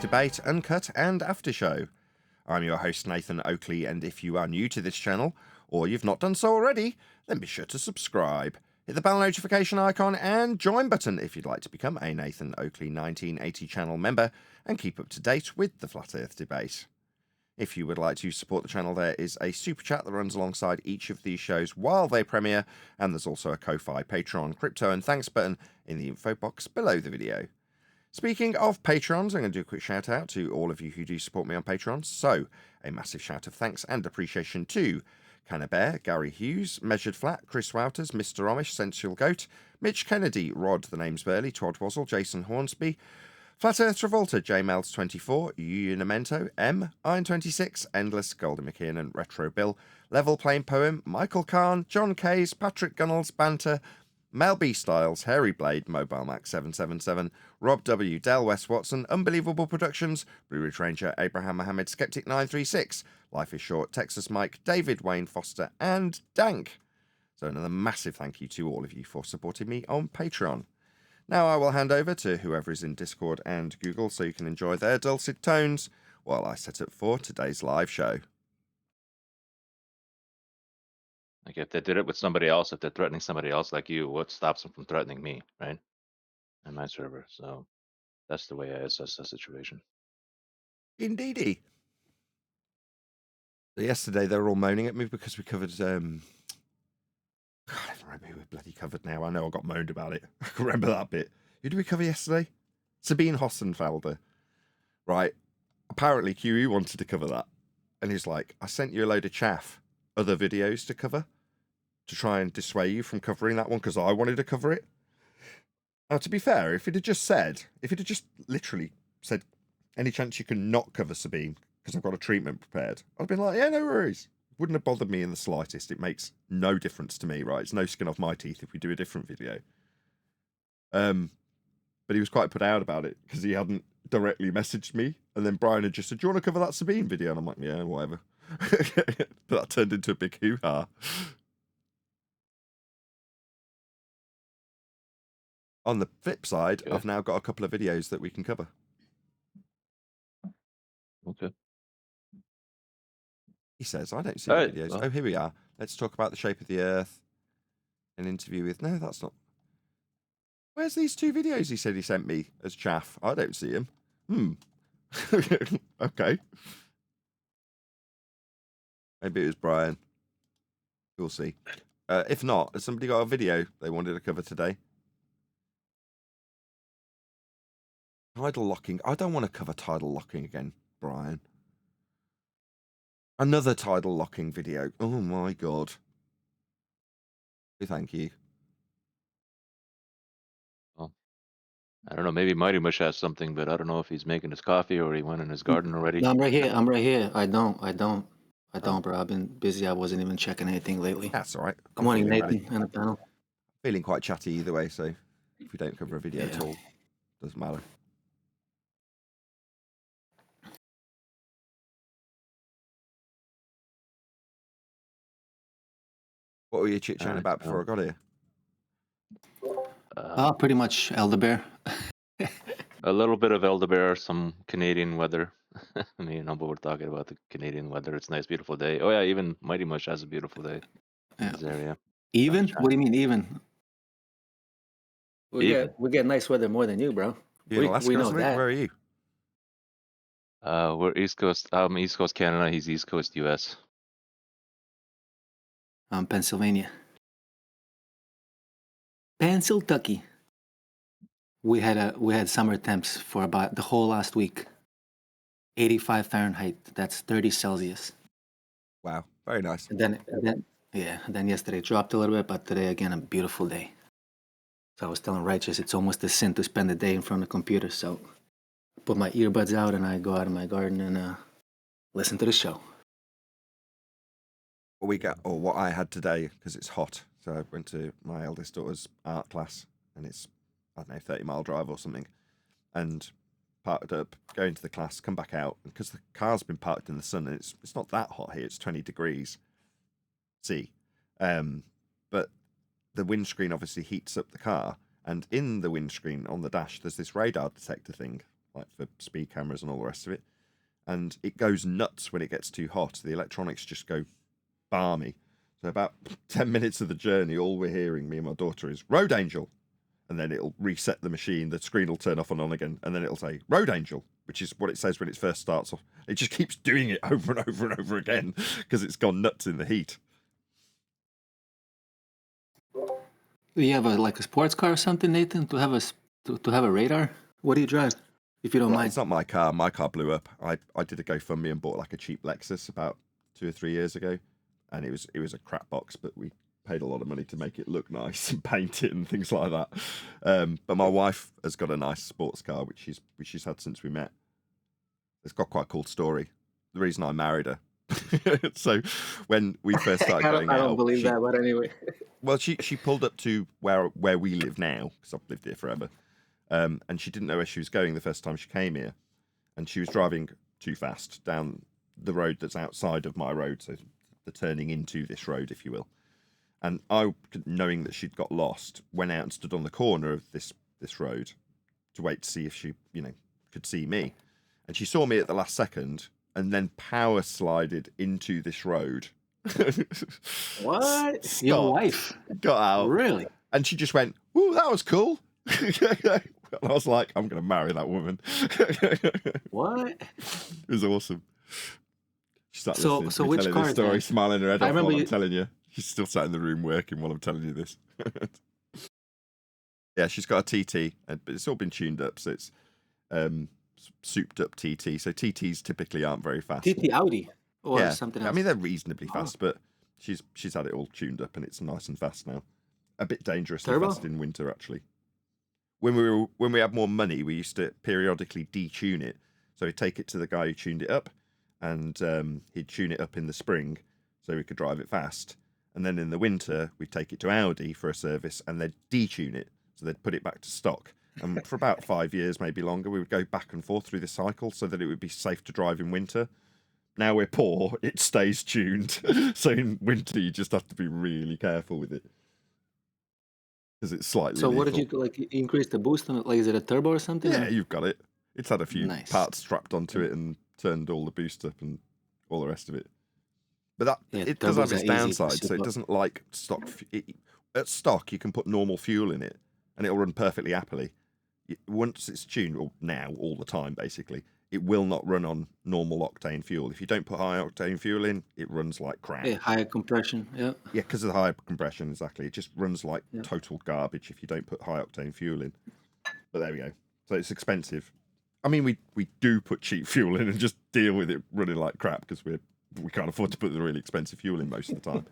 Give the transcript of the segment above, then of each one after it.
debate, uncut, and after show. I'm your host Nathan Oakley, and if you are new to this channel, or you've not done so already, then be sure to subscribe. Hit the bell notification icon and join button if you'd like to become a Nathan Oakley 1980 channel member and keep up to date with the Flat Earth debate. If you would like to support the channel, there is a super chat that runs alongside each of these shows while they premiere, and there's also a Ko-Fi, Patreon, crypto and thanks button in the info box below the video. Speaking of Patrons, I'm going to do a quick shout out to all of you who do support me on Patreon. So, a massive shout of thanks and appreciation to Cannabear, Gary Hughes, Measured Flat, Chris Wouters, Mr. Amish, Sensual Goat, Mitch Kennedy, Rod, The Name's Burley, Todd Wazzle, Jason Hornsby, Flat Earth Travolta, JMelts24, Unimento, M, Iron26, Endless, Golden McKiernan, Retro Bill, Level Plain Poem, Michael Kahn, John Kays, Patrick Gunnels, Banter, Mel B. Styles, Hairy Blade, Mobile Max 777, Rob W, Del West Watson, Unbelievable Productions, Blue Ridge Ranger, Abraham Mohammed, Skeptic 936, Life is Short, Texas Mike, David Wayne Foster, and Dank. So another massive thank you to all of you for supporting me on Patreon. Now I will hand over to whoever is in Discord and Google so you can enjoy their dulcet tones while I set up for today's live show. Like if they did it with somebody else, if they're threatening somebody else like you, what stops them from threatening me, right? And my server. So that's the way I assess the situation. Indeedy. So yesterday they were all moaning at me because we covered God, I don't remember who we bloody covered now. I know I got moaned about it. I can remember that bit. Who did we cover yesterday? Sabine Hossenfelder. Right. Apparently QE wanted to cover that. And he's like, I sent you a load of chaff, other videos to cover, to try and dissuade you from covering that one because I wanted to cover it. Now, to be fair, if it had just literally said, any chance you can not cover Sabine because I've got a treatment prepared, I'd have been like, yeah, no worries. Wouldn't have bothered me in the slightest. It makes no difference to me, right? It's no skin off my teeth if we do a different video. But he was quite put out about it because he hadn't directly messaged me. And then Brian had just said, do you want to cover that Sabine video? And I'm like, yeah, whatever. But that turned into a big hoo-ha. On the flip side, Yeah. I've now got a couple of videos that we can cover. Okay. He says, I don't see All the right, videos. well. Oh, here we are. Let's talk about the shape of the Earth. An interview with... No, that's not... Where's these two videos he said he sent me as chaff? I don't see them. Okay. Maybe it was Brian. We'll see. If not, has somebody got a video they wanted to cover today? Tidal locking. I don't want to cover tidal locking again, Brian. Another tidal locking video. Oh my god. Thank you. Well, I don't know. Maybe Mighty Mush has something, but I don't know if he's making his coffee or he went in his garden already. No, I'm right here. I don't, bro. I've been busy. I wasn't even checking anything lately. That's all right. Good morning, Nathan, and the panel. Feeling quite chatty either way, so if we don't cover a video at all, doesn't matter. What were you chit-chatting about before I got here? Pretty much elderbear. A little bit of elderbear, some Canadian weather. Me and Humble were talking about the Canadian weather. It's a nice, beautiful day. Oh yeah, even Mighty Mush has a beautiful day in this area. Even? Sunshine. What do you mean even? We get nice weather more than you, bro. You in Alaska we or know something? that. Where are you? We're East Coast. I'm East Coast Canada. He's East Coast US. Pennsylvania. Pennsylvania. We had summer temps for about the whole last week. 85 Fahrenheit. That's 30 Celsius. Wow, very nice. And then yesterday it dropped a little bit, but today again a beautiful day. So I was telling Righteous it's almost a sin to spend the day in front of the computer. So I put my earbuds out and I go out in my garden and listen to the show. What I had today, because it's hot, so I went to my eldest daughter's art class, and it's, I don't know, 30-mile drive or something, and parked up, going to the class, come back out, and because the car's been parked in the sun, and it's not that hot here, it's 20 degrees C, but the windscreen obviously heats up the car, and in the windscreen on the dash, there's this radar detector thing like for speed cameras and all the rest of it. And it goes nuts when it gets too hot. The electronics just go balmy. So about 10 minutes of the journey, all we're hearing, me and my daughter, is Road Angel. And then it'll reset the machine, the screen will turn off and on again, and then it'll say Road Angel, which is what it says when it first starts off. It just keeps doing it over and over and over again because it's gone nuts in the heat. Do you have a sports car or something, Nathan, to have a radar? What do you drive, if you don't mind? It's not my car. My car blew up. I did a GoFundMe and bought like a cheap Lexus about 2 or 3 years ago, and it was a crap box, but we paid a lot of money to make it look nice and paint it and things like that. But my wife has got a nice sports car which she's had since we met. It's got quite a cool story. The reason I married her. So when we first started going out, I don't believe that, but anyway. Well, she pulled up to where we live now, because I've lived here forever, and she didn't know where she was going the first time she came here, and she was driving too fast down the road that's outside of my road, so the turning into this road, if you will. And I, knowing that she'd got lost, went out and stood on the corner of this road to wait to see if she, could see me. And she saw me at the last second and then power slided into this road. What? Stopped, your wife? Got out. Really? And she just went, "Ooh, that was cool." And I was like, I'm going to marry that woman. What? It was awesome. She started So listening to me which telling car this is story, that? smiling her head I off while remember I'm you- telling you. She's still sat in the room working while I'm telling you this. Yeah, she's got a TT, but it's all been tuned up, so it's souped up TT. So TTs typically aren't very fast. TT Audi or Yeah, something else? I mean they're reasonably Oh. fast, but she's had it all tuned up and it's nice and fast now. A bit dangerously Turbo? fast in winter, actually. When we had more money, we used to periodically detune it. So we'd take it to the guy who tuned it up, and he'd tune it up in the spring so we could drive it fast. And then in the winter, we'd take it to Audi for a service, and they'd detune it, so they'd put it back to stock. And for about 5 years, maybe longer, we would go back and forth through the cycle so that it would be safe to drive in winter. Now we're poor, it stays tuned. So in winter, you just have to be really careful with it. Because it's slightly So what did lethal. you increase the boost on it? Like, is it a turbo or something? Yeah, or- you've got it. It's had a few Nice. parts strapped onto it and turned all the boost up and all the rest of it. But Yeah, it does have turbos its are easy to downside, so soup it up. doesn't like stock. At stock, you can put normal fuel in it, and it'll run perfectly happily. Once it's tuned, or now all the time basically, it will not run on normal octane fuel. If you don't put high octane fuel in, it runs like crap. Yeah, higher compression. Yeah. Yeah, because of the high compression, exactly. It just runs like Yeah. total garbage if you don't put high octane fuel in. But there we go. So it's expensive. I mean, we do put cheap fuel in and just deal with it running like crap because we can't afford to put the really expensive fuel in most of the time.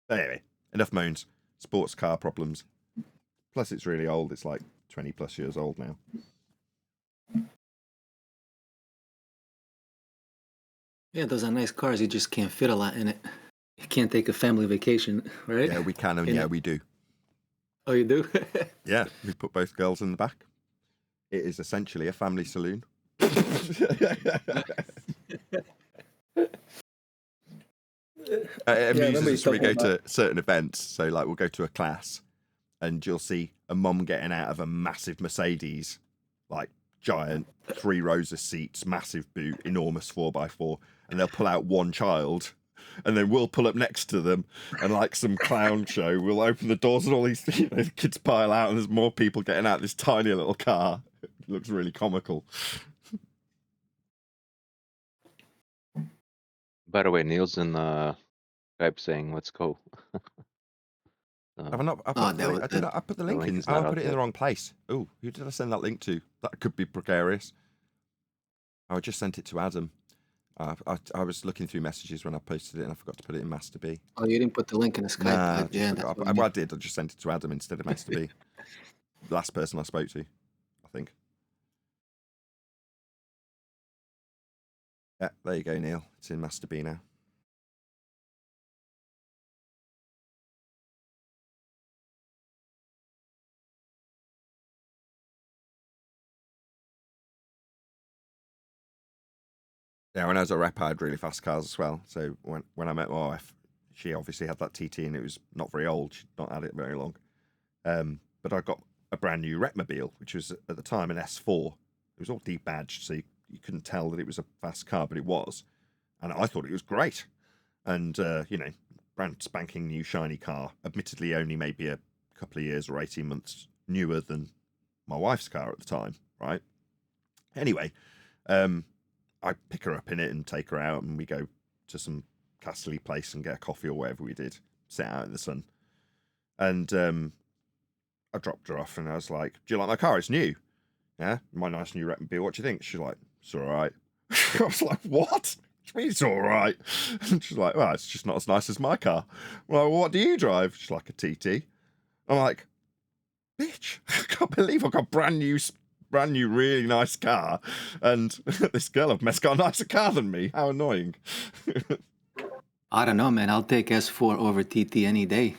But anyway, enough moans. Sports car problems. Plus, it's really old. It's like 20 plus years old now. Yeah, those are nice cars. You just can't fit a lot in it. You can't take a family vacation, right? Yeah, we can and In yeah, it. we do. Oh, you do? Yeah, we put both girls in the back. It is essentially a family saloon. It remember amuses you us when we talking go to certain events. So, like, we'll go to a class and you'll see a mum getting out of a massive Mercedes, like giant, 3 rows of seats, massive boot, enormous 4x4, and they'll pull out one child. And then we'll pull up next to them, and like some clown show, we'll open the doors and all these kids pile out, and there's more people getting out of this tiny little car. It looks really comical. By the way, Neil's in Skype saying, "Let's go." Have I not? I put, Oh, the link, I put the link link in. is Oh, not I put out it in the yet. wrong place. Oh, who did I send that link to? That could be precarious. I just sent it to Adam. I was looking through messages when I posted it, and I forgot to put it in Master B. Oh, you didn't put the link in the Skype. Nah, I just yeah, forgot. that's what I, we well, I need. did. I just sent it to Adam instead of Master B. The last person I spoke to, I think. Yeah, there you go, Neil. It's in Master B now. Yeah, when I was a rep, I had really fast cars as well. So when I met my wife, she obviously had that TT and it was not very old. She'd not had it very long. But I got a brand new Retmobile, which was at the time an S4. It was all debadged, so you couldn't tell that it was a fast car, but it was. And I thought it was great. And, brand spanking new shiny car, admittedly only maybe a couple of years or 18 months newer than my wife's car at the time, right? Anyway, I pick her up in it and take her out, and we go to some Castle place and get a coffee or whatever we did, sit out in the sun. And I dropped her off and I was like, do you like my car? It's new. Yeah, my nice new Retmobile. What do you think? She's like, it's all right. I was like, what? What do you mean it's all right? And she's like, well, it's just not as nice as my car. Well, what do you drive? She's like, a TT. I'm like, bitch, I can't believe I've got a brand new, really nice car. And this girl I've met's got a nicer car than me. How annoying. I don't know, man. I'll take S4 over TT any day.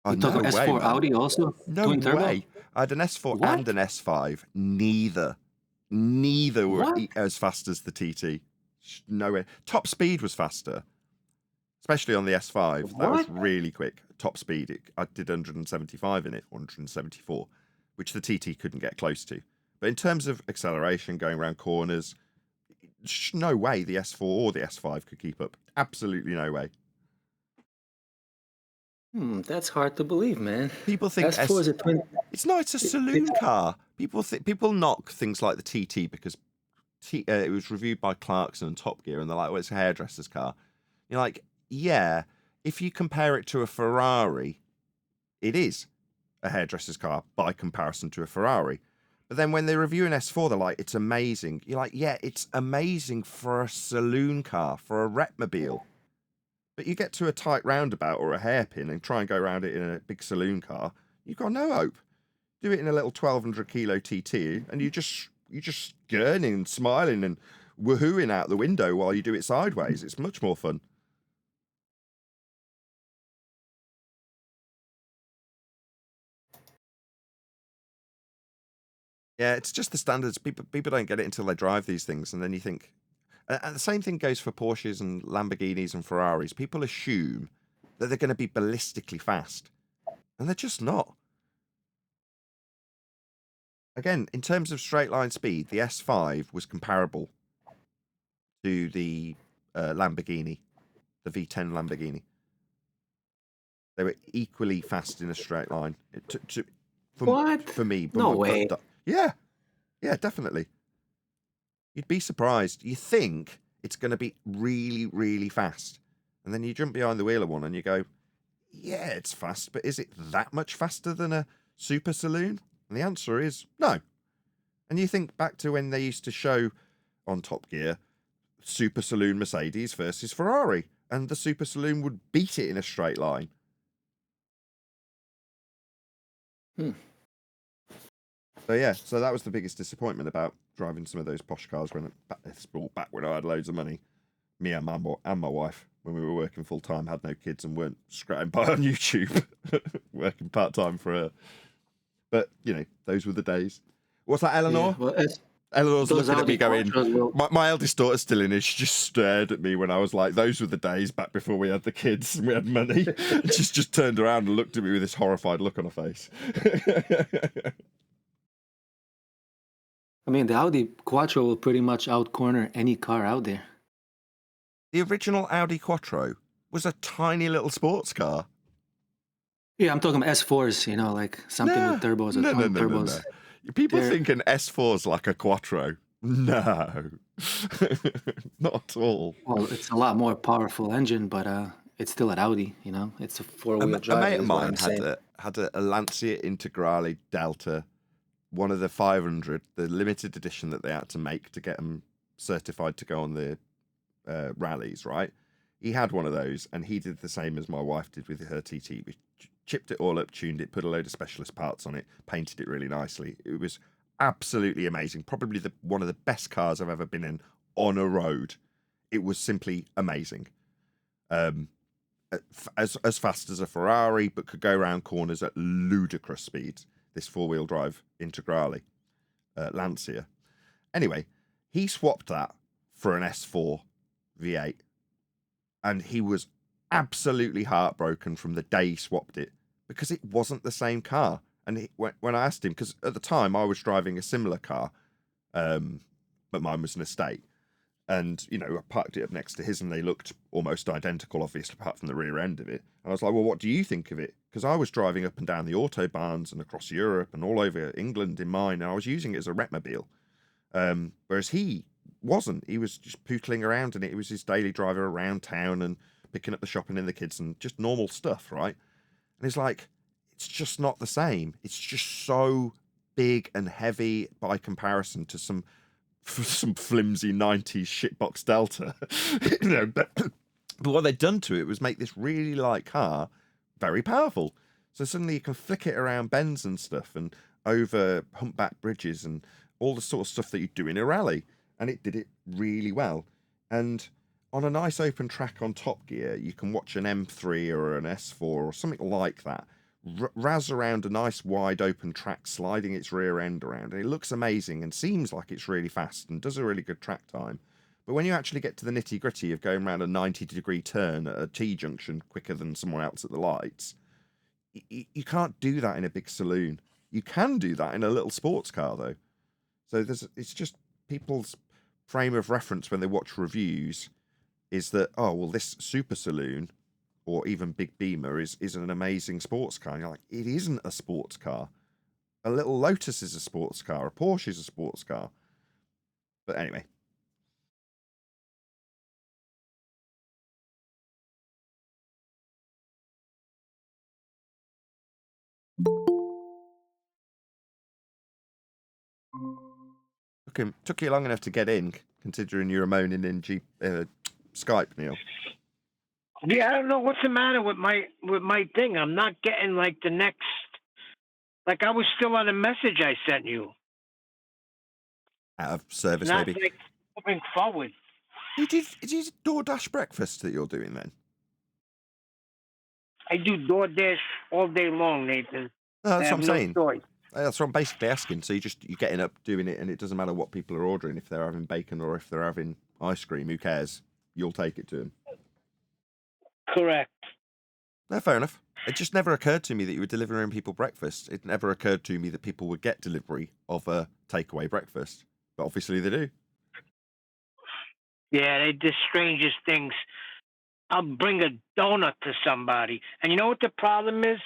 Oh, You talk about S4 man. Audi also? No Twin turbo? way. I had an S4 What? and an S5. Neither were What? as fast as the TT. No way. Top speed was faster, especially on the S5. That was What? really quick. Top speed. I did 175 in it, 174, which the TT couldn't get close to. But in terms of acceleration, going around corners, no way the S4 or the S5 could keep up. Absolutely no way. That's hard to believe, man. People think S4 is a twin. It's not. It's a saloon car. People knock things like the TT because it was reviewed by Clarkson and Top Gear, and they're like, "Well, it's a hairdresser's car." You're like, "Yeah." If you compare it to a Ferrari, it is a hairdresser's car by comparison to a Ferrari. But then when they review an S4, they're like, "It's amazing." You're like, "Yeah, it's amazing for a saloon car, for a Retmobile." But you get to a tight roundabout or a hairpin and try and go around it in a big saloon car, you've got no hope. Do it in a little 1,200 kilo TT, and you're just gurning and smiling and woohooing out the window while you do it sideways. It's much more fun. Yeah, it's just the standards. People don't get it until they drive these things, and then you think. And the same thing goes for Porsches and Lamborghinis and Ferraris. People assume that they're going to be ballistically fast, and they're just not. Again, in terms of straight line speed, the S5 was comparable to the Lamborghini, the V10 Lamborghini. They were equally fast in a straight line. What? For me. No way. Yeah, definitely. You'd be surprised. You think it's going to be really, really fast. And then you jump behind the wheel of one and you go, yeah, it's fast, but is it that much faster than a super saloon? And the answer is no. And you think back to when they used to show on Top Gear super saloon Mercedes versus Ferrari, and the super saloon would beat it in a straight line. So that was the biggest disappointment about driving some of those posh cars back when I had loads of money. Me and my wife, when we were working full time, had no kids and weren't scratching by on YouTube, working part time for her. But those were the days. What's that, Eleanor? Yeah, well, Eleanor's looking at me going, well, my eldest daughter's still in it. She just stared at me when I was like, those were the days back before we had the kids and we had money. She's just turned around and looked at me with this horrified look on her face. I mean, the Audi Quattro will pretty much outcorner any car out there. The original Audi Quattro was a tiny little sports car. Yeah, I'm talking about S4s, like something with turbos or turbos. No. People think an S4's like a Quattro. No, not at all. Well, it's a lot more powerful engine, but it's still an Audi, It's a four-wheel drive. A mate of mine had a Lancia Integrale Delta, one of the 500, the limited edition that they had to make to get them certified to go on the rallies, right? He had one of those, and he did the same as my wife did with her TT. We chipped it all up, tuned it, put a load of specialist parts on it, painted it really nicely. It was absolutely amazing. Probably one of the best cars I've ever been in on a road. It was simply amazing. As fast as a Ferrari, but could go around corners at ludicrous speeds. This four-wheel drive Integrale Lancia. Anyway, he swapped that for an S4 V8, and he was absolutely heartbroken from the day he swapped it because it wasn't the same car. And when I asked him, because at the time I was driving a similar car, but mine was an estate. And, you know, I parked it up next to his and they looked almost identical, obviously, apart from the rear end of it. And I was like, well, what do you think of it? Because I was driving up and down the autobahns and across Europe and all over England in mine, and I was using it as a retmobile. Whereas he wasn't. He was just pootling around in it. It was his daily driver around town and picking up the shopping and the kids and just normal stuff, right? And it's like, it's just not the same. It's just so big and heavy by comparison to some flimsy 90s shitbox Delta. You know, but what they'd done to it was make this really light car very powerful. So suddenly you can flick it around bends and stuff and over humpback bridges and all the sort of stuff that you do in a rally. And it did it really well. And on a nice open track on Top Gear, you can watch an M3 or an S4 or something like that razz around a nice wide open track, sliding its rear end around. And it looks amazing and seems like it's really fast and does a really good track time. But when you actually get to the nitty gritty of going around a 90-degree turn at a T-junction quicker than someone else at the lights, you can't do that in a big saloon. You can do that in a little sports car, though. So it's just people's frame of reference when they watch reviews is that, oh, well, this super saloon or even big Beamer is an amazing sports car. And you're like, it isn't a sports car. A little Lotus is a sports car. A Porsche is a sports car. But anyway. Took you long enough to get in, considering you were moaning in Skype, Neil. Yeah, I don't know what's the matter with my thing. I'm not getting like the next. Like I was still on a message I sent you. Out of service, not maybe. Like moving forward. It is DoorDash breakfast that you're doing then? I do DoorDash all day long, Nathan. No, that's what I'm saying. Choice. That's what I'm basically asking. So you're getting up, doing it, and it doesn't matter what people are ordering. If they're having bacon or if they're having ice cream, who cares? You'll take it to them. Correct. No, fair enough. It just never occurred to me that you were delivering people breakfast. It never occurred to me that people would get delivery of a takeaway breakfast. But obviously they do. Yeah, they the strangest things. I'll bring a donut to somebody. And you know what the problem is?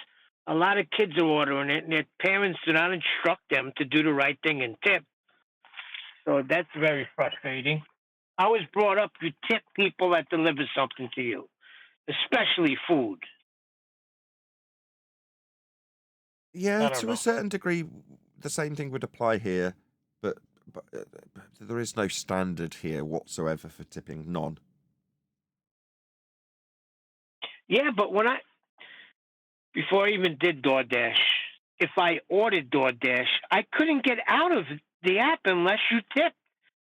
A lot of kids are ordering it, and their parents do not instruct them to do the right thing and tip. So that's very frustrating. I was brought up, you tip people that deliver something to you, especially food. Yeah, to a certain degree, the same thing would apply here, but there is no standard here whatsoever for tipping. None. Yeah, but before I even did DoorDash, if I ordered DoorDash, I couldn't get out of the app unless you tip.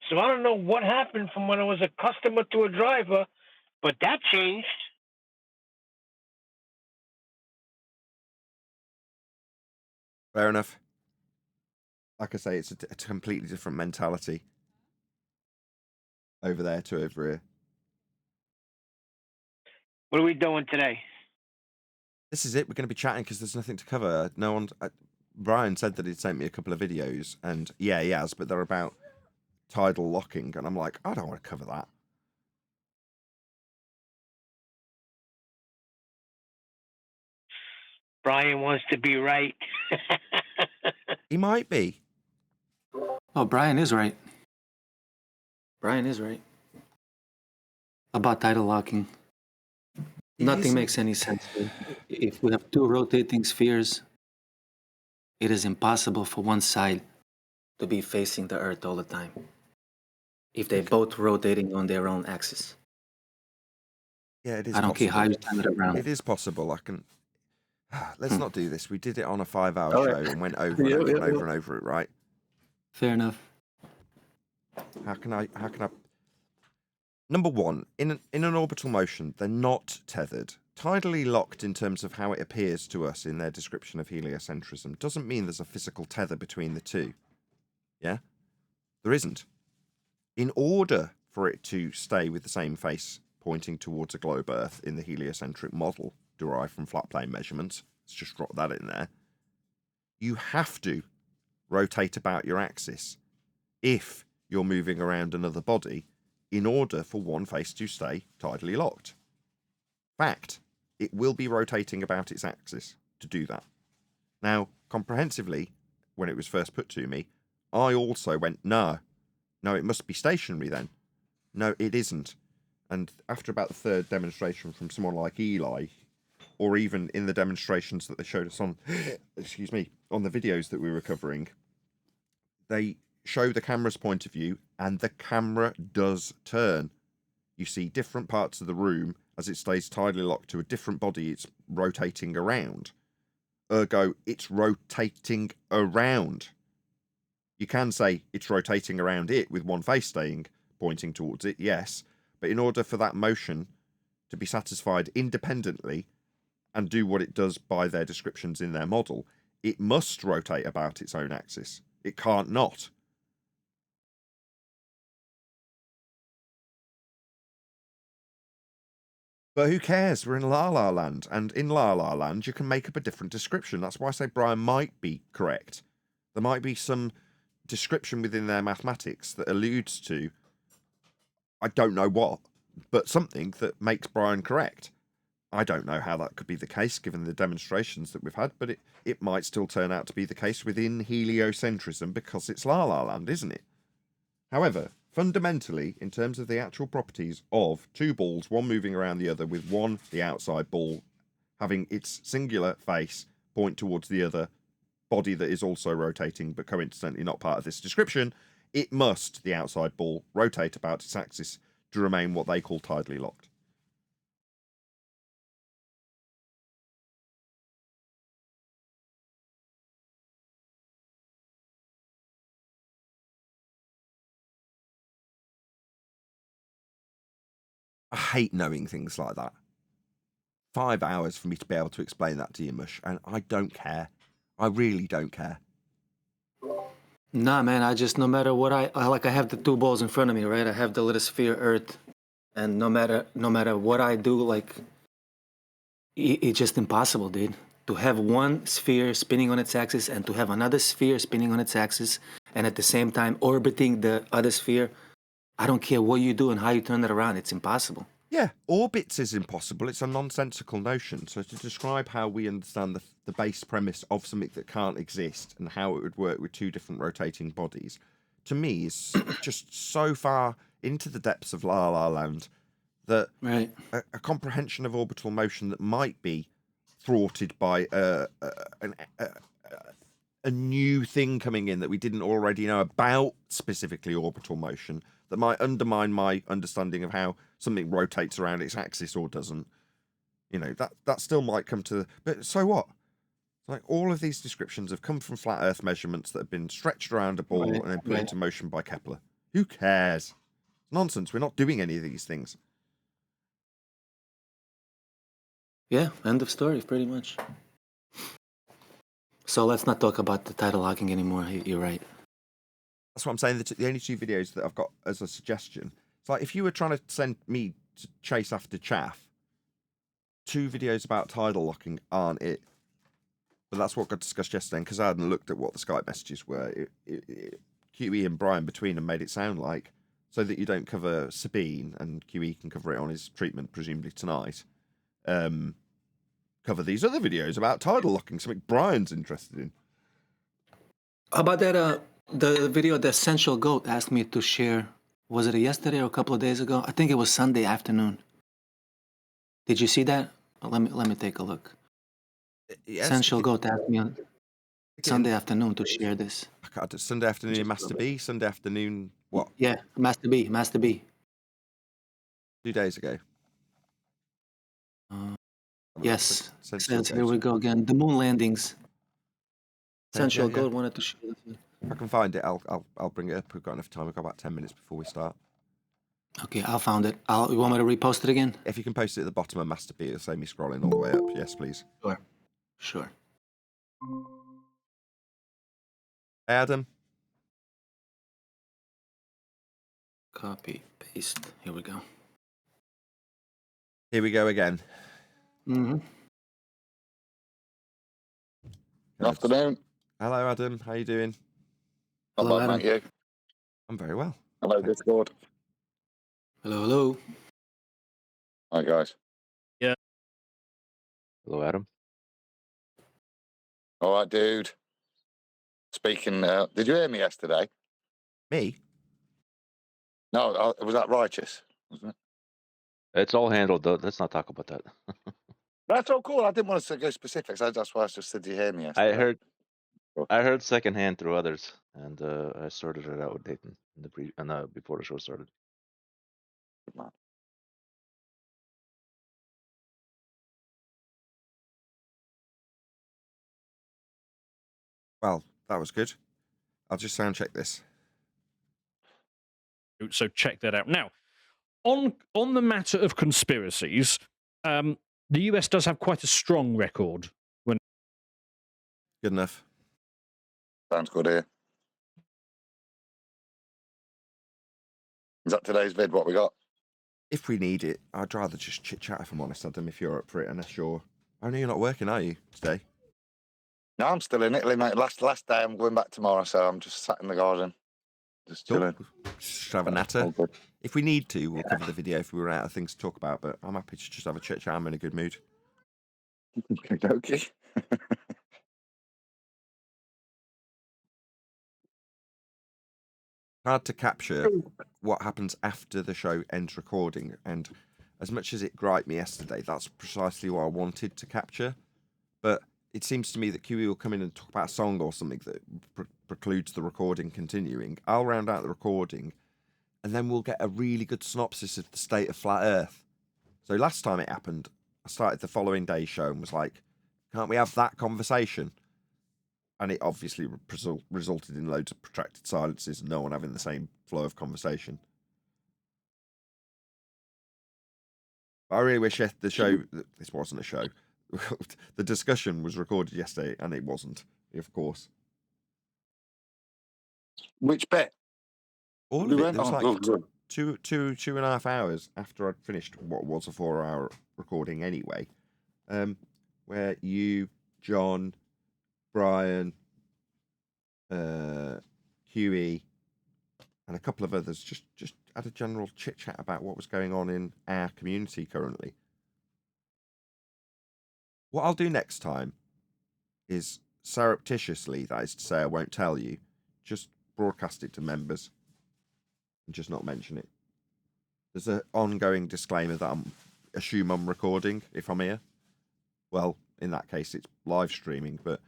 So I don't know what happened from when I was a customer to a driver, but that changed. Fair enough. Like I say, it's a completely different mentality over there to over here. What are we doing today? This is it. We're going to be chatting because there's nothing to cover. No one. Brian said that he'd sent me a couple of videos, and yeah, he has, but they're about tidal locking, and I'm like, I don't want to cover that. Brian wants to be right. He might be. Oh, Brian is right. Brian is right. About tidal locking. Nothing makes any sense. If we have two rotating spheres, it is impossible for one side to be facing the Earth all the time if they're both rotating on their own axis. Yeah, it is. I don't care how you turn it around. It is possible. I can. Let's not do this. We did it on a 5-hour show and went over and over it, right? Fair enough. How can I? Number one, in an orbital motion, they're not tethered. Tidally locked in terms of how it appears to us in their description of heliocentrism doesn't mean there's a physical tether between the two. Yeah? There isn't. In order for it to stay with the same face pointing towards a globe Earth in the heliocentric model derived from flat plane measurements, let's just drop that in there, you have to rotate about your axis if you're moving around another body in order for one face to stay tidally locked. Fact, it will be rotating about its axis to do that. Now, comprehensively, when it was first put to me, I also went, no, it must be stationary then. No, it isn't. And after about the third demonstration from someone like Eli, or even in the demonstrations that they showed us on, excuse me, on the videos that we were covering, they show the camera's point of view, and the camera does turn. You see different parts of the room as it stays tidally locked to a different body it's rotating around. Ergo, it's rotating around. You can say it's rotating around it with one face staying pointing towards it, yes, but in order for that motion to be satisfied independently and do what it does by their descriptions in their model, it must rotate about its own axis. It can't not. But who cares? We're in La La Land, and in La La Land you can make up a different description. That's why I say Brian might be correct. There might be some description within their mathematics that alludes to, I don't know what, but something that makes Brian correct. I don't know how that could be the case given the demonstrations that we've had, but it might still turn out to be the case within heliocentrism because it's La La Land, isn't it? However, fundamentally, in terms of the actual properties of two balls, one moving around the other with one, the outside ball, having its singular face point towards the other body that is also rotating but coincidentally not part of this description, it must, the outside ball, rotate about its axis to remain what they call tidally locked. I hate knowing things like that. 5 hours for me to be able to explain that to you, Mush, and I don't care. I really don't care. Nah, man, I just, no matter what I have the two balls in front of me, right? I have the little sphere Earth, and no matter what I do, like, it's just impossible, dude. To have one sphere spinning on its axis and to have another sphere spinning on its axis and at the same time orbiting the other sphere, I don't care what you do and how you turn it around, it's impossible. Yeah, orbits is impossible. It's a nonsensical notion. So to describe how we understand the base premise of something that can't exist and how it would work with two different rotating bodies, to me is just so far into the depths of La La Land that right. a comprehension of orbital motion that might be thwarted by a new thing coming in that we didn't already know about, specifically orbital motion, that might undermine my understanding of how something rotates around its axis or doesn't. You know, that still might come to... But so what? Like, all of these descriptions have come from flat Earth measurements that have been stretched around a ball and then put into motion by Kepler. Who cares? Nonsense. We're not doing any of these things. Yeah, end of story, pretty much. So let's not talk about the tidal locking anymore. You're right. That's what I'm saying. The only two videos that I've got as a suggestion, it's like if you were trying to send me to chase after chaff, 2 videos about tidal locking aren't it. But that's what got discussed yesterday, because I hadn't looked at what the Skype messages were. QE and Brian between them made it sound like, so that you don't cover Sabine, and QE can cover it on his treatment, presumably tonight, cover these other videos about tidal locking, something Brian's interested in. How about that, the video that Essential Goat asked me to share, was it yesterday or a couple of days ago? I think it was Sunday afternoon. Did you see that? Let me take a look. Yes, Essential Goat asked me on Sunday afternoon to share this. Sunday afternoon, Master B. Sunday afternoon, what? Yeah, Master B. 2 days ago. Yes. Says, here we go again. The moon landings. Essential Goat wanted to share this. If I can find it, I'll bring it up. We've got enough time. We've got about 10 minutes before we start. Okay, I found it. You want me to repost it again? If you can post it at the bottom of Master B, it'll save me scrolling all the way up. Yes, please. Sure. Hey, Adam. Copy, paste. Here we go. Here we go again. Mm-hmm. Afternoon. Hello, Adam. How you doing? Not Hello, bad, Adam. mate. You? I'm very well. Hello, Discord. Hello, hello. Hi, guys. Hello, Adam. All right, dude. Speaking, did you hear me yesterday? Me? No, was that righteous? Wasn't it? It's all handled, though. Let's not talk about that. That's all cool. I didn't want to go specifics. That's why I just said, did you hear me yesterday? I heard secondhand through others, and I sorted it out with Nathan before the show started. Good man. Well, that was good. I'll just sound check this. So check that out. Now, on the matter of conspiracies, the US does have quite a strong record. Good enough. Sounds good here. Is that today's vid? What we got? If we need it, I'd rather just chit chat if I'm honest, Adam, if you're up for it, unless you're... I know you're not working, are you, today? No, I'm still in Italy, mate. Last day, I'm going back tomorrow, so I'm just sat in the garden, just chilling. Just have a natter. All good. If we need to, we'll cover the video if we were out of things to talk about, but I'm happy to just have a chit chat. I'm in a good mood. Okay. Hard to capture what happens after the show ends recording, and as much as it griped me yesterday, that's precisely what I wanted to capture. But it seems to me that QE will come in and talk about a song or something that precludes the recording continuing. I'll round out the recording, and then we'll get a really good synopsis of the state of flat Earth. So last time it happened, I started the following day's show and was like, can't we have that conversation? And it obviously resulted in loads of protracted silences and no one having the same flow of conversation. I really wish the show... This wasn't a show. The discussion was recorded yesterday and it wasn't, of course. Which bit? All of We it. went There was on- like good. two and a half hours after I'd finished what was a 4-hour recording anyway, where you, John, Brian, Huey, and a couple of others just had a general chit chat about what was going on in our community currently. What I'll do next time is surreptitiously, that is to say, I won't tell you, just broadcast it to members and just not mention it. There's an ongoing disclaimer that I assume I'm recording if I'm here. Well, in that case, it's live streaming, but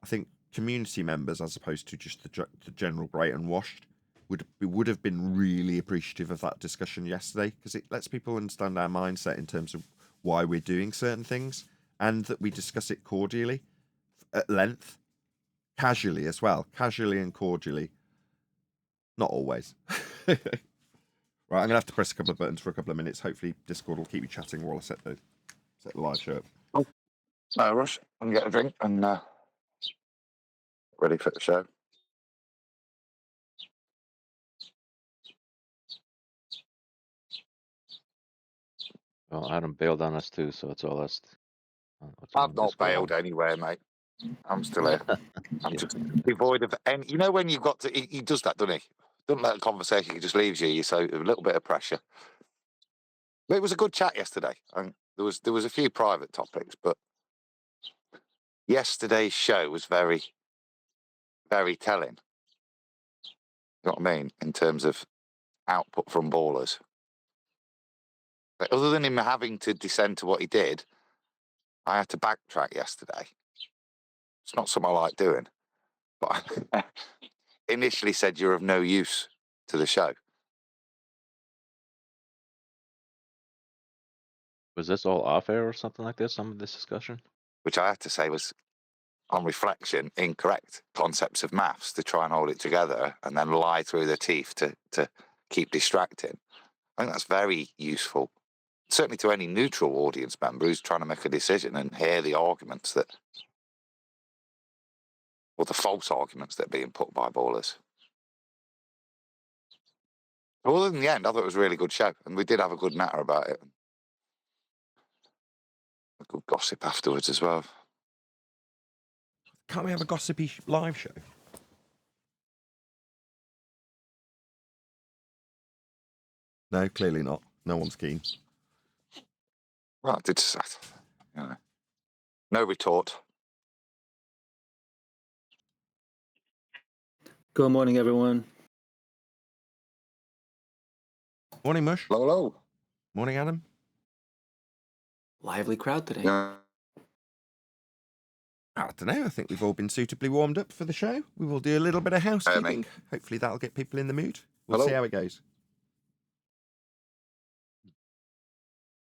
I think community members, as opposed to just the general great and washed, would have been really appreciative of that discussion yesterday, because it lets people understand our mindset in terms of why we're doing certain things, and that we discuss it cordially, at length, casually as well, casually and cordially. Not always. Right, I'm going to have to press a couple of buttons for a couple of minutes. Hopefully Discord will keep you chatting while I set the live show up. No rush. I can get a drink and ready for the show. Well, Adam bailed on us too, so it's all us. I've not bailed anywhere, mate. I'm still here. I'm just devoid of any. You know when you've got to. He does that, doesn't he? Doesn't let a conversation. He just leaves you. So a little bit of pressure. But it was a good chat yesterday. And there was a few private topics, but yesterday's show was very, very telling. You know what I mean? In terms of output from ballers. But other than him having to descend to what he did, I had to backtrack yesterday. It's not something I like doing. But I initially said you're of no use to the show. Was this all off air or something like this? Some of this discussion? Which I had to say was, on reflection, incorrect concepts of maths to try and hold it together and then lie through their teeth to keep distracting. I think that's very useful, certainly to any neutral audience member who's trying to make a decision and hear the arguments that, or the false arguments that are being put by ballers. Other than the end, I thought it was a really good show, and we did have a good natter about it. A good gossip afterwards as well. Can't we have a gossipy live show? No, clearly not. No one's keen. Well, it's, you know, no retort. Good morning, everyone. Morning, Mush. Hello, hello. Morning, Adam. Lively crowd today. Yeah. I don't know. I think we've all been suitably warmed up for the show. We will do a little bit of housekeeping. Hopefully that'll get people in the mood. We'll Hello? see how it goes.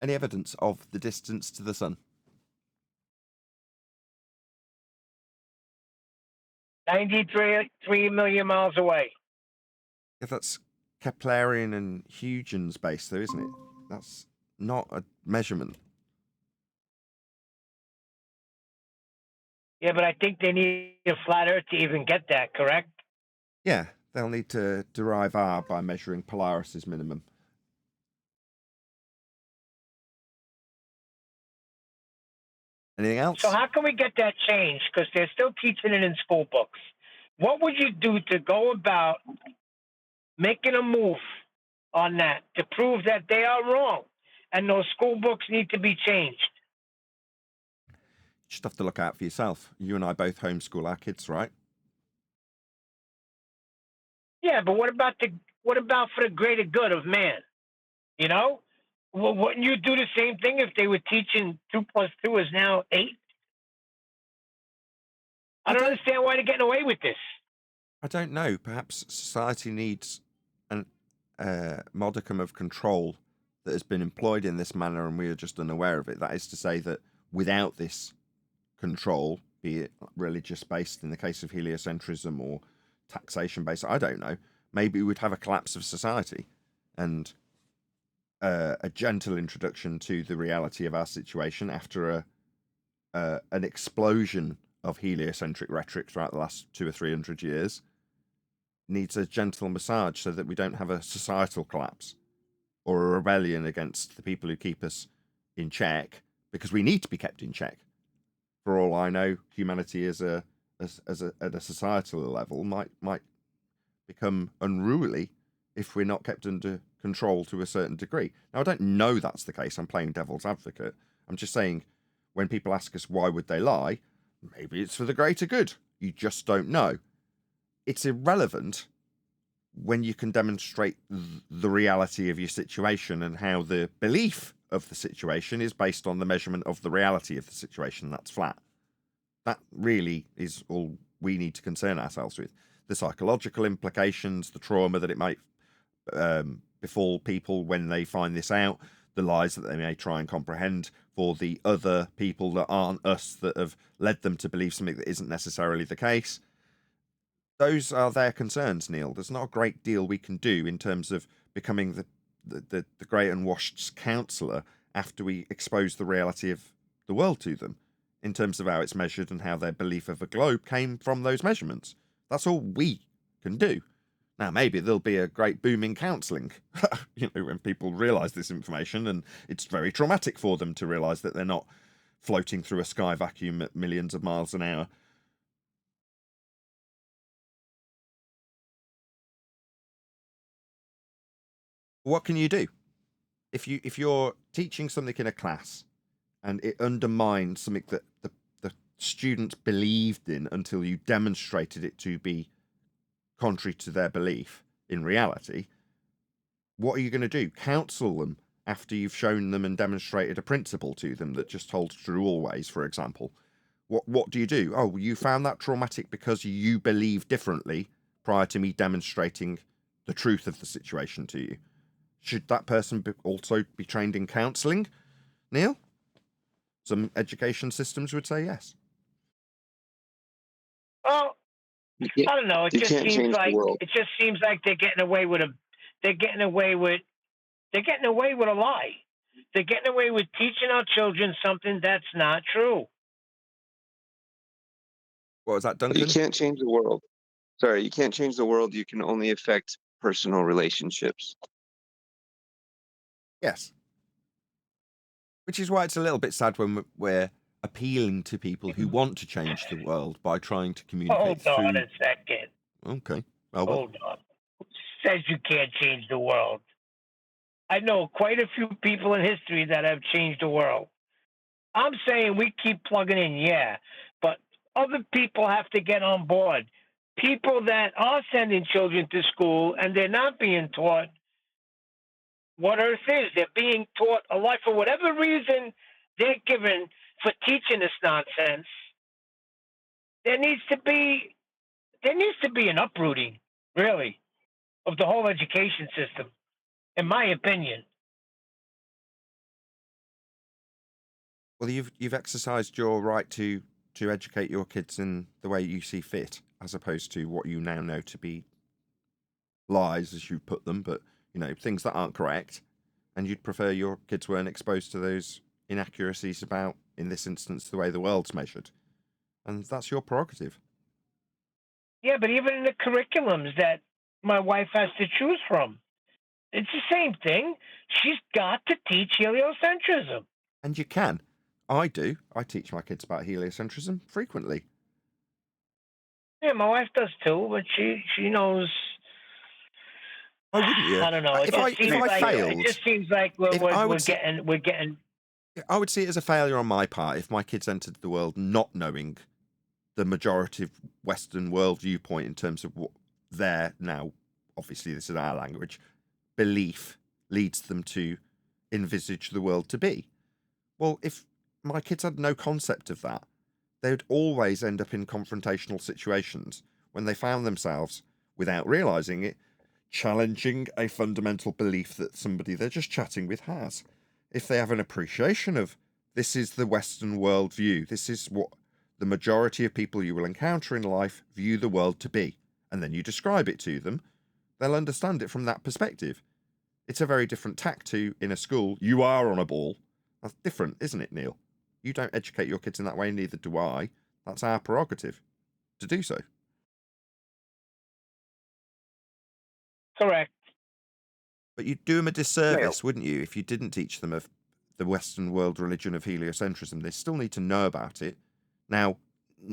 Any evidence of the distance to the sun? 93 million miles away. If that's Keplerian and Huygens based, though, isn't it? That's not a measurement. Yeah, but I think they need a flat Earth to even get that, correct? Yeah, they'll need to derive R by measuring Polaris's minimum. Anything else? So how can we get that changed? Because they're still teaching it in school books. What would you do to go about making a move on that to prove that they are wrong and those school books need to be changed? You just have to look out for yourself. You and I both homeschool our kids, right? Yeah, but what about for the greater good of man? You know? Well, wouldn't you do the same thing if they were teaching 2 + 2 is now 8? I don't understand why they're getting away with this. I don't know. Perhaps society needs a modicum of control that has been employed in this manner and we are just unaware of it. That is to say that without this control, be it religious-based in the case of heliocentrism or taxation-based, I don't know, maybe we'd have a collapse of society and a gentle introduction to the reality of our situation after an explosion of heliocentric rhetoric throughout the last 200 or 300 years needs a gentle massage so that we don't have a societal collapse or a rebellion against the people who keep us in check, because we need to be kept in check. For all I know, humanity at a societal level might become unruly if we're not kept under control to a certain degree. Now, I don't know that's the case. I'm playing devil's advocate. I'm just saying, when people ask us why would they lie, maybe it's for the greater good. You just don't know. It's irrelevant when you can demonstrate the reality of your situation and how the belief of the situation is based on the measurement of the reality of the situation. That's flat. That really is all we need to concern ourselves with. The psychological implications, the trauma that it might befall people when they find this out, the lies that they may try and comprehend for the other people that aren't us that have led them to believe something that isn't necessarily the case. Those are their concerns, Neil. There's not a great deal we can do in terms of becoming the great unwashed counsellor after we expose the reality of the world to them in terms of how it's measured and how their belief of a globe came from those measurements. That's all we can do. Now, maybe there'll be a great boom in counselling, when people realise this information, and it's very traumatic for them to realise that they're not floating through a sky vacuum at millions of miles an hour. What can you do? If you're teaching something in a class and it undermines something that the students believed in until you demonstrated it to be contrary to their belief in reality, what are you going to do? Counsel them after you've shown them and demonstrated a principle to them that just holds true always, for example. What do you do? Oh, you found that traumatic because you believe differently prior to me demonstrating the truth of the situation to you. Should that person also be trained in counselling, Neil? Some education systems would say yes. Well, I don't know. It You just can't seems change the like world. they're getting away with a lie. They're getting away with teaching our children something that's not true. What was that, But Duncan? you can't change the world. Sorry, you can't change the world. You can only affect personal relationships. Yes. Which is why it's a little bit sad when we're appealing to people who want to change the world by trying to communicate Hold on through. a second. Okay. Oh, well. Hold on. Who says you can't change the world? I know quite a few people in history that have changed the world. I'm saying we keep plugging in, yeah, but other people have to get on board. People that are sending children to school and they're not being taught what Earth is. They're being taught a life for whatever reason they're given for teaching this nonsense. There needs to be an uprooting, really, of the whole education system, in my opinion. Well, you've exercised your right to educate your kids in the way you see fit, as opposed to what you now know to be lies, as you put them, but things that aren't correct, and you'd prefer your kids weren't exposed to those inaccuracies about, in this instance, the way the world's measured, and that's your prerogative. Yeah, but even in the curriculums that my wife has to choose from, it's the same thing. She's got to teach heliocentrism. And you can. I do. I teach my kids about heliocentrism frequently. Yeah, my wife does too, but she knows. Oh, wouldn't you? I don't know. It just seems like we're getting. I would see it as a failure on my part if my kids entered the world not knowing the majority of Western world viewpoint in terms of what their, now obviously this is our language, belief leads them to envisage the world to be. Well, if my kids had no concept of that, they would always end up in confrontational situations when they found themselves, without realising it, challenging a fundamental belief that somebody they're just chatting with has. If they have an appreciation of, this is the Western world view, this is what the majority of people you will encounter in life view the world to be, and then you describe it to them, they'll understand it from that perspective. It's a very different tack to, in a school, you are on a ball. That's different, isn't it, Neil? You don't educate your kids in that way, neither do I. That's our prerogative to do so. Correct. But you'd do them a disservice, wouldn't you, if you didn't teach them of the Western world religion of heliocentrism? They still need to know about it. Now,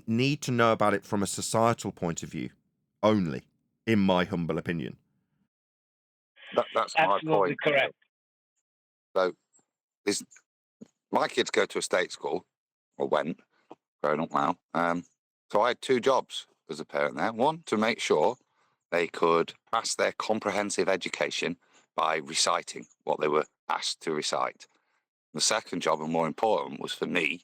need to know about it from a societal point of view only, in my humble opinion. That's my point. Correct. So, my kids go to a state school, or went, grown up now. So I had two jobs as a parent there. One, to make sure they could pass their comprehensive education by reciting what they were asked to recite. The second job, and more important, was for me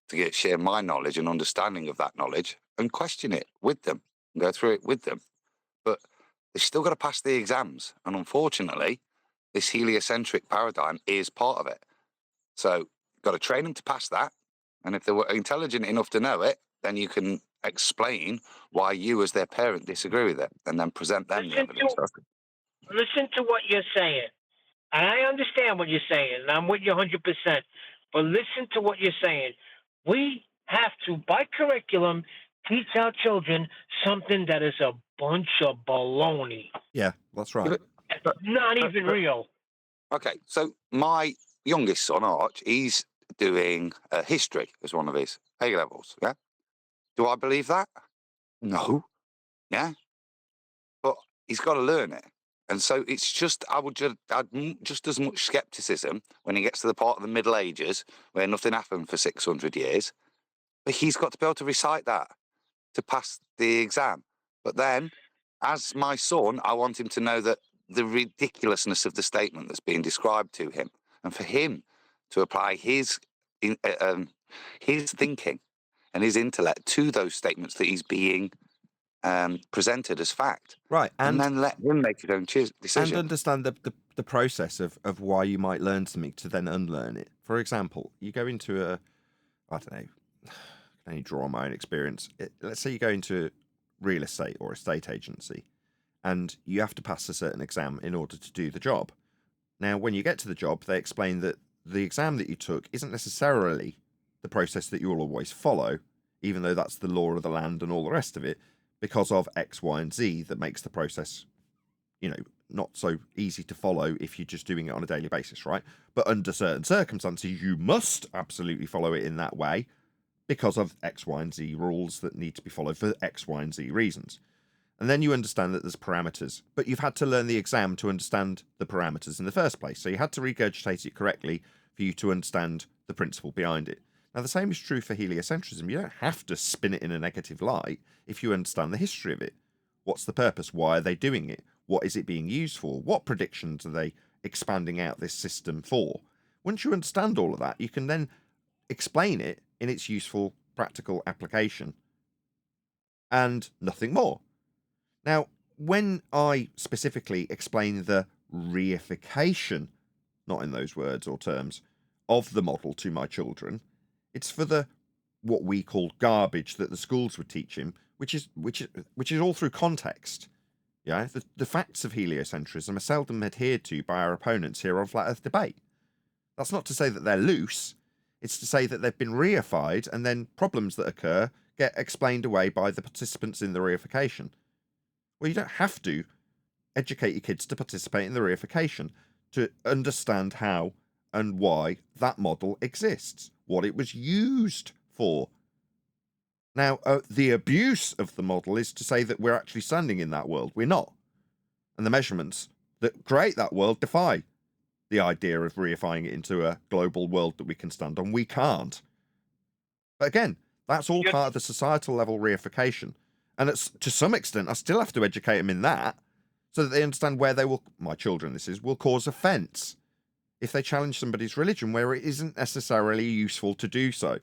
to share my knowledge and understanding of that knowledge and question it with them and go through it with them. But they've still got to pass the exams. And unfortunately, this heliocentric paradigm is part of it. So got to train them to pass that. And if they were intelligent enough to know it, then you can explain why you as their parent disagree with it and then present them the evidence. Listen to what you're saying. And I understand what you're saying, and I'm with you 100%. But listen to what you're saying. We have to, by curriculum, teach our children something that is a bunch of baloney. Yeah, that's right. Not even real. Okay, so my youngest son, Arch, he's doing history as one of his A levels. Yeah, do I believe that? No. Yeah, but he's got to learn it, and so it's just I'd just as much skepticism when he gets to the part of the Middle Ages where nothing happened for 600 years. But he's got to be able to recite that to pass the exam. But then, as my son, I want him to know that the ridiculousness of the statement that's being described to him, and for him to apply his thinking and his intellect to those statements that he's being presented as fact. Right, and then let him make his own decision. And understand the process of why you might learn something to then unlearn it. For example, you go into I don't know, I can only draw on my own experience. Let's say you go into real estate or a estate agency, and you have to pass a certain exam in order to do the job. Now, when you get to the job, they explain that the exam that you took isn't necessarily the process that you will always follow, even though that's the law of the land and all the rest of it, because of X, Y, and Z that makes the process, not so easy to follow if you're just doing it on a daily basis, right? But under certain circumstances, you must absolutely follow it in that way, because of X, Y, and Z rules that need to be followed for X, Y, and Z reasons. And then you understand that there's parameters, but you've had to learn the exam to understand the parameters in the first place. So you had to regurgitate it correctly for you to understand the principle behind it. Now, the same is true for heliocentrism. You don't have to spin it in a negative light if you understand the history of it. What's the purpose? Why are they doing it? What is it being used for? What predictions are they expanding out this system for? Once you understand all of that, you can then explain it in its useful, practical application. And nothing more. Now, when I specifically explain the reification, not in those words or terms, of the model to my children, it's for the what we call garbage that the schools would teach him, which is all through context. Yeah, the facts of heliocentrism are seldom adhered to by our opponents here on Flat Earth Debate. That's not to say that they're loose. It's to say that they've been reified, and then problems that occur get explained away by the participants in the reification. Well, you don't have to educate your kids to participate in the reification to understand how and why that model exists, what it was used for. Now, the abuse of the model is to say that we're actually standing in that world. We're not. And the measurements that create that world defy the idea of reifying it into a global world that we can stand on. We can't. But again, that's all part of the societal level reification. And it's, to some extent, I still have to educate them in that so that they understand where they will, my children this is, will cause offence if they challenge somebody's religion where it isn't necessarily useful to do so.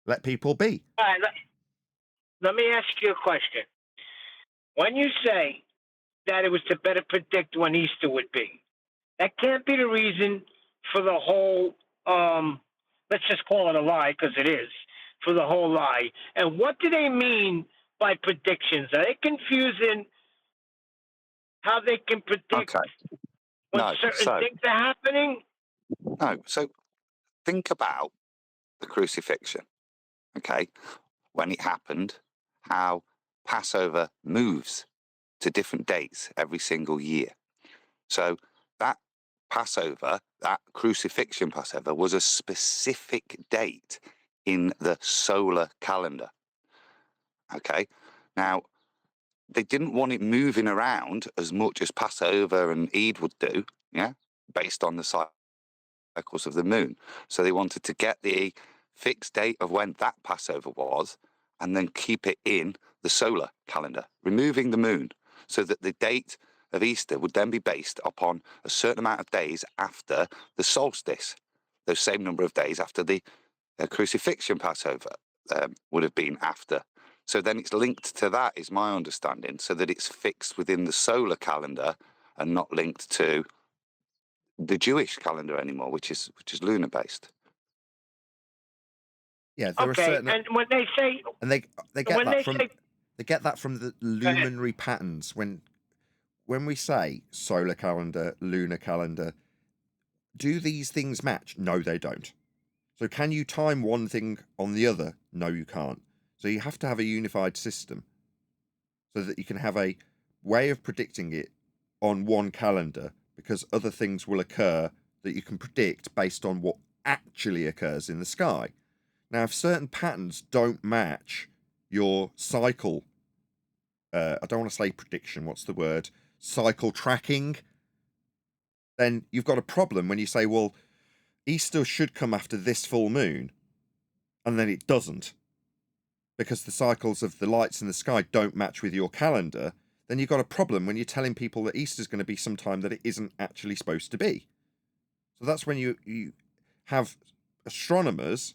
Let people be. All right, let me ask you a question. When you say that it was to better predict when Easter would be, that can't be the reason for the whole, let's just call it a lie, because it is, for the whole lie. And what do they mean by predictions? Are they confusing how they can predict when certain things are happening? No, so think about the crucifixion, okay? When it happened, how Passover moves to different dates every single year. So that Passover, that crucifixion Passover, was a specific date in the solar calendar. Okay, now they didn't want it moving around as much as Passover and Eid would do, yeah, based on the cycles of the moon. So they wanted to get the fixed date of when that Passover was and then keep it in the solar calendar, removing the moon, so that the date of Easter would then be based upon a certain amount of days after the solstice, those same number of days after the crucifixion Passover would have been after. So then it's linked to that, is my understanding, so that it's fixed within the solar calendar and not linked to the Jewish calendar anymore, which is lunar based. Yeah, there are certain, and when they say, and they get that from they get that from the luminary patterns. When we say solar calendar, lunar calendar, do these things match? No, they don't. So can you time one thing on the other? No, you can't. So you have to have a unified system so that you can have a way of predicting it on one calendar, because other things will occur that you can predict based on what actually occurs in the sky. Now, if certain patterns don't match your cycle, I don't want to say prediction, what's the word? Cycle tracking, then you've got a problem when you say, well, Easter should come after this full moon, and then it doesn't, because the cycles of the lights in the sky don't match with your calendar. Then you've got a problem when you're telling people that Easter's going to be sometime that it isn't actually supposed to be. So that's when you have astronomers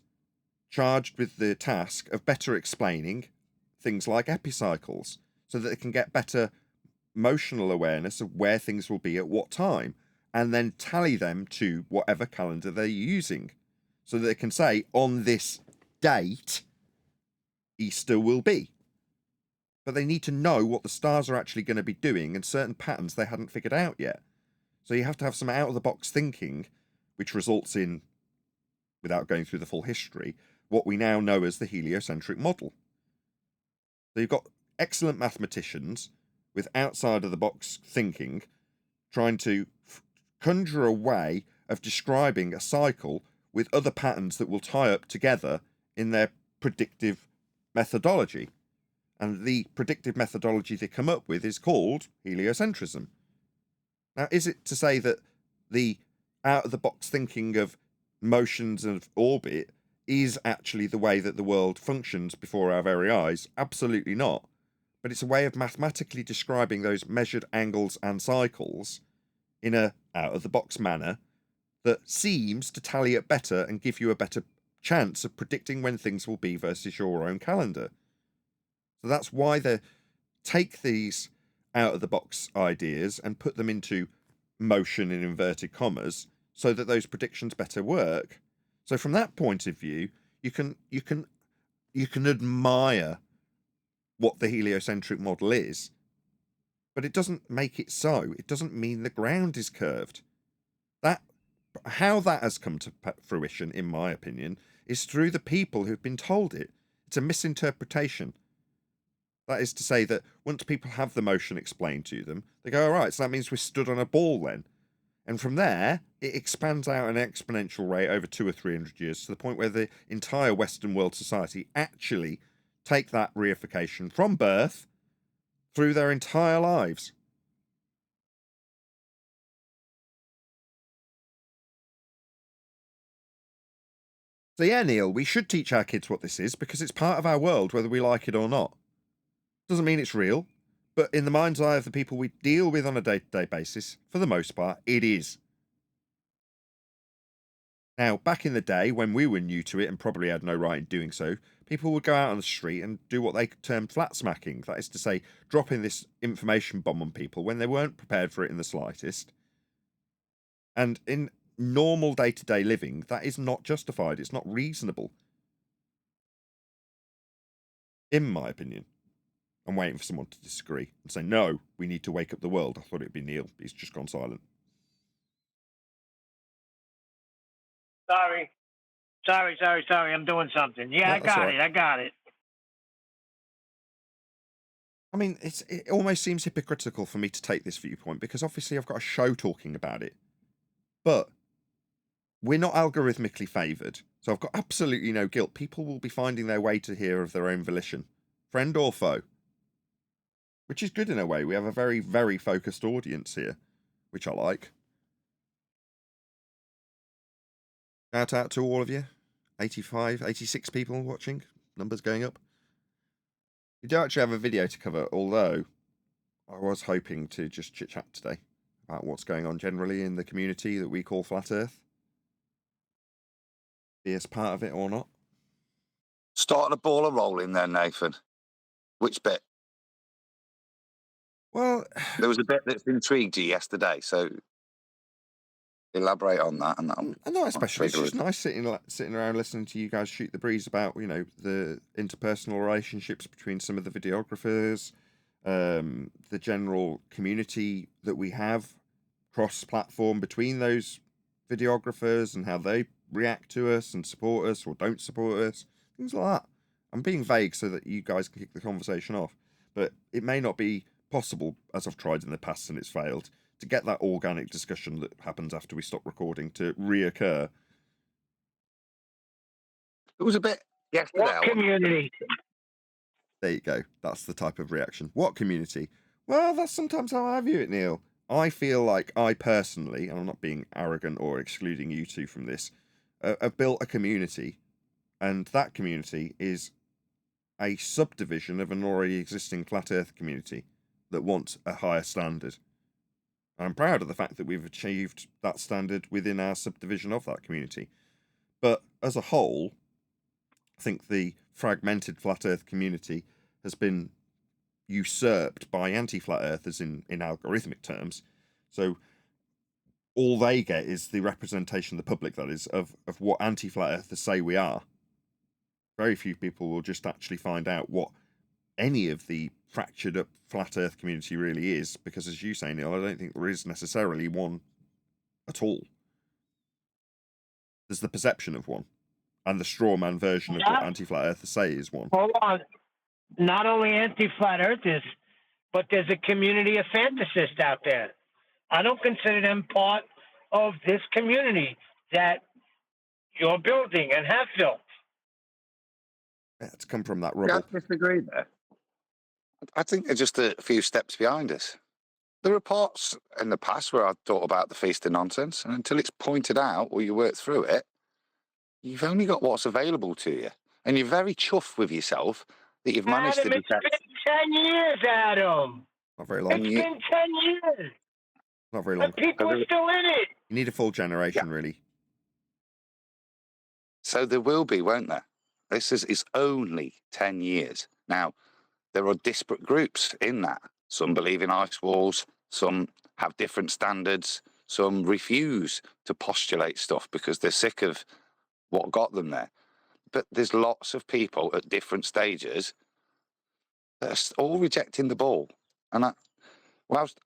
charged with the task of better explaining things like epicycles, so that they can get better motional awareness of where things will be at what time, and then tally them to whatever calendar they're using, so that they can say, on this date, Easter will be. But they need to know what the stars are actually going to be doing, and certain patterns they hadn't figured out yet. So you have to have some out-of-the-box thinking, which results in, without going through the full history, what we now know as the heliocentric model. So you've got excellent mathematicians with outside-of-the-box thinking trying to conjure a way of describing a cycle with other patterns that will tie up together in their predictive methodology. And the predictive methodology they come up with is called heliocentrism. Now, is it to say that the out-of-the-box thinking of motions of orbit is actually the way that the world functions before our very eyes? Absolutely not. But it's a way of mathematically describing those measured angles and cycles in a out-of-the-box manner that seems to tally it better and give you a better chance of predicting when things will be versus your own calendar. So that's why they take these out-of-the-box ideas and put them into motion in inverted commas so that those predictions better work. So from that point of view, you can admire what the heliocentric model is, but it doesn't make it so. It doesn't mean the ground is curved. How that has come to fruition, in my opinion, is through the people who've been told it. It's a misinterpretation. That is to say that once people have the motion explained to them, they go, all right, so that means we're stood on a ball then. And from there, it expands out at an exponential rate over 200 or 300 years to the point where the entire Western world society actually take that reification from birth through their entire lives. So yeah, Neil, we should teach our kids what this is because it's part of our world, whether we like it or not. Doesn't mean it's real, but in the mind's eye of the people we deal with on a day-to-day basis, for the most part, it is. Now, back in the day, when we were new to it and probably had no right in doing so, people would go out on the street and do what they termed flat smacking. That is to say, dropping this information bomb on people when they weren't prepared for it in the slightest. And in normal day-to-day living, that is not justified. It's not reasonable. In my opinion. I'm waiting for someone to disagree and say, no, we need to wake up the world. I thought it'd be Neil. He's just gone silent. Sorry. I'm doing something. Yeah, No, I got it. I mean, it almost seems hypocritical for me to take this viewpoint because obviously I've got a show talking about it. But we're not algorithmically favoured. So I've got absolutely no guilt. People will be finding their way to here of their own volition. Friend or foe. Which is good in a way. We have a very, very focused audience here, which I like. Shout out to all of you. 85, 86 people watching. Numbers going up. We do actually have a video to cover, although I was hoping to just chit-chat today about what's going on generally in the community that we call Flat Earth. Be as part of it or not. Starting a ball of rolling then, Nathan. Which bit? Well, there was a bit that's intrigued you yesterday, so elaborate on that. And not especially. It's just nice sitting around listening to you guys shoot the breeze about, you know, the interpersonal relationships between some of the videographers, the general community that we have cross-platform between those videographers and how they react to us and support us or don't support us, things like that. I'm being vague so that you guys can kick the conversation off, but it may not be possible, as I've tried in the past and it's failed, to get that organic discussion that happens after we stop recording to reoccur. It was a bit yesterday. What community? There you go. That's the type of reaction. What community? Well, that's sometimes how I view it, Neil. I feel like I personally, and I'm not being arrogant or excluding you two from this, have built a community, and that community is a subdivision of an already existing Flat Earth community that wants a higher standard. I'm proud of the fact that we've achieved that standard within our subdivision of that community. But as a whole, I think the fragmented Flat Earth community has been usurped by anti-Flat Earthers in algorithmic terms. So all they get is the representation of the public, that is, of what anti-Flat Earthers say we are. Very few people will just actually find out what any of the fractured up Flat Earth community really is, because as you say, Neil, I don't think there is necessarily one at all. There's the perception of one, and the straw man version of what anti-Flat Earthers say is one. Hold on. Not only anti-Flat Earthers, but there's a community of fantasists out there. I don't consider them part of this community that you're building and have built. It's come from that Yeah, rubble. I disagree there. I think they're just a few steps behind us. There are parts in the past where I thought about the feast of nonsense, and until it's pointed out or you work through it, you've only got what's available to you. And you're very chuffed with yourself that you've managed Adam, to it's detect. been 10 years, Adam. Not very long. And It's you, been 10 years. Not very long. And people are still in it. You need a full generation, really. so there will be, won't there? It's only 10 years. Now, there are disparate groups in that. Some believe in ice walls, some have different standards, some refuse to postulate stuff because they're sick of what got them there. But there's lots of people at different stages that are all rejecting the ball. And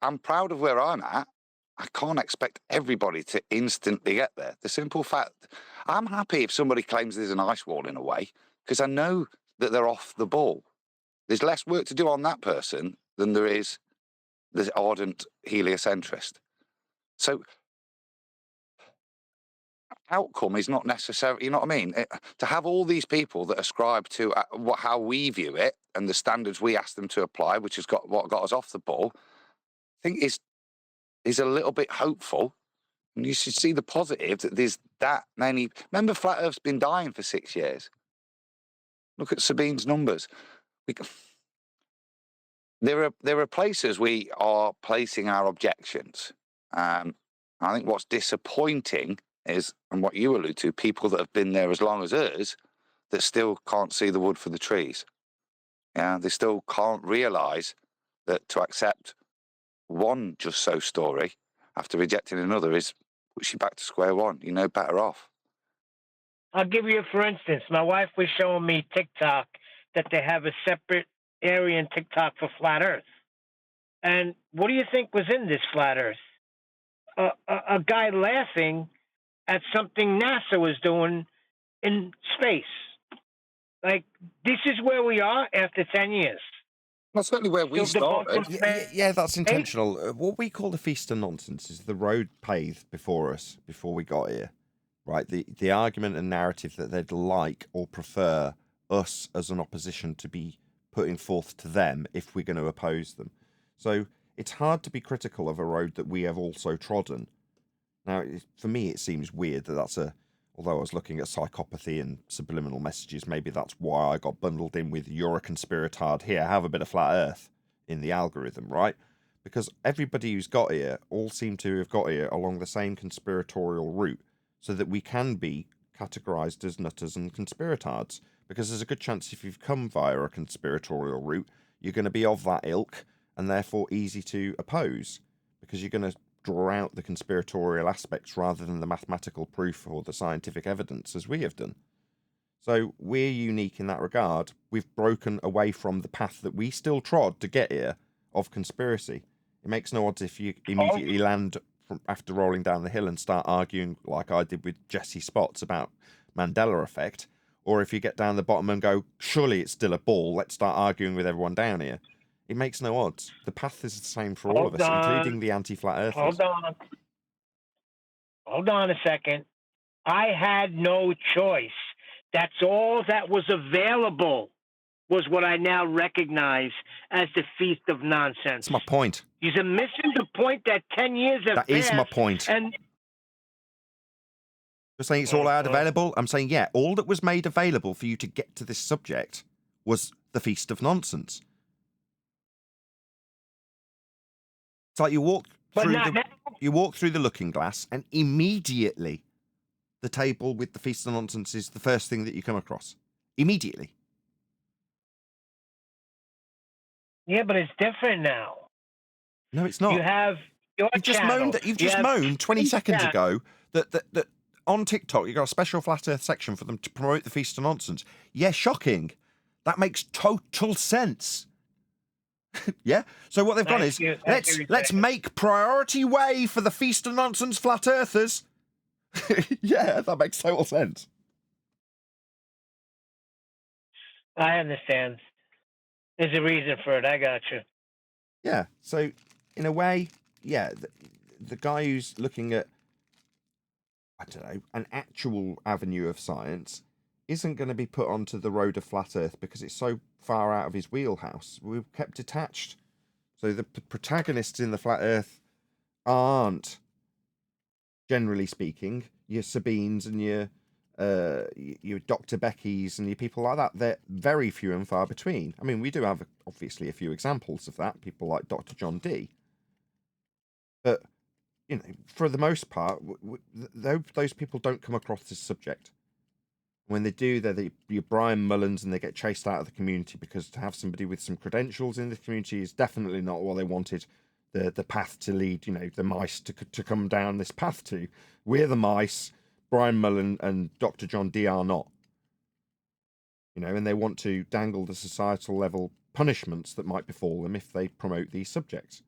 I'm proud of where I'm at. I can't expect everybody to instantly get there. The simple fact, I'm happy if somebody claims there's an ice wall in a way, because I know that they're off the ball. There's less work to do on that person than there is the ardent heliocentrist. So outcome is not necessarily, you know what I mean? To have all these people that ascribe to how we view it and the standards we ask them to apply, which has got what got us off the ball, I think is a little bit hopeful. And you should see the positive that there's that many. Remember, Flat Earth's been dying for 6 years. Look at Sabine's numbers. There are places we are placing our objections. I think what's disappointing is, and what you allude to, people that have been there as long as us that still can't see the wood for the trees. Yeah, they still can't realise that to accept one just so story after rejecting another is push you back to square one. You're no better off. I'll give you, for instance, my wife was showing me TikTok that they have a separate area in TikTok for flat Earth. And what do you think was in this flat Earth? A guy laughing at something NASA was doing in space. Like, this is where we are after 10 years. That's certainly where we Still started. debunking Yeah, that's intentional. What we call the feast of nonsense is the road paved before us, before we got here. Right? The argument and narrative that they'd like or prefer us as an opposition to be putting forth to them if we're going to oppose them. So it's hard to be critical of a road that we have also trodden. Now, for me, it seems weird that although I was looking at psychopathy and subliminal messages, maybe that's why I got bundled in with you're a conspiratard here, have a bit of flat earth in the algorithm, right? Because everybody who's got here all seem to have got here along the same conspiratorial route so that we can be categorized as nutters and conspiratards. Because there's a good chance if you've come via a conspiratorial route, you're going to be of that ilk and therefore easy to oppose because you're going to draw out the conspiratorial aspects rather than the mathematical proof or the scientific evidence as we have done. So we're unique in that regard. We've broken away from the path that we still trod to get here of conspiracy. It makes no odds if you immediately land after rolling down the hill and start arguing like I did with Jesse Spots about Mandela effect, or if you get down the bottom and go, surely it's still a ball, let's start arguing with everyone down here. It makes no odds. The path is the same for all of us, including the anti-flat earthers. Hold on a second. I had no choice. That's all that was available, was what I now recognize as the feast of nonsense. That's my point. You're missing the point that 10 years have passed. That is my point. And You're saying it's all I had available? I'm saying, yeah, all that was made available for you to get to this subject was the feast of nonsense. It's like you walk through the looking glass and immediately the table with the feast of nonsense is the first thing that you come across. Immediately. Yeah, but it's different now. No, it's not. You have your channel. You've just moaned 20 seconds ago that on TikTok you got a special flat earth section for them to promote the feast of nonsense. Yeah, shocking. That makes total sense. Yeah. So what they've done is let's make priority way for the feast of nonsense flat earthers. Yeah, that makes total sense. I understand. There's a reason for it. I got you. Yeah. So in a way, yeah, the guy who's looking at, I don't know, an actual avenue of science isn't going to be put onto the road of flat Earth because it's so far out of his wheelhouse. We've kept detached. So the protagonists in the flat Earth aren't, generally speaking, your Sabines and your Dr. Beckys and your people like that. They're very few and far between. I mean, we do have obviously a few examples of that, people like Dr. John Dee. But, you know, for the most part, those people don't come across this subject. When they do, they're your Brian Mullins, and they get chased out of the community because to have somebody with some credentials in the community is definitely not what they wanted the path to lead, you know, the mice to come down this path to. We're the mice, Brian Mullen and Dr. John Dee are not. You know, and they want to dangle the societal level punishments that might befall them if they promote these subjects.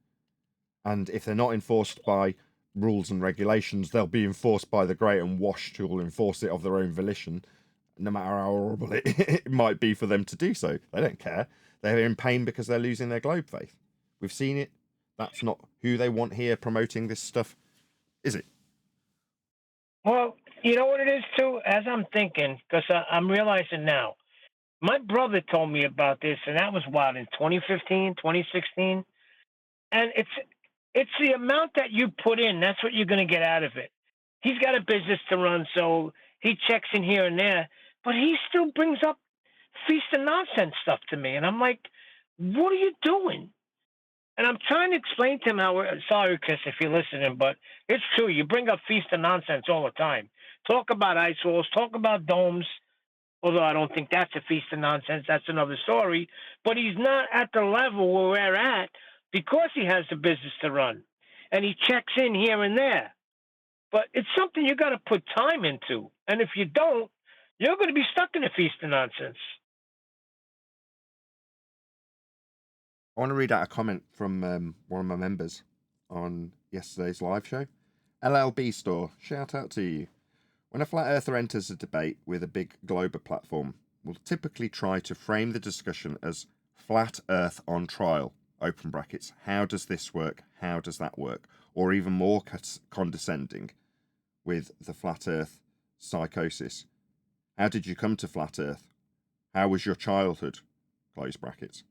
And if they're not enforced by rules and regulations, they'll be enforced by the great and washed who will enforce it of their own volition, no matter how horrible it might be for them to do so. They don't care. They're in pain because they're losing their globe faith. We've seen it. That's not who they want here promoting this stuff, is it? Well, you know what it is, too? As I'm thinking, because I'm realizing now, my brother told me about this, and that was, what, in 2015, 2016? And it's the amount that you put in. That's what you're going to get out of it. He's got a business to run, so he checks in here and there, but he still brings up feast and nonsense stuff to me. And I'm like, what are you doing? And I'm trying to explain to him how sorry, Chris, if you're listening, but it's true. You bring up feast and nonsense all the time. Talk about ice walls, talk about domes, although I don't think that's a feast of nonsense. That's another story. But he's not at the level where we're at because he has the business to run. And he checks in here and there. But it's something you got to put time into. And if you don't, you're going to be stuck in a feast of nonsense. I want to read out a comment from one of my members on yesterday's live show. LLB Store, shout out to you. When a flat earther enters a debate with a big global platform, we'll typically try to frame the discussion as flat earth on trial, open brackets. How does this work? How does that work? Or even more condescending with the flat earth psychosis. How did you come to flat earth? How was your childhood? Close brackets.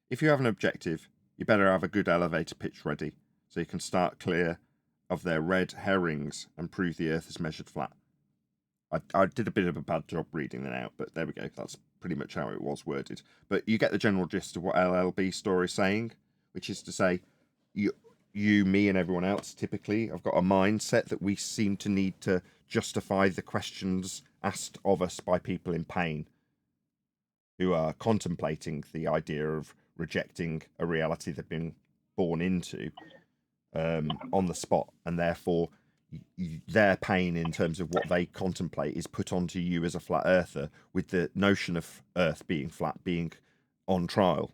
If you have an objective, you better have a good elevator pitch ready so you can start clear of their red herrings and prove the earth is measured flat. I did a bit of a bad job reading that out, but there we go. That's pretty much how it was worded. But you get the general gist of what LLB Store is saying, which is to say, you, me, and everyone else typically have got a mindset that we seem to need to justify the questions asked of us by people in pain who are contemplating the idea of rejecting a reality they've been born into on the spot, and therefore their pain in terms of what they contemplate is put onto you as a flat earther, with the notion of Earth being flat being on trial.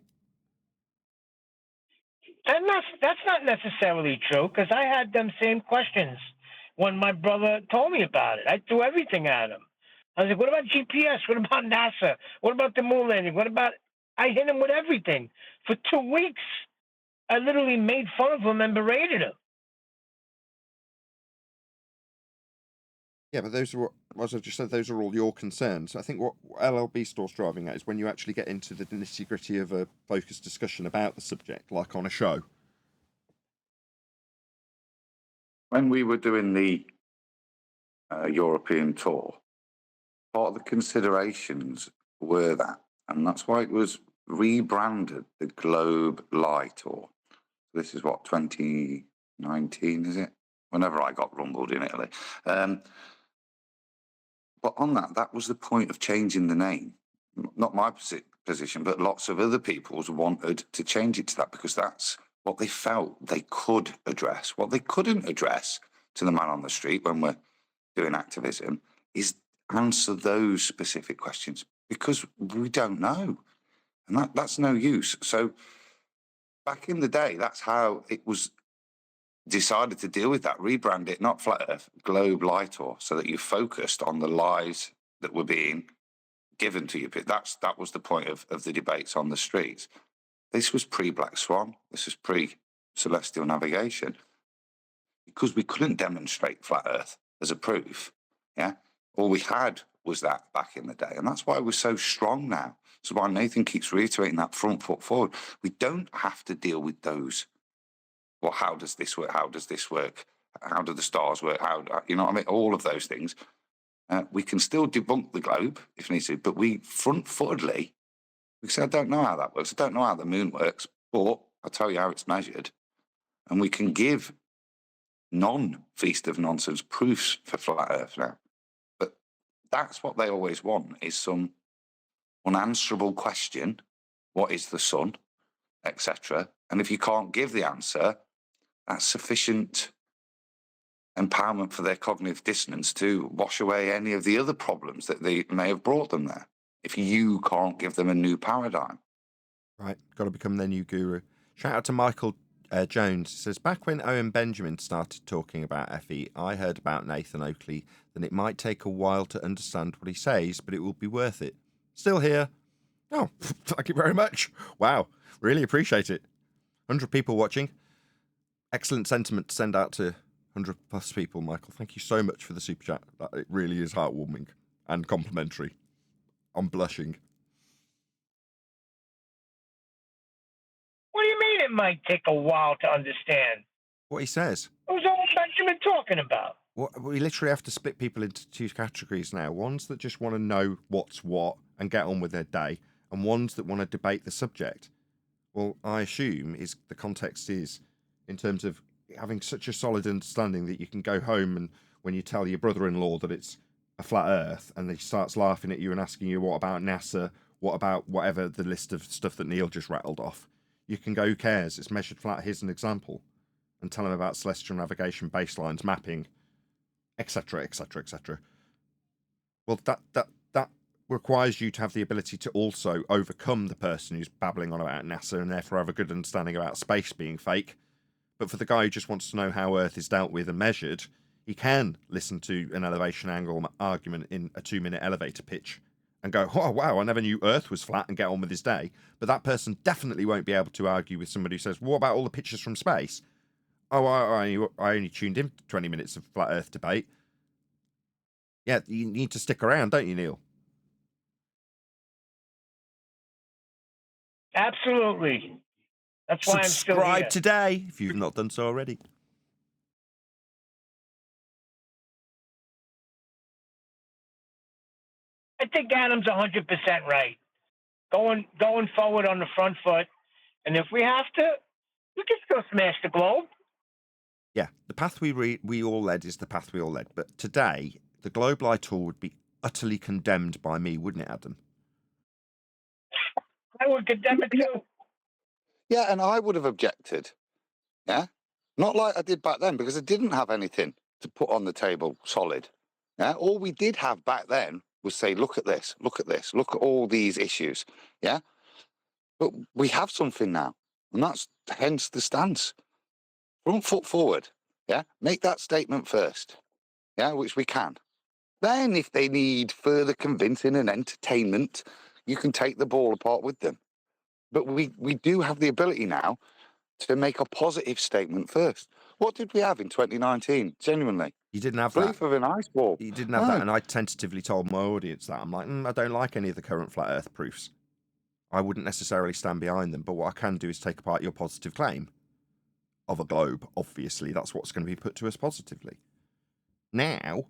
And that's not necessarily true, because I had them same questions when my brother told me about it. I threw everything at him. I was like, what about GPS? What about NASA? What about the moon landing? What about... I hit him with everything. For 2 weeks, I literally made fun of him and berated him. Yeah, but those are, as I just said, those are all your concerns. I think what LLB Store's driving at is when you actually get into the nitty-gritty of a focused discussion about the subject, like on a show. When we were doing the European tour, part of the considerations were that, and that's why it was rebranded the Globe Lite, or this is what, 2019, is it? Whenever I got rumbled in Italy. But on that was the point of changing the name. Not my position, but lots of other people's wanted to change it to that because that's what they felt they could address. What they couldn't address to the man on the street when we're doing activism is answer those specific questions because we don't know. And that's no use. So back in the day, that's how it was decided to deal with that, rebrand it, not Flat Earth, Globe Lightor, so that you focused on the lies that were being given to you. That was the point of the debates on the streets. This was pre-Black Swan. This was pre-Celestial Navigation. Because we couldn't demonstrate Flat Earth as a proof, yeah? All we had was that back in the day. And that's why we're so strong now. So why Nathan keeps reiterating that front foot forward. We don't have to deal with those. Well, how does this work? How does this work? How do the stars work? How, you know what I mean? All of those things. We can still debunk the globe if needs to, but we front-footedly, we say, I don't know how that works. I don't know how the moon works, but I'll tell you how it's measured. And we can give non-feast of nonsense proofs for flat Earth now. But that's what they always want, is some unanswerable question. What is the sun? Etc. And if you can't give the answer, that's sufficient empowerment for their cognitive dissonance to wash away any of the other problems that they may have brought them there. If you can't give them a new paradigm. Right, got to become their new guru. Shout out to Michael Jones. He says, back when Owen Benjamin started talking about FE, I heard about Nathan Oakley, then it might take a while to understand what he says, but it will be worth it. Still here. Oh, thank you very much. Wow, really appreciate it. 100 people watching. Excellent sentiment to send out to 100 plus people, Michael. Thank you so much for the super chat. It really is heartwarming and complimentary. I'm blushing. What do you mean it might take a while to understand? What he says. Who's Owen Benjamin talking about? We literally have to split people into two categories now. Ones that just want to know what's what and get on with their day, and ones that want to debate the subject. Well, I assume the context is in terms of having such a solid understanding that you can go home and when you tell your brother-in-law that it's a flat earth and he starts laughing at you and asking you what about NASA, what about whatever the list of stuff that Neil just rattled off, you can go, who cares, it's measured flat, here's an example, and tell him about celestial navigation, baselines, mapping, etc, etc, etc. Well, that requires you to have the ability to also overcome the person who's babbling on about NASA and therefore have a good understanding about space being fake. But for the guy who just wants to know how Earth is dealt with and measured, he can listen to an elevation angle argument in a 2-minute elevator pitch and go, oh, wow, I never knew Earth was flat, and get on with his day. But that person definitely won't be able to argue with somebody who says, what about all the pictures from space? Oh, I only tuned in for 20 minutes of flat Earth debate. Yeah, you need to stick around, don't you, Neil? Absolutely. That's why I'm still here. Subscribe today if you've not done so already. I think Adam's 100% right. Going forward on the front foot, and if we have to, we can still smash the globe. Yeah, the path we all led is the path we all led. But today, the Globe Light tour would be utterly condemned by me, wouldn't it, Adam? I would condemn it too. Yeah, and I would have objected. Yeah, not like I did back then, because I didn't have anything to put on the table solid. Yeah, all we did have back then was say, look at this, look at this, look at all these issues. Yeah, but we have something now, and that's hence the stance. Front foot forward. Yeah, make that statement first. Yeah, which we can. Then, if they need further convincing and entertainment, you can take the ball apart with them. But we do have the ability now to make a positive statement first. What did we have in 2019? Genuinely, you didn't have brief that. of an ice ball. You didn't have that, and I tentatively told my audience that. I'm like, I don't like any of the current flat Earth proofs. I wouldn't necessarily stand behind them, but what I can do is take apart your positive claim of a globe. Obviously, that's what's going to be put to us positively. Now,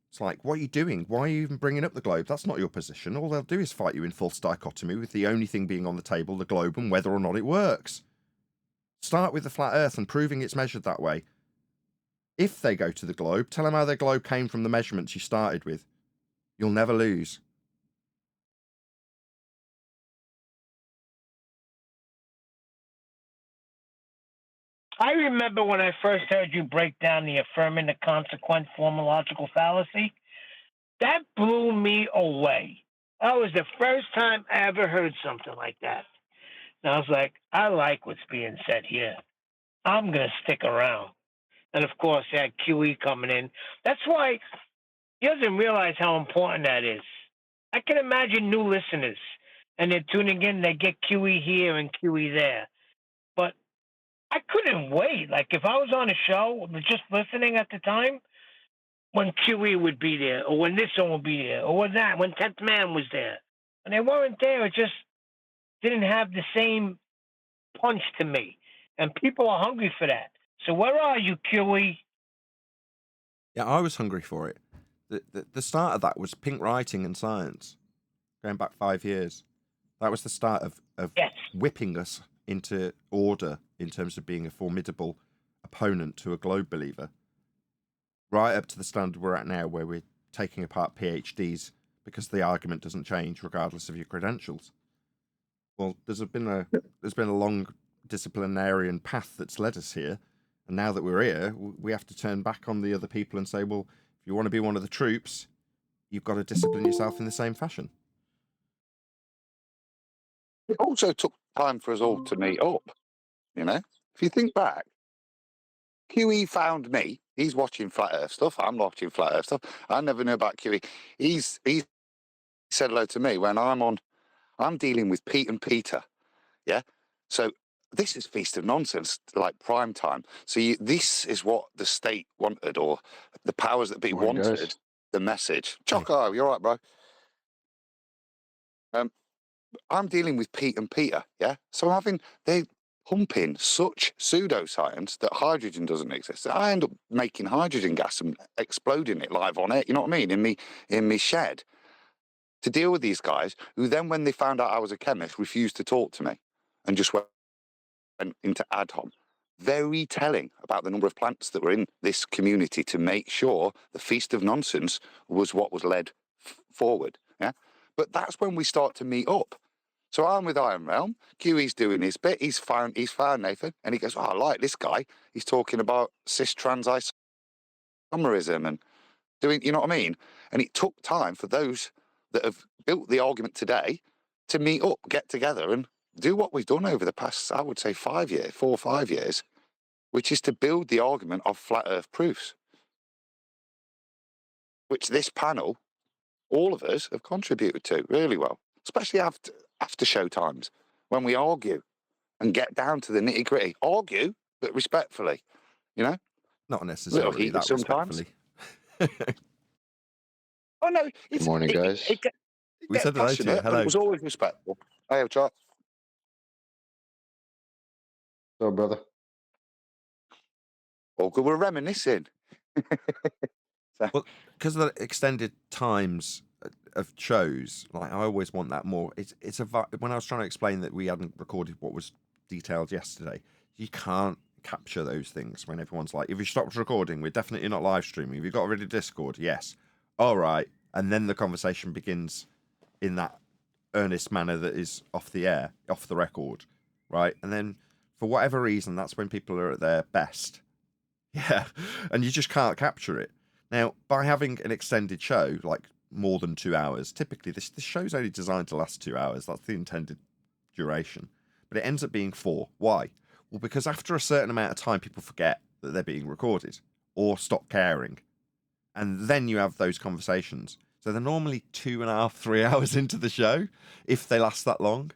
it's like, what are you doing? Why are you even bringing up the globe? That's not your position. All they'll do is fight you in false dichotomy, with the only thing being on the table, the globe, and whether or not it works. Start with the flat Earth and proving it's measured that way. If they go to the globe, tell them how their globe came from the measurements you started with. You'll never lose. I remember when I first heard you break down the affirming the consequent formological fallacy. That blew me away. That was the first time I ever heard something like that. And I was like, I like what's being said here. I'm going to stick around. And, of course, they had QE coming in. That's why he doesn't realize how important that is. I can imagine new listeners, and they're tuning in, they get QE here and QE there. But I couldn't wait. Like, if I was on a show, just listening at the time, when QE would be there, or when this one would be there, or when 10th Man was there. And they weren't there. It just didn't have the same punch to me. And people are hungry for that. So where are you, QE? Yeah, I was hungry for it. The start of that was pink writing and science, going back 5 years. That was the start of Yes. whipping us into order in terms of being a formidable opponent to a globe believer. Right up to the standard we're at now, where we're taking apart PhDs because the argument doesn't change regardless of your credentials. Well, there's been a long disciplinarian path that's led us here, and now that we're here, we have to turn back on the other people and say, well, if you want to be one of the troops, you've got to discipline yourself in the same fashion. It also took time for us all to meet up. You know, if you think back, QE found me. He's watching Flat Earth stuff. I'm watching Flat Earth stuff. I never knew about QE. He said hello to me when I'm dealing with Pete and Peter. Yeah. So this is Feast of Nonsense, like prime time. So this is what the state wanted, or the powers that be Morning, wanted. guys. The message. Choco, you're right, bro. I'm dealing with Pete and Peter. Yeah. So they pumping such pseudoscience that hydrogen doesn't exist. I end up making hydrogen gas and exploding it live on air. You know what I mean? In me shed, to deal with these guys who then, when they found out I was a chemist, refused to talk to me and just went into ad hoc. Very telling about the number of plants that were in this community to make sure the Feast of Nonsense was what was led forward. Yeah. But that's when we start to meet up. So I'm with Iron Realm. QE's doing his bit. He's found Nathan, and he goes, "Oh, I like this guy. He's talking about cis trans isomerism and doing, you know what I mean?" And it took time for those that have built the argument today to meet up, get together, and do what we've done over the past, I would say, 4 or 5 years, which is to build the argument of flat Earth proofs, which this panel, all of us, have contributed to really well, especially after show times, when we argue and get down to the nitty gritty. Argue, but respectfully, you know? Not necessarily heated that sometimes. respectfully. Oh, no. Good morning, guys. We said hello to you. Passionate, but Hello. it was always respectful. Hey, have chat. So, brother. All good. We're reminiscing. Well, because of the extended times of shows, like I always want that more. When I was trying to explain that we hadn't recorded what was detailed yesterday, you can't capture those things when everyone's like, if you stopped recording, we're definitely not live streaming. Have you got rid of Discord? Yes. All right. And then the conversation begins in that earnest manner that is off the air, off the record, right? And then for whatever reason, that's when people are at their best. Yeah. And you just can't capture it. Now, by having an extended show, like more than 2 hours, typically this show's only designed to last 2 hours. That's the intended duration. But it ends up being 4. Why? Well, because after a certain amount of time, people forget that they're being recorded or stop caring. And then you have those conversations. So they're normally 2.5, 3 hours into the show, if they last that long.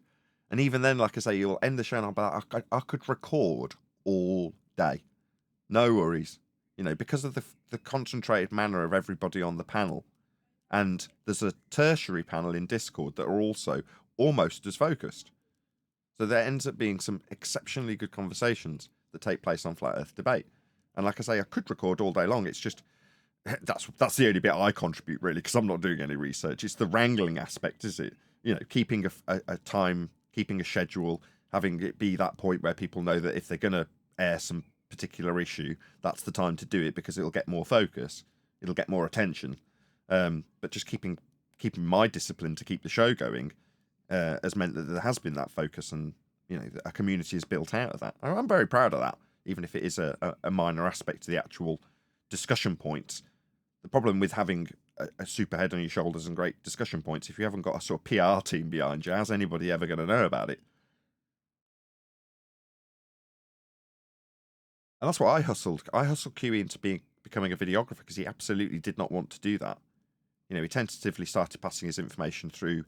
And even then, like I say, you'll end the show and I'll be like, I could record all day. No worries. You know, because of the concentrated manner of everybody on the panel. And there's a tertiary panel in Discord that are also almost as focused. So there ends up being some exceptionally good conversations that take place on Flat Earth Debate. And like I say, I could record all day long. It's just, that's the only bit I contribute, really, because I'm not doing any research. It's the wrangling aspect, is it? You know, keeping a time, keeping a schedule, having it be that point where people know that if they're going to air some particular issue, that's the time to do it because it'll get more focus, it'll get more attention. But just keeping my discipline to keep the show going has meant that there has been that focus, and you know, a community is built out of that. I'm very proud of that, even if it is a minor aspect to the actual discussion points. The problem with having a super head on your shoulders and great discussion points, if you haven't got a sort of PR team behind you, how's anybody ever going to know about it? And that's what I hustled. I hustled QE into becoming a videographer because he absolutely did not want to do that. You know, he tentatively started passing his information through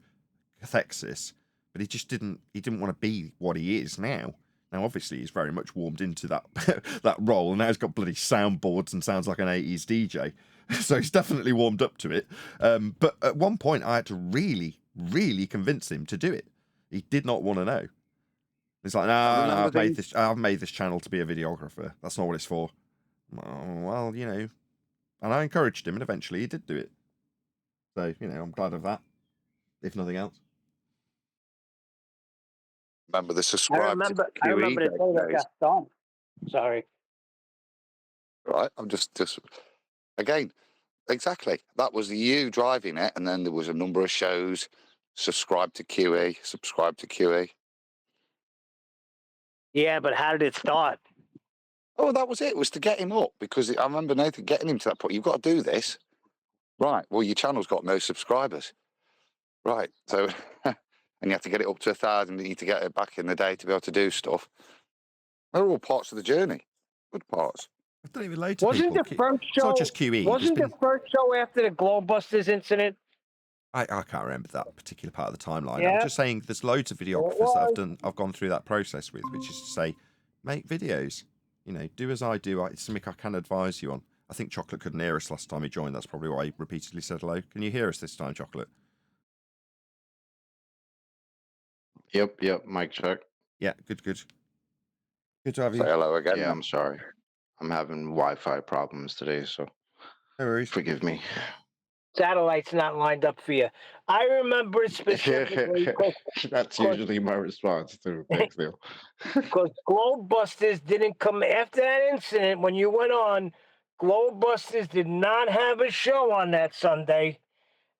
cathexis, but he just didn't want to be what he is now. Now, obviously, he's very much warmed into that that role, and now he's got bloody soundboards and sounds like an 80s DJ. So he's definitely warmed up to it. But at one point, I had to really, really convince him to do it. He did not want to know. He's like, no, I've made this channel to be a videographer. That's not what it's for. Well, you know, and I encouraged him, and eventually he did do it. So, you know, I'm glad of that, if nothing else. Remember the I subscribe remember to the QE day that days, got done. Sorry. right? I'm just again, exactly. That was you driving it, and then there was a number of shows. Subscribe to QE, subscribe to QE. Yeah, but how did it start? Oh, that was it. It was to get him up, because I remember Nathan getting him to that point. You've got to do this, right? Well, your channel's got no subscribers, right? So, and you have to get it up to 1,000. You need to get it back in the day to be able to do stuff. They're all parts of the journey, good parts. I've done it with loads of Wasn't people. the first It's not show? just QE. Wasn't the first show after the Globebusters incident? I can't remember that particular part of the timeline. Yeah. I'm just saying there's loads of videographers that I've gone through that process with, which is to say, make videos. You know, do as I do. It's something I can advise you on. I think Chocolate couldn't hear us last time he joined. That's probably why he repeatedly said hello. Can you hear us this time, Chocolate? Yep, mic check. Yeah, good. Good to have you. Say hello again. Yeah, I'm sorry. I'm having Wi-Fi problems today, so No worries. forgive me. Satellite's not lined up for you. I remember specifically That's usually my response to things, Neil. because Globebusters didn't come after that incident. When you went on, Globebusters did not have a show on that Sunday,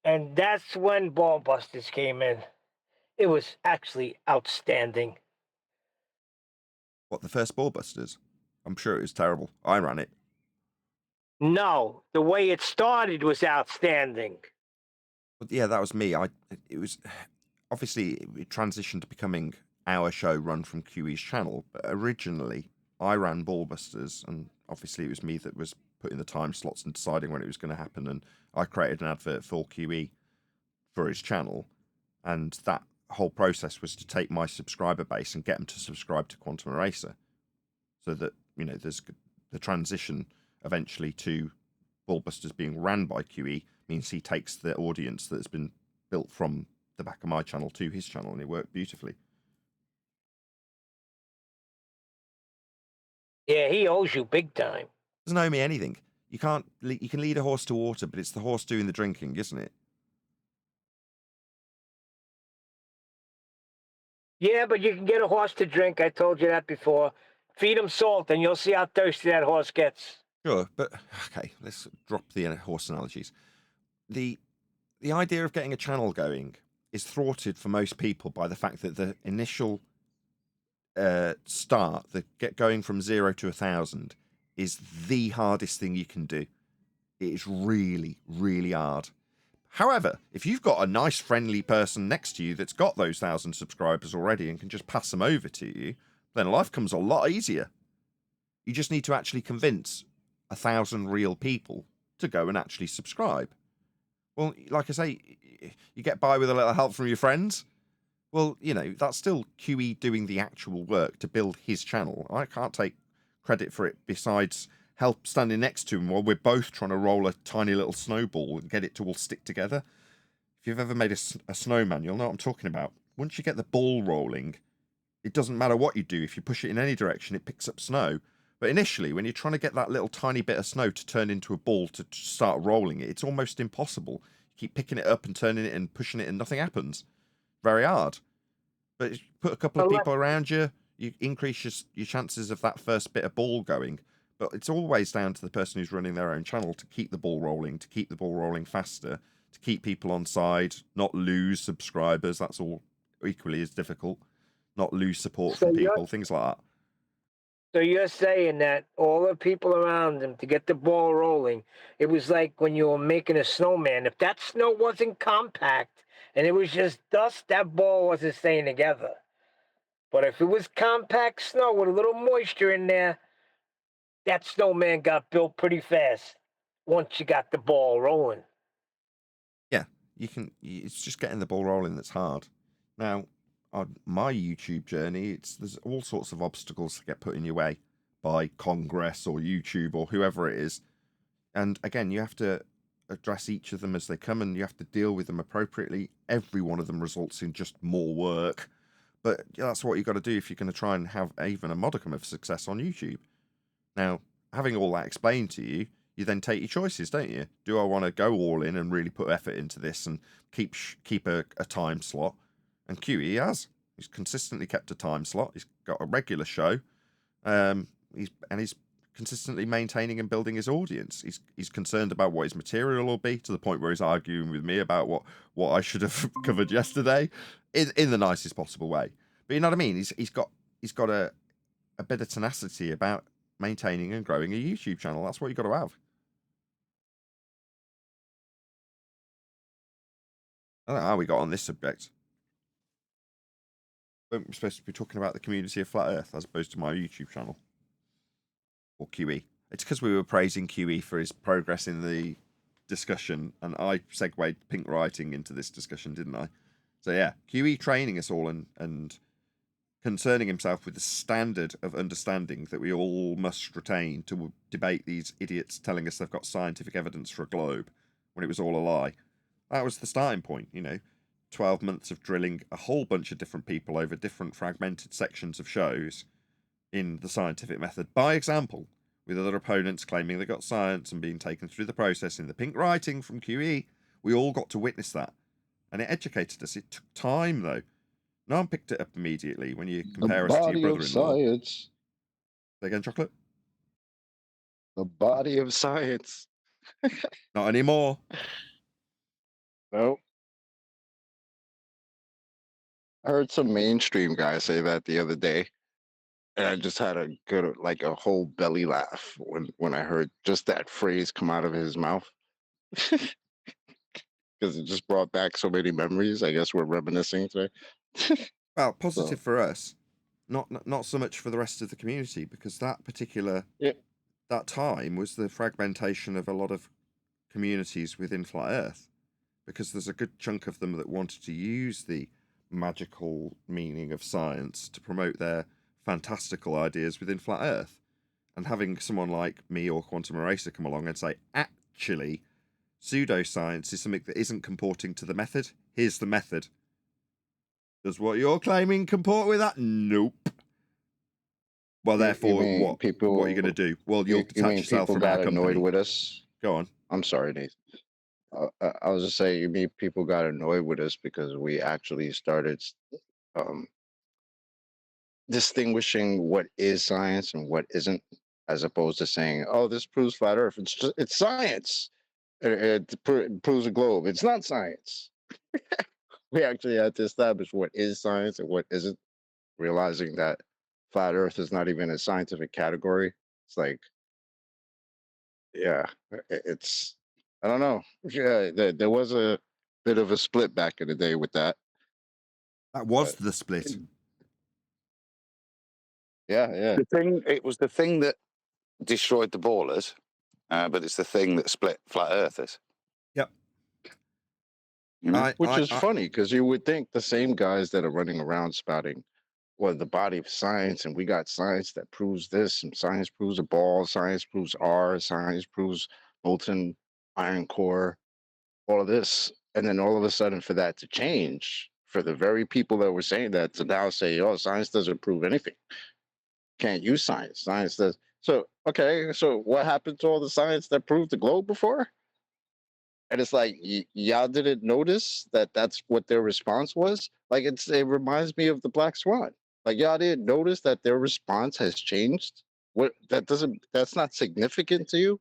and that's when Ballbusters came in. It was actually outstanding. What, the first Ballbusters? I'm sure it was terrible. I ran it. No, the way it started was outstanding. But yeah, that was me. It was obviously it transitioned to becoming our show run from QE's channel. But originally, I ran Ballbusters, and obviously it was me that was putting the time slots and deciding when it was going to happen. And I created an advert for QE for his channel, and that whole process was to take my subscriber base and get them to subscribe to Quantum Eraser, so that, you know, there's the transition eventually to Ballbusters being ran by QE means he takes the audience that's been built from the back of my channel to his channel, and it worked beautifully. Yeah, he owes you big time. Doesn't owe me anything. You can lead a horse to water, but it's the horse doing the drinking, isn't it? Yeah, but you can get a horse to drink. I told you that before. Feed him salt, and you'll see how thirsty that horse gets. Sure, but okay, let's drop the horse analogies. The idea of getting a channel going is thwarted for most people by the fact that the initial start, the get going from 0 to 1,000, is the hardest thing you can do. It is really, really hard. However, if you've got a nice, friendly person next to you that's got those 1,000 subscribers already and can just pass them over to you, then life comes a lot easier. You just need to actually convince 1,000 real people to go and actually subscribe. Well, like I say, you get by with a little help from your friends. Well, you know, that's still QE doing the actual work to build his channel. I can't take credit for it besides help standing next to him while we're both trying to roll a tiny little snowball and get it to all stick together. If you've ever made a snowman, you'll know what I'm talking about. Once you get the ball rolling, it doesn't matter what you do. If you push it in any direction, it picks up snow. But initially, when you're trying to get that little tiny bit of snow to turn into a ball to start rolling it, it's almost impossible. You keep picking it up and turning it and pushing it and nothing happens. Very hard. But if you put a couple of people around you, you increase your chances of that first bit of ball going. But it's always down to the person who's running their own channel to keep the ball rolling, to keep the ball rolling faster, to keep people on side, not lose subscribers. That's all equally as difficult. Not lose support from people, things like that. So you're saying that all the people around him to get the ball rolling, it was like when you were making a snowman. If that snow wasn't compact and it was just dust, that ball wasn't staying together. But if it was compact snow with a little moisture in there, that snowman got built pretty fast once you got the ball rolling. Yeah, it's just getting the ball rolling that's hard. Now, on my YouTube journey, there's all sorts of obstacles that get put in your way by Congress or YouTube or whoever it is. And again, you have to address each of them as they come, and you have to deal with them appropriately. Every one of them results in just more work. But that's what you've got to do if you're going to try and have even a modicum of success on YouTube. Now, having all that explained to you, you then take your choices, don't you? Do I want to go all in and really put effort into this and keep a time slot? And QE has. He's consistently kept a time slot. He's got a regular show. He's consistently maintaining and building his audience. He's concerned about what his material will be, to the point where he's arguing with me about what I should have covered yesterday, in the nicest possible way. But you know what I mean? He's got a bit of tenacity about maintaining and growing a YouTube channel. That's what you got to have. I don't know how we got on this subject. We're supposed to be talking about the community of Flat Earth as opposed to my YouTube channel. Or QE. It's because we were praising QE for his progress in the discussion, and I segued pink writing into this discussion, didn't I? So yeah, QE training us all and concerning himself with the standard of understanding that we all must retain to debate these idiots telling us they've got scientific evidence for a globe when it was all a lie. That was the starting point, 12 months of drilling a whole bunch of different people over different fragmented sections of shows in the scientific method, by example, with other opponents claiming they got science and being taken through the process in the pink writing from QE. We all got to witness that. And it educated us. It took time, though. No one picked it up immediately when you compare us to your brother-in-law. Science. Say again, Chocolate? The body of science. Not anymore. Nope. I heard some mainstream guy say that the other day, and I just had a whole belly laugh when I heard just that phrase come out of his mouth. Because it just brought back so many memories. I guess we're reminiscing today. Well, positive for us, not so much for the rest of the community, because that particular that time was the fragmentation of a lot of communities within Flat Earth, because there's a good chunk of them that wanted to use the magical meaning of science to promote their fantastical ideas within Flat Earth. And having someone like me or Quantum Eraser come along and say, actually, pseudoscience is something that isn't comporting to the method. Here's the method. Does what you're claiming comport with that? Nope. Well, therefore, what are you going to do? Well, you'll detach yourself from our company. People got annoyed with us. Go on. I'm sorry, Nathan. I was just saying, you mean people got annoyed with us because we actually started distinguishing what is science and what isn't, as opposed to saying, "Oh, this proves flat Earth. It's science. It proves a globe. It's not science." We actually had to establish what is science and what isn't, realizing that flat Earth is not even a scientific category. It's like, yeah, it's, I don't know. Yeah, there was a bit of a split back in the day with that. That was the split. Yeah. It was the thing that destroyed the ballers, but it's the thing that split flat earthers. Yep. Which is funny, because you would think the same guys that are running around spouting, well, the body of science, and we got science that proves this, and science proves a ball, science proves R, science proves molten iron core, all of this. And then all of a sudden, for that to change, for the very people that were saying that to now say, "Oh, science doesn't prove anything. Can't use science. Science does." So, okay, so what happened to all the science that proved the globe before? And it's like, y'all didn't notice that that's what their response was? Like, it reminds me of the Black Swan. Like, y'all didn't notice that their response has changed? That's not significant to you?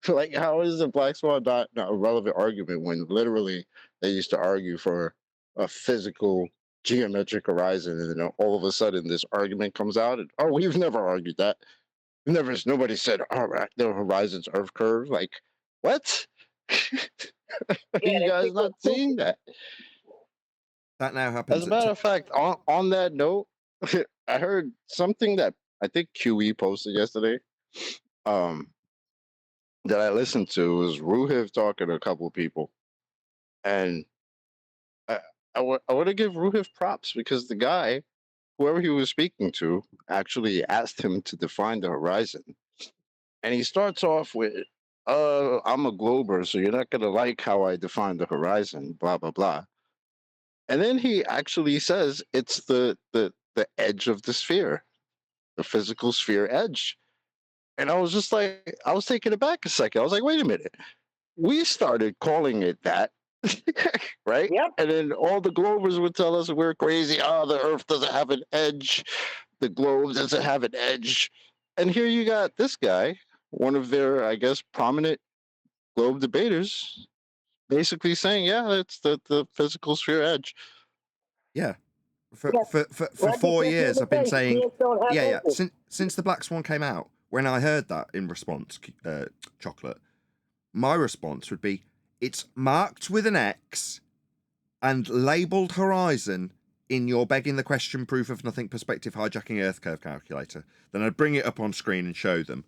Like, how is the Black Swan not a relevant argument when literally they used to argue for a physical geometric horizon, and then all of a sudden this argument comes out, and, "Oh, we've never argued that. Nobody said, all right, the horizon's Earth curve." Like, what? You guys not seeing that? That now happens. As a matter of fact, on that note, I heard something that I think QE posted yesterday, that I listened to, was Ruhiv talking to a couple of people, and I want to give Ruhif props because the guy, whoever he was speaking to, actually asked him to define the horizon. And he starts off with, I'm a glober, so you're not going to like how I define the horizon, blah, blah, blah. And then he actually says it's the edge of the sphere, the physical sphere edge. And I was just like, I was taken aback a second. I was like, wait a minute. We started calling it that, right? Yep. And then all the globers would tell us we're crazy. Oh, the Earth doesn't have an edge. The globe doesn't have an edge. And here you got this guy, one of their, I guess, prominent globe debaters, basically saying, yeah, it's the physical sphere edge. Yeah. For Yes. 4 years, I've been saying, don't have yeah. edges. Since the Black Swan came out, when I heard that in response, Chocolate, my response would be, it's marked with an X and labelled horizon in your begging the question proof of nothing perspective hijacking Earth curve calculator. Then I'd bring it up on screen and show them.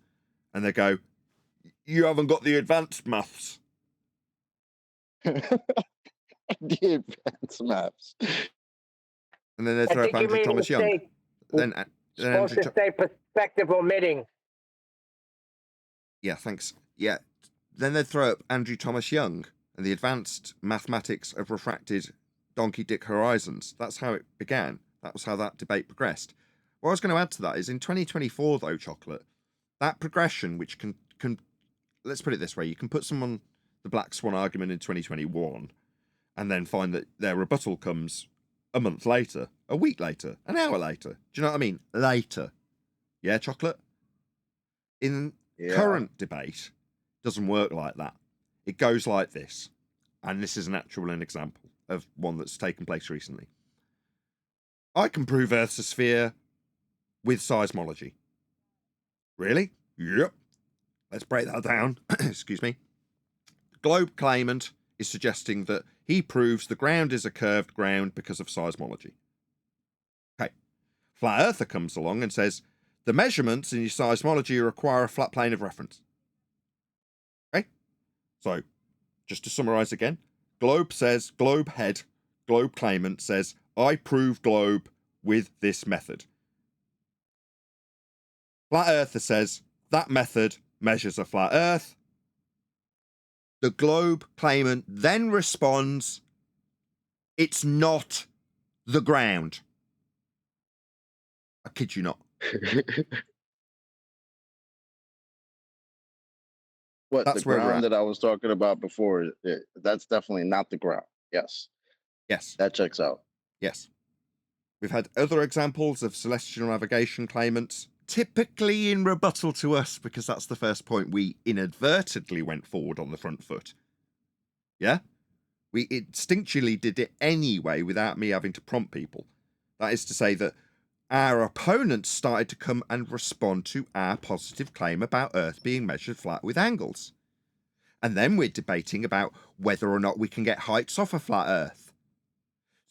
And they go, you haven't got the advanced maths. The advanced maps. And then they I throw up think you Andrew made a Thomas Young. mistake. Then Supposed Andrew to say perspective omitting. Yeah, thanks. Yeah. Then they'd throw up Andrew Thomas Young and the advanced mathematics of refracted donkey dick horizons. That's how it began. That was how that debate progressed. What I was going to add to that is in 2024, though, Chocolate, that progression, which can let's put it this way, you can put someone the Black Swan argument in 2021 and then find that their rebuttal comes a month later, a week later, an hour later. Do you know what I mean? Later. Yeah, Chocolate? In current debate, doesn't work like that. It goes like this. And this is an actual example of one that's taken place recently. I can prove Earth's a sphere with seismology. Really? Yep. Let's break that down. Excuse me. The globe claimant is suggesting that he proves the ground is a curved ground because of seismology. Okay. Flat Earther comes along and says, the measurements in your seismology require a flat plane of reference. Okay? So, just to summarise again, globe claimant says, I prove globe with this method. Flat Earther says, that method measures a flat Earth. The globe claimant then responds, it's not the ground. I kid you not. That's the ground that I was talking about before, that's definitely not the ground. Yes. Yes. That checks out. Yes. We've had other examples of celestial navigation claimants, typically in rebuttal to us, because that's the first point we inadvertently went forward on the front foot. Yeah? We instinctually did it anyway without me having to prompt people. That is to say that our opponents started to come and respond to our positive claim about Earth being measured flat with angles. And then we're debating about whether or not we can get heights off a flat Earth.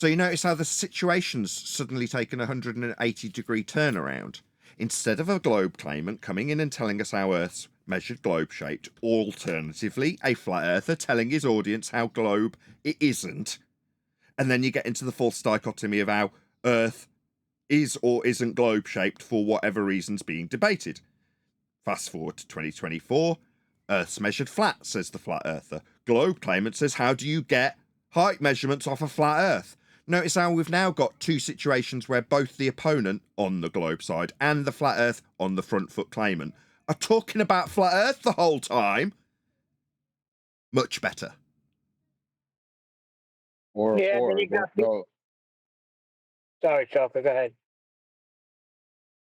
So you notice how the situation's suddenly taken a 180-degree turnaround. Instead of a globe claimant coming in and telling us how Earth's measured globe-shaped, alternatively, a flat earther telling his audience how globe it isn't. And then you get into the false dichotomy of how Earth is or isn't globe-shaped for whatever reason's being debated. Fast forward to 2024, Earth's measured flat, says the flat earther. Globe claimant says, how do you get height measurements off a flat Earth? Notice how we've now got two situations where both the opponent on the globe side and the flat Earth on the front foot claimant are talking about flat Earth the whole time. Much better. Sorry, Chopper, go ahead.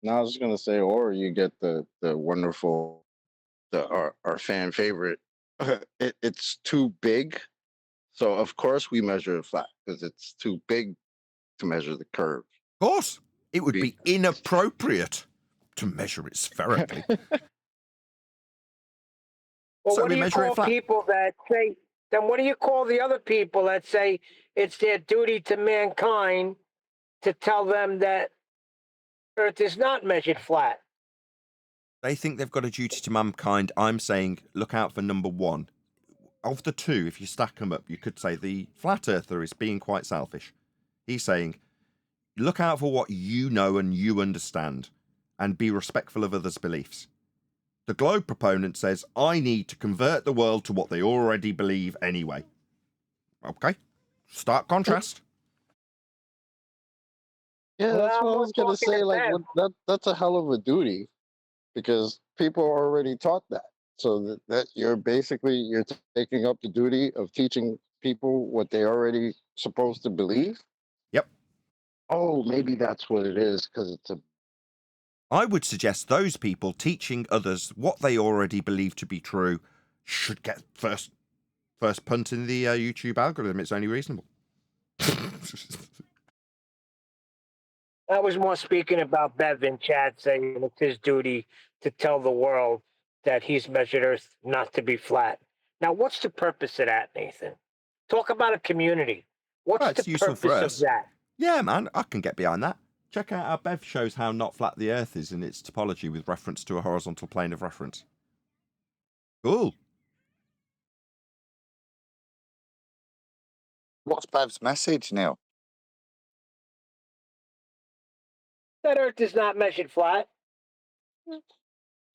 No, I was just gonna say, or you get the wonderful, our fan favorite. It's too big, so of course we measure it flat because it's too big to measure the curve. Of course, it would be inappropriate to measure it spherically. Well, So what do we you measure it call flat. people that say? Then what do you call the other people that say it's their duty to mankind to tell them that Earth is not measured flat? They think they've got a duty to mankind. I'm saying look out for number one. Of the two, if you stack them up, you could say the flat earther is being quite selfish. He's saying, look out for what you know and you understand, and be respectful of others' beliefs. The globe proponent says, I need to convert the world to what they already believe anyway. Okay. Stark contrast. Yeah, that's Well, what I we're was gonna talking say. to Like, Bev. that's a hell of a duty because people are already taught that. So that you're basically you're taking up the duty of teaching people what they already supposed to believe. Yep. Oh, maybe that's what it is because it's a. I would suggest those people teaching others what they already believe to be true should get first punt in the YouTube algorithm. It's only reasonable. I was more speaking about Bev in chat saying it's his duty to tell the world that he's measured Earth not to be flat. Now, what's the purpose of that, Nathan? Talk about a community. What's Well, it's the useful for purpose of us. that? Yeah, man, I can get behind that. Check out how Bev shows how not flat the Earth is in its topology with reference to a horizontal plane of reference. Cool. What's Bev's message, Neil? That Earth is not measured flat.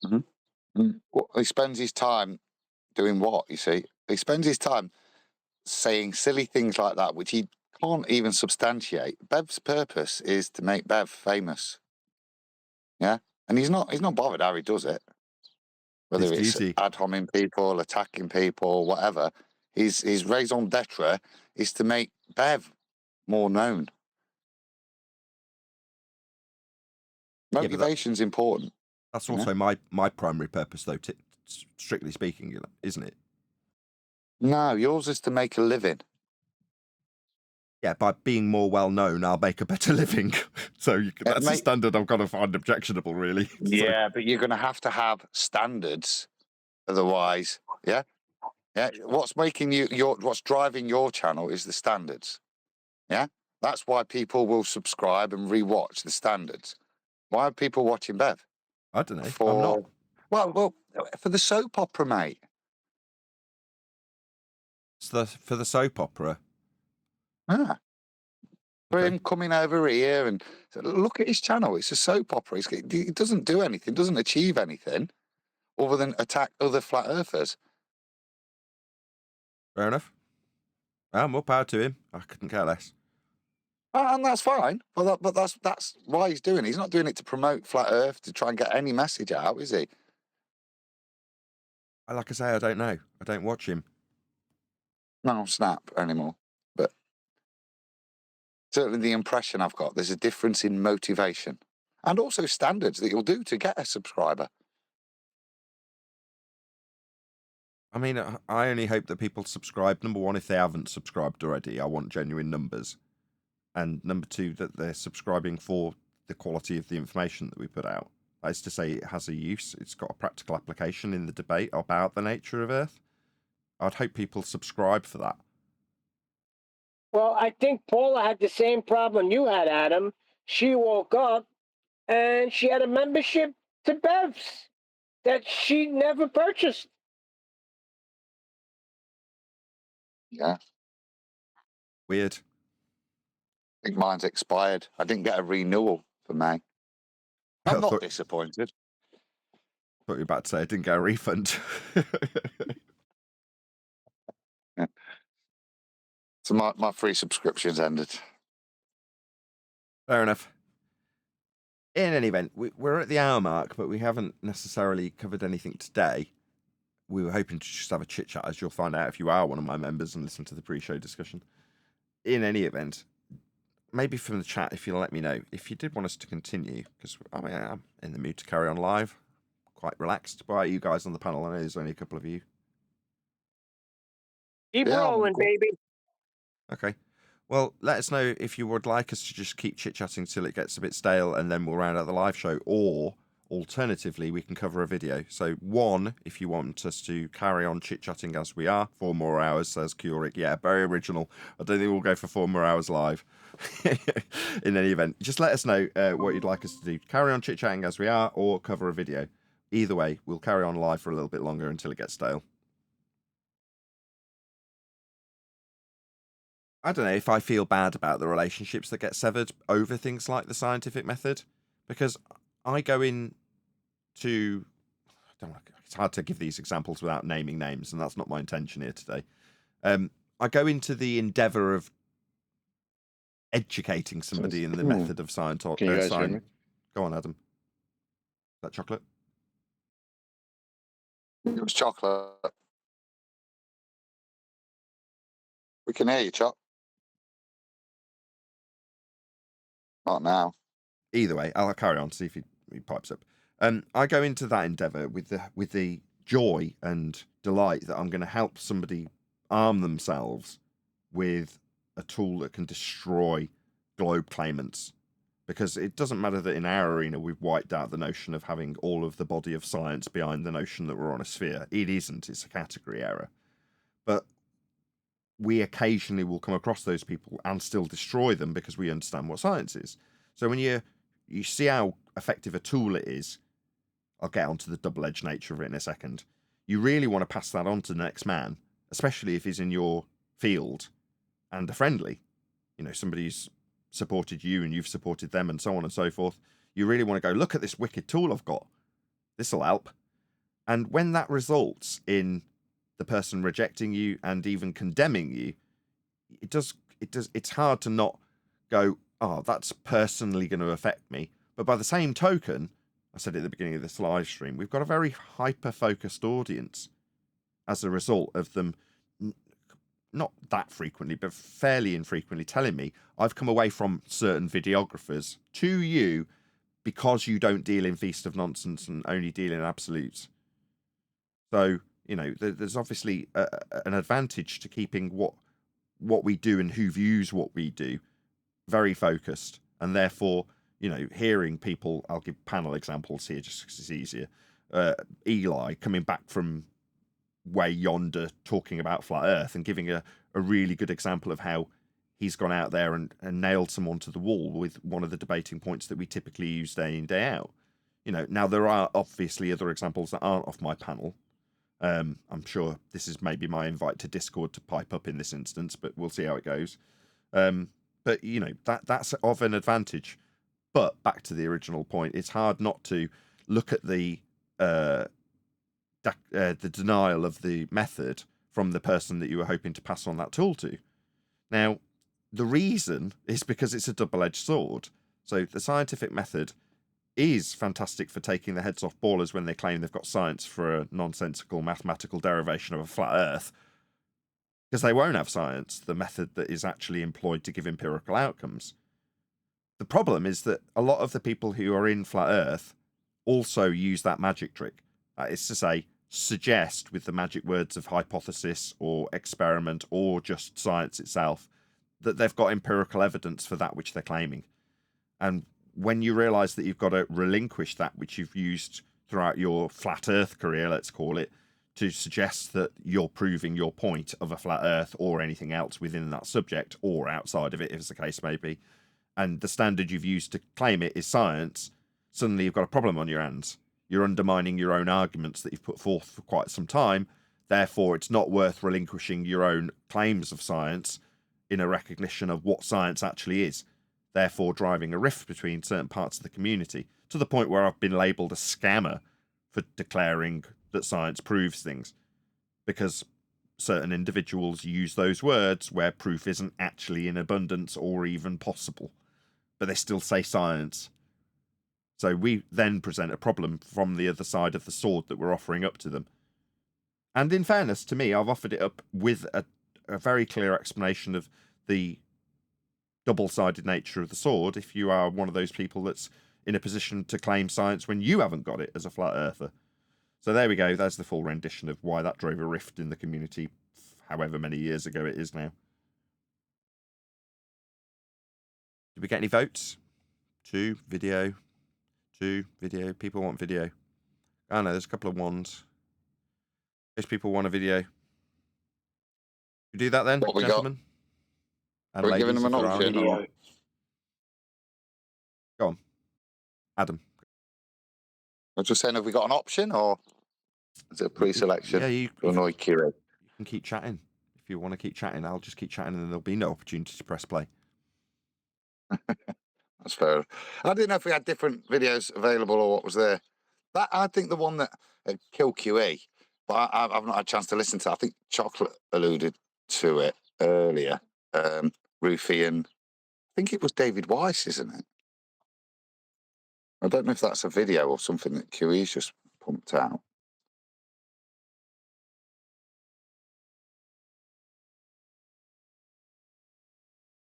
Well, he spends his time doing what, you see? He spends his time saying silly things like that, which he can't even substantiate. Bev's purpose is to make Bev famous. Yeah? And he's not bothered how he does it. Whether His it's duty. ad homing people, attacking people, whatever. His raison d'etre is to make Bev more known. Yeah, but Motivation's important. that's you know? also my primary purpose, though, strictly speaking, isn't it? No, yours is to make a living. Yeah, by being more well known, I'll make a better living. So that's a standard I've got to find objectionable, really. Yeah, but you're going to have standards, otherwise, yeah. What's making what's driving your channel is the standards. Yeah, that's why people will subscribe and rewatch the standards. Why are people watching Bev? I don't know. I'm not. Well, for the soap opera, mate. It's for the soap opera. Ah. For him coming over here and look at his channel. It's a soap opera. He doesn't do anything, doesn't achieve anything other than attack other flat earthers. Fair enough. More power to him. I couldn't care less. And that's fine. But that's why he's doing it. He's not doing it to promote flat earth, to try and get any message out, is he? Like I say, I don't know. I don't watch him. No, snap anymore. But certainly the impression I've got, there's a difference in motivation and also standards that you'll do to get a subscriber. I mean, I only hope that people subscribe. Number one, if they haven't subscribed already, I want genuine numbers. And number two, that they're subscribing for the quality of the information that we put out. That is to say, it has a use. It's got a practical application in the debate about the nature of Earth. I'd hope people subscribe for that. Well, I think Paula had the same problem you had, Adam. She woke up and she had a membership to Bev's that she never purchased. Yeah. Weird. I think mine's expired. I didn't get a renewal for May. I'm not disappointed. Thought you were about to say I didn't get a refund. Yeah. So my free subscription's ended. Fair enough. In any event, we're at the hour mark, but we haven't necessarily covered anything today. We were hoping to just have a chit chat, as you'll find out if you are one of my members and listen to the pre-show discussion. In any event, maybe from the chat, if you'll let me know if you did want us to continue, because I mean, I'm in the mood to carry on live, quite relaxed. By you guys on the panel, I know there's only a couple of you. Keep rolling, baby. Okay. Well, let us know if you would like us to just keep chit-chatting till it gets a bit stale and then we'll round out the live show, or alternatively, we can cover a video. So one, if you want us to carry on chit-chatting as we are, 4 more hours, says Keurig. Yeah, very original. I don't think we'll go for 4 more hours live. In any event, just let us know what you'd like us to do. Carry on chit-chatting as we are, or cover a video. Either way, we'll carry on live for a little bit longer until it gets stale. I don't know if I feel bad about the relationships that get severed over things like the scientific method, because I go in to, it's hard to give these examples without naming names, and that's not my intention here today. I go into the endeavor of educating somebody in the method of science. Or, Can you guys hear me? Go on, Adam. Is that chocolate? It was chocolate. We can hear you, Chop. Not now. Either way, I'll carry on, see if he pipes up. I go into that endeavor with the joy and delight that I'm going to help somebody arm themselves with a tool that can destroy globe claimants. Because it doesn't matter that in our arena we've wiped out the notion of having all of the body of science behind the notion that we're on a sphere. It isn't. It's a category error. But we occasionally will come across those people and still destroy them because we understand what science is. So when you see how effective a tool it is, I'll get onto the double-edged nature of it in a second. You really want to pass that on to the next man, especially if he's in your field and are friendly. You know, somebody's supported you and you've supported them and so on and so forth. You really want to go, look at this wicked tool I've got. This'll help. And when that results in the person rejecting you and even condemning you, it's hard to not go, oh, that's personally going to affect me. But by the same token, I said at the beginning of this live stream, we've got a very hyper-focused audience as a result of them not that frequently, but fairly infrequently telling me, I've come away from certain videographers to you because you don't deal in Feast of Nonsense and only deal in absolutes. So, you know, there's obviously an advantage to keeping what we do and who views what we do very focused. And therefore, you know, hearing people, I'll give panel examples here just because it's easier. Eli coming back from way yonder talking about flat earth and giving a really good example of how he's gone out there and nailed someone to the wall with one of the debating points that we typically use day in, day out. You know, now there are obviously other examples that aren't off my panel. I'm sure this is maybe my invite to Discord to pipe up in this instance, but we'll see how it goes. But, you know, that's of an advantage. But back to the original point, it's hard not to look at the denial of the method from the person that you were hoping to pass on that tool to. Now, the reason is because it's a double-edged sword. So the scientific method is fantastic for taking the heads off ballers when they claim they've got science for a nonsensical mathematical derivation of a flat earth, because they won't have science, the method that is actually employed to give empirical outcomes. The problem is that a lot of the people who are in flat earth also use that magic trick. That is to say, suggest with the magic words of hypothesis or experiment or just science itself that they've got empirical evidence for that which they're claiming. And when you realize that you've got to relinquish that which you've used throughout your flat earth career, let's call it, to suggest that you're proving your point of a flat earth or anything else within that subject or outside of it, as the case may be, and the standard you've used to claim it is science, suddenly you've got a problem on your hands. You're undermining your own arguments that you've put forth for quite some time. Therefore, it's not worth relinquishing your own claims of science in a recognition of what science actually is. Therefore, driving a rift between certain parts of the community to the point where I've been labelled a scammer for declaring that science proves things, because certain individuals use those words where proof isn't actually in abundance or even possible, but they still say science. So we then present a problem from the other side of the sword that we're offering up to them. And in fairness to me, I've offered it up with a very clear explanation of the double-sided nature of the sword if you are one of those people that's in a position to claim science when you haven't got it as a flat earther. So there we go. That's the full rendition of why that drove a rift in the community however many years ago it is now. Did we get any votes? 2, video. People want video. Oh no, there's a couple of ones. Those people want a video. You do that then, What we got? gentlemen? And We're giving ladies, them if an there are option. any. Or... Go on. Adam. I was just saying, have we got an option or is it a pre-selection? Yeah, you to annoy Kiro? can keep chatting if you want to keep chatting, I'll just keep chatting, and then there'll be no opportunity to press play. That's fair. I didn't know if we had different videos available or what was there. That I think the one that Kill QE, but I've not had a chance to listen to. I think Chocolate alluded to it earlier. Rufy and I think it was David Weiss, isn't it? I don't know if that's a video or something that QE's just pumped out.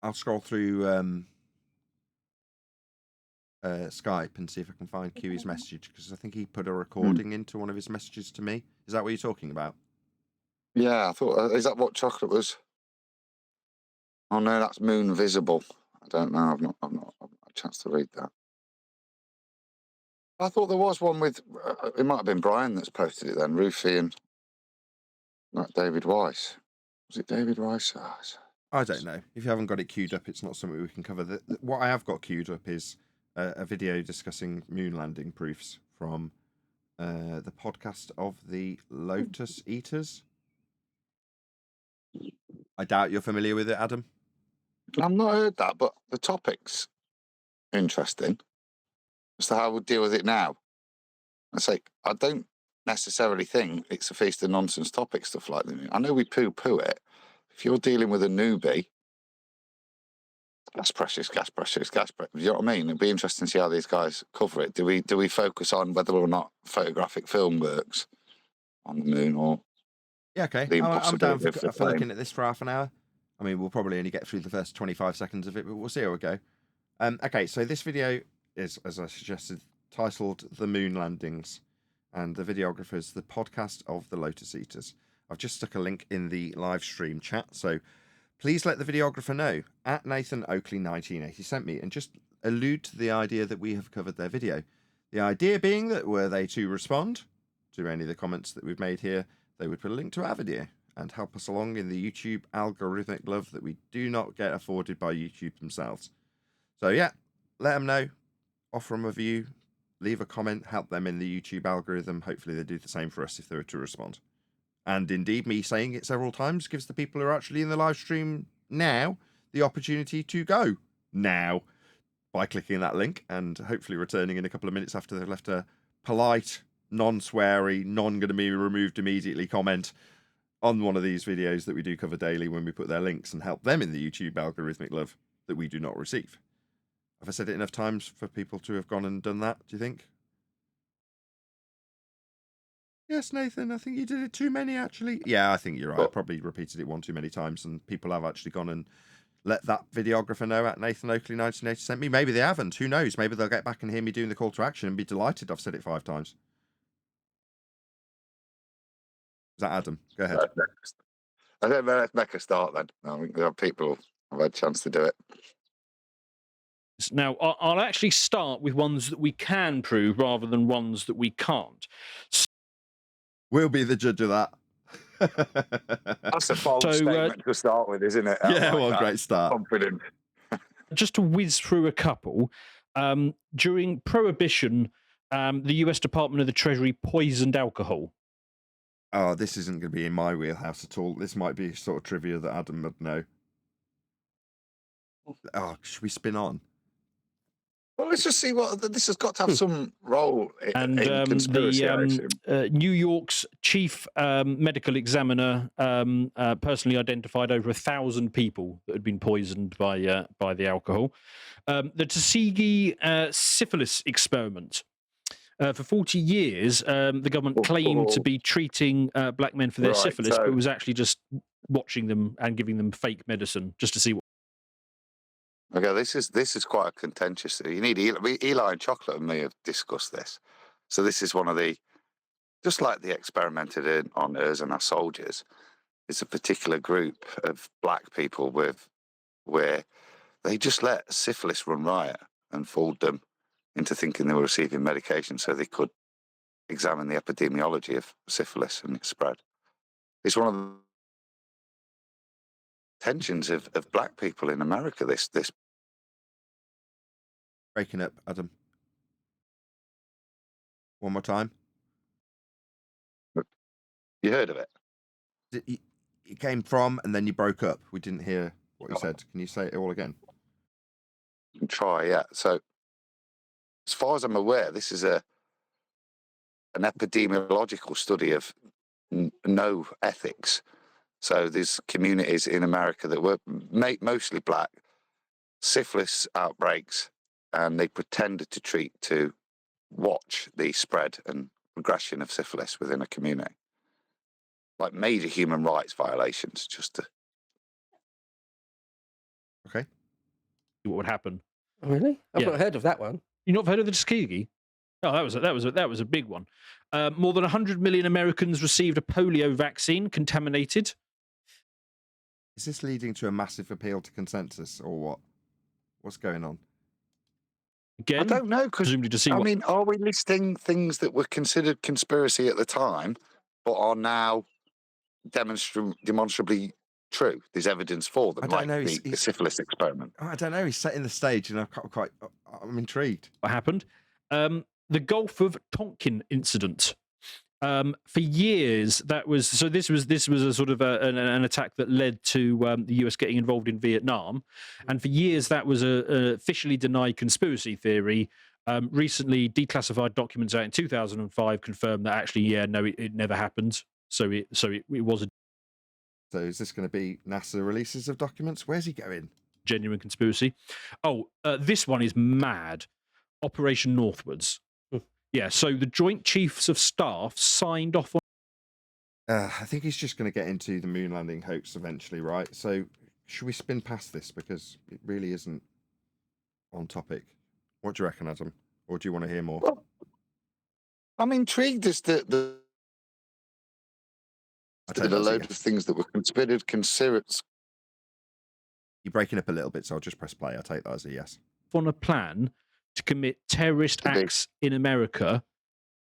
I'll scroll through Skype and see if I can find QE's message, because I think he put a recording into one of his messages to me. Is that what you're talking about? Yeah, I thought. Is that what Chocolate was? Oh no, that's Moon Visible. I don't know. I've not had a chance to read that. I thought there was one with. It might have been Brian that's posted it then. Rufy and like David Weiss. Was it David Weiss? Oh, I don't know. If you haven't got it queued up, it's not something we can cover. What I have got queued up is a video discussing moon landing proofs from the podcast of the Lotus Eaters. I doubt you're familiar with it, Adam. I've not heard that, but the topic's interesting as to how we'll deal with it now. I say I don't necessarily think it's a feast of nonsense topic, stuff like that. I know we poo-poo it. If you're dealing with a newbie, gas pressures. You know what I mean? It'd be interesting to see how these guys cover it. Do we focus on whether or not photographic film works on the moon, or Yeah, okay. I'm down for looking at this for half an hour. I mean, we'll probably only get through the first 25 seconds of it, but we'll see how we go. Okay, so this video is, as I suggested, titled The Moon Landings, and the videographer is the podcast of the Lotus Eaters. I've just stuck a link in the live stream chat, so please let the videographer know, at Nathan Oakley 1980 sent me, and just allude to the idea that we have covered their video. The idea being that were they to respond to any of the comments that we've made here, they would put a link to our video and help us along in the YouTube algorithmic love that we do not get afforded by YouTube themselves. So yeah, let them know, offer them a view, leave a comment, help them in the YouTube algorithm. Hopefully they do the same for us if they were to respond. And indeed, me saying it several times gives the people who are actually in the live stream now the opportunity to go now by clicking that link and hopefully returning in a couple of minutes after they've left a polite, non-sweary, non-going-to-be-removed immediately comment on one of these videos that we do cover daily when we put their links and help them in the YouTube algorithmic love that we do not receive. Have I said it enough times for people to have gone and done that, do you think? Yes, Nathan, I think you did it too many, actually. Yeah, I think you're right. I probably repeated it one too many times, and people have actually gone and let that videographer know at Nathan Oakley 1980 sent me. Maybe they haven't. Who knows? Maybe they'll get back and hear me doing the call to action and be delighted I've said it 5 times. Is that Adam? Go ahead. I think let's make a start then. I think people have had a chance to do it. Now, I'll actually start with ones that we can prove rather than ones that we can't. We'll be the judge of that. That's a bold statement to start with, isn't it? Yeah, well, great start. Confident. Just to whiz through a couple, during Prohibition, the US Department of the Treasury poisoned alcohol. Oh, this isn't going to be in my wheelhouse at all. This might be sort of trivia that Adam would know. Oh, should we spin on? Well, let's just see what this has got to have some role in conspiracy. New York's chief medical examiner personally identified over 1,000 people that had been poisoned by the alcohol. The Tuskegee syphilis experiment. For 40 years, the government claimed to be treating black men for their syphilis, but was actually just watching them and giving them fake medicine just to see what. Okay, this is quite a contentious. You need Eli and Chocolate and me have discussed this. So this is one of the, just like they experimented on us and our soldiers, it's a particular group of black people where they just let syphilis run riot and fooled them into thinking they were receiving medication so they could examine the epidemiology of syphilis and its spread. It's one of the tensions of black people in America, this breaking up, Adam. One more time. You heard of it? you came from, and then you broke up. We didn't hear what you said. Can you say it all again? Try, yeah. So, as far as I'm aware, this is an epidemiological study of no ethics. So there's communities in America that were mostly black, syphilis outbreaks, and they pretended to treat to watch the spread and progression of syphilis within a community. Like major human rights violations, just to... Okay. What would happen? Really? I've Yeah. not heard of that one. You not heard of the Tuskegee? Oh, that was a big one. More than 100 million Americans received a polio vaccine contaminated. Is this leading to a massive appeal to consensus, or what? What's going on? Again, I don't know, because presumably to see I what mean, are we listing things that were considered conspiracy at the time, but are now demonstrably true? There's evidence for them, I don't like know, the syphilis experiment. I don't know. He's setting the stage, and I'm intrigued. what happened. The Gulf of Tonkin incident. For years, that was so. This was a sort of an attack that led to the US getting involved in Vietnam, and for years that was a officially denied conspiracy theory. Recently, declassified documents out in 2005 confirmed that actually, it never happened. So it was a So is this going to be NASA releases of documents? Where's he going? genuine conspiracy. Oh, this one is mad. Operation Northwards. Yeah, so the Joint Chiefs of Staff signed off on. I think he's just going to get into the moon landing hoax eventually, right? So should we spin past this, because it really isn't on topic? What do you reckon, Adam? Or do you want to hear more? Well, I'm intrigued as to the load of things that were considered You're breaking up a little bit, so I'll just press play. I'll take that as a yes. On a plan to commit terrorist acts in America,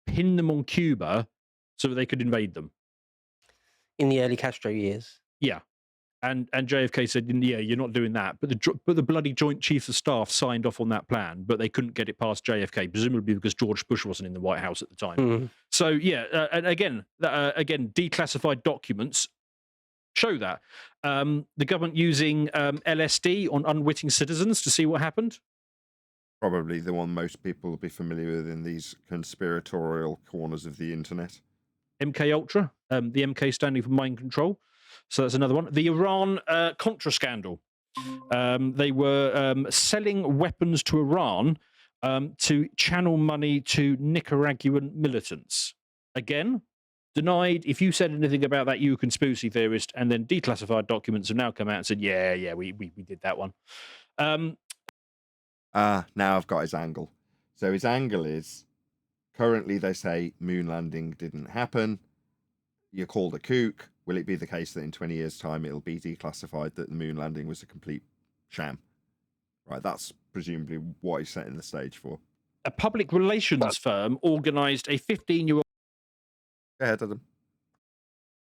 pin them on Cuba so that they could invade them. In the early Castro years. Yeah. And JFK said, yeah, you're not doing that. But the bloody Joint Chiefs of Staff signed off on that plan, but they couldn't get it past JFK, presumably because George Bush wasn't in the White House at the time. Mm. So, yeah, and again, declassified documents show that. The government using LSD on unwitting citizens to see what happened. Probably the one most people will be familiar with in these conspiratorial corners of the internet. MK Ultra, the MK standing for mind control. So that's another one. The Iran Contra scandal. They were selling weapons to Iran to channel money to Nicaraguan militants. Again, denied. If you said anything about that, you were a conspiracy theorist, and then declassified documents have now come out and said, yeah, we did that one. Now I've got his angle. So his angle is, currently they say moon landing didn't happen. You're called a kook. Will it be the case that in 20 years' time it'll be declassified that the moon landing was a complete sham? Right, that's presumably what he's setting the stage for. A public relations firm organised a 15-year-old... Go ahead, Adam.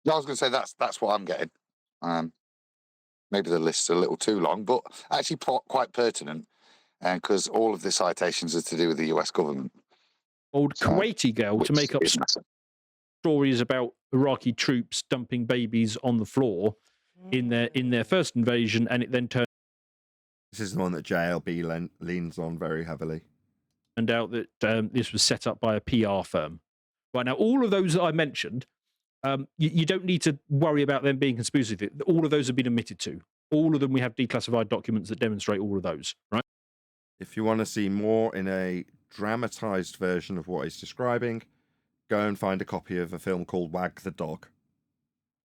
I was going to say that's what I'm getting. Maybe the list's a little too long, but actually quite pertinent, because all of the citations are to do with the US government. Kuwaiti girl to make up is massive. stories about Iraqi troops dumping babies on the floor in their first invasion, and it then turned... This is the one that JLB leans on very heavily. Turned out that this was set up by a PR firm. Right, now, all of those that I mentioned, you don't need to worry about them being conspiracy theories. All of those have been admitted to. All of them, we have declassified documents that demonstrate all of those, right? If you want to see more in a dramatized version of what he's describing, go and find a copy of a film called Wag the Dog.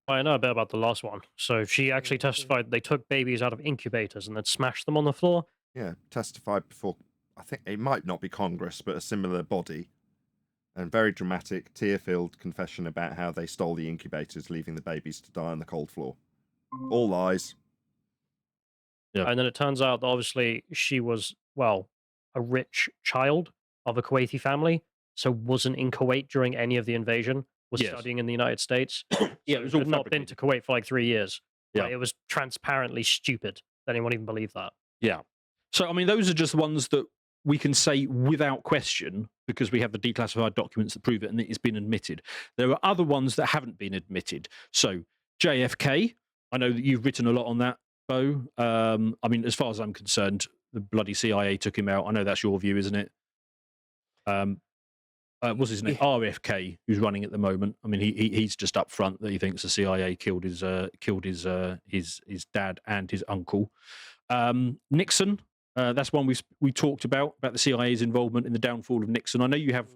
I know a bit about the last one. So she actually testified they took babies out of incubators and then smashed them on the floor. Yeah, testified before, I think it might not be Congress, but a similar body. And very dramatic, tear-filled confession about how they stole the incubators, leaving the babies to die on the cold floor. All lies. Yeah. And then it turns out that obviously she was, well, a rich child of a Kuwaiti family, so wasn't in Kuwait during any of the invasion, was Yes. studying in the United States. Yeah, So it was all had not been to Kuwait for like 3 years. Yeah. Like, it was transparently stupid that anyone even believed that. Yeah. So, I mean, those are just ones that we can say without question because we have the declassified documents that prove it and it's been admitted. There are other ones that haven't been admitted. So, JFK. I know that you've written a lot on that, Bo. I mean, as far as I'm concerned, the bloody CIA took him out. I know that's your view, isn't it? What's his name? Yeah. RFK, who's running at the moment. I mean, he's just up front that he thinks the CIA killed his dad and his uncle. Nixon. That's one we talked about the CIA's involvement in the downfall of Nixon. I know you have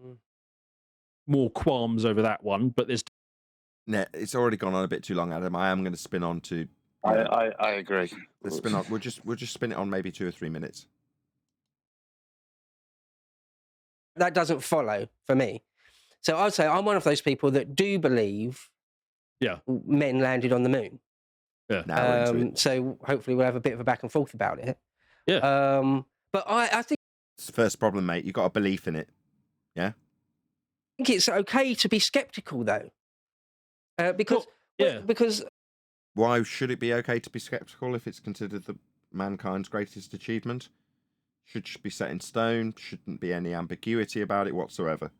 more qualms over that one, but there's. No, it's already gone on a bit too long, Adam. I am going to spin on to. I agree. Let's spin on. We'll just spin it on maybe 2 or 3 minutes. That doesn't follow for me. So I'd say I'm one of those people that do believe men landed on the moon. Yeah. Now we're into it. So hopefully we'll have a bit of a back and forth about it. Yeah. But I think It's the first problem, mate. You got a belief in it. Yeah. it's okay to be skeptical, though, because Why should it be okay to be skeptical if it's considered mankind's greatest achievement? Should be set in stone. Shouldn't be any ambiguity about it whatsoever.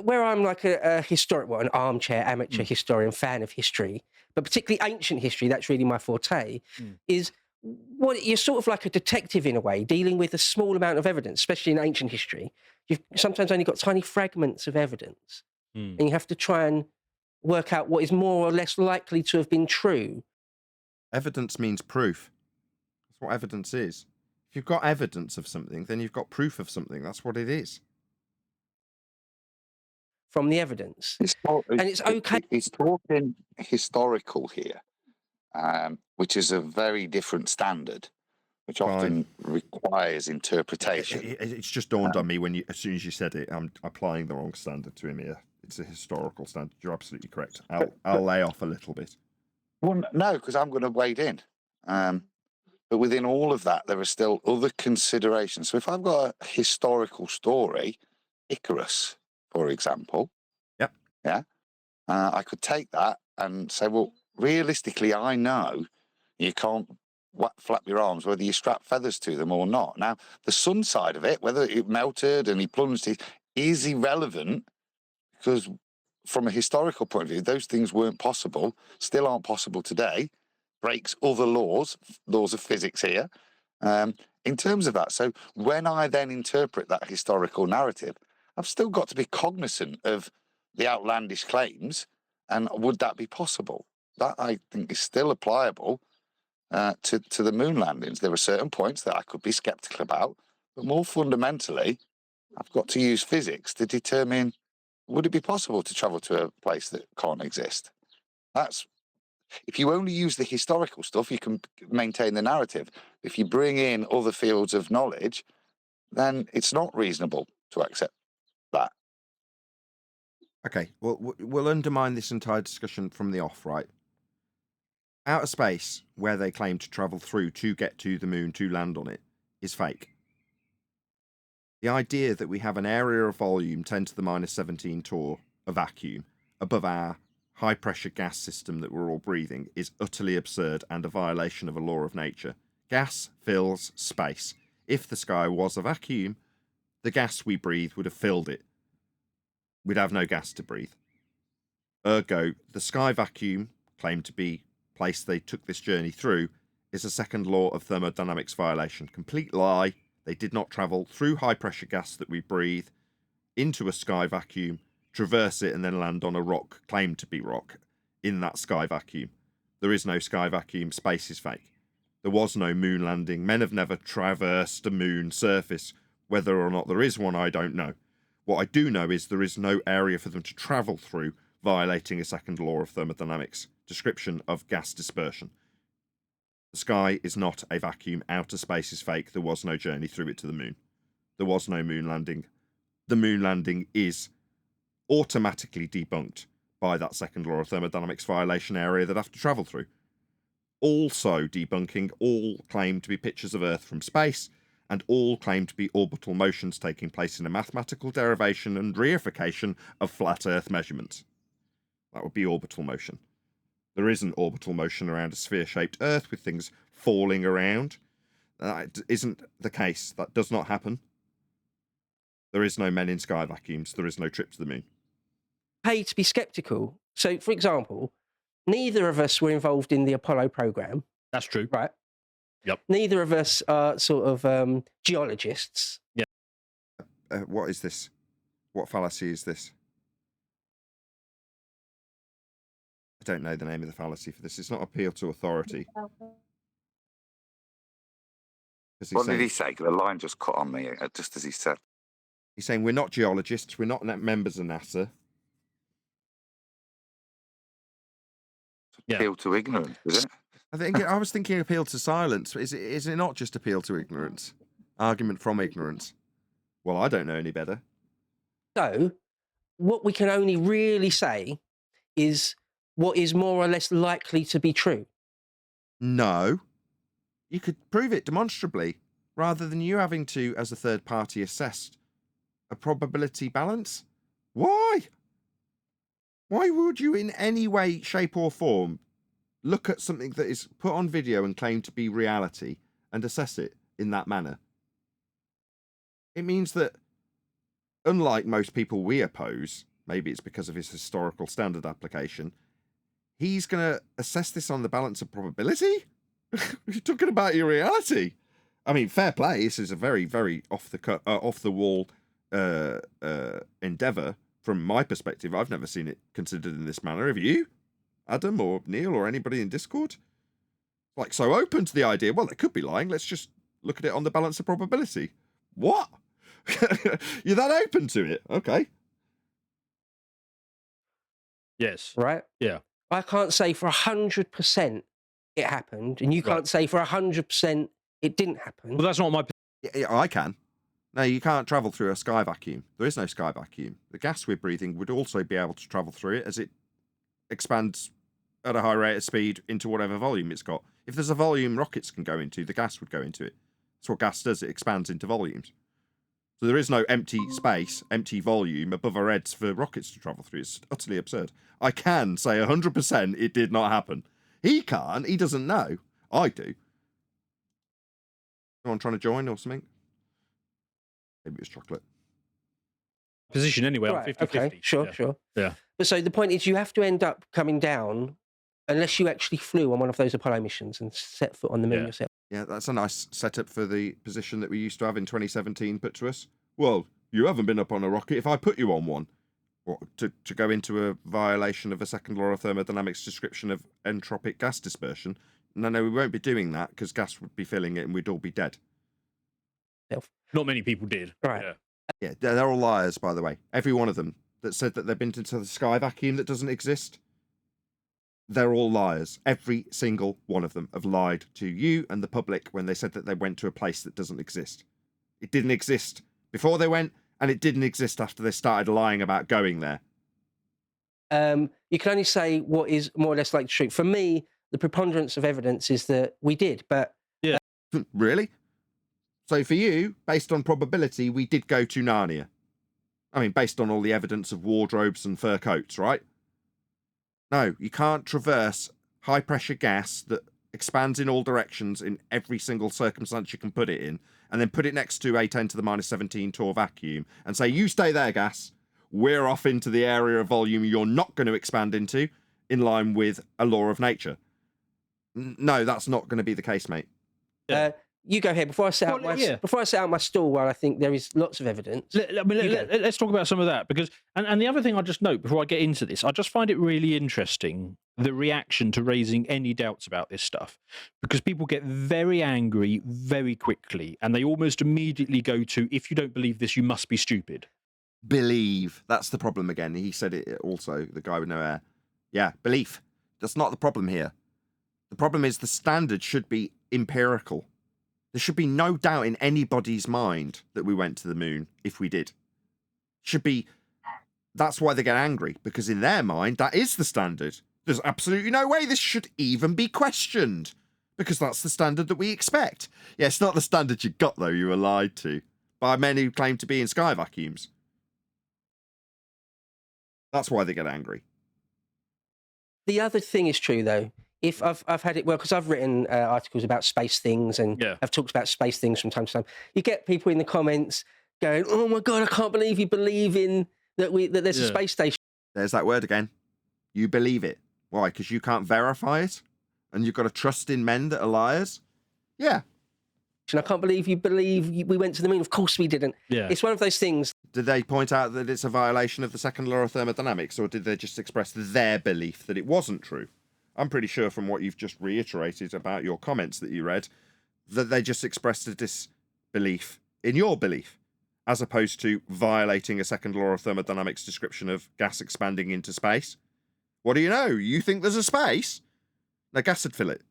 where I'm like an armchair amateur historian, fan of history, but particularly ancient history, that's really my forte, is what you're sort of like a detective in a way, dealing with a small amount of evidence, especially in ancient history. You've sometimes only got tiny fragments of evidence, and you have to try and work out what is more or less likely to have been true. Evidence means proof. That's what evidence is. If you've got evidence of something, then you've got proof of something. That's what it is. From the evidence. And it's okay. He's talking historical here, which is a very different standard, which often requires interpretation. It's just dawned on me as soon as you said it, I'm applying the wrong standard to him here. It's a historical standard. You're absolutely correct. I'll lay off a little bit. Well, no, because I'm going to wade in. But within all of that, there are still other considerations. So if I've got a historical story, Icarus, for example, I could take that and say, well, realistically, I know you can't flap your arms whether you strap feathers to them or not. Now, the sun side of it, whether it melted and he plunged it, is irrelevant because from a historical point of view, those things weren't possible, still aren't possible today, breaks other laws of physics here, in terms of that. So when I then interpret that historical narrative, I've still got to be cognizant of the outlandish claims, and would that be possible? That, I think, is still applicable to the moon landings. There are certain points that I could be skeptical about, but more fundamentally, I've got to use physics to determine, would it be possible to travel to a place that can't exist? If you only use the historical stuff, you can maintain the narrative. If you bring in other fields of knowledge, then it's not reasonable to accept that. Okay, well, we'll undermine this entire discussion from the off, right? Outer space, where they claim to travel through to get to the moon to land on it, is fake. The idea that we have an area of volume 10 to the minus 17 torr, a vacuum, above our high-pressure gas system that we're all breathing is utterly absurd and a violation of a law of nature. Gas fills space. If the sky was a vacuum, the gas we breathe would have filled it. We'd have no gas to breathe. Ergo, the sky vacuum, claimed to be place they took this journey through, is a second law of thermodynamics violation. Complete lie. They did not travel through high-pressure gas that we breathe into a sky vacuum, traverse it, and then land on a rock, claimed to be rock, in that sky vacuum. There is no sky vacuum. Space is fake. There was no moon landing. Men have never traversed a moon surface. Whether or not there is one, I don't know. What I do know is there is no area for them to travel through, violating a second law of thermodynamics, description of gas dispersion. The sky is not a vacuum. Outer space is fake. There was no journey through it to the moon. There was no moon landing. The moon landing is automatically debunked by that second law of thermodynamics violation area that I have to travel through. Also debunking all claim to be pictures of Earth from space, and all claim to be orbital motions taking place in a mathematical derivation and reification of flat Earth measurements. That would be orbital motion. There is an orbital motion around a sphere-shaped Earth with things falling around. That isn't the case. That does not happen. There is no men in sky vacuums. There is no trip to the moon. Pay to be skeptical. So, for example, neither of us were involved in the Apollo program, That's true. right? Yep. Neither of us are sort of geologists. What is this? What fallacy is this? I don't know the name of the fallacy for this. It's not appeal to authority. What did he say? The line just cut on me just as he said. He's saying we're not geologists. We're not members of NASA. Yeah. Appeal to ignorance, is it? I was thinking appeal to silence. Is it not just appeal to ignorance? Argument from ignorance. Well, I don't know any better. So, what we can only really say is what is more or less likely to be true. No. You could prove it demonstrably, rather than you having to, as a third party, assess a probability balance. Why? Why would you in any way, shape or form look at something that is put on video and claimed to be reality and assess it in that manner? It means that, unlike most people we oppose, maybe it's because of his historical standard application, he's going to assess this on the balance of probability? You're talking about your reality. I mean, fair play. This is a very, very off the wall endeavour. From my perspective, I've never seen it considered in this manner. Have you, Adam or Neil or anybody in Discord? Like, so open to the idea, well, it could be lying. Let's just look at it on the balance of probability. What? You're that open to it? Okay. Yes. Right? Yeah. I can't say for 100% it happened, and you can't say for 100% it didn't happen. Well, that's not my. Yeah, I can. No, you can't travel through a sky vacuum. There is no sky vacuum. The gas we're breathing would also be able to travel through it as it expands at a high rate of speed into whatever volume it's got. If there's a volume rockets can go into, the gas would go into it. That's what gas does. It expands into volumes. So there is no empty space, empty volume above our heads for rockets to travel through. It's utterly absurd. I can say 100% it did not happen. He can't. He doesn't know. I do. Anyone trying to join or something? Maybe it was chocolate. Position anyway, Right, on 50-50. okay, sure, Yeah. sure. Yeah. But so the point is, you have to end up coming down unless you actually flew on one of those Apollo missions and set foot on the moon Yeah. yourself. Yeah, that's a nice setup for the position that we used to have in 2017 put to us. Well, you haven't been up on a rocket if I put you on one. Or to go into a violation of a second law of thermodynamics description of entropic gas dispersion. No, we won't be doing that because gas would be filling it and we'd all be dead. Not many people did. Right. Yeah. Yeah, they're all liars, by the way. Every one of them that said that they've been into the sky vacuum that doesn't exist. They're all liars. Every single one of them have lied to you and the public when they said that they went to a place that doesn't exist. It didn't exist before they went, and it didn't exist after they started lying about going there. You can only say what is more or less like the truth. For me, the preponderance of evidence is that we did, but Really? So for you, based on probability, we did go to Narnia. I mean, based on all the evidence of wardrobes and fur coats, right? No, you can't traverse high-pressure gas that expands in all directions in every single circumstance you can put it in, and then put it next to a 10 to the minus 17 torr vacuum and say, you stay there, gas. We're off into the area of volume you're not going to expand into in line with a law of nature. No, that's not going to be the case, mate. you go ahead before I set out my stall where I think there is lots of evidence. Let's talk about some of that because, and the other thing I just note before I get into this, I just find it really interesting the reaction to raising any doubts about this stuff because people get very angry very quickly and they almost immediately go to, if you don't believe this, you must be stupid. Believe. That's the problem again. He said it also, the guy with no hair. Yeah, belief. That's not the problem here. The problem is the standard should be empirical. There should be no doubt in anybody's mind that we went to the moon if we did. Should be. That's why they get angry, because in their mind, that is the standard. There's absolutely no way this should even be questioned, because that's the standard that we expect. Yeah, it's not the standard you got, though, you were lied to by men who claim to be in sky vacuums. That's why they get angry. The other thing is true, though. If I've had it, well, because I've written articles about space things and I've talked about space things from time to time. You get people in the comments going, "Oh my God, I can't believe you believe in that there's a space station." There's that word again. You believe it. Why? Because you can't verify it? And you've got to trust in men that are liars? Yeah. And I can't believe you believe we went to the moon. Of course we didn't. Yeah. It's one of those things. Did they point out that it's a violation of the second law of thermodynamics, or did they just express their belief that it wasn't true? I'm pretty sure from what you've just reiterated about your comments that you read, that they just expressed a disbelief in your belief, as opposed to violating a second law of thermodynamics description of gas expanding into space. What do you know? You think there's a space? No, gas would fill it.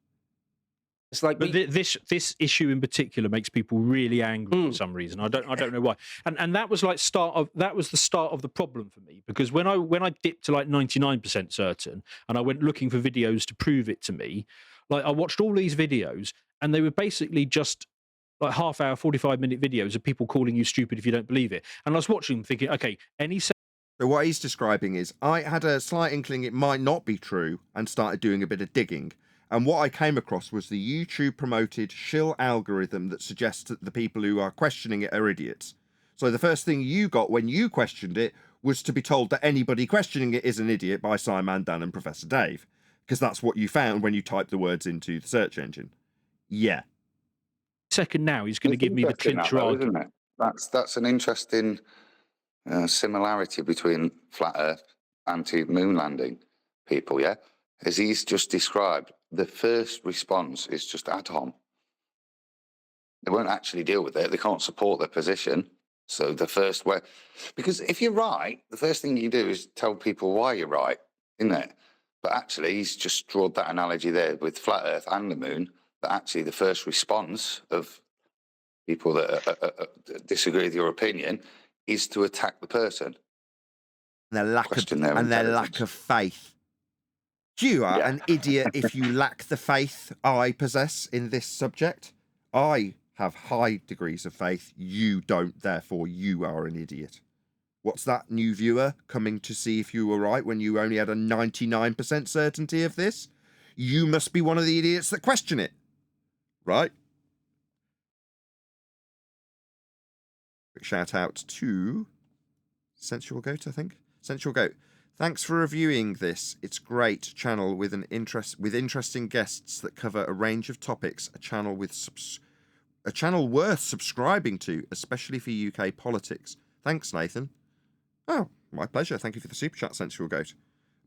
It's like, but this issue in particular makes people really angry for some reason. I don't know why. And that was like the start of the problem for me, because when I dipped to like 99% certain and I went looking for videos to prove it to me, like I watched all these videos and they were basically just like half-hour, 45-minute videos of people calling you stupid if you don't believe it. And I was watching them thinking, okay, So what he's describing is, I had a slight inkling it might not be true and started doing a bit of digging. And what I came across was the YouTube-promoted shill algorithm that suggests that the people who are questioning it are idiots. So the first thing you got when you questioned it was to be told that anybody questioning it is an idiot by Simon, Dan and Professor Dave. Because that's what you found when you typed the words into the search engine. Yeah. Second now, he's going to give me the clincher argument. That's an interesting similarity between flat Earth, anti-moon landing people, yeah? As he's just described, the first response is just ad hom. They won't actually deal with it. They can't support their position. So the first way, because if you're right, the first thing you do is tell people why you're right, isn't it? But actually, he's just drawn that analogy there with flat Earth and the moon, that actually the first response of people that disagree with your opinion is to attack the person. Their lack of faith. You are an idiot if you lack the faith I possess in this subject. I have high degrees of faith. You don't, therefore you are an idiot. What's that, new viewer, coming to see if you were right when you only had a 99% certainty of this? You must be one of the idiots that question it. Right? Quick shout out to Sensual Goat, I think. Sensual Goat. Thanks for reviewing this. It's great channel with interesting guests that cover a range of topics. A channel worth subscribing to, especially for UK politics. Thanks, Nathan. Oh, my pleasure. Thank you for the super chat, Sensual Goat.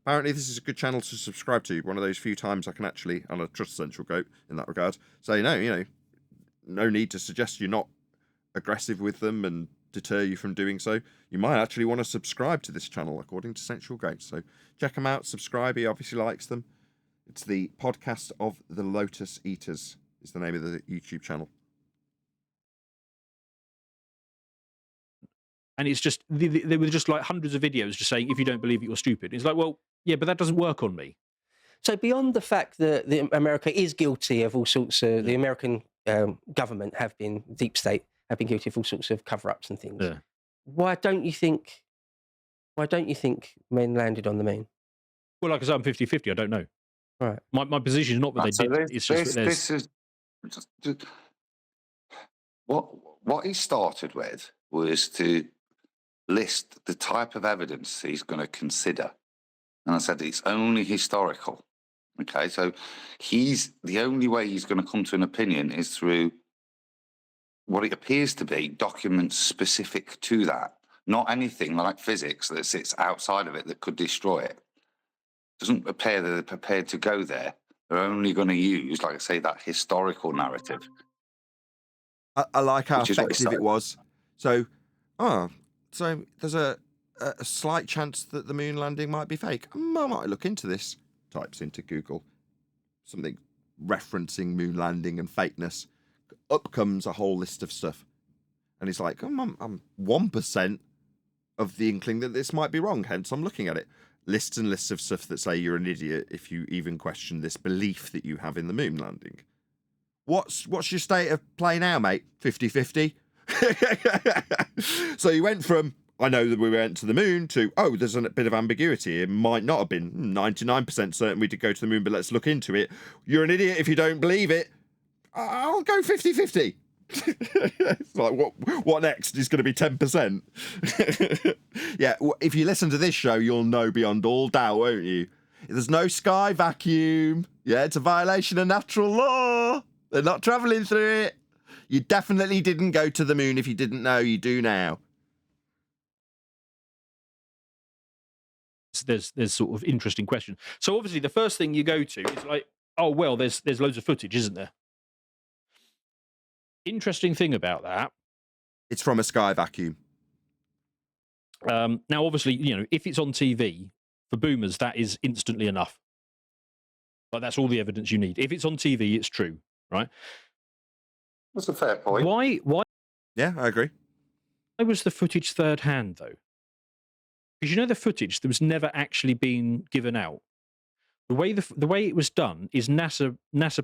Apparently, this is a good channel to subscribe to. One of those few times I can actually, and I trust Sensual Goat in that regard. So no need to suggest you're not aggressive with them and deter you from doing so. You might actually want to subscribe to this channel, according to Sensual Goat. So check him out, subscribe. He obviously likes them. It's the Podcast of the Lotus Eaters is the name of the YouTube channel. And it's just, there were just like hundreds of videos just saying, if you don't believe it, you're stupid. It's like, well, yeah, but that doesn't work on me. So beyond the fact that America is guilty of all sorts of, the American government deep state, have been guilty of all sorts of cover-ups and things. Yeah. Why don't you think men landed on the moon? Well, like I said, I'm 50-50. I don't know. Right. My position is not that they did. It's just that this is what he started with was to list the type of evidence he's going to consider, and I said it's only historical. Okay, so the only way he's going to come to an opinion is through what it appears to be documents specific to that, not anything like physics that sits outside of it that could destroy it. Doesn't appear that they're prepared to go there. They're only going to use, like I say, that historical narrative. I like how effective it was. So there's a slight chance that the moon landing might be fake. I might look into this. Types into Google something referencing moon landing and fakeness. Up comes a whole list of stuff. And he's like, I'm 1% of the inkling that this might be wrong, hence I'm looking at it. Lists and lists of stuff that say you're an idiot if you even question this belief that you have in the moon landing. What's your state of play now, mate? 50-50? So you went from, I know that we went to the moon, to, oh, there's a bit of ambiguity. It might not have been 99% certain we did go to the moon, but let's look into it. You're an idiot if you don't believe it. I'll go 50-50. It's like, what next is going to be 10%? Yeah, if you listen to this show, you'll know beyond all doubt, won't you? There's no sky vacuum. Yeah, it's a violation of natural law. They're not traveling through it. You definitely didn't go to the moon. If you didn't know, you do now. There's sort of interesting question. So obviously the first thing you go to is like, oh well, there's loads of footage, isn't there? Interesting thing about that. It's from a sky vacuum. Now, obviously, you know, if it's on TV for boomers, that is instantly enough. Like that's all the evidence you need. If it's on TV, it's true, right? That's a fair point. Why? Yeah, I agree. Why was the footage third hand though? Because you know the footage that was never actually been given out. The way it was done is NASA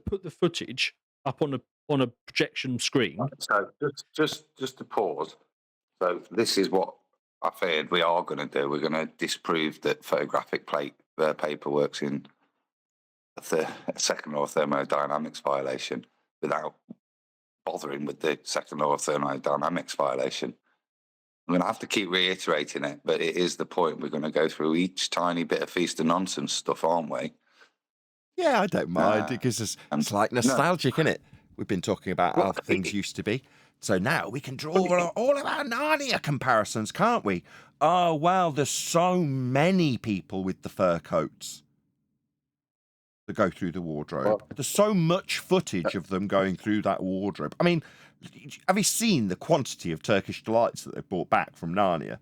put the footage up on a projection screen. So just to pause. So this is what I feared we are going to do. We're going to disprove that photographic paper works in a second law of thermodynamics violation without bothering with the second law of thermodynamics violation. I'm going to have to keep reiterating it, but it is the point. We're going to go through each tiny bit of feast of nonsense stuff, aren't we? Yeah, I don't mind because it's like nostalgic, isn't it? We've been talking about how things used to be. So now we can draw all of our Narnia comparisons, can't we? Oh, well, there's so many people with the fur coats that go through the wardrobe. There's so much footage of them going through that wardrobe. I mean, have you seen the quantity of Turkish delights that they've brought back from Narnia?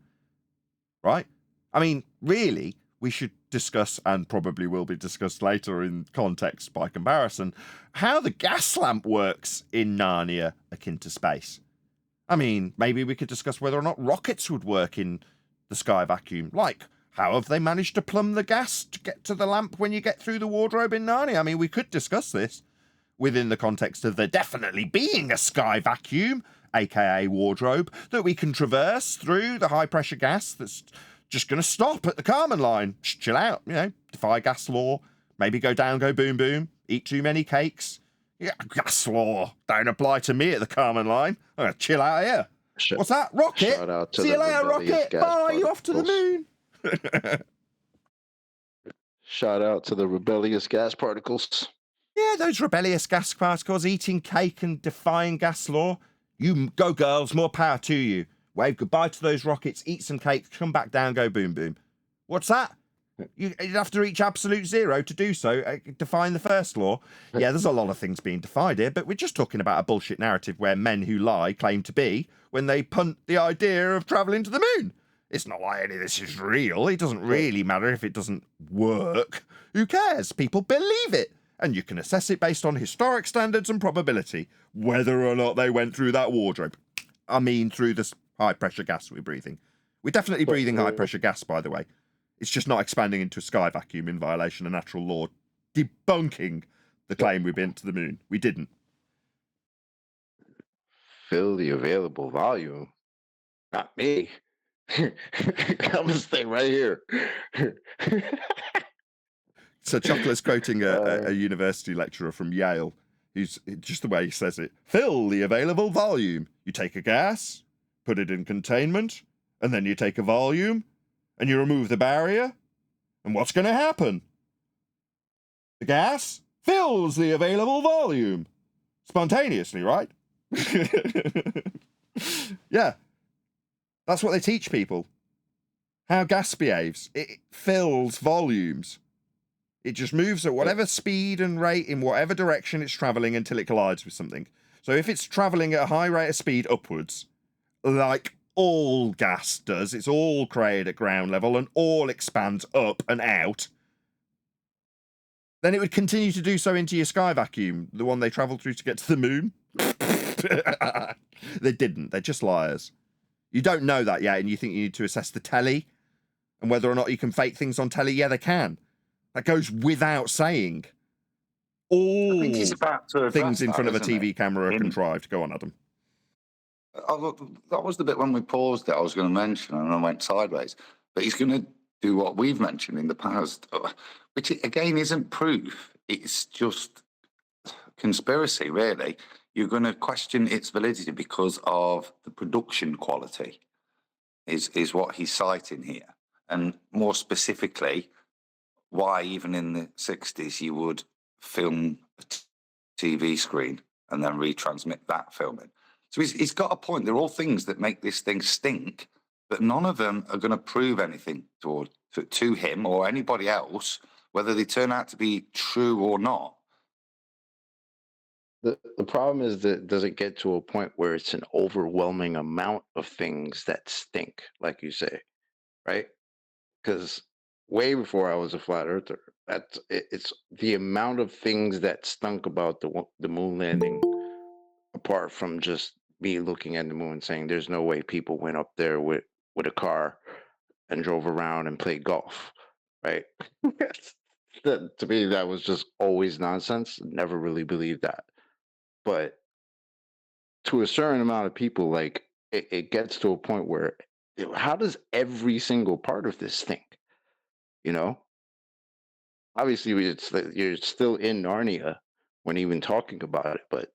Right? I mean, really, we should discuss, and probably will be discussed later in context by comparison, how the gas lamp works in Narnia akin to space. I mean, maybe we could discuss whether or not rockets would work in the sky vacuum. Like, how have they managed to plumb the gas to get to the lamp when you get through the wardrobe in Narnia? I mean, we could discuss this within the context of there definitely being a sky vacuum, aka wardrobe, that we can traverse through the high pressure gas that's just going to stop at the Carmen line. Just chill out, you know, defy gas law, maybe go down, go boom, boom, eat too many cakes. Yeah, gas law don't apply to me at the Carmen line. I'm going to chill out here. What's that? Rocket? Shout out to See you the later, rebellious Rocket. gas Bye, you off to the particles. moon. Shout out to the rebellious gas particles. Yeah, those rebellious gas particles eating cake and defying gas law. You go, girls, more power to you. Wave goodbye to those rockets, eat some cake, come back down, go boom, boom. What's that? You'd have to reach absolute zero to do so, defying the first law. Yeah, there's a lot of things being defied here, but we're just talking about a bullshit narrative where men who lie claim to be when they punt the idea of travelling to the moon. It's not like any of this is real. It doesn't really matter if it doesn't work. Who cares? People believe it. And you can assess it based on historic standards and probability, whether or not they went through that wardrobe. I mean, through this high-pressure gas we're breathing. We're definitely breathing high-pressure gas, by the way. It's just not expanding into a sky vacuum in violation of natural law, debunking the claim we've been to the moon. We didn't. Fill the available volume. Not me. I'm gonna stay right here. So Chocolate's quoting a university lecturer from Yale, who's just the way he says it. Fill the available volume. You take a gas, put it in containment, and then you take a volume, and you remove the barrier, and what's going to happen? The gas fills the available volume. Spontaneously, right? Yeah. That's what they teach people. How gas behaves. It fills volumes. It just moves at whatever speed and rate in whatever direction it's travelling until it collides with something. So if it's travelling at a high rate of speed upwards, like all gas does, it's all created at ground level and all expands up and out, then it would continue to do so into your sky vacuum, the one they travelled through to get to the moon. They didn't. They're just liars. You don't know that yet, and you think you need to assess the telly and whether or not you can fake things on telly. Yeah, they can. That goes without saying. All things in front of a TV camera are contrived. Go on, Adam. Oh, look, that was the bit when we paused that I was going to mention, and I went sideways. But he's going to do what we've mentioned in the past, which again isn't proof. It's just conspiracy, really. You're going to question its validity because of the production quality, is what he's citing here. And more specifically, why even in the 60s you would film a TV screen and then retransmit that filming. So he's got a point. They're all things that make this thing stink, but none of them are going to prove anything to him or anybody else, whether they turn out to be true or not. The problem is that does it get to a point where it's an overwhelming amount of things that stink, like you say, right? Because way before I was a flat earther, it's the amount of things that stunk about the moon landing, apart from just me looking at the moon and saying there's no way people went up there with a car and drove around and played golf, right? To me, that was just always nonsense. Never really believed that. But to a certain amount of people, like it gets to a point where how does every single part of this stink? You know, obviously you're still in Narnia when even talking about it. But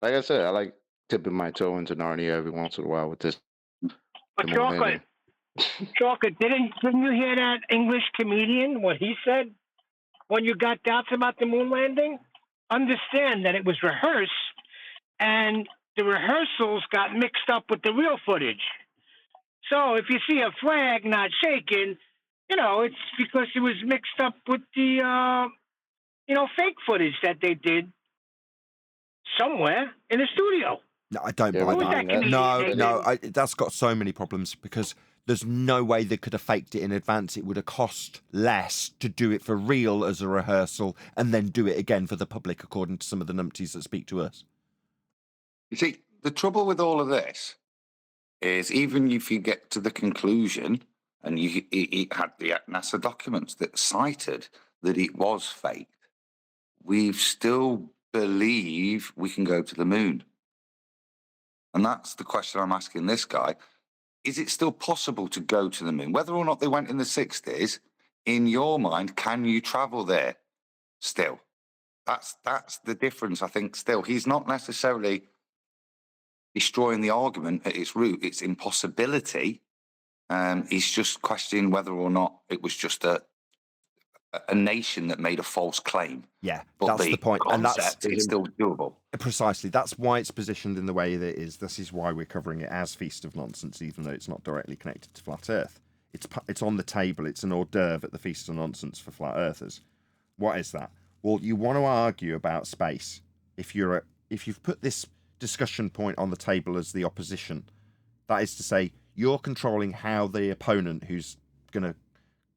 like I said, I like tipping my toe into Narnia every once in a while with this. But Chocolate, didn't you hear that English comedian, what he said when you got doubts about the moon landing? Understand that it was rehearsed, and the rehearsals got mixed up with the real footage. So if you see a flag not shaking, it's because it was mixed up with the, fake footage that they did somewhere in the studio. No, I don't buy that. That's got so many problems because there's no way they could have faked it in advance. It would have cost less to do it for real as a rehearsal and then do it again for the public, according to some of the numpties that speak to us. You see, the trouble with all of this is even if you get to the conclusion, and he had the NASA documents that cited that it was faked, we still believe we can go to the moon. And that's the question I'm asking this guy. Is it still possible to go to the moon? Whether or not they went in the 60s, in your mind, can you travel there still? That's the difference, I think, still. He's not necessarily destroying the argument at its root, its impossibility. He's just questioning whether or not it was just a nation that made a false claim. Yeah, but that's the point. And it's still doable. Precisely. That's why it's positioned in the way that it is. This is why we're covering it as Feast of Nonsense, even though it's not directly connected to Flat Earth. It's on the table. It's an hors d'oeuvre at the Feast of Nonsense for Flat Earthers. What is that? Well, you want to argue about space. If you've put this discussion point on the table as the opposition, that is to say, you're controlling how the opponent who's going to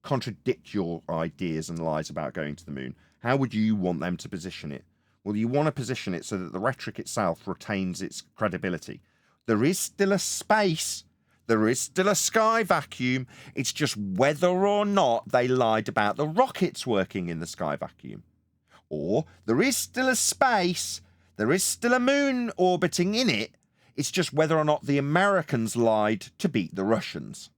contradict your ideas and lies about going to the moon, how would you want them to position it? Well, you want to position it so that the rhetoric itself retains its credibility. There is still a space. There is still a sky vacuum. It's just whether or not they lied about the rockets working in the sky vacuum. Or there is still a space. There is still a moon orbiting in it. It's just whether or not the Americans lied to beat the Russians.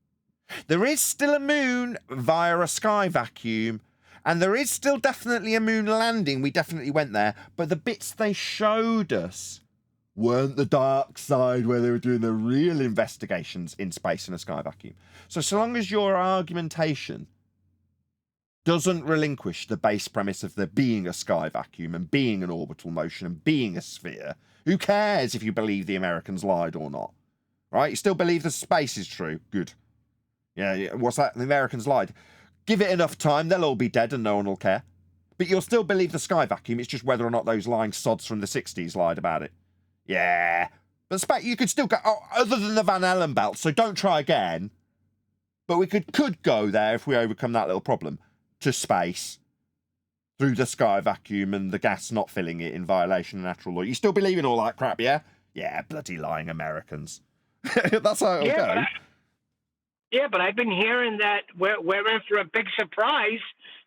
There is still a moon via a sky vacuum, and there is still definitely a moon landing. We definitely went there, but the bits they showed us weren't the dark side where they were doing the real investigations in space in a sky vacuum. So long as your argumentation doesn't relinquish the base premise of there being a sky vacuum and being an orbital motion and being a sphere, who cares if you believe the Americans lied or not? Right? You still believe the space is true? Good. Yeah, what's that? The Americans lied. Give it enough time, they'll all be dead and no one will care. But you'll still believe the sky vacuum, it's just whether or not those lying sods from the 60s lied about it. Yeah. But you could still go, other than the Van Allen belt, so don't try again. But we could go there if we overcome that little problem, to space, through the sky vacuum and the gas not filling it in violation of natural law. You still believe in all that crap, yeah? Yeah, bloody lying Americans. That's how it'll go. Yeah, but I've been hearing that we're in for a big surprise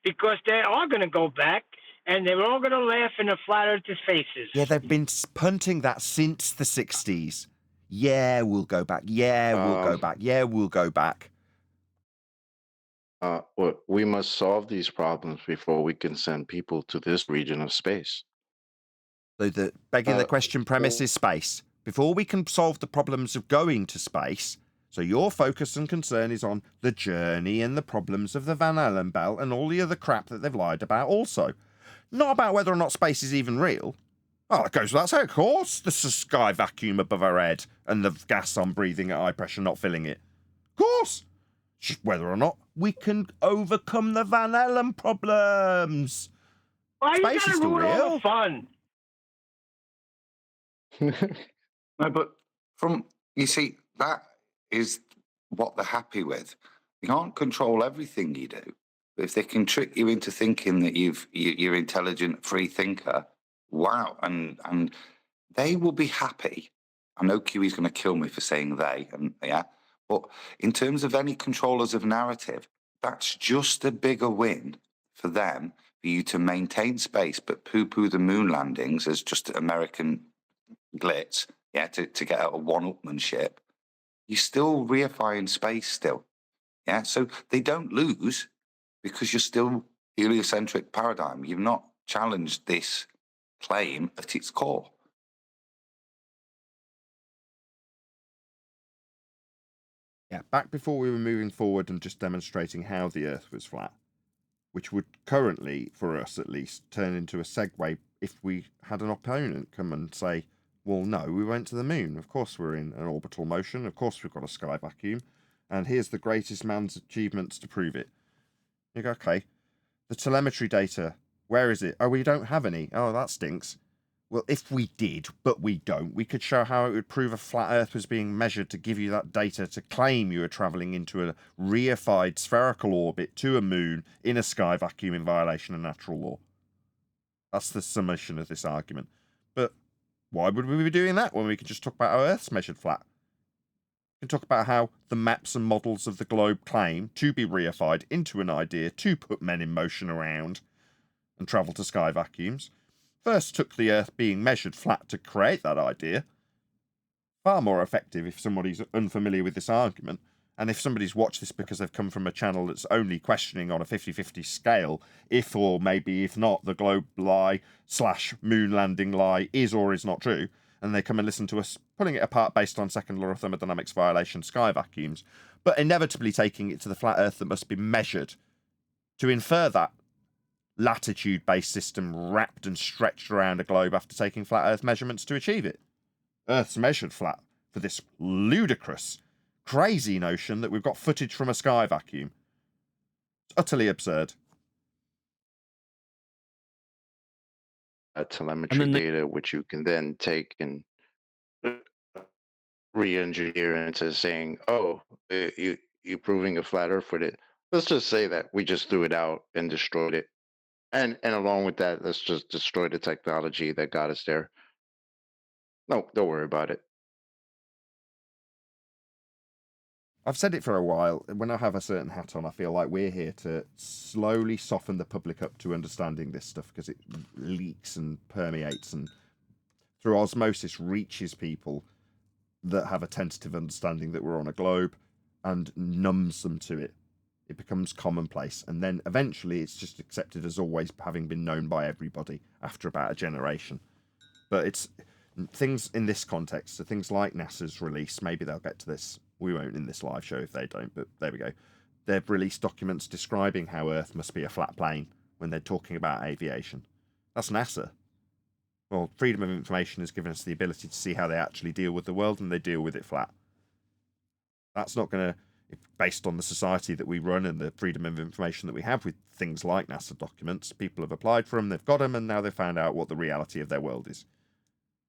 because they are going to go back and they're all going to laugh in the flat earthers' faces. Yeah, they've been punting that since the 60s. Yeah, we'll go back. Yeah, we'll go back. Yeah, we'll go back. We must solve these problems before we can send people to this region of space. So begging the question premise is space. Before we can solve the problems of going to space, So your focus and concern is on the journey and the problems of the Van Allen belt and all the other crap that they've lied about also. Not about whether or not space is even real. Oh, that goes without saying, of course. There's a sky vacuum above our head and the gas I'm breathing at high pressure not filling it. Of course. It's just whether or not we can overcome the Van Allen problems. Why Space you is gotta still ruin all real. the fun? No, but you see, that is what they're happy with. You can't control everything you do. But if they can trick you into thinking that you're intelligent, free thinker, wow, and they will be happy. I know QE's going to kill me for saying they, and yeah, but in terms of any controllers of narrative, that's just a bigger win for them, for you to maintain space but poo-poo the moon landings as just American glitz, yeah, to get out of one-upmanship. You're still reifying space still, yeah, so they don't lose because you're still heliocentric paradigm. You've not challenged this claim at its core. Yeah, back before we were moving forward and just demonstrating how the Earth was flat, which would currently, for us at least, turn into a segue if we had an opponent come and say, well, no, we went to the moon. Of course we're in an orbital motion. Of course we've got a sky vacuum. And here's the greatest man's achievements to prove it. You go, okay, the telemetry data, where is it? Oh, we don't have any. Oh, that stinks. Well, if we did, but we don't, we could show how it would prove a flat Earth was being measured to give you that data to claim you were travelling into a reified spherical orbit to a moon in a sky vacuum in violation of natural law. That's the summation of this argument. But why would we be doing that when we can just talk about how Earth's measured flat? We can talk about how the maps and models of the globe claim to be reified into an idea to put men in motion around and travel to sky vacuums. First took the Earth being measured flat to create that idea. Far more effective if somebody's unfamiliar with this argument, and if somebody's watched this because they've come from a channel that's only questioning on a 50-50 scale if or maybe if not the globe lie / moon landing lie is or is not true, and they come and listen to us pulling it apart based on second law of thermodynamics violation sky vacuums, but inevitably taking it to the flat Earth that must be measured to infer that latitude-based system wrapped and stretched around a globe after taking flat Earth measurements to achieve it. Earth's measured flat for this ludicrous, crazy notion that we've got footage from a sky vacuum. It's utterly absurd. Telemetry data, which you can then take and re-engineer into saying, oh, you proving a flat Earth with it. Let's just say that we just threw it out and destroyed it. And along with that, let's just destroy the technology that got us there. No, don't worry about it. I've said it for a while. When I have a certain hat on, I feel like we're here to slowly soften the public up to understanding this stuff because it leaks and permeates and through osmosis reaches people that have a tentative understanding that we're on a globe and numbs them to it. It becomes commonplace, and then eventually it's just accepted as always having been known by everybody after about a generation. But it's things in this context, so things like NASA's release, maybe they'll get to this. We won't in this live show if they don't, but there we go. They've released documents describing how Earth must be a flat plane when they're talking about aviation. That's NASA. Well, freedom of information has given us the ability to see how they actually deal with the world, and they deal with it flat. That's not going to, based on the society that we run and the freedom of information that we have with things like NASA documents, people have applied for them, they've got them, and now they've found out what the reality of their world is.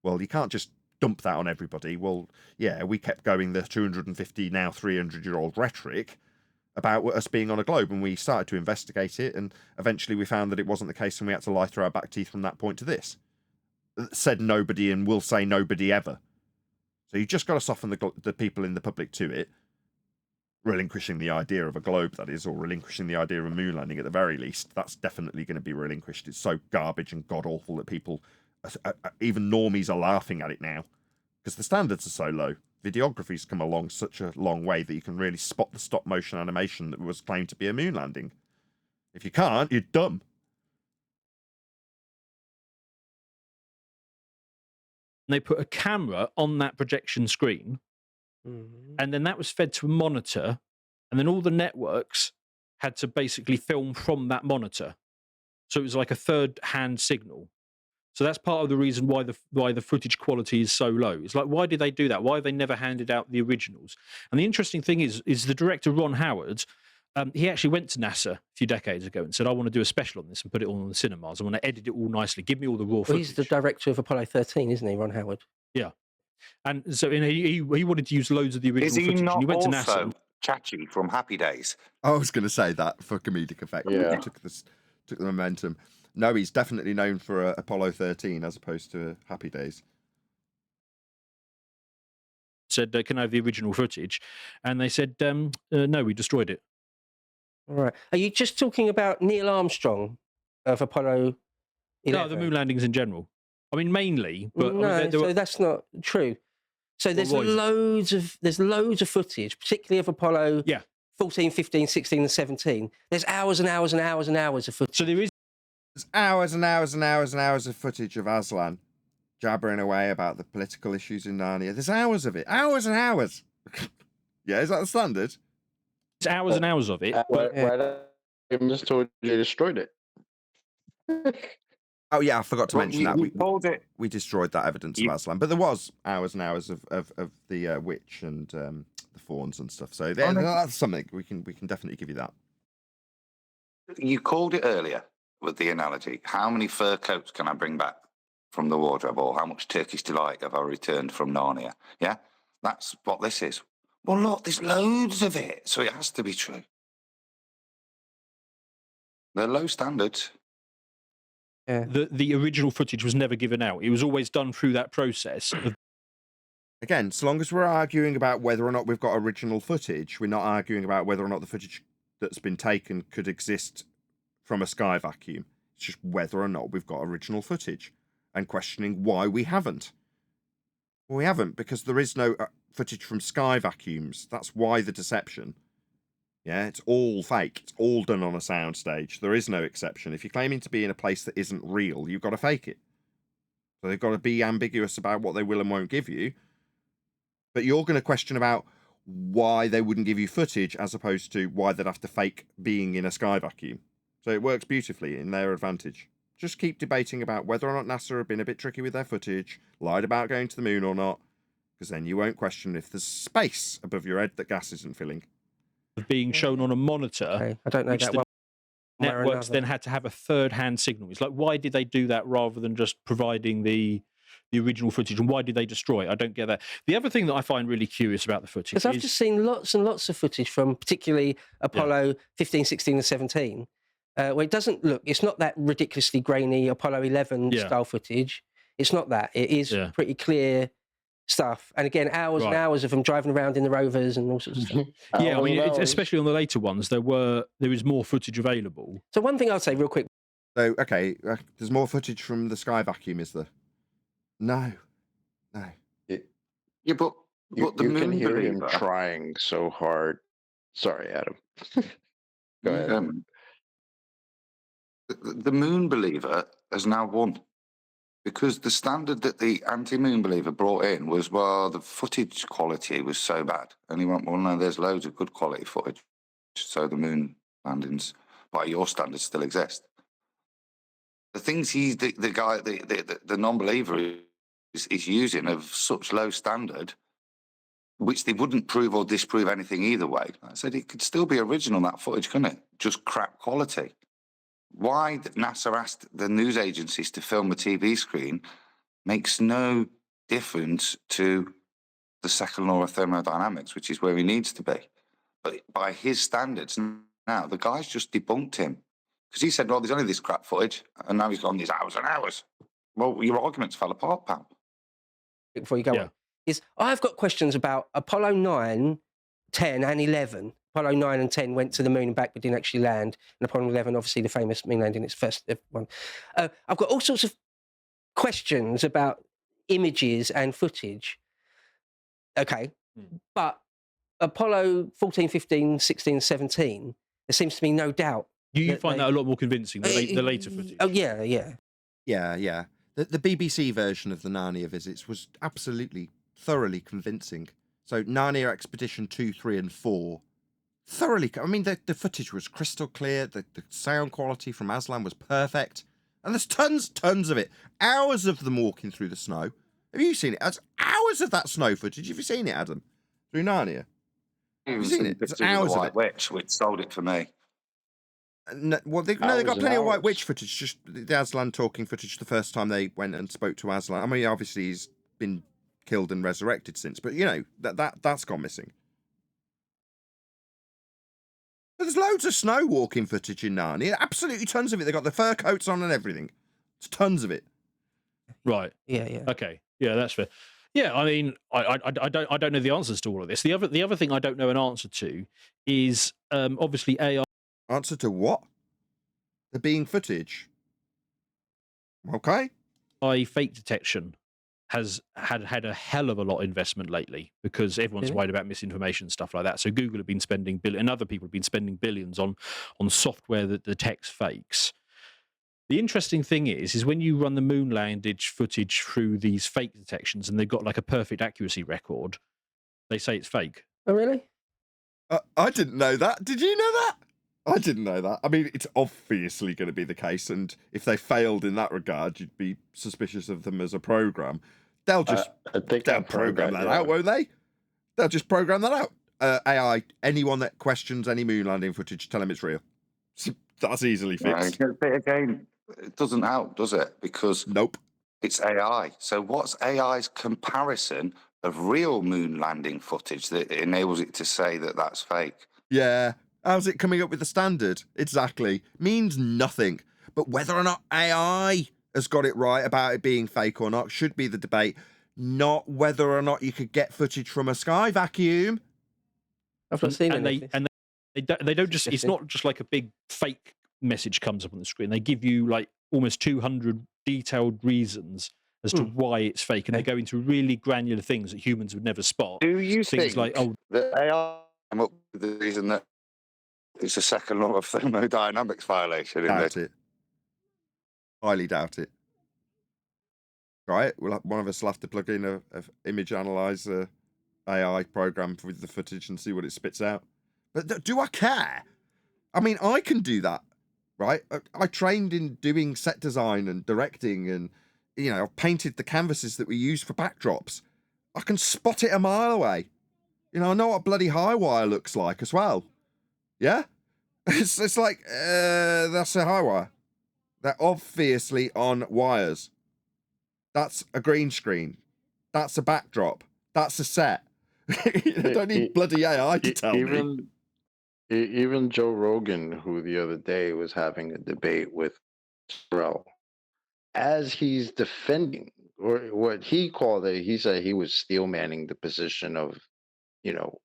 Well, you can't just dump that on everybody. Well, yeah, we kept going the 250, now 300-year-old rhetoric about us being on a globe, and we started to investigate it, and eventually we found that it wasn't the case, and we had to lie through our back teeth from that point to this. Said nobody and will say nobody ever. So you just got to soften the people in the public to it, relinquishing the idea of a globe, that is, or relinquishing the idea of a moon landing at the very least. That's definitely going to be relinquished. It's so garbage and god-awful that people, even normies, are laughing at it now because the standards are so low. Videography's come along such a long way that you can really spot the stop-motion animation that was claimed to be a moon landing. If you can't, you're dumb. They put a camera on that projection screen, and then that was fed to a monitor, and then all the networks had to basically film from that monitor. So it was like a third-hand signal. So that's part of the reason why the footage quality is so low. It's like, why did they do that? Why have they never handed out the originals? And the interesting thing is the director Ron Howard, he actually went to NASA a few decades ago and said, I want to do a special on this and put it all on the cinemas. I want to edit it all nicely. Give me all the raw footage. Well, he's the director of Apollo 13, isn't he, Ron Howard? Yeah. And so he wanted to use loads of the original Is he footage. not And he went to also NASA. Chachi from Happy Days? I was going to say that for comedic effect. Yeah. He took the momentum. No, he's definitely known for Apollo 13 as opposed to Happy Days. Said, can I have the original footage? And they said, no, we destroyed it. All right. Are you just talking about Neil Armstrong of Apollo 11? No, the moon landings in general. I mean, mainly, but no, I mean, so that's not true. So there's what is it? loads of footage, particularly of Apollo 14, 15, 16, and 17. There's hours and hours and hours and hours of footage. So there's hours and hours and hours and hours of footage of Aslan jabbering away about the political issues in Narnia. There's hours of it. Hours and hours. Yeah, is that the standard? It's hours and hours of it. Why I just told you they destroyed it. Oh yeah, I forgot to mention that. We destroyed that evidence of Aslan, but there was hours and hours of the witch and the fawns and stuff. So that's something we can definitely give you that. You called it earlier with the analogy. How many fur coats can I bring back from the wardrobe, or how much Turkish delight have I returned from Narnia? Yeah, that's what this is. Well, look, there's loads of it, so it has to be true. They're low standards. Yeah. The original footage was never given out. It was always done through that process. Again, so long as we're arguing about whether or not we've got original footage, we're not arguing about whether or not the footage that's been taken could exist from a sky vacuum. It's just whether or not we've got original footage and questioning why we haven't. Well, we haven't because there is no footage from sky vacuums. That's why the deception. Yeah, it's all fake. It's all done on a soundstage. There is no exception. If you're claiming to be in a place that isn't real, you've got to fake it. So they've got to be ambiguous about what they will and won't give you. But you're going to question about why they wouldn't give you footage as opposed to why they'd have to fake being in a sky vacuum. So it works beautifully in their advantage. Just keep debating about whether or not NASA have been a bit tricky with their footage, lied about going to the moon or not, because then you won't question if there's space above your head that gas isn't filling. Being shown on a monitor. Okay. I don't know which that the one. networks then had to have a third-hand signal. It's like, why did they do that rather than just providing the original footage, and why did they destroy it? I don't get that. The other thing that I find really curious about the footage Because I've just seen lots and lots of footage from particularly Apollo 15, 16, and 17, where it doesn't look, it's not that ridiculously grainy Apollo 11 style footage. It's not that. It is pretty clear stuff. And again, hours and hours of them driving around in the rovers and all sorts of stuff. Yeah, I mean, especially on the later ones, there is more footage available. So one thing I'll say real quick. So, okay, there's more footage from the sky vacuum, is there? No. Yeah, but You the moon can hear him believer, trying so hard. Sorry, Adam. Go ahead. The moon believer has now won. Because the standard that the anti-moon believer brought in was, well, the footage quality was so bad. And he went, well, no, there's loads of good quality footage. So the moon landings, by your standards, still exist. The things the non-believer is using of such low standard, which they wouldn't prove or disprove anything either way. I said it could still be original, that footage, couldn't it? Just crap quality. Why NASA asked the news agencies to film a TV screen makes no difference to the second law of thermodynamics, which is where he needs to be. But by his standards now, the guy's just debunked him. Because he said, well, there's only this crap footage, and now he's gone, there's hours and hours. Well, your arguments fell apart, pal. Before you go on, is I've got questions about Apollo 9, 10, and 11. Apollo 9 and 10 went to the moon and back, but didn't actually land. And Apollo 11, obviously, the famous moon landing, its first one. I've got all sorts of questions about images and footage. Okay. But Apollo 14, 15, 16, 17, there seems to be no doubt. You find that a lot more convincing, the later footage. Oh, yeah. Yeah. The BBC version of the Narnia visits was absolutely, thoroughly convincing. So Narnia Expedition 2, 3, and 4. Thoroughly. I mean, the footage was crystal clear. The sound quality from Aslan was perfect. And there's tons of it. Hours of them walking through the snow. Have you seen it? That's hours of that snow footage. Have you seen it, Adam? Through Narnia? Have you seen it? It's hours of White it. Witch, which sold it for me. No, well, they got plenty of White Witch footage. Just the Aslan talking footage the first time they went and spoke to Aslan. I mean, obviously he's been killed and resurrected since, but you know that's gone missing. But there's loads of snow walking footage in Narnia. Absolutely tons of it. They got the fur coats on and everything. It's tons of it. Right. Yeah. Okay. Yeah, that's fair. Yeah, I mean, I don't know the answers to all of this. The other thing I don't know an answer to is obviously AI. Answer to what? The being footage. Okay. Fake detection has had a hell of a lot of investment lately because everyone's Really? worried about misinformation and stuff like that. So Google have been spending and other people have been spending billions on software that detects fakes. The interesting thing is when you run the moon landage footage through these fake detections and they've got like a perfect accuracy record, they say it's fake. Oh, really? I didn't know that. Did you know that? I didn't know that. I mean, it's obviously going to be the case, and if they failed in that regard, you'd be suspicious of them as a program. They'll just they'll program that out, won't they? They'll just program that out. AI, anyone that questions any moon landing footage, tell them it's real. That's easily fixed. But again, it doesn't help, does it? Because nope, it's AI. So what's AI's comparison of real moon landing footage that enables it to say that that's fake? Yeah. How's it coming up with the standard? Exactly. Means nothing. But whether or not AI has got it right about it being fake or not should be the debate, not whether or not you could get footage from a sky vacuum. I've not seen it. And they don't just, it's not just like a big fake message comes up on the screen. They give you like almost 200 detailed reasons as to why it's fake. And they go into really granular things that humans would never spot. Do you things think like, that AI came up with the reason that it's a second law of thermodynamics violation? Doubt it. Highly doubt it. Right? One of us will have to plug in a image analyzer AI program with the footage and see what it spits out. But do I care? I mean, I can do that, right? I trained in doing set design and directing, and you know, I've painted the canvases that we use for backdrops. I can spot it a mile away. You know, I know what bloody high wire looks like as well. Yeah? It's like, that's a high wire. They're obviously on wires. That's a green screen. That's a backdrop. That's a set. I don't need bloody AI to tell me. Even Joe Rogan, who the other day was having a debate with Terrell, as he's defending, or what he called it, he said he was steel manning the position of, you know,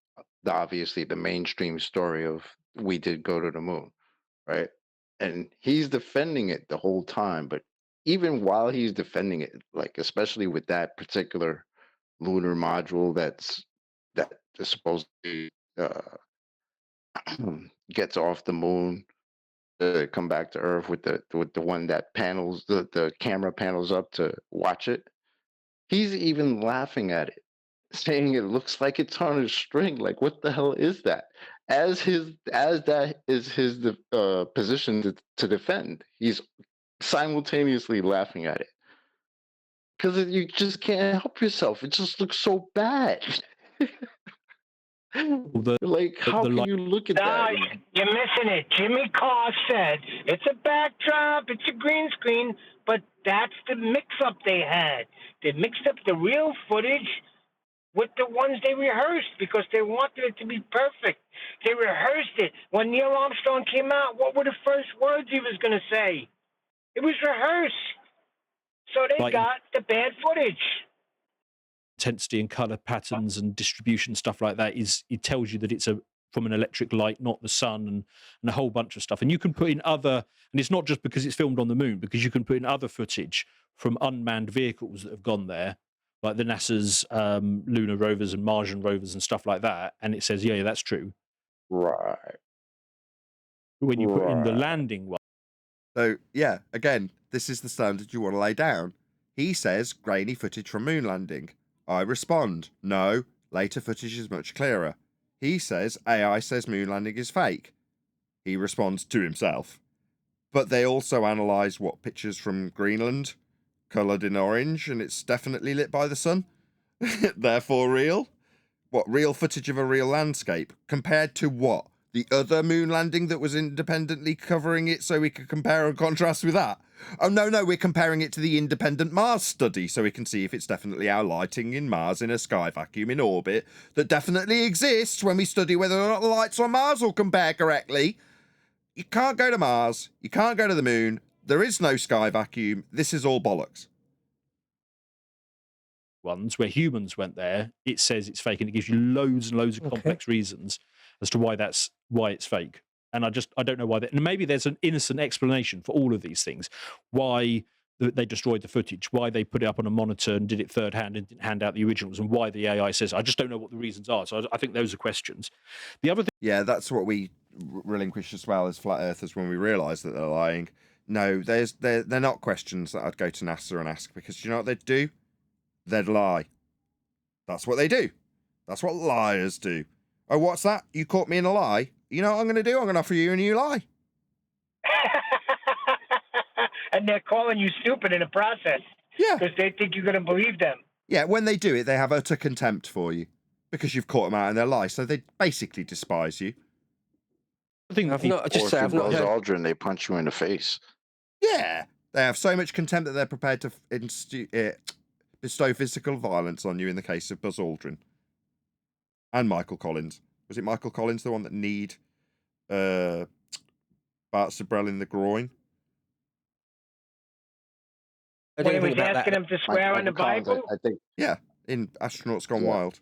obviously the mainstream story of we did go to the moon, right? And he's defending it the whole time. But even while he's defending it, like especially with that particular lunar module that is supposed to gets off the moon to come back to Earth with the one that panels the camera panels up to watch it. He's even laughing at it, saying it looks like it's on a string. Like, what the hell is that? As that is his position to defend, he's simultaneously laughing at it because you just can't help yourself. It just looks so bad. Like, how can you look at that? You're missing it. Jimmy Carr said it's a backdrop, it's a green screen, but that's the mix-up they had. They mixed up the real footage with the ones they rehearsed because they wanted it to be perfect. They rehearsed it. When Neil Armstrong came out, what were the first words he was going to say? It was rehearsed. So they got the bad footage. Intensity and color patterns and distribution stuff like that it tells you that it's from an electric light, not the sun, and a whole bunch of stuff. And you can put in other, and it's not just because it's filmed on the moon, because you can put in other footage from unmanned vehicles that have gone there, like the NASA's lunar rovers and Martian rovers and stuff like that, and it says, yeah, that's true. Right. When you put in the landing one. So, yeah, again, this is the standard you want to lay down. He says grainy footage from moon landing. I respond, no, Later footage is much clearer. He says AI says moon landing is fake. He responds to himself. But they also analyse what pictures from Greenland, coloured in orange, and it's definitely lit by the sun. Therefore real. What, real footage of a real landscape? Compared to what? The other moon landing that was independently covering it so we could compare and contrast with that? Oh, no, we're comparing it to the independent Mars study so we can see if it's definitely our lighting in Mars in a sky vacuum in orbit that definitely exists when we study whether or not the lights on Mars will compare correctly. You can't go to Mars. You can't go to the moon. There is no sky vacuum. This is all bollocks. Ones where humans went there, it says it's fake, and it gives you loads and loads of complex reasons as to why it's fake. And I don't know why that. And maybe there's an innocent explanation for all of these things. Why they destroyed the footage, why they put it up on a monitor and did it third hand and didn't hand out the originals, and why the AI says. I just don't know what the reasons are. So I think those are questions. The other thing, yeah, that's what we relinquish as well as flat earthers when we realise that they're lying. No, they're not questions that I'd go to NASA and ask, because you know what they'd do? They'd lie. That's what they do. That's what liars do. Oh, what's that? You caught me in a lie? You know what I'm going to do? I'm going to offer you a new lie. And they're calling you stupid in the process. Yeah. Because they think you're going to believe them. Yeah, when they do it, they have utter contempt for you because you've caught them out in their lie. So they basically despise you. I think Or if you buzz Aldrin, they punch you in the face. Yeah. They have so much contempt that they're prepared to bestow physical violence on you in the case of Buzz Aldrin. And Michael Collins. Was it Michael Collins, the one that kneed Bart Sabrell in the groin? When he was asking him to swear on the Bible? I think. Yeah, in Astronauts Gone Wild.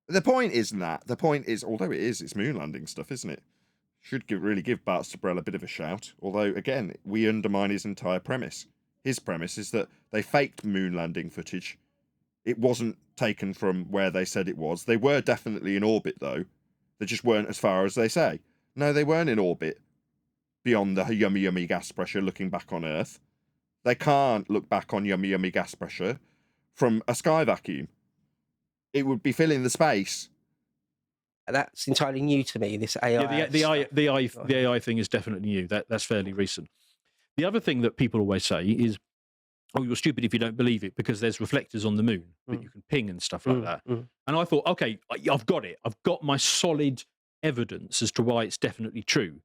The point isn't that. The point is, although it's moon landing stuff, isn't it? Should really give Bart Sabrell a bit of a shout. Although, again, we undermine his entire premise. His premise is that they faked moon landing footage. It wasn't taken from where they said it was. They were definitely in orbit, though. They just weren't as far as they say. No, they weren't in orbit beyond the yummy, yummy gas pressure looking back on Earth. They can't look back on yummy, yummy gas pressure from a sky vacuum. It would be filling the space. That's entirely new to me, this AI. Yeah, the AI thing is definitely new. That's fairly recent. The other thing that people always say is, oh, you're stupid if you don't believe it because there's reflectors on the moon that you can ping and stuff like that. And I thought, okay, I've got it. I've got my solid evidence as to why it's definitely true.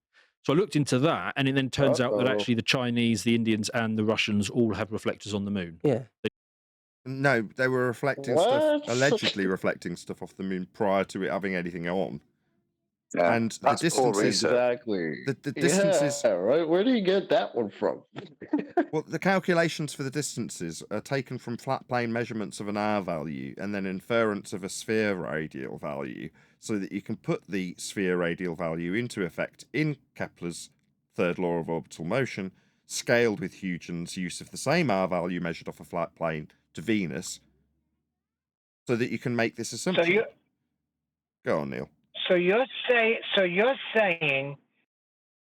So I looked into that, and it then turns out that actually the Chinese, the Indians, and the Russians all have reflectors on the moon. Yeah. No, they were reflecting stuff, allegedly reflecting stuff off the moon prior to it having anything on. Yeah, and the distances, exactly. The distances. Yeah, right. Where do you get that one from? Well, the calculations for the distances are taken from flat plane measurements of an R value and then inference of a sphere radial value, so that you can put the sphere radial value into effect in Kepler's third law of orbital motion, scaled with Huygens' use of the same R value measured off a flat plane to Venus, so that you can make this assumption. Go on, Neil. So you're saying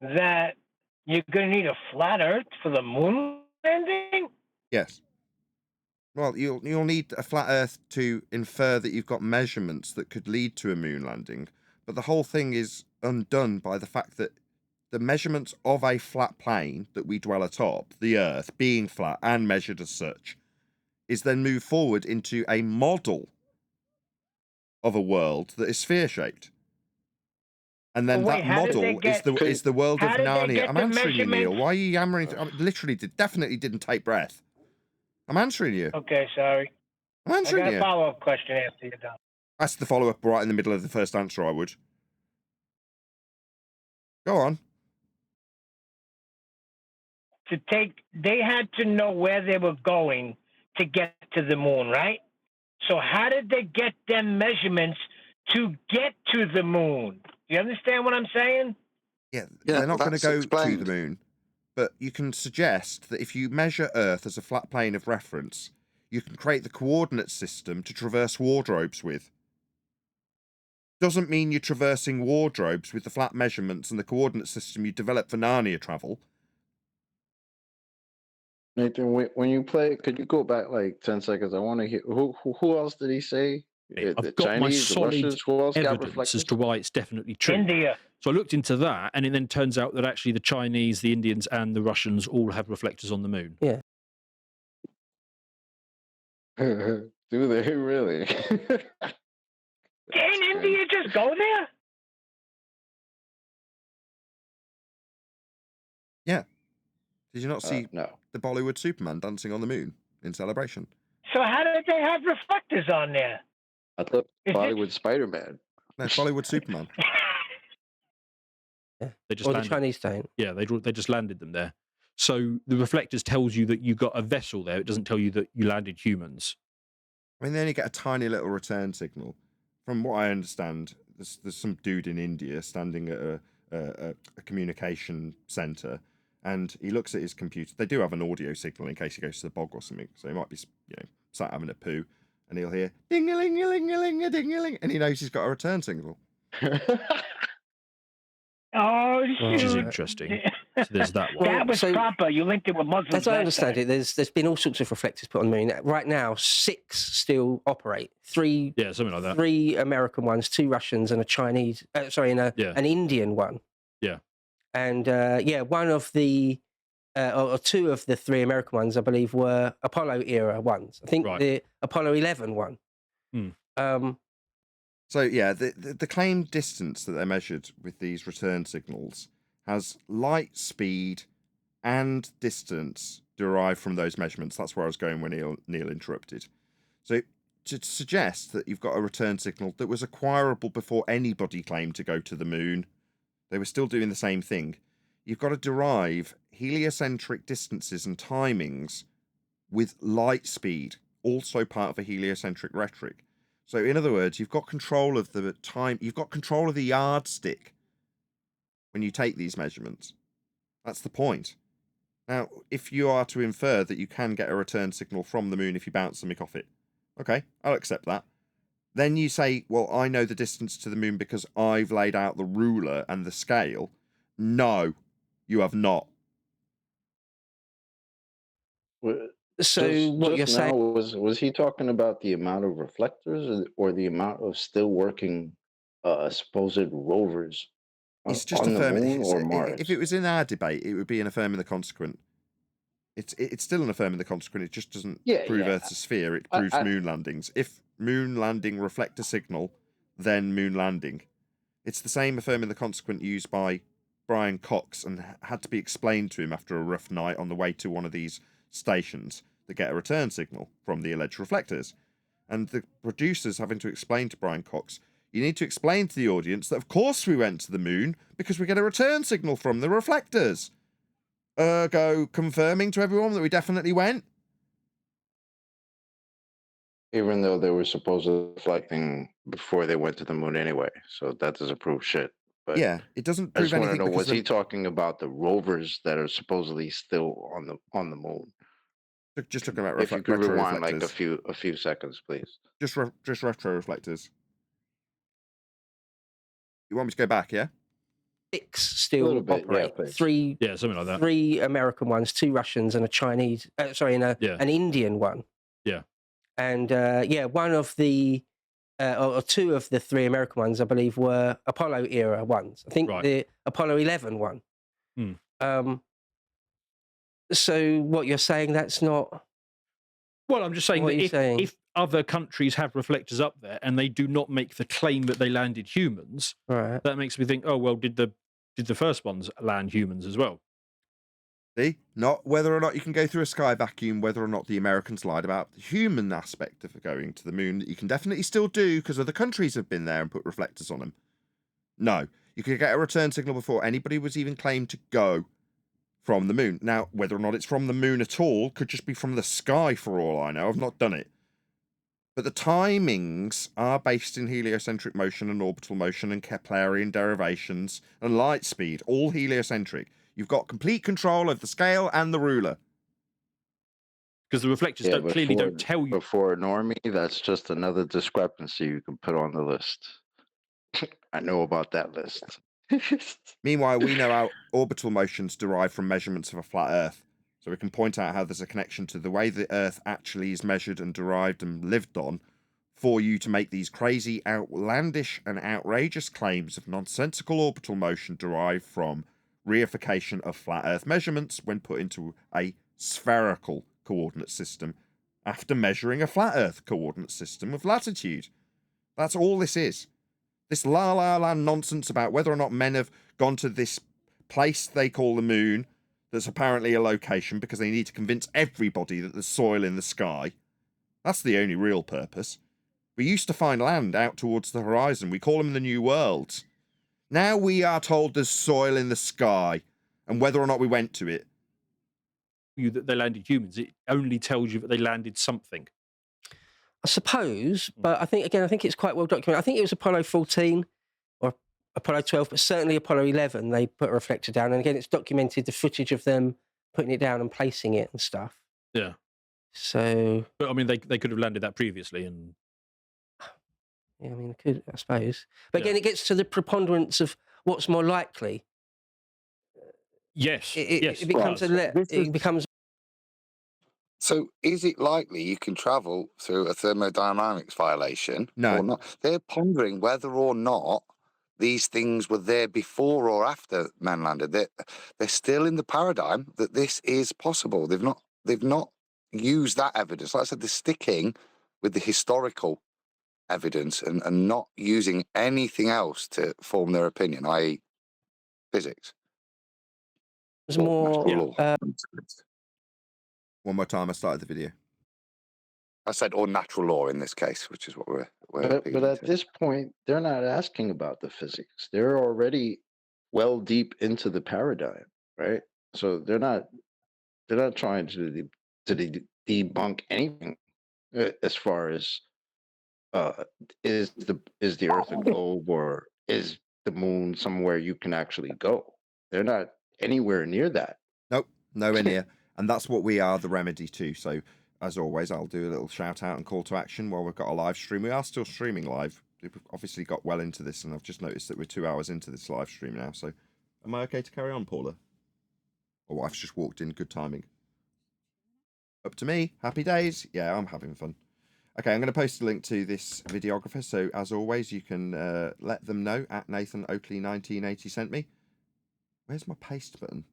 that you're going to need a flat Earth for the moon landing? Yes. Well, you'll need a flat Earth to infer that you've got measurements that could lead to a moon landing, but the whole thing is undone by the fact that the measurements of a flat plane that we dwell atop, the Earth being flat and measured as such, is then moved forward into a model of a world that is sphere-shaped. And then that model is the world of Narnia. I'm answering you, Neil. Why are you yammering? I literally definitely didn't take breath. I'm answering you. Okay, sorry. I'm answering you. I got a follow-up question after you're done. That's the follow-up right in the middle of the first answer, I would. Go on. They had to know where they were going to get to the moon, right? So how did they get them measurements to get to the moon? You understand what I'm saying? Yeah, they're not going to go to the moon. But you can suggest that if you measure Earth as a flat plane of reference, you can create the coordinate system to traverse wardrobes with. Doesn't mean you're traversing wardrobes with the flat measurements and the coordinate system you developed for Narnia travel. Nathan, when you play, could you go back like 10 seconds? I want to hear who else did he say The I've got my Chinese, the solid Russians, who else got evidence as reflectors? to why it's definitely true. India. So I looked into that, and it then turns out that actually the Chinese, the Indians, and the Russians all have reflectors on the moon. Yeah. Do they really? Can India just go there? Yeah. Did you not see No. the Bollywood Superman dancing on the moon in celebration? So how did they have reflectors on there? I thought Is it- Bollywood Spider-Man. No, Bollywood Superman. They just Or the landed. Chinese don't. Yeah, they just landed them there. So the reflectors tells you that you got a vessel there. It doesn't tell you that you landed humans. I mean, they only get a tiny little return signal. From what I understand, there's some dude in India standing at a communication centre, and he looks at his computer. They do have an audio signal in case he goes to the bog or something, so he might be, sat having a poo, and he'll hear ding-a-ling-a-ling-a-ling-a-ding-a-ling, and he knows he's got a return signal. Oh, Which is shoot. interesting. So there's that one. That was So- proper. You linked it with Muslims. As I last understand time. it, there's been all sorts of reflectors put on the moon. Right now, 6 still operate. 3 Yeah, something like that. 3 American ones, 2 Russians, and a Chinese. And Yeah. an Indian one. Yeah. And one of the or 2 of the 3 American ones, I believe, were Apollo era ones. I think Right. the Apollo 11 one. So yeah, the claimed distance that they measured with these return signals has light speed and distance derived from those measurements. That's where I was going when Neil interrupted. So to suggest that you've got a return signal that was acquirable before anybody claimed to go to the moon, they were still doing the same thing. You've got to derive heliocentric distances and timings with light speed, also part of a heliocentric rhetoric. So in other words, you've got control of the time, you've got control of the yardstick when you take these measurements. That's the point. Now, if you are to infer that you can get a return signal from the moon if you bounce something off it, okay, I'll accept that. Then you say, well, I know the distance to the moon because I've laid out the ruler and the scale. No, you have not. So what you're saying? Was he talking about the amount of reflectors or the amount of still working supposed rovers It's just on the affirming. moon or Mars? If it was in our debate, it would be an affirming the consequent. It's still an affirming the consequent. It just doesn't prove Earth's a sphere. It proves moon landings. If moon landing reflect a signal, then moon landing. It's the same affirming the consequent used by Brian Cox and had to be explained to him after a rough night on the way to one of these stations that get a return signal from the alleged reflectors. And the producers having to explain to Brian Cox, you need to explain to the audience that of course we went to the moon because we get a return signal from the reflectors. Ergo confirming to everyone that we definitely went. Even though they were supposedly reflecting before they went to the moon anyway, so that doesn't prove shit. But Yeah, it doesn't I prove just want to anything know: because was he talking about the rovers that are supposedly still on the moon? just talking about If you could retro rewind like reflectors. a few seconds, please. Just retro reflectors. You want me to go back, yeah? 6 still little bit, yeah, operate. please. 3 Yeah, something like that. 3 American ones, 2 Russians, and a Chinese. An Indian one. Yeah. And one of the or 2 of the 3 American ones, I believe, were Apollo era ones. I think the Apollo 11 one. So what you're saying, that's not. Well, I'm just saying What are you that saying? if other countries have reflectors up there and they do not make the claim that they landed humans, Right. that makes me think, oh well, did the first ones land humans as well? See? Not whether or not you can go through a sky vacuum, whether or not the Americans lied about the human aspect of going to the moon, that you can definitely still do because other countries have been there and put reflectors on them. No. You could get a return signal before anybody was even claimed to go from the moon. Now, whether or not it's from the moon at all could just be from the sky for all I know. I've not done it. But the timings are based in heliocentric motion and orbital motion and Keplerian derivations and light speed, all heliocentric. You've got complete control of the scale and the ruler. Because the reflectors clearly don't tell you. Before normie, that's just another discrepancy you can put on the list. I know about that list. Meanwhile, we know how orbital motions derive from measurements of a flat Earth. So we can point out how there's a connection to the way the Earth actually is measured and derived and lived on for you to make these crazy, outlandish, and outrageous claims of nonsensical orbital motion derived from reification of flat Earth measurements when put into a spherical coordinate system after measuring a flat Earth coordinate system of latitude. That's all this is. This la-la-la nonsense about whether or not men have gone to this place they call the moon that's apparently a location because they need to convince everybody that there's soil in the sky. That's the only real purpose. We used to find land out towards the horizon. We call them the New Worlds. Now we are told there's soil in the sky, and whether or not we went to it. That they landed humans, it only tells you that they landed something. I suppose, but I think it's quite well documented. I think it was Apollo 14 or Apollo 12, but certainly Apollo 11, they put a reflector down. And again, it's documented the footage of them putting it down and placing it and stuff. Yeah. So... But, I mean, they could have landed that previously. And yeah, I mean, could, I suppose. But again, it gets to the preponderance of what's more likely. Yes. It becomes it becomes... So is it likely you can travel through a thermodynamics violation or not? They're pondering whether or not these things were there before or after man landed. They're still in the paradigm that this is possible. They've not used that evidence. Like I said, they're sticking with the historical evidence and not using anything else to form their opinion, i.e. physics. There's more... One more time, I started the video. I said, or natural law in this case, which is what we're but at this point, they're not asking about the physics. They're already well deep into the paradigm, right? So they're not trying to debunk anything as far as is the Earth a globe or is the moon somewhere you can actually go? They're not anywhere near that. Nope, nowhere near. And that's what we are the remedy to. So, as always, I'll do a little shout out and call to action while we've got a live stream. We are still streaming live. We've obviously got well into this, and I've just noticed that we're 2 hours into this live stream now. So, am I okay to carry on, Paula? My wife's just walked in. Good timing. Up to me. Happy days. Yeah, I'm having fun. Okay, I'm going to post a link to this videographer. So, as always, you can let them know at Nathan Oakley 1980 sent me. Where's my paste button?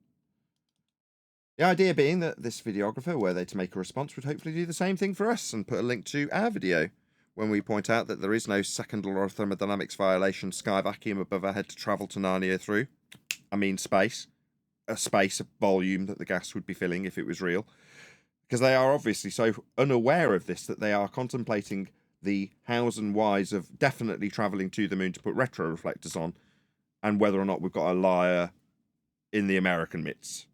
The idea being that this videographer, were they to make a response, would hopefully do the same thing for us and put a link to our video when we point out that there is no second law of thermodynamics violation sky vacuum above our head to travel to Narnia through. I mean space. A space, a volume that the gas would be filling if it was real. Because they are obviously so unaware of this that they are contemplating the hows and whys of definitely travelling to the moon to put retro reflectors on and whether or not we've got a liar in the American midst.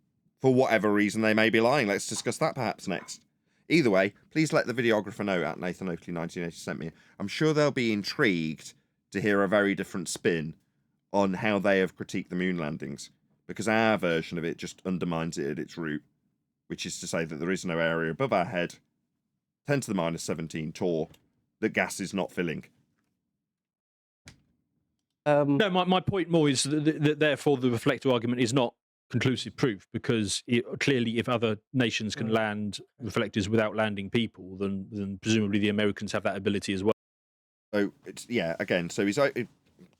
For whatever reason they may be lying. Let's discuss that perhaps next. Either way, please let the videographer know at Nathan Oakley 1980 sent me. I'm sure they'll be intrigued to hear a very different spin on how they have critiqued the moon landings, because our version of it just undermines it at its root, which is to say that there is no area above our head, 10 to the minus 17 torr, that gas is not filling. No, my point more is that therefore the reflector argument is not conclusive proof, because clearly if other nations can land reflectors without landing people, then presumably the Americans have that ability as well. So it's again, so it's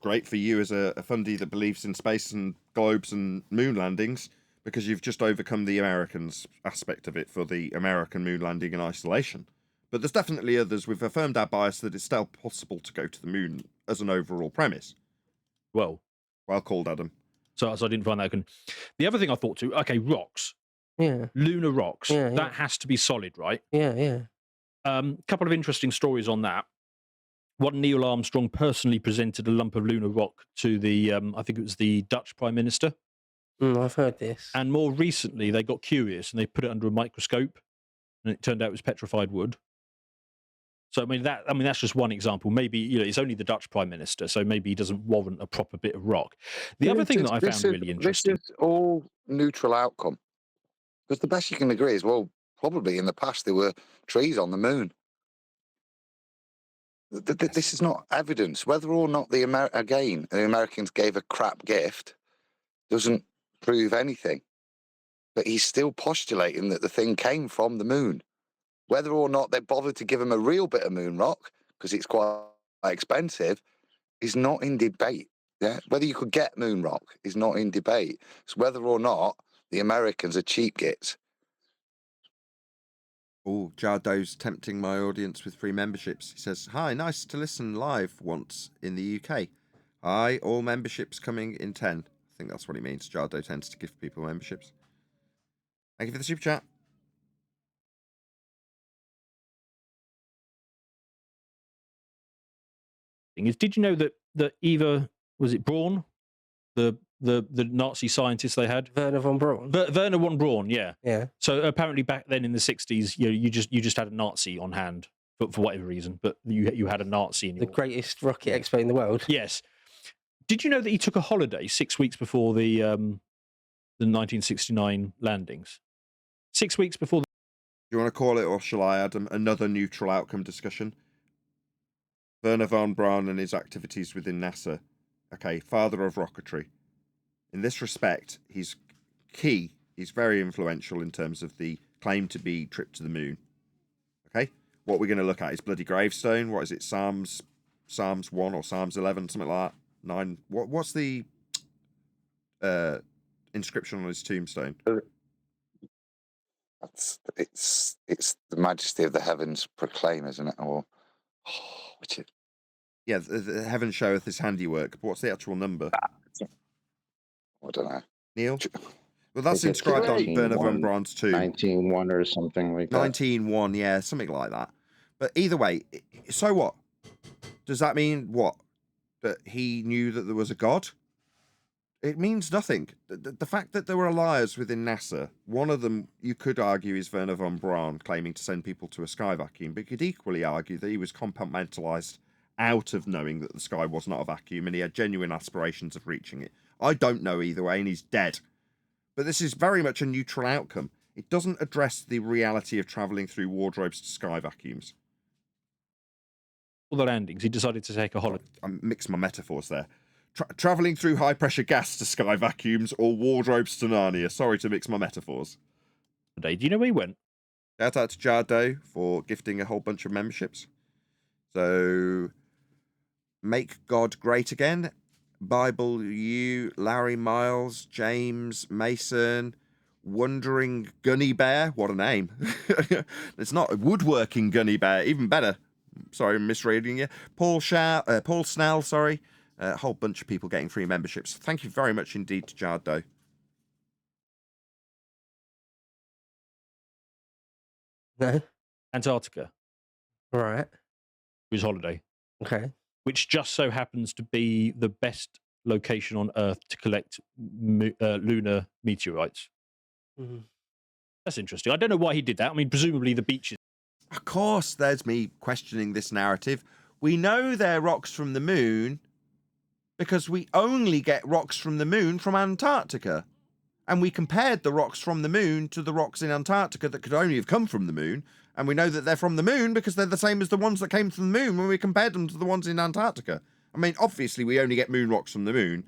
great for you as a fundy that believes in space and globes and moon landings, because you've just overcome the Americans aspect of it for the American moon landing in isolation. But there's definitely others. We've affirmed our bias that it's still possible to go to the moon as an overall premise. Well called, Adam. So I didn't find that. The other thing I thought too, okay, rocks. Yeah. Lunar rocks. Yeah, that has to be solid, right? Yeah. Couple of interesting stories on that. One, Neil Armstrong personally presented a lump of lunar rock to the, I think it was the Dutch Prime Minister. I've heard this. And more recently, they got curious and they put it under a microscope, and it turned out it was petrified wood. So I mean that's just one example. Maybe it's only the Dutch Prime Minister, so maybe he doesn't warrant a proper bit of rock. The other thing that I found really interesting. This is all neutral outcome, because the best you can agree is, well, probably in the past there were trees on the moon. This is not evidence. Whether or not the Americans gave a crap gift doesn't prove anything. But he's still postulating that the thing came from the moon. Whether or not they bothered to give him a real bit of moon rock because it's quite expensive, is not in debate. Yeah, whether you could get moon rock is not in debate. It's whether or not the Americans are cheap gits. Oh, Jardo's tempting my audience with free memberships. He says, "Hi, nice to listen live once in the UK. Hi, all memberships coming in 10." I think that's what he means. Jardo tends to give people memberships. Thank you for the super chat. Did you know that Eva, was it Braun, the Nazi scientist they had? Werner von Braun. Werner von Braun, yeah. Yeah. So apparently back then in the 60s, you just had a Nazi on hand for whatever reason, but you had a Nazi in The your... greatest rocket expert in the world. Yes. Did you know that he took a holiday 6 weeks before the 1969 landings? 6 weeks before. Do you want to call it, or shall I add another neutral outcome discussion? Werner von Braun and his activities within NASA. Okay, father of rocketry. In this respect, he's key. He's very influential in terms of the claim to be trip to the moon. Okay, what we're going to look at is bloody gravestone. What is it? Psalms 1 or Psalms 11, something like that. 9. What's the inscription on his tombstone? It's the majesty of the heavens proclaim, isn't it? Or which is... Yeah, the heaven showeth his handiwork. But what's the actual number? I don't know. Neil? Well, that's It's inscribed on 19-1, Werner von Braun's tomb. 19-1 or something like that. 19-1, yeah, something like that. But either way, so what? Does that mean what? That he knew that there was a God? It means nothing. The fact that there were liars within NASA, one of them, you could argue, is Werner von Braun claiming to send people to a sky vacuum, but you could equally argue that he was compartmentalized out of knowing that the sky was not a vacuum and he had genuine aspirations of reaching it. I don't know either way, and he's dead. But this is very much a neutral outcome. It doesn't address the reality of travelling through wardrobes to sky vacuums. All the landings, he decided to take a holiday. I mixed my metaphors there. Travelling through high-pressure gas to sky vacuums or wardrobes to Narnia. Sorry to mix my metaphors. Do you know where he went? Shout out to Jardo for gifting a whole bunch of memberships. So, Make God Great Again, Bible U, Larry Miles, James Mason, Wondering Gunny Bear. What a name. It's not a woodworking Gunny Bear, even better. Sorry, I'm misreading you. Paul Snell, sorry. A whole bunch of people getting free memberships. Thank you very much indeed to Jardo. No. Antarctica. Right. His holiday. Okay. Which just so happens to be the best location on Earth to collect lunar meteorites. Mm-hmm. That's interesting. I don't know why he did that. I mean, presumably the beaches. Of course, there's me questioning this narrative. We know they're rocks from the moon because we only get rocks from the moon from Antarctica. And we compared the rocks from the moon to the rocks in Antarctica that could only have come from the moon. And we know that they're from the moon because they're the same as the ones that came from the moon when we compared them to the ones in Antarctica. I mean, obviously, we only get moon rocks from the moon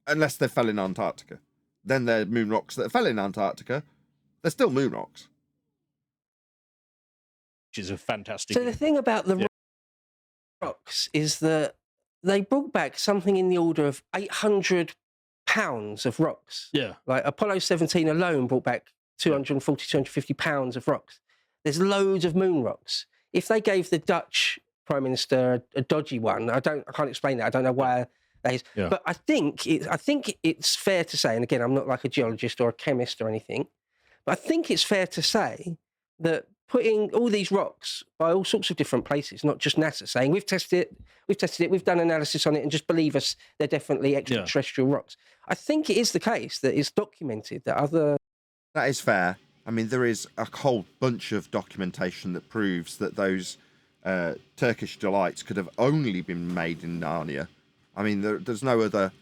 unless they fell in Antarctica. Then they're moon rocks that fell in Antarctica. They're still moon rocks. Which is a fantastic... So the thing about the rocks is that they brought back something in the order of 800 pounds of rocks. Yeah. Like Apollo 17 alone brought back 240, 250 pounds of rocks. There's loads of moon rocks. If they gave the Dutch Prime Minister a dodgy one, I can't explain that. I don't know why that is. Yeah. But I think it's fair to say, and again, I'm not like a geologist or a chemist or anything, but I think it's fair to say that putting all these rocks by all sorts of different places, not just NASA, saying we've tested it, we've done analysis on it, and just believe us, they're definitely extraterrestrial rocks. I think it is the case that it's documented that other... That is fair. I mean, there is a whole bunch of documentation that proves that those Turkish delights could have only been made in Narnia. I mean, there's no other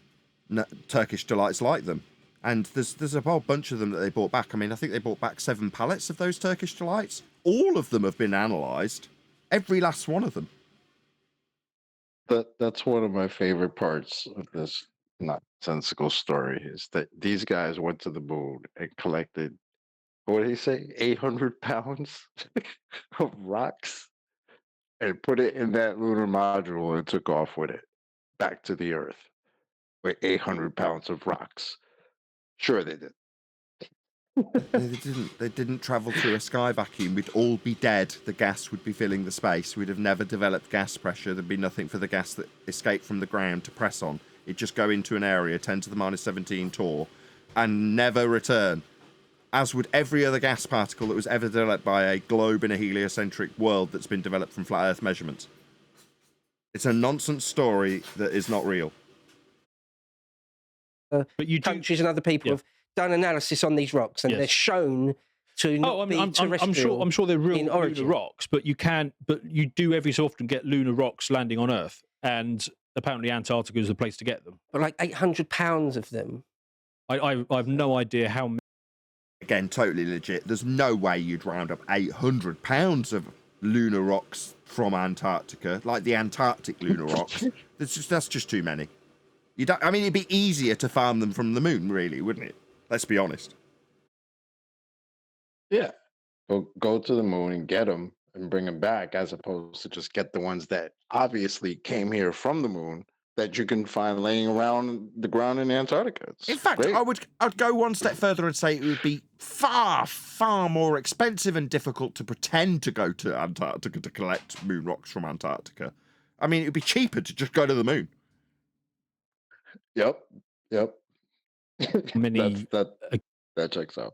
Turkish delights like them. And there's a whole bunch of them that they brought back. I mean, I think they brought back 7 pallets of those Turkish delights. All of them have been analysed. Every last one of them. That's one of my favorite parts of this nonsensical story is that these guys went to the moon and collected, what did he say, 800 pounds of rocks? and put it in that lunar module and took off with it back to the Earth with 800 pounds of rocks. Sure, they did. They didn't travel through a sky vacuum. We'd all be dead. The gas would be filling the space. We'd have never developed gas pressure. There'd be nothing for the gas that escaped from the ground to press on. It'd just go into an area, 10 to the minus 17 torr, and never return. As would every other gas particle that was ever developed by a globe in a heliocentric world that's been developed from flat Earth measurements. It's a nonsense story that is not real. But you countries and other people have done analysis on these rocks, and they're shown to not be terrestrial. I'm sure they're real in lunar origin. rocks, but you do every so often get lunar rocks landing on Earth, and apparently Antarctica is the place to get them. But like 800 pounds of them. I have no idea how many. Again, totally legit. There's no way you'd round up 800 pounds of lunar rocks from Antarctica, like the Antarctic lunar rocks. That's just too many. I mean, it'd be easier to farm them from the moon, really, wouldn't it? Let's be honest. Yeah. Go to the moon and get them and bring them back, as opposed to just get the ones that obviously came here from the moon that you can find laying around the ground in Antarctica. In fact, I'd go one step further and say it would be far, far more expensive and difficult to pretend to go to Antarctica to collect moon rocks from Antarctica. I mean, it would be cheaper to just go to the moon. Yep. Many that checks out.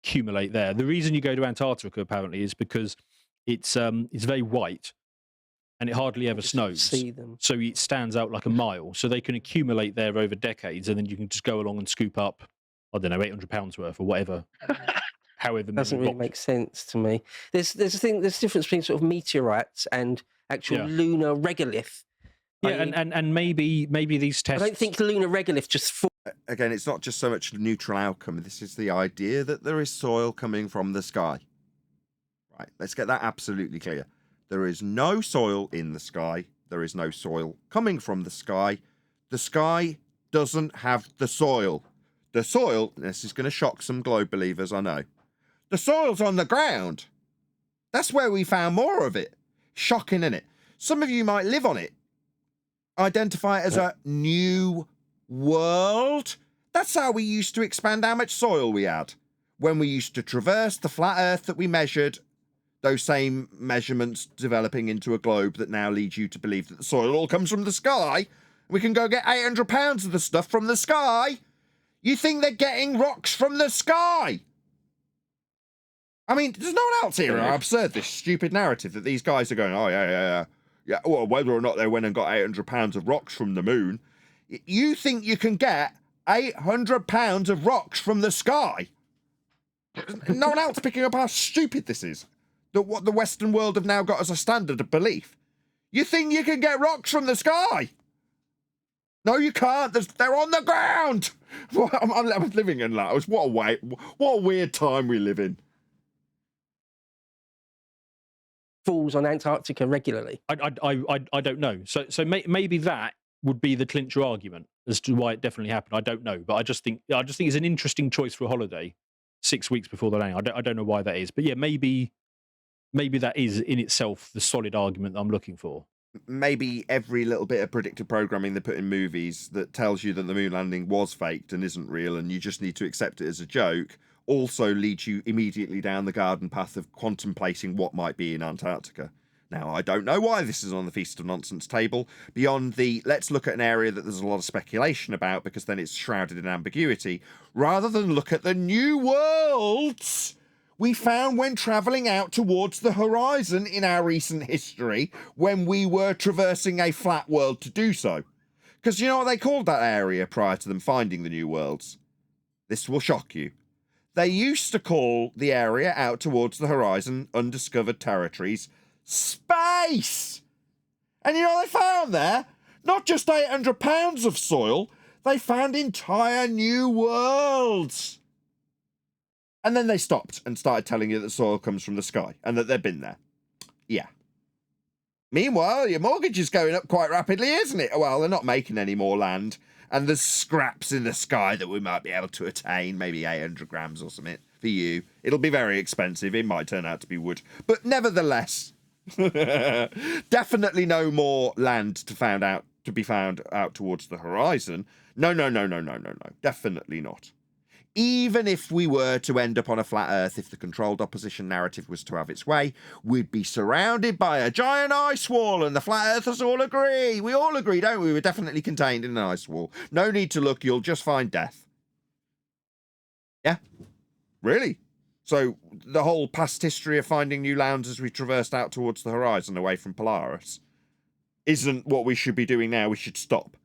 Accumulate there. The reason you go to Antarctica apparently is because it's very white and it hardly ever snows. See them. So it stands out like a mile. So they can accumulate there over decades, and then you can just go along and scoop up, I don't know, 800 pounds worth or whatever. However, Doesn't really make sense to me. There's a difference between sort of meteorites and actual lunar regolith. Yeah, and maybe these tests. I don't think lunar regolith just. Again, it's not just so much a neutral outcome. This is the idea that there is soil coming from the sky. Right, let's get that absolutely clear. There is no soil in the sky. There is no soil coming from the sky. The sky doesn't have the soil. The soil, this is going to shock some globe believers, I know. The soil's on the ground. That's where we found more of it. Shocking, innit? Some of you might live on it. Identify it as a new world. That's how we used to expand how much soil we had. When we used to traverse the flat Earth that we measured, those same measurements developing into a globe that now leads you to believe that the soil all comes from the sky. We can go get 800 pounds of the stuff from the sky. You think they're getting rocks from the sky? I mean, does no one else here absurd this stupid narrative that these guys are going, oh, yeah. Well, whether or not they went and got 800 pounds of rocks from the moon, you think you can get 800 pounds of rocks from the sky? No one else picking up how stupid this is. That what the Western world have now got as a standard of belief. You think you can get rocks from the sky? No, you can't. They're on the ground. I'm living in Lotus. What a weird time we live in. Falls on Antarctica regularly. I don't know. So maybe that would be the clincher argument as to why it definitely happened. I don't know, but I just think it's an interesting choice for a holiday 6 weeks before the landing. I don't know why that is, but yeah, maybe that is in itself the solid argument that I'm looking for. Maybe every little bit of predictive programming they put in movies that tells you that the moon landing was faked and isn't real and you just need to accept it as a joke also leads you immediately down the garden path of contemplating what might be in Antarctica. Now, I don't know why this is on the Feast of Nonsense table, beyond the let's look at an area that there's a lot of speculation about because then it's shrouded in ambiguity, rather than look at the new worlds we found when travelling out towards the horizon in our recent history when we were traversing a flat world to do so. Because you know what they called that area prior to them finding the new worlds? This will shock you. They used to call the area out towards the horizon, undiscovered territories, space! And you know what they found there? Not just 800 pounds of soil, they found entire new worlds. And then they stopped and started telling you that soil comes from the sky and that they've been there. Yeah. Meanwhile, your mortgage is going up quite rapidly, isn't it? Well, they're not making any more land. And there's scraps in the sky that we might be able to attain, maybe 800 grams or something for you. It'll be very expensive. It might turn out to be wood. But nevertheless, Definitely no more land to be found out towards the horizon. No. Definitely not. Even if we were to end up on a flat Earth, if the controlled opposition narrative was to have its way, we'd be surrounded by a giant ice wall, and the flat earthers all agree. We all agree, don't we? We're definitely contained in an ice wall. No need to look, you'll just find death. Yeah? Really? So the whole past history of finding new lands as we traversed out towards the horizon away from Polaris isn't what we should be doing now. We should stop.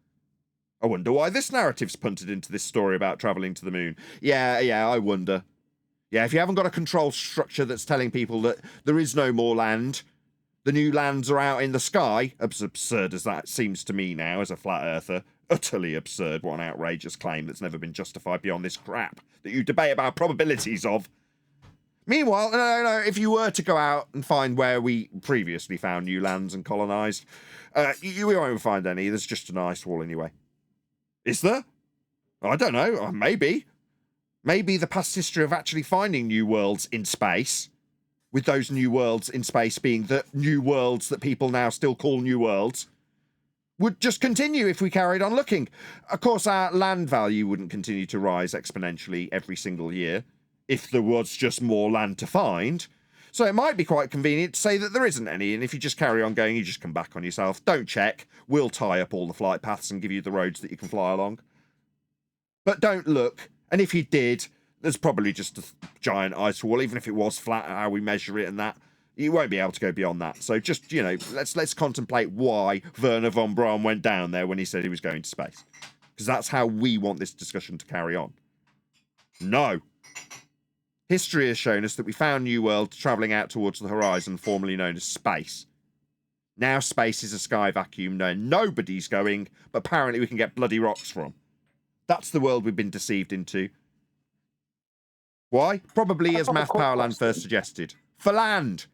I wonder why this narrative's punted into this story about travelling to the moon. Yeah, I wonder. Yeah, if you haven't got a control structure that's telling people that there is no more land, the new lands are out in the sky, as absurd as that seems to me now as a flat earther, utterly absurd, what an outrageous claim that's never been justified beyond this crap that you debate about probabilities of. Meanwhile, no, if you were to go out and find where we previously found new lands and colonised, you won't find any. There's just an ice wall anyway. Is there? I don't know. Maybe. Maybe the past history of actually finding new worlds in space, with those new worlds in space being the new worlds that people now still call new worlds, would just continue if we carried on looking. Of course, our land value wouldn't continue to rise exponentially every single year if there was just more land to find. So it might be quite convenient to say that there isn't any, and if you just carry on going, you just come back on yourself. Don't check. We'll tie up all the flight paths and give you the roads that you can fly along. But don't look. And if you did, there's probably just a giant ice wall, even if it was flat, how we measure it and that. You won't be able to go beyond that. So just, let's contemplate why Werner von Braun went down there when he said he was going to space. Because that's how we want this discussion to carry on. No. History has shown us that we found new worlds travelling out towards the horizon, formerly known as space. Now space is a sky vacuum where nobody's going, but apparently we can get bloody rocks from. That's the world we've been deceived into. Why? Probably as Math Powerland first suggested. For land.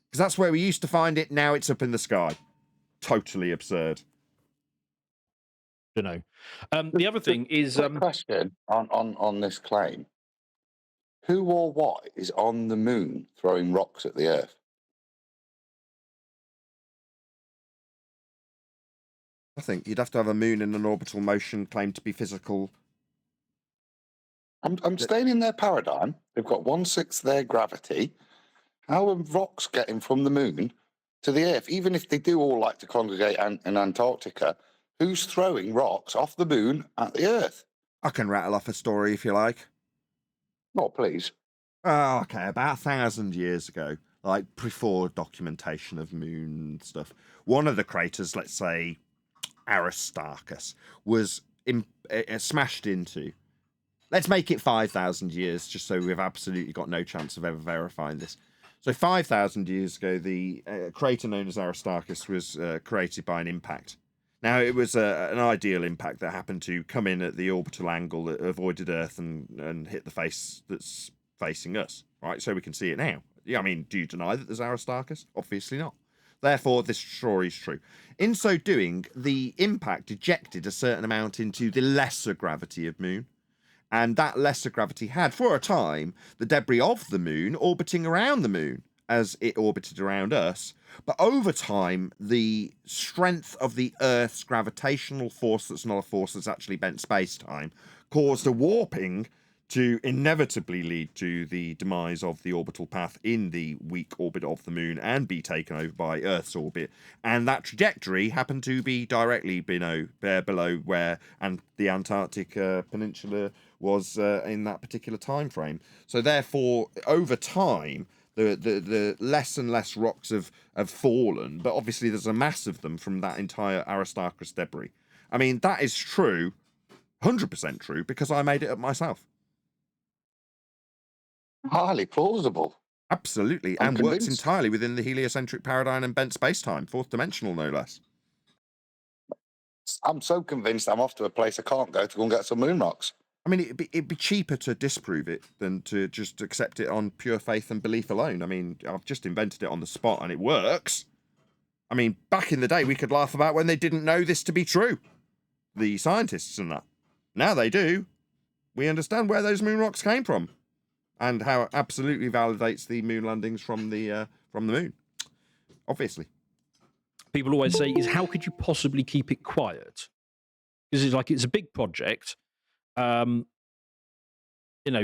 Because that's where we used to find it, now it's up in the sky. Totally absurd. Don't know. The other thing is... question on this claim. Who or what is on the moon throwing rocks at the Earth? I think you'd have to have a moon in an orbital motion claimed to be physical. I'm staying in their paradigm. They've got 1/6 their gravity. How are rocks getting from the moon to the Earth? Even if they do all like to congregate in Antarctica, who's throwing rocks off the moon at the Earth? I can rattle off a story if you like. Oh, please. Oh, okay, about 1,000 years ago, like before documentation of moon and stuff, one of the craters, let's say Aristarchus, was smashed into. Let's make it 5,000 years, just so we've absolutely got no chance of ever verifying this. So 5,000 years ago, the crater known as Aristarchus was created by an impact. Now, it was an ideal impact that happened to come in at the orbital angle that avoided Earth and hit the face that's facing us, right? So we can see it now. Yeah, I mean, do you deny that there's Aristarchus? Obviously not. Therefore, this story is true. In so doing, the impact ejected a certain amount into the lesser gravity of Moon, and that lesser gravity had, for a time, the debris of the Moon orbiting around the Moon as it orbited around us. But over time, the strength of the Earth's gravitational force, that's not a force that's actually bent space-time, caused a warping to inevitably lead to the demise of the orbital path in the weak orbit of the Moon and be taken over by Earth's orbit. And that trajectory happened to be directly below where the Antarctic Peninsula was in that particular time frame. So therefore, over time, the less and less rocks have fallen, but obviously there's a mass of them from that entire Aristarchus debris. I mean, that is true, 100% true, because I made it up myself. Highly plausible. Absolutely, I'm and convinced. works entirely within the heliocentric paradigm and bent space-time, fourth dimensional no less. I'm so convinced I'm off to a place I can't go to go and get some moon rocks. I mean, it'd be cheaper to disprove it than to just accept it on pure faith and belief alone. I mean, I've just invented it on the spot and it works. I mean, back in the day, we could laugh about when they didn't know this to be true. The scientists and that. Now they do. We understand where those moon rocks came from and how it absolutely validates the moon landings from the moon. obviously. People always say is how could you possibly keep it quiet? Because it's a big project.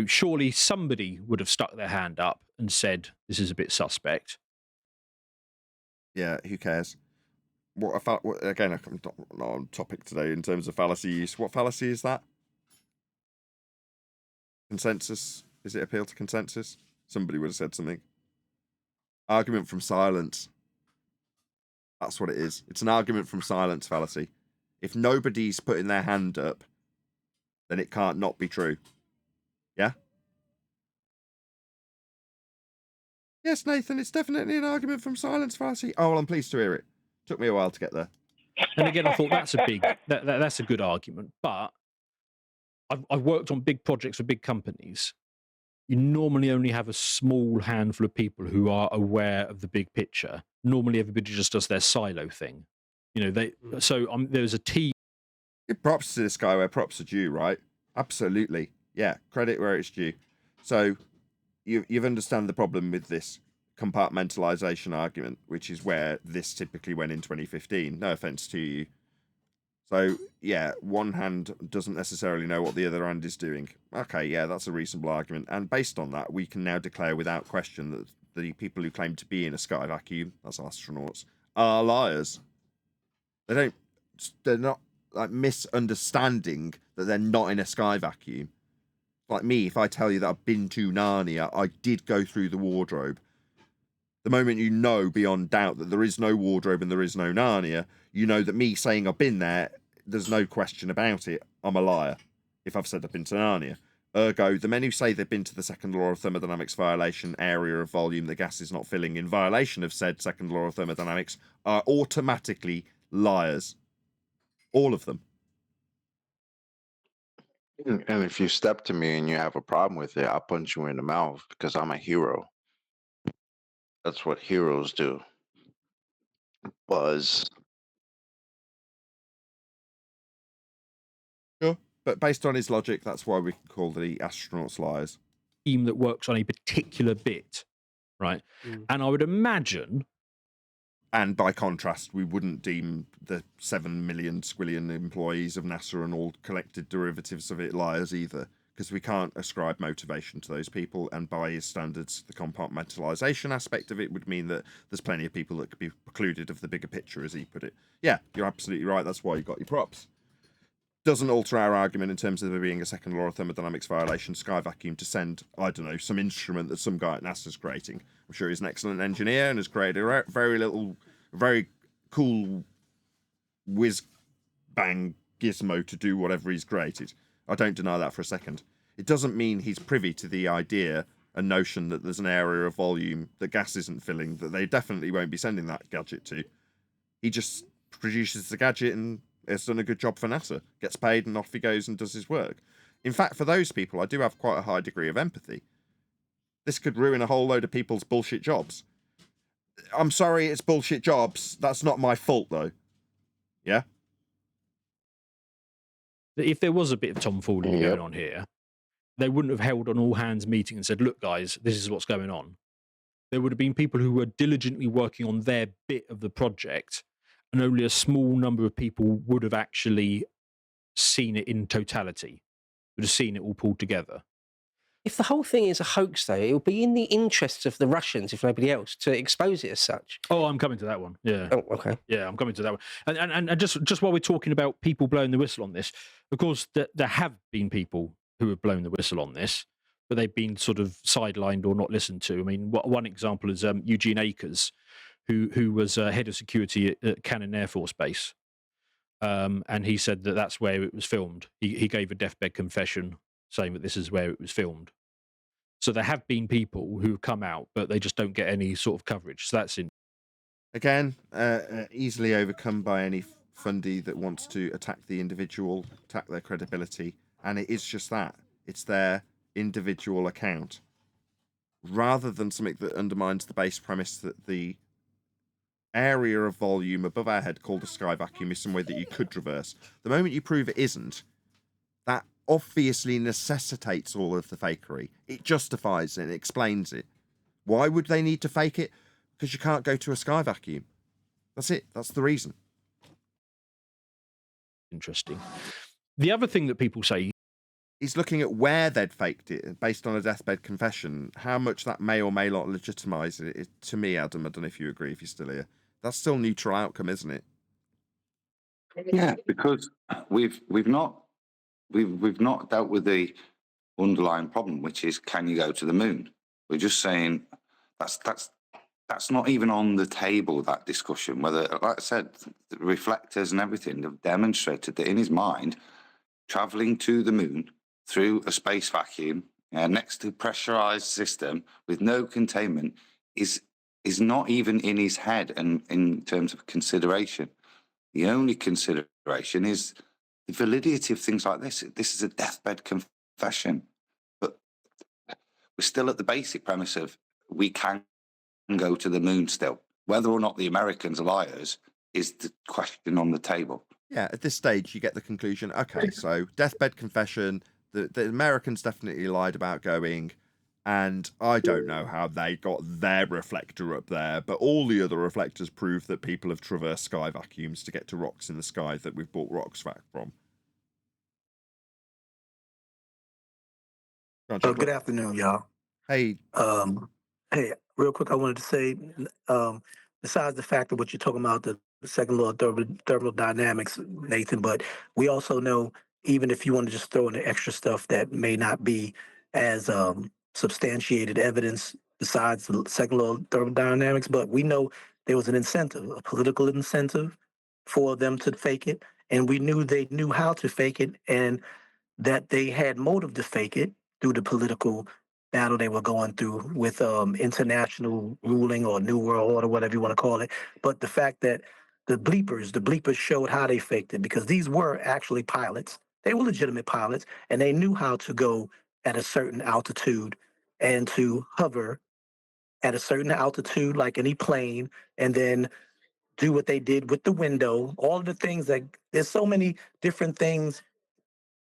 Surely somebody would have stuck their hand up and said this is a bit suspect. Yeah, who cares? Again, I'm not on topic today in terms of fallacy use. What fallacy is that? Consensus? Is it appeal to consensus? Somebody would have said something. Argument from silence. That's what it is. It's an argument from silence fallacy. If nobody's putting their hand up, then it can't not be true. Yeah? Yes, Nathan, it's definitely an argument from silence fallacy. Oh, well, I'm pleased to hear it. Took me a while to get there. And again, I thought that's that's a good argument. But I've worked on big projects for big companies. You normally only have a small handful of people who are aware of the big picture. Normally, everybody just does their silo thing. There's a team. Give props to this guy where props are due, right? Absolutely. Yeah, credit where it's due. So you've understand the problem with this compartmentalization argument, which is where this typically went in 2015. No offense to you. So, yeah, one hand doesn't necessarily know what the other hand is doing. Okay, yeah, that's a reasonable argument. And based on that, we can now declare without question that the people who claim to be in a sky vacuum, that's astronauts, are liars. They're not like misunderstanding that they're not in a sky vacuum. Like me, if I tell you that I've been to Narnia, I did go through the wardrobe. The moment you know beyond doubt that there is no wardrobe and there is no Narnia, you know that me saying I've been there, there's no question about it. I'm a liar if I've said I've been to Narnia. Ergo, the men who say they've been to the second law of thermodynamics violation area of volume the gas is not filling in violation of said second law of thermodynamics are automatically liars. All of them. And if you step to me and you have a problem with it, I'll punch you in the mouth because I'm a hero. That's what heroes do. Buzz. Sure. But based on his logic, that's why we can call the astronauts liars. Team that works on a particular bit, right? And I would imagine. And by contrast, we wouldn't deem the 7 million squillion employees of NASA and all collected derivatives of it liars either, because we can't ascribe motivation to those people. And by his standards, the compartmentalization aspect of it would mean that there's plenty of people that could be precluded of the bigger picture, as he put it. Yeah, you're absolutely right. That's why you got your props. Doesn't alter our argument in terms of there being a second law of thermodynamics violation, sky vacuum, to send, I don't know, some instrument that some guy at NASA's creating. I'm sure he's an excellent engineer and has created a very cool whiz-bang gizmo to do whatever he's created. I don't deny that for a second. It doesn't mean he's privy to the idea and notion that there's an area of volume that gas isn't filling, that they definitely won't be sending that gadget to. He just produces the gadget and has done a good job for NASA, gets paid, and off he goes and does his work. In fact, for those people, I do have quite a high degree of empathy. This could ruin a whole load of people's bullshit jobs. I'm sorry, it's bullshit jobs. That's not my fault, though. Yeah? If there was a bit of tomfoolery going on here, they wouldn't have held an all-hands meeting and said, look, guys, this is what's going on. There would have been people who were diligently working on their bit of the project, and only a small number of people would have actually seen it in totality, would have seen it all pulled together. If the whole thing is a hoax, though, it will be in the interests of the Russians, if nobody else, to expose it as such. Oh, I'm coming to that one. Yeah. Oh, okay. Yeah, I'm coming to that one. And just while we're talking about people blowing the whistle on this, of course, there have been people who have blown the whistle on this, but they've been sort of sidelined or not listened to. I mean, one example is Eugene Akers, who was head of security at Cannon Air Force Base. And he said that that's where it was filmed. He gave a deathbed confession saying that this is where it was filmed. So there have been people who have come out, but they just don't get any sort of coverage. So that's in. Again, easily overcome by any fundy that wants to attack the individual, attack their credibility. And it is just that. It's their individual account. Rather than something that undermines the base premise that the area of volume above our head called a sky vacuum is somewhere that you could traverse. The moment you prove it isn't, that obviously necessitates all of the fakery. It justifies it, it explains it. Why would they need to fake it? because you can't go to a sky vacuum. That's it. That's the reason. Interesting. The other thing that people say, he's looking at where they'd faked it based on a deathbed confession, how much that may or may not legitimize it. To me, Adam, I don't know if you agree, if you're still here. That's still neutral outcome, isn't it? Yeah, because we've not dealt with the underlying problem, which is, can you go to the moon? We're just saying that's not even on the table, that discussion. Whether, like I said, the reflectors and everything have demonstrated that in his mind, traveling to the moon through a space vacuum next to a pressurized system with no containment is not even in his head, and in terms of consideration. The only consideration is the validity of things like this. This is a deathbed confession. But we're still at the basic premise of we can go to the moon still. Whether or not the Americans are liars is the question on the table. Yeah, at this stage, you get the conclusion, okay, so deathbed confession, the Americans definitely lied about going, and I don't know how they got their reflector up there, but all the other reflectors prove that people have traversed sky vacuums to get to rocks in the sky that we've bought rocks back from. Good afternoon, y'all. Hey. Hey, real quick, I wanted to say, besides the fact of what you're talking about, the second law of thermodynamics, Nathan, but we also know, even if you want to just throw in the extra stuff that may not be as substantiated evidence besides the second law of thermodynamics, but we know there was an incentive, a political incentive for them to fake it, and we knew they knew how to fake it, and that they had motive to fake it through the political battle they were going through with international ruling or New World Order, whatever you want to call it. But the fact that the bleepers showed how they faked it, because these were actually pilots. They were legitimate pilots, and they knew how to go at a certain altitude and to hover at a certain altitude like any plane, and then do what they did with the window. All of the things that, there's so many different things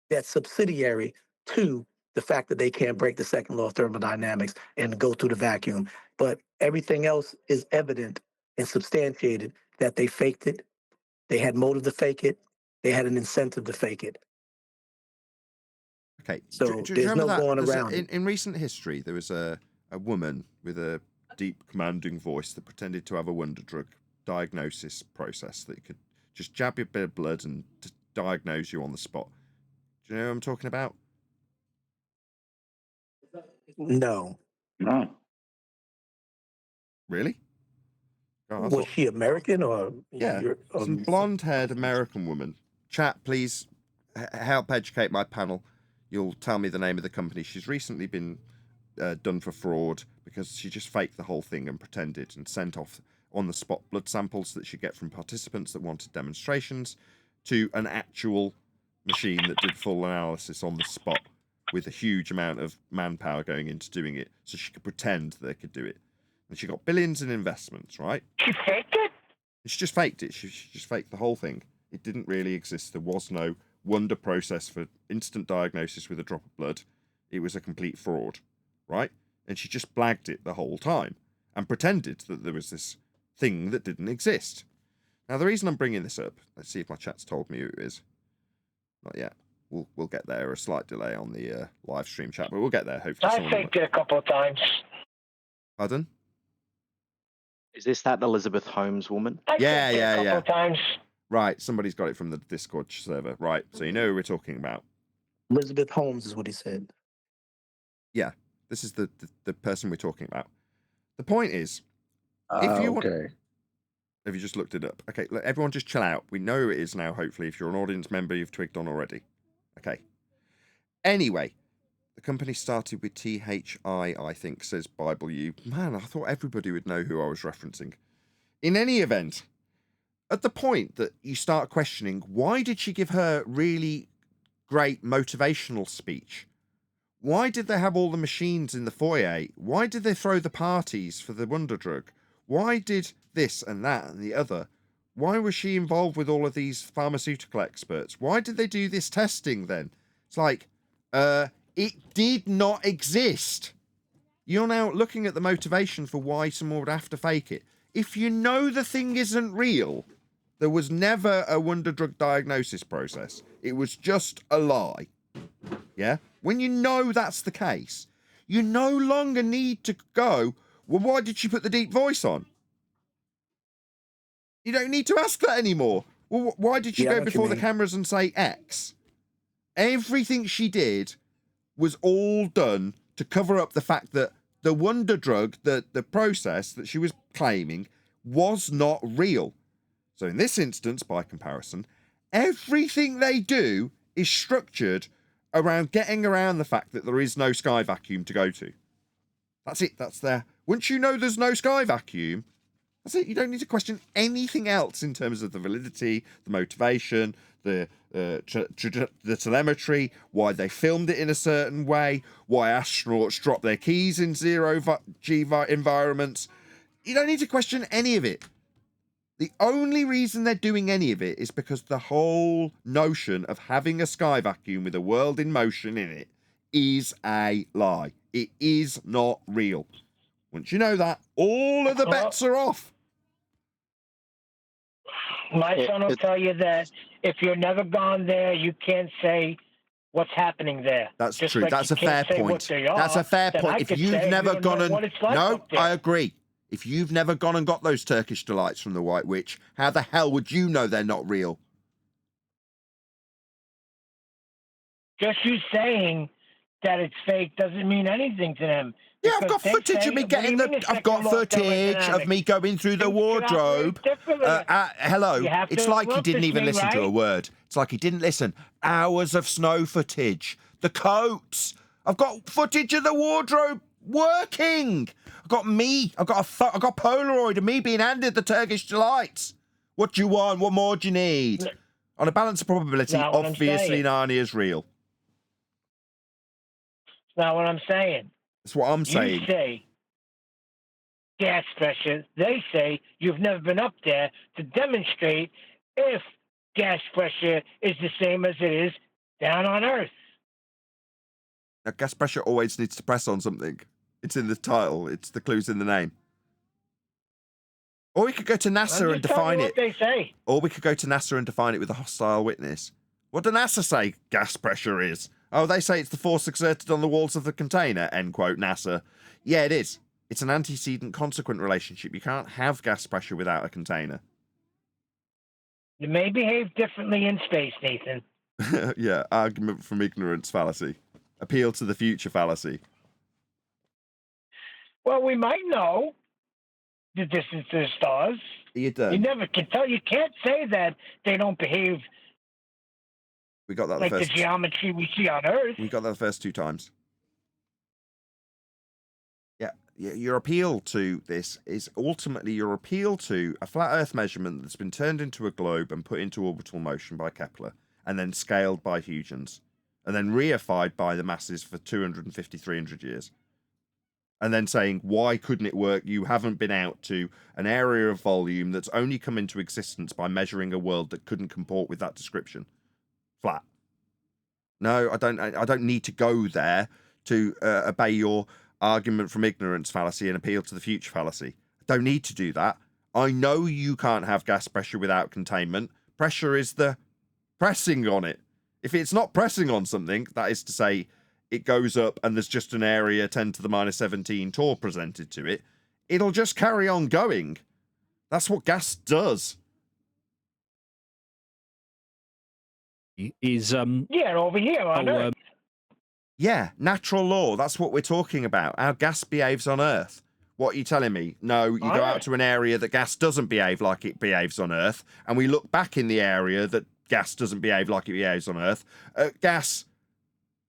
that's subsidiary to the fact that they can't break the second law of thermodynamics and go through the vacuum. But everything else is evident and substantiated that they faked it. They had motive to fake it. They had an incentive to fake it. Okay, so do you there's remember no that? going around it. In recent history, there was a woman with a deep, commanding voice that pretended to have a wonder drug diagnosis process that could just jab you a bit of blood and diagnose you on the spot. Do you know what I'm talking about? No. Really? Oh, Was she American or? Yeah, some blonde-haired American woman. Chat, please help educate my panel. You'll tell me the name of the company. She's recently been done for fraud because she just faked the whole thing and pretended and sent off on-the-spot blood samples that she'd get from participants that wanted demonstrations to an actual machine that did full analysis on the spot with a huge amount of manpower going into doing it so she could pretend they could do it. And she got billions in investments, right? She faked it? She just faked it. She just faked the whole thing. It didn't really exist. There was no wonder process for instant diagnosis with a drop of blood. It was a complete fraud, right? And she just blagged it the whole time and pretended that there was this thing that didn't exist. Now, the reason I'm bringing this up, let's see if my chat's told me who it is. Not yet. We'll get there. A slight delay on the live stream chat, but we'll get there. Hopefully, I faked it a couple of times. Pardon? Is this that Elizabeth Holmes woman? Yeah. A couple of times. Right, somebody's got it from the Discord server. Right, so you know who we're talking about. Elizabeth Holmes is what he said. Yeah, this is the person we're talking about. The point is, if you want... Have you just looked it up? Okay, look, everyone just chill out. We know who it is now, hopefully. If you're an audience member, you've twigged on already. Okay. Anyway, the company started with THI, I think, says Bible U. Man, I thought everybody would know who I was referencing. In any event, at the point that you start questioning, why did she give her really great motivational speech? Why did they have all the machines in the foyer? Why did they throw the parties for the wonder drug? Why did this and that and the other? Why was she involved with all of these pharmaceutical experts? Why did they do this testing then? It's like, it did not exist. You're now looking at the motivation for why someone would have to fake it. If you know the thing isn't real, there was never a wonder drug diagnosis process. It was just a lie. Yeah? When you know that's the case, you no longer need to go, well, why did she put the deep voice on? You don't need to ask that anymore. Well, why did she Yeah, I know go what you before the mean. cameras and say X? Everything she did was all done to cover up the fact that the wonder drug, the process that she was claiming, was not real. So in this instance, by comparison, everything they do is structured around getting around the fact that there is no sky vacuum to go to. That's it. That's there. Once you know there's no sky vacuum, that's it. You don't need to question anything else in terms of the validity, the motivation, the telemetry, why they filmed it in a certain way, why astronauts drop their keys in zero-G environments. You don't need to question any of it. The only reason they're doing any of it is because the whole notion of having a sky vacuum with a world in motion in it is a lie. It is not real. Once you know that, all of the bets are off. My son will tell you that if you're never gone there, you can't say what's happening there. That's Just true. like That's you a fair can't say what point. they That's are, a fair then point. I If could you've say never you gone know and what it's like no, up there. I agree. If you've never gone and got those Turkish delights from the White Witch, how the hell would you know they're not real? Just you saying that it's fake doesn't mean anything to them. Yeah, I've because got they footage say, of me what do you getting mean the. it's I've second got law of footage of thermodynamics? me going through the Things can operate wardrobe. differently. Hello. You have It's to like he look didn't this even way, listen to a right? word. It's like he didn't listen. Hours of snow footage. The coats. I've got footage of the wardrobe working. I've got Polaroid of me being handed the Turkish delights. What do you want? What more do you need? On a balance of probability, Not what I'm obviously saying. Narnia's real. It's not what I'm saying. That's what I'm You saying. say gas pressure. They say you've never been up there to demonstrate if gas pressure is the same as it is down on Earth. Now, gas pressure always needs to press on something. It's in the title. It's the clues in the name. Or we could go to I'm NASA and just telling define you it. what they say. Or we could go to NASA and define it with a hostile witness. What do NASA say gas pressure is? Oh, they say it's the force exerted on the walls of the container, end quote, NASA. Yeah, it is. It's an antecedent-consequent relationship. You can't have gas pressure without a container. You may behave differently in space, Nathan. Yeah, argument from ignorance fallacy. Appeal to the future fallacy. Well, we might know the distance to the stars. You done. You never can tell. You can't say that they don't behave We got that like the the first. geometry we see on Earth. We got that the first 2 times. Yeah, your appeal to this is ultimately your appeal to a flat Earth measurement that's been turned into a globe and put into orbital motion by Kepler, and then scaled by Huygens, and then reified by the masses for 250, 300 years. And then saying, why couldn't it work? You haven't been out to an area of volume that's only come into existence by measuring a world that couldn't comport with that description. Flat. No, I don't need to go there to obey your argument from ignorance fallacy and appeal to the future fallacy. I don't need to do that. I know you can't have gas pressure without containment. Pressure is the pressing on it. If it's not pressing on something, that is to say, it goes up and there's just an area 10 to the minus 17 torr presented to it, it'll just carry on going. That's what gas does. Is Yeah, over here on Earth. Yeah, natural law. That's what we're talking about. How gas behaves on Earth. What are you telling me? No, you go out to an area that gas doesn't behave like it behaves on Earth, and we look back in the area that gas doesn't behave like it behaves on Earth. Gas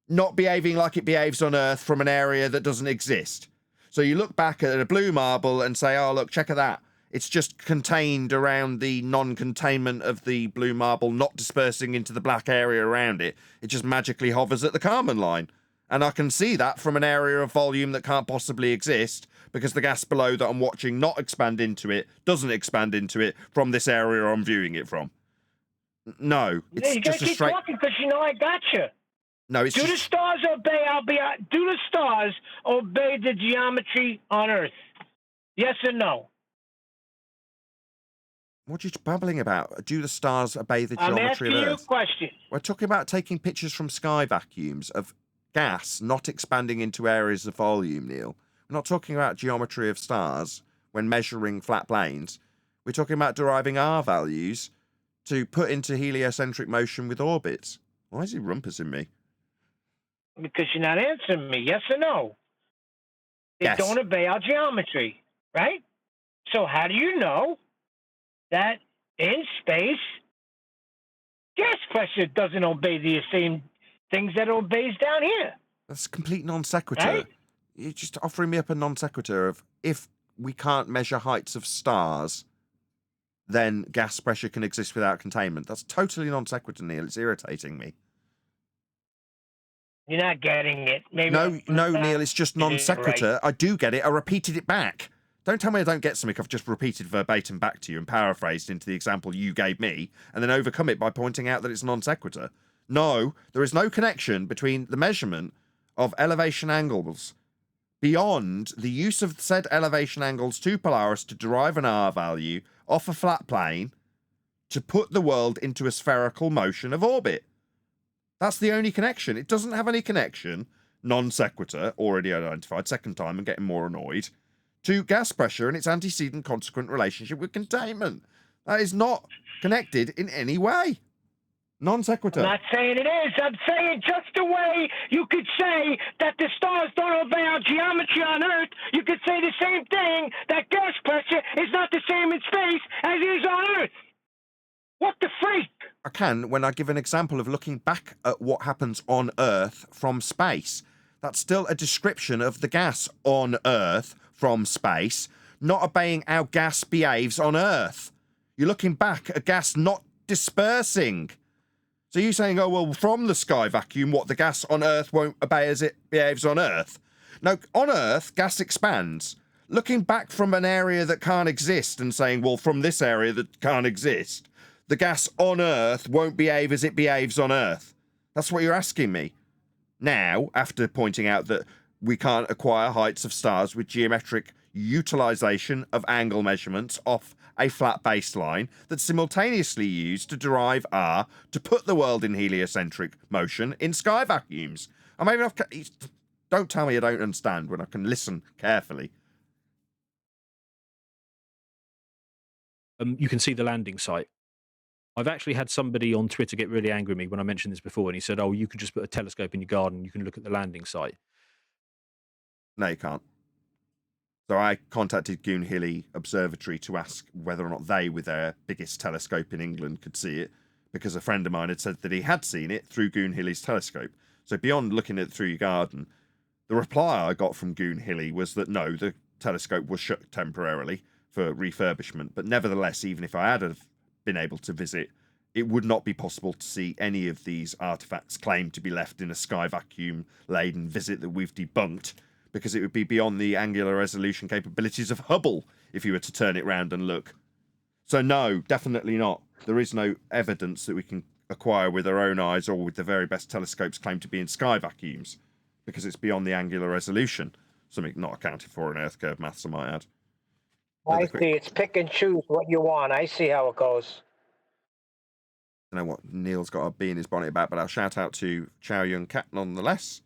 not behaving like it behaves on Earth from an area that doesn't exist. So you look back at a blue marble and say, oh, look, check at that. It's just contained around the non-containment of the blue marble, not dispersing into the black area around it. It just magically hovers at the Kármán line. And I can see that from an area of volume that can't possibly exist because the gas below that I'm watching not expand into it, doesn't expand into it from this area I'm viewing it from. No, it's You just gotta a keep straight... talking because you know I got you. No, it's Do the just... stars obey? Do the stars obey the geometry on Earth? Yes or no? What are you babbling about? Do the stars obey the I'm geometry asking of you a Earth? question. We're talking about taking pictures from sky vacuums of gas not expanding into areas of volume, Neil. We're not talking about geometry of stars when measuring flat planes. We're talking about deriving R values to put into heliocentric motion with orbits. Why is he rumpusing me? Because you're not answering me. Yes or no? They Yes. don't obey our geometry, right? So how do you know that in space, gas pressure doesn't obey the same things that it obeys down here? That's complete non sequitur. Right? You're just offering me up a non sequitur of if we can't measure heights of stars, then gas pressure can exist without containment. That's totally non sequitur, Neil. It's irritating me. You're not getting it. Maybe No, I'm not Neil, it's just getting non it sequitur. right. I do get it. I repeated it back. Don't tell me I don't get something I've just repeated verbatim back to you and paraphrased into the example you gave me, and then overcome it by pointing out that it's non sequitur. No, there is no connection between the measurement of elevation angles beyond the use of said elevation angles to Polaris to derive an R value off a flat plane to put the world into a spherical motion of orbit. That's the only connection. It doesn't have any connection, non sequitur, already identified, second time and getting more annoyed, to gas pressure and its antecedent consequent relationship with containment. That is not connected in any way. Non sequitur. I'm not saying it is. I'm saying just the way you could say that the stars don't obey our geometry on Earth, you could say the same thing, that gas pressure is not the same in space as it is on Earth. What the freak? I can when I give an example of looking back at what happens on Earth from space. That's still a description of the gas on Earth from space, not obeying how gas behaves on Earth. You're looking back at gas not dispersing. So you're saying, oh, well, from the sky vacuum, what, the gas on Earth won't obey as it behaves on Earth? No, on Earth, gas expands. Looking back from an area that can't exist and saying, well, from this area that can't exist, the gas on Earth won't behave as it behaves on Earth. That's what you're asking me. Now, after pointing out that we can't acquire heights of stars with geometric utilization of angle measurements off a flat baseline that's simultaneously used to derive R to put the world in heliocentric motion in sky vacuums. I mean, don't tell me I don't understand when I can listen carefully. You can see the landing site. I've actually had somebody on Twitter get really angry at me when I mentioned this before, and he said, oh, you can just put a telescope in your garden, you can look at the landing site. No, you can't. So I contacted Goonhilly Observatory to ask whether or not they, with their biggest telescope in England, could see it, because a friend of mine had said that he had seen it through Goonhilly's telescope. So beyond looking at it through your garden, the reply I got from Goonhilly was that no, the telescope was shut temporarily for refurbishment, but nevertheless, even if I had have been able to visit, it would not be possible to see any of these artifacts claimed to be left in a sky vacuum laden visit that we've debunked, because it would be beyond the angular resolution capabilities of Hubble if you were to turn it round and look. So no, definitely not. There is no evidence that we can acquire with our own eyes or with the very best telescopes claimed to be in sky vacuums, because it's beyond the angular resolution, something not accounted for in Earth curve maths, I might add. I see. It's pick and choose what you want. I see how it goes. I don't know what Neil's got a bee in his bonnet about, but I'll shout out to Chow Yun Cat nonetheless.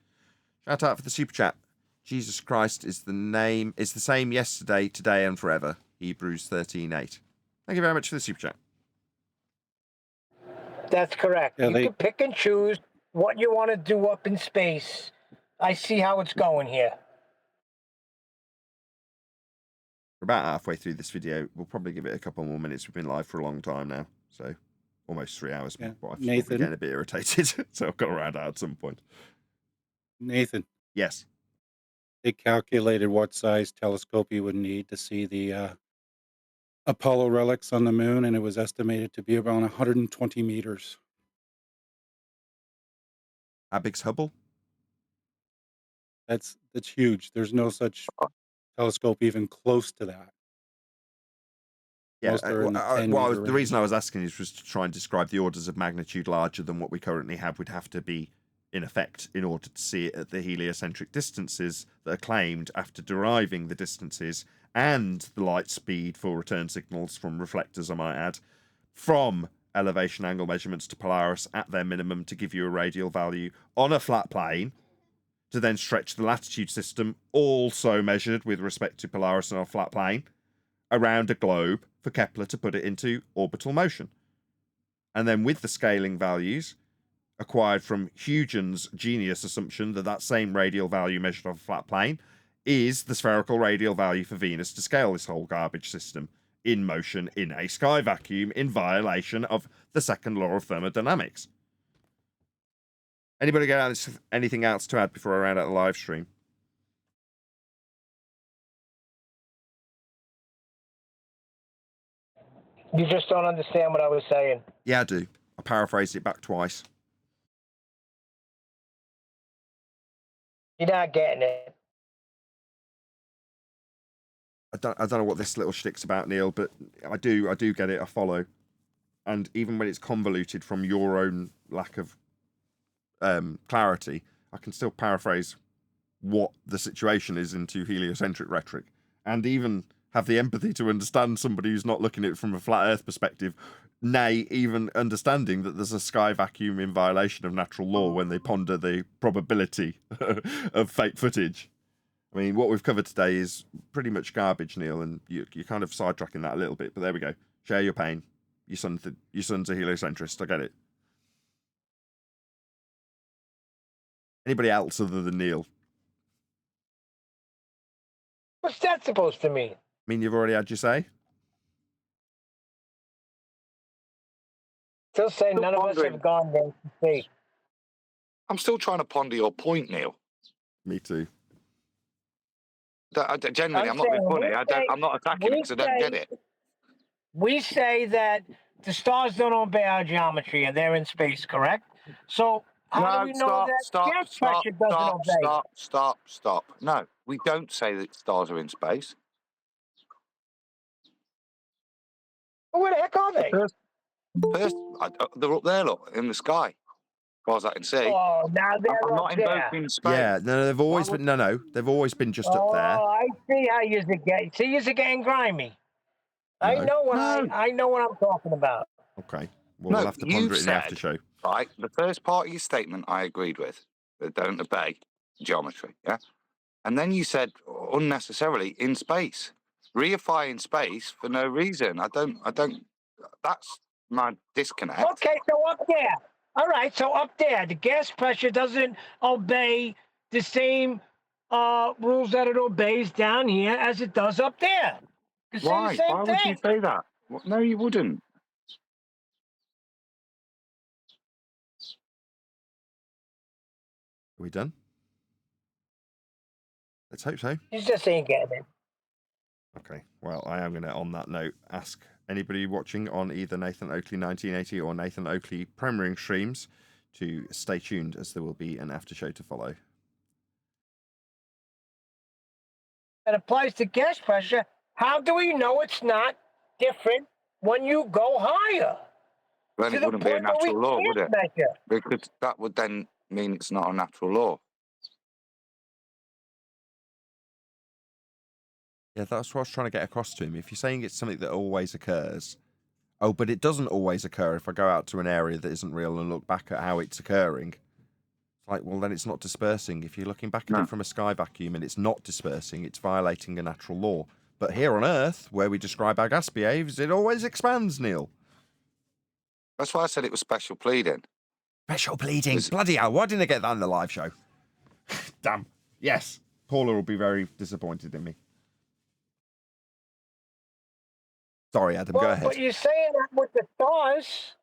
Shout out for the super chat. Jesus Christ is the same yesterday, today, and forever. Hebrews 13:8. Thank you very much for the super chat. That's correct. Yeah, You can pick and choose what you want to do up in space. I see how it's going here. We're about halfway through this video. We'll probably give it a couple more minutes. We've been live for a long time now, so almost 3 hours. Yeah. But I'm Nathan? getting a bit irritated, so I've got to round out at some point. Nathan, Yes. they calculated what size telescope you would need to see the Apollo relics on the moon, and it was estimated to be around 120 meters. How big's Hubble? That's huge. There's no such telescope even close to that. Yeah, Most are in the 10 well, meter the reason range. I was asking is was to try and describe the orders of magnitude larger than what we currently have would have to be in effect, in order to see it at the heliocentric distances that are claimed after deriving the distances and the light speed for return signals from reflectors, I might add, from elevation angle measurements to Polaris at their minimum to give you a radial value on a flat plane, to then stretch the latitude system, also measured with respect to Polaris on a flat plane, around a globe for Kepler to put it into orbital motion. And then with the scaling values acquired from Huygens' genius assumption that that same radial value measured off a flat plane is the spherical radial value for Venus to scale this whole garbage system in motion in a sky vacuum in violation of the second law of thermodynamics. Anybody got anything else to add before I round out the live stream? You just don't understand what I was saying. Yeah, I do. I paraphrased it back twice. You're not getting it. I don't know what this little shtick's about, Neil, but I do get it. I follow. And even when it's convoluted from your own lack of clarity, I can still paraphrase what the situation is into heliocentric rhetoric, and even have the empathy to understand somebody who's not looking at it from a flat Earth perspective, nay, even understanding that there's a sky vacuum in violation of natural law when they ponder the probability of fake footage. I mean, what we've covered today is pretty much garbage, Neil, and you're kind of sidetracking that a little bit, but there we go. Share your pain. Your son's a heliocentrist. I get it. Anybody else other than Neil? What's that supposed to mean? I mean, you've already had your say. Still saying none of us have gone there to see. I'm still trying to ponder your point, Neil. Me too. Genuinely, I'm not being funny. I'm not attacking it because I don't get it. We say that the stars don't obey our geometry and they're in space, correct? So how do we know that gas pressure doesn't obey? Stop. No, we don't say that stars are in space. Well, where the heck are they? First, they're up there, look, in the sky. As far as I can see. Oh, now they're I'm not up there. invoking space. Yeah, no, they've always been. No, they've always been just up there. Oh, I see how you're getting. See, you're getting grimy. No. I know what I'm talking about. Okay. Well, we'll have to ponder it in the after show. Right, the first part of your statement I agreed with. They don't obey geometry, yeah? And then you said unnecessarily in space. Reify in space for no reason. I don't that's my disconnect. Okay, so up there. All right, so up there, the gas pressure doesn't obey the same rules that it obeys down here as it does up there. Why? Why would you say that? No, you wouldn't. Are we done? Let's hope so. You just ain't getting it. Okay. Well, I am going to, on that note, ask anybody watching on either Nathan Oakley 1980 or Nathan Oakley premiering streams to stay tuned, as there will be an after show to follow. That applies to gas pressure. How do we know it's not different when you go higher? Then it wouldn't be a natural law, would it? Because that would then mean it's not a natural law. Yeah, that's what I was trying to get across to him. If you're saying it's something that always occurs, oh, but it doesn't always occur if I go out to an area that isn't real and look back at how it's occurring. It's like, well, then it's not dispersing. If you're looking back at it from a sky vacuum and it's not dispersing, it's violating a natural law. But here on Earth, where we describe how gas behaves, it always expands, Neil. That's why I said it was special pleading. Special pleading? Bloody hell, why didn't I get that in the live show? Damn. Yes, Paula will be very disappointed in me. Sorry, Adam, go ahead. But you're saying that with the stars.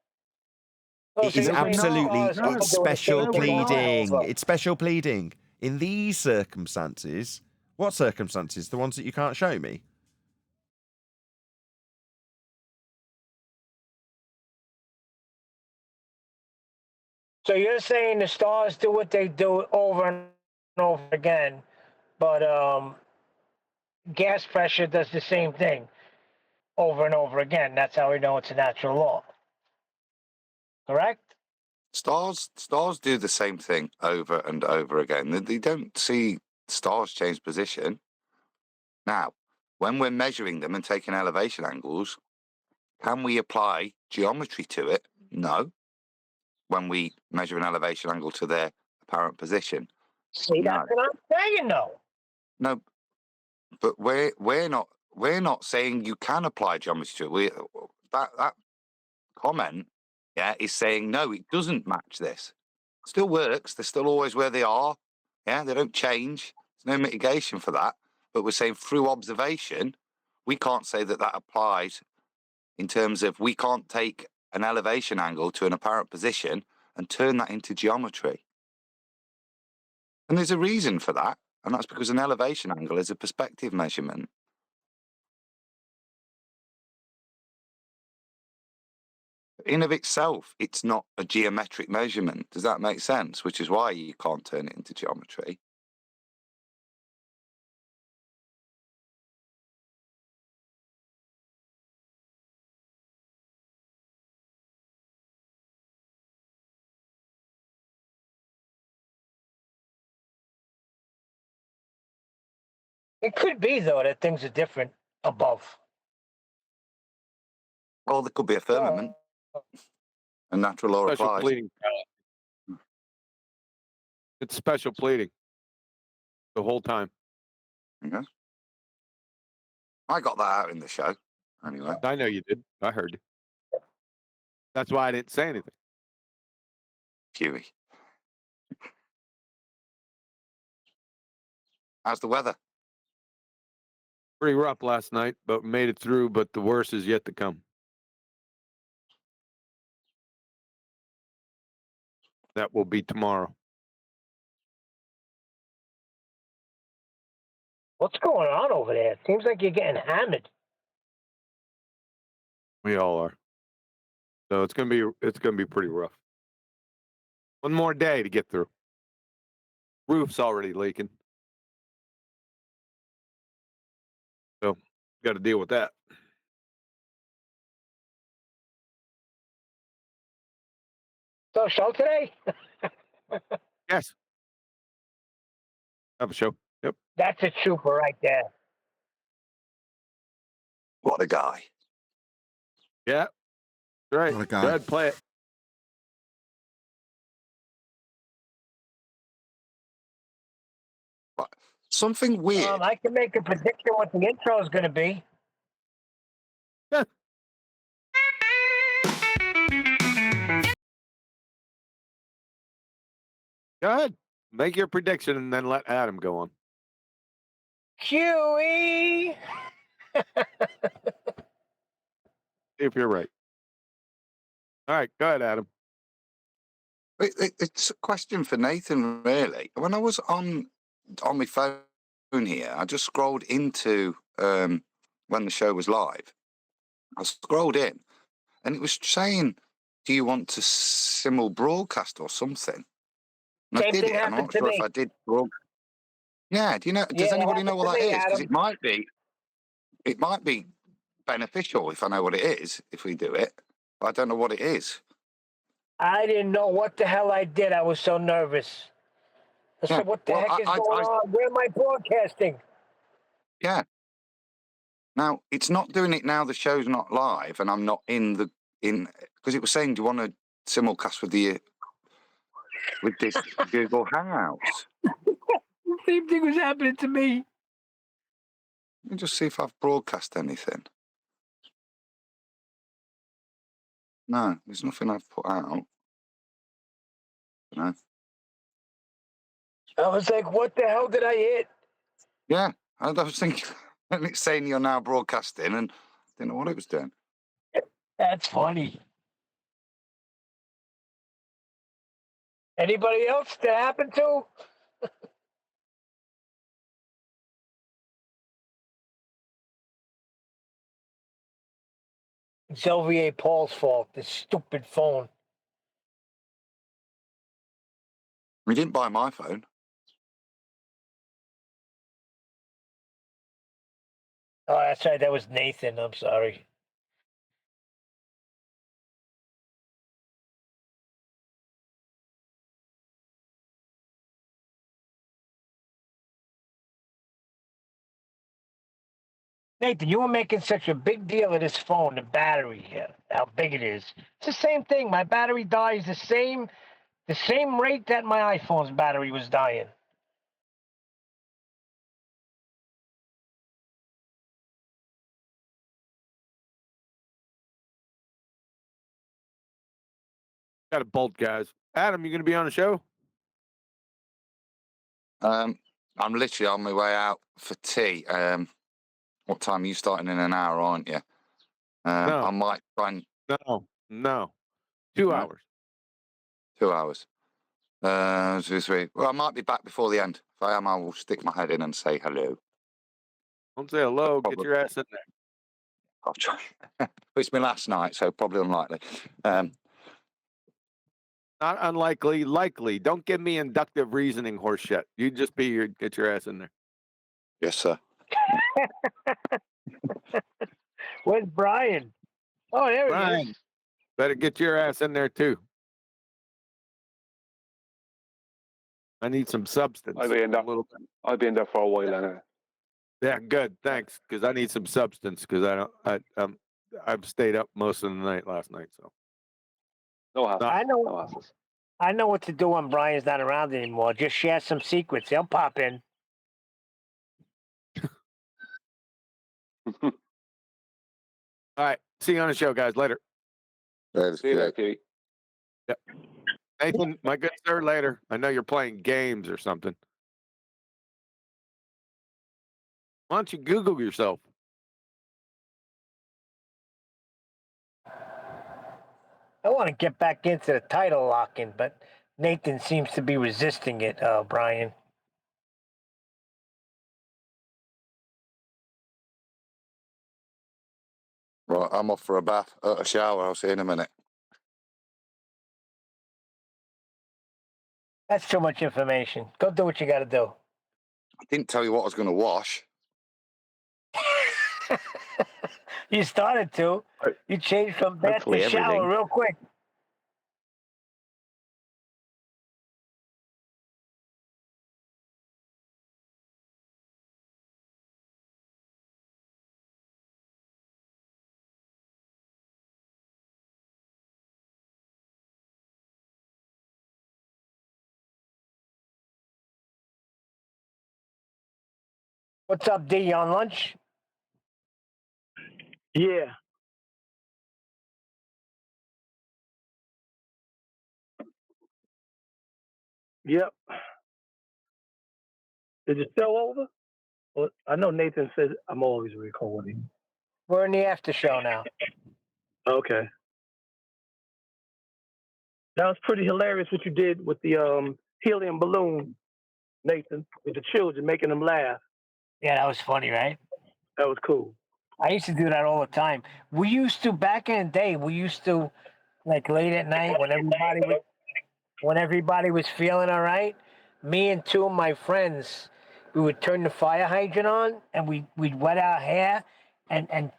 It is absolutely, it's special pleading. It's special pleading. In these circumstances, what circumstances? The ones that you can't show me? So you're saying the stars do what they do over and over again, but gas pressure does the same thing over and over again. That's how we know it's a natural law. Correct? Stars do the same thing over and over again. They don't see stars change position. Now, when we're measuring them and taking elevation angles, can we apply geometry to it? No. When we measure an elevation angle to their apparent position. See, No. that's what I'm saying, though. No, but we're not saying you can apply geometry to it. That comment, yeah, is saying no, it doesn't match this. Still works. They're still always where they are. Yeah, they don't change. There's no mitigation for that. But we're saying through observation, we can't say that that applies in terms of we can't take an elevation angle to an apparent position and turn that into geometry. And there's a reason for that. And that's because an elevation angle is a perspective measurement. In of itself, it's not a geometric measurement. Does that make sense? Which is why you can't turn it into geometry. It could be, though, that things are different above. Or there could be a firmament. A natural law Special applies. pleading. It's special pleading the whole time. Yeah. I got that out in the show. Anyway. I know you did. I heard you. That's why I didn't say anything. Huey. How's the weather? Pretty rough last night, but made it through, but the worst is yet to come. That will be tomorrow. What's going on over there? It seems like you're getting hammered. We all are. So it's gonna be pretty rough. One more day to get through. Roof's already leaking. So got to deal with that. So, show today? Yes. Have a show. Yep. That's a trooper right there. What a guy. Yeah. Right. What a guy. Go ahead, play it. Something weird. I can make a prediction what the intro is going to be. Go ahead. Make your prediction and then let Adam go on. Huey! If you're right. All right. Go ahead, Adam. It's a question for Nathan, really. When I was on my phone here, I just scrolled into when the show was live. I scrolled in, and it was saying, "Do you want to simul broadcast or something?" And I Same did thing it. I'm happened not to sure me. if I did. Yeah. Do you know? Does Yeah, it anybody know happened what to that me, is? Because Adam. it might be beneficial if I know what it is. If we do it, but I don't know what it is. I didn't know what the hell I did. I was so nervous. I said, what the Well, heck is going on? Where am I broadcasting? Yeah. Now it's not doing it now. The show's not live, and I'm not in because it was saying, "Do you want to simulcast with this Google Hangouts?" The same thing was happening to me. Let me just see if I've broadcast anything. No, there's nothing I've put out. No. I was like, what the hell did I hit? Yeah, I was thinking, and it's saying you're now broadcasting, and I didn't know what it was doing. That's funny. Anybody else that happened to? It's LVA Paul's fault, this stupid phone. We didn't buy my phone. Oh, that's right. That was Nathan. I'm sorry. Nathan, you were making such a big deal of this phone, the battery here, how big it is. It's the same thing. My battery dies the same rate that my iPhone's battery was dying. Got a bolt, guys. Adam, you going to be on the show? I'm literally on my way out for tea. What time are you starting in an hour, aren't you? No. I might try and No. 2 hours. 2 hours. 2, 3. Well, I might be back before the end. If I am, I will stick my head in and say hello. Don't say hello. Get your ass in there. I'll try. It's my last night, so probably unlikely. Not unlikely, likely. Don't give me inductive reasoning horse shit. You just get your ass in there. Yes, sir. Where's Brian? Oh, there he Brian, is. better get your ass in there too. I need some substance. I'll be in there for a while anyway. Yeah, good. Thanks. Because I need some substance. Because I've stayed up most of the night last night. So no hassle. I know what to do when Brian's not around anymore. Just share some secrets. He'll pop in. All right. See you on the show, guys. Later. See you later, Kitty. Yep. Nathan, my good sir, later. I know you're playing games or something. Why don't you Google yourself? I want to get back into the title locking, but Nathan seems to be resisting it, Brian. Right, I'm off for a bath, a shower. I'll see you in a minute. That's too much information. Go do what you got to do. I didn't tell you what I was going to wash. You started to. You changed from bath Hopefully to shower everything. real quick. What's up, D? You on lunch? Yeah. Yep. Is the show over? Well, I know Nathan says I'm always recording. We're in the after show now. Okay. That was pretty hilarious what you did with the helium balloon, Nathan, with the children, making them laugh. Yeah, that was funny, right? That was cool. I used to do that all the time. We used to, back in the day, like late at night when everybody was feeling all right, me and two of my friends, we would turn the fire hydrant on and we'd wet our hair and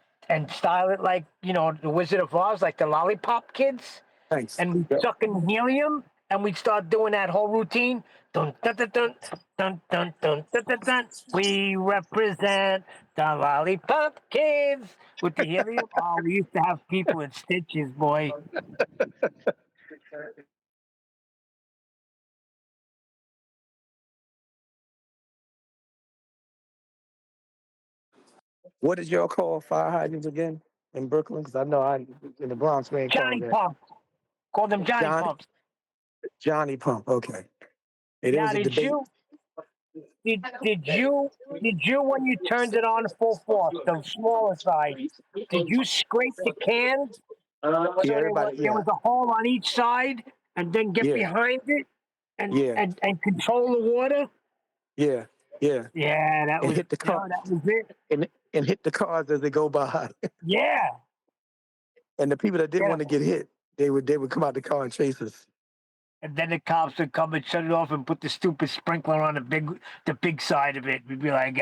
style it like, the Wizard of Oz, like the Lollipop Kids. Thanks. And we'd suck in helium and we'd start doing that whole routine. Dun, dun, dun, dun, dun, dun, dun, dun, dun, dun. We represent the Lollipop Kids with the helium. Oh, we used to have people in stitches, boy. What did y'all call fire hydrants again in Brooklyn? Because I know in the Bronx we ain't Johnny called that. Pump. Call them Johnny Pumps. Johnny Pump. Okay. Hey, there Now, was a debate. did you when you turned it on full force, the smaller side, did you scrape the cans so there was a hole on each side and then get behind it and control the water? Yeah. Yeah, that and was hit the car. that was it. And hit the cars as they go by. Yeah. And the people that didn't want to get hit, they would come out the car and chase us. And then the cops would come and shut it off and put the stupid sprinkler on the big side of it. We'd be like,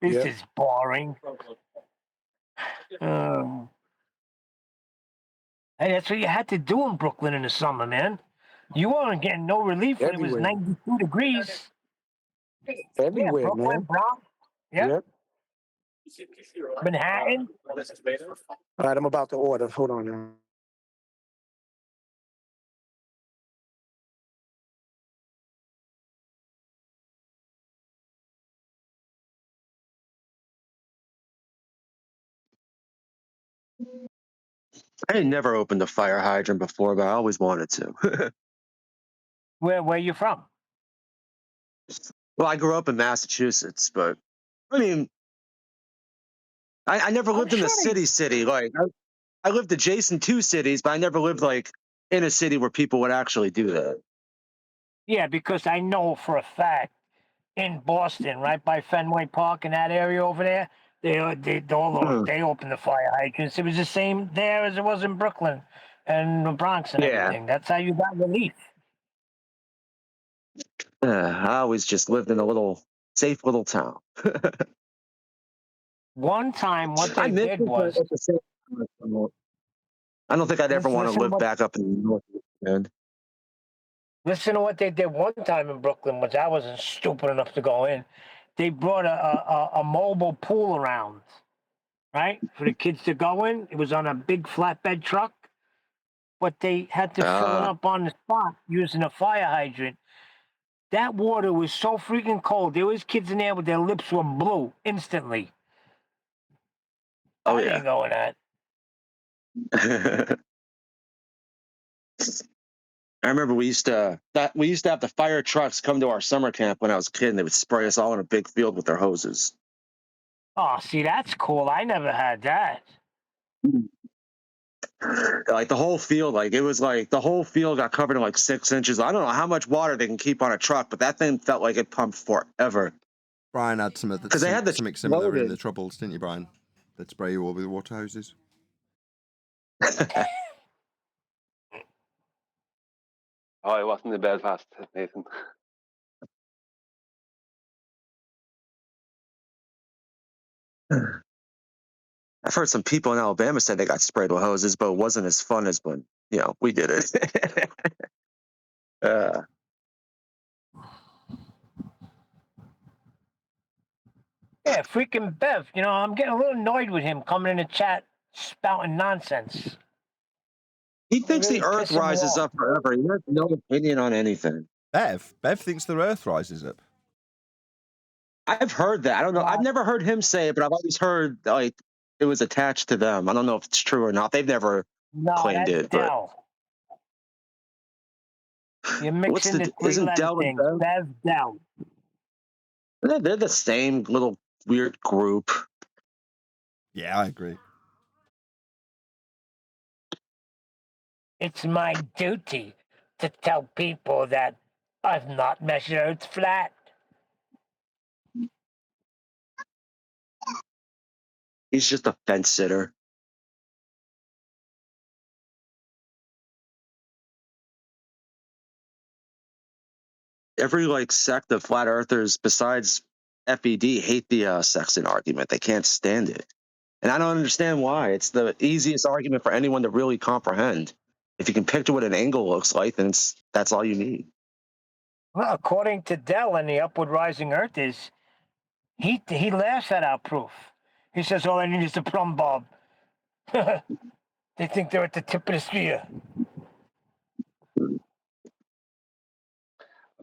this is boring. Hey, that's what you had to do in Brooklyn in the summer, man. You weren't getting no relief when it was 92 degrees. Everywhere, Brooklyn, man. Bronx. Yep. Manhattan? All right, I'm about to order. Hold on now. I had never opened a fire hydrant before, but I always wanted to. Where you from? Well, I grew up in Massachusetts, but I mean, I never I'm lived in a sure they. city. Like I lived adjacent to cities, but I never lived like in a city where people would actually do that. Yeah, because I know for a fact in Boston, right by Fenway Park in that area over there, they opened the fire hydrants. It was the same there as it was in Brooklyn and the Bronx and Yeah. everything. That's how you got relief. I always just lived in a little safe little town. One time, what I they miss did it, but was at the same time, I don't think I'd ever want to listen to live what back up in the north. Man. listen to what they did one time in Brooklyn, which I wasn't stupid enough to go in. They brought a mobile pool around, right, for the kids to go in. It was on a big flatbed truck, but they had to fill it up on the spot using a fire hydrant. That water was so freaking cold. There was kids in there with their lips were blue instantly. Oh I yeah. didn't go in that. I remember we used to have the fire trucks come to our summer camp when I was a kid, and they would spray us all in a big field with their hoses. Oh, see, that's cool. I never had that. Like the whole field, like it was like the whole field got covered in like 6 inches. I don't know how much water they can keep on a truck, but that thing felt like it pumped forever. Brian had something they had the something similar in the loaded. Troubles, didn't you, Brian? They'd spray you all with water hoses. Oh, I wasn't in Belfast, Nathan. I've heard some people in Alabama said they got sprayed with hoses, but it wasn't as fun as when we did it. Yeah, freaking Bev. You know, I'm getting a little annoyed with him coming in the chat spouting nonsense. He thinks really the Earth piss him rises off. up forever. He has no opinion on anything. Bev thinks the Earth rises up. I've heard that. I don't know. I've never heard him say it, but I've always heard like it was attached to them. I don't know if it's true or not. They've never claimed that's it, but Dell. You're mixing the isn't three-letter Dell and things. Bev? Bev, Dell. They're the same little weird group. Yeah, I agree. It's my duty to tell people that I've not measured Earth flat. He's just a fence sitter. Every sect of flat earthers besides FED hate the Sexton argument. They can't stand it. And I don't understand why. It's the easiest argument for anyone to really comprehend. If you can picture what an angle looks like, then that's all you need. Well, according to Dell and the upward rising Earth is, he laughs at our proof. He says all I need is a plumb bob. They think they're at the tip of the sphere. A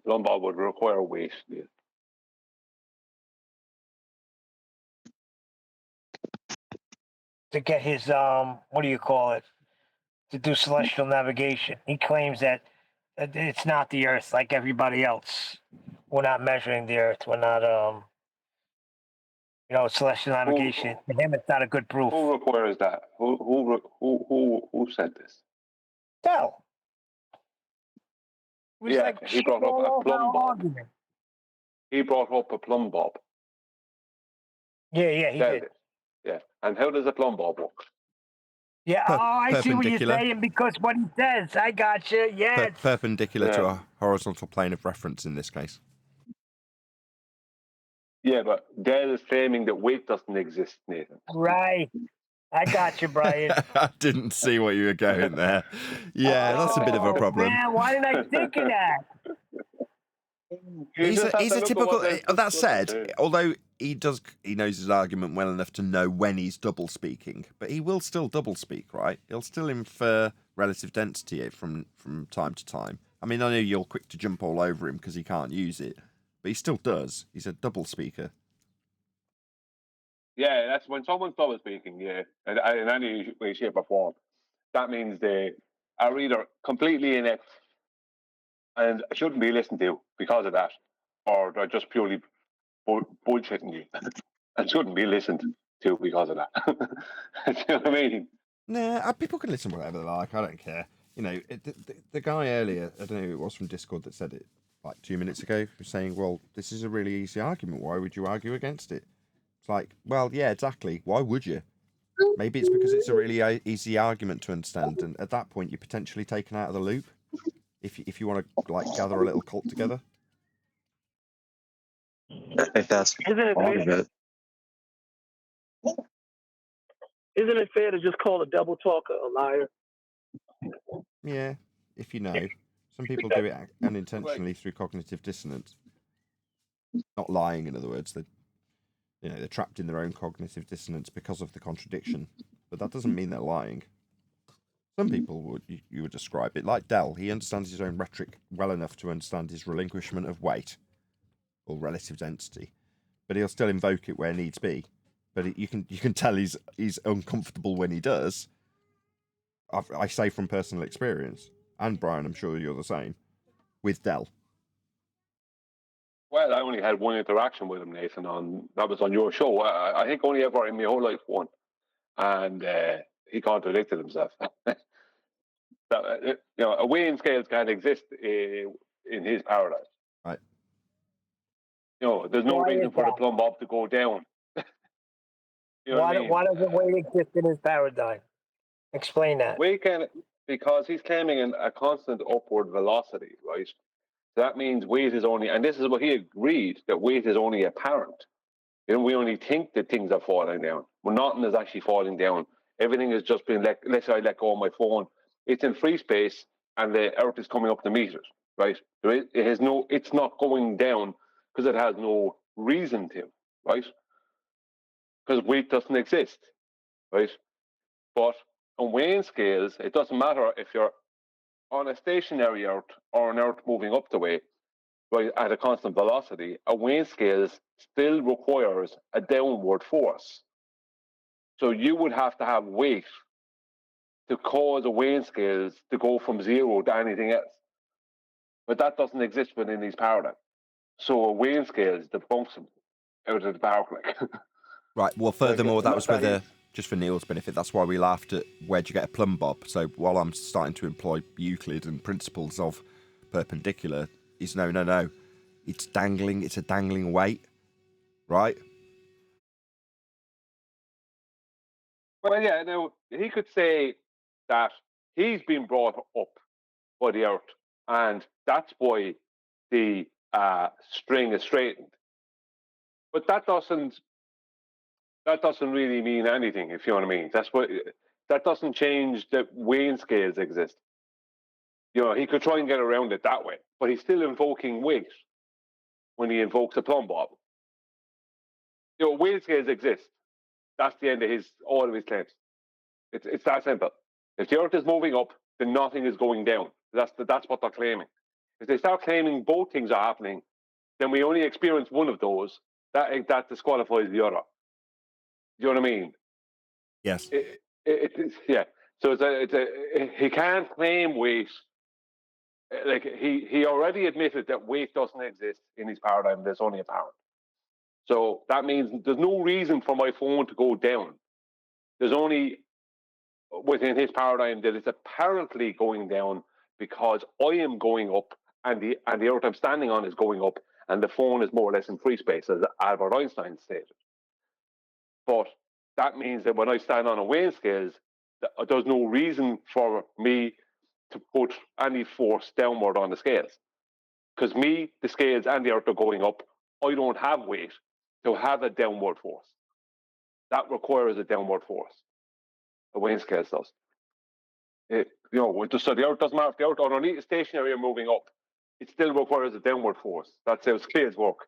plumb bob would require weight. Yeah. To get his what do you call it? To do celestial navigation. He claims that it's not the Earth like everybody else. We're not measuring the Earth. We're not celestial navigation. To him, it's not a good proof. Who requires that? Who said this? Dell. Yeah, he brought up a plumb bob. He brought up a plumb bob. Yeah, he did. Yeah, and how does a plumb bob work? Yeah, I see what you're saying because what he says. I got you. Yeah, Perpendicular to a horizontal plane of reference in this case. Yeah, but Dell is claiming that weight doesn't exist, Nathan. Right. I got you, Brian. I didn't see what you were going there. Yeah, that's a bit of a problem. Man, why didn't I think of that? He's a typical. That said, although he knows his argument well enough to know when he's double speaking, but he will still double speak, right? He'll still infer relative density from time to time. I mean, I know you're quick to jump all over him because he can't use it, but he still does. He's a double speaker. Yeah, that's when someone's double speaking, yeah, in any way, shape, or form. That means they are either completely inept and shouldn't be listened to because of that, or they're just purely bullshitting you and shouldn't be listened to because of that. Do you know what I mean? Nah, people can listen to whatever they like. I don't care. You know, the guy earlier, I don't know who it was from Discord that said it like 2 minutes ago, was saying, well, this is a really easy argument. Why would you argue against it? It's like, well, yeah, exactly. Why would you? Maybe it's because it's a really easy argument to understand, and at that point, you're potentially taken out of the loop. If you want to like gather a little cult together. If that's Isn't it part of fair? it. Isn't it fair to just call a double talker a liar? Yeah, if you know. Some people do it unintentionally through cognitive dissonance. Not lying, in other words. They're trapped in their own cognitive dissonance because of the contradiction. But that doesn't mean they're lying. Some people you would describe it like Dell. He understands his own rhetoric well enough to understand his relinquishment of weight or relative density, but he'll still invoke it where needs be. But you can tell he's uncomfortable when he does. I say from personal experience, and Brian, I'm sure you're the same with Dell. Well, I only had one interaction with him, Nathan. That was on your show. I think only ever in my whole life one, and he contradicted himself. A weighing scales can't exist in his paradigm. Right. There's no Why reason is for the that? plumb bob to go down. You know what I mean? Why doesn't weight exist in his paradigm? Explain that. Weight can, because he's claiming a constant upward velocity, right? So that means weight is only, and this is what he agreed, that weight is only apparent. We only think that things are falling down. Well, nothing is actually falling down. Everything is just being let's say I let go of my phone. It's in free space, and the Earth is coming up to meet it, right? It's not going down because it has no reason to, right? Because weight doesn't exist, right? But on weighing scales, it doesn't matter if you're on a stationary Earth or an Earth moving up the way, right, at a constant velocity. A weighing scale still requires a downward force. So you would have to have weight to cause a weighing scales to go from zero to anything else. But that doesn't exist within these paradigms. So a weighing scales debunks them out of the park. Right. Well, furthermore, that was just for Neil's benefit. That's why we laughed at where'd you get a plumb bob. So while I'm starting to employ Euclid and principles of perpendicular, is no. It's dangling. It's a dangling weight, right? Well, yeah. Now he could say that he's been brought up by the Earth, and that's why the string is straightened. But that doesn't really mean anything, if you know what I mean. That doesn't change that weighing scales exist. He could try and get around it that way, but he's still invoking weight when he invokes a plumb bob. Weighing scales exist. That's the end of all of his claims. It's that simple. If the Earth is moving up, then nothing is going down. That's what they're claiming. If they start claiming both things are happening, then we only experience one of those. That disqualifies the other. Do you know what I mean? Yes. Yeah. So he can't claim weight. Like he already admitted that weight doesn't exist in his paradigm. There's only apparent. So that means there's no reason for my phone to go down. There's only within his paradigm that it's apparently going down because I am going up and the Earth I'm standing on is going up and the phone is more or less in free space, as Albert Einstein stated. But that means that when I stand on a weighing scales, there's no reason for me to put any force downward on the scales. Because the scales and the Earth are going up. I don't have weight to have a downward force. That requires a downward force. The weighing scales does. So the Earth doesn't matter if the Earth underneath is stationary or moving up. It still requires a downward force. That's how scales work.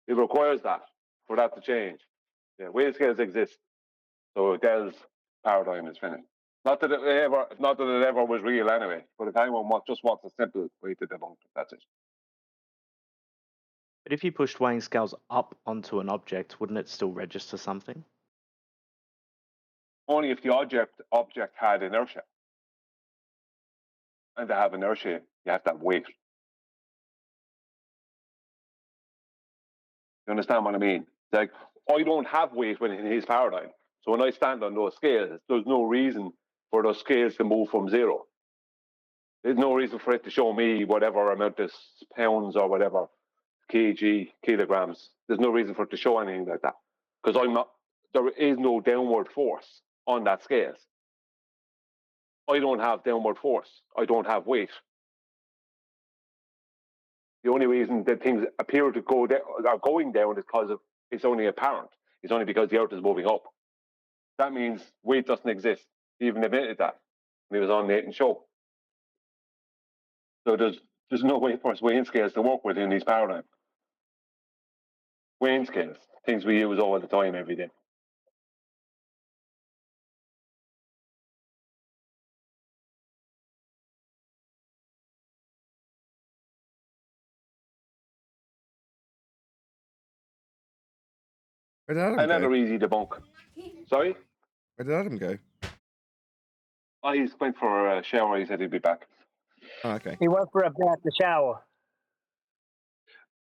It requires that. for that to change. Yeah, weighted scales exist. So Dell's paradigm is finished. Not that it ever was real anyway, but if anyone just wants a simple way to debunk it, that's it. But if you pushed weighing scales up onto an object, wouldn't it still register something? Only if the object had inertia. And to have inertia, you have to have weight. You understand what I mean? It's like, I don't have weight in his paradigm. So when I stand on those scales, there's no reason for those scales to move from zero. There's no reason for it to show me whatever amount of pounds or whatever, kilograms. There's no reason for it to show anything like that. Because there is no downward force on that scales. I don't have downward force. I don't have weight. The only reason that things appear to go down, are going down is because it's only apparent. It's only because the Earth is moving up. That means weight doesn't exist. He even admitted that when he was on Nathan's show. So there's no way for us weighing scales to work with in these paradigms. Weighing scales, things we use all the time, every day. Where did Adam Another go? easy debunk. Sorry? Where did Adam go? Oh, he's went for a shower. He said he'd be back. Oh, okay. He went for a bath, the shower.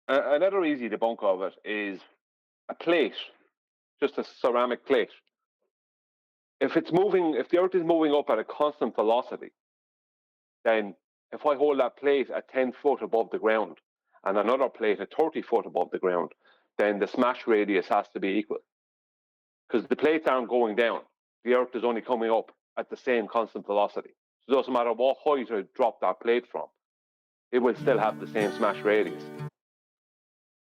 Another easy debunk of it is a plate, just a ceramic plate. If the Earth is moving up at a constant velocity, then if I hold that plate at 10 foot above the ground and another plate at 30 foot above the ground, then the smash radius has to be equal. Because the plates aren't going down. The Earth is only coming up at the same constant velocity. So it doesn't matter what height I drop that plate from, it will still have the same smash radius.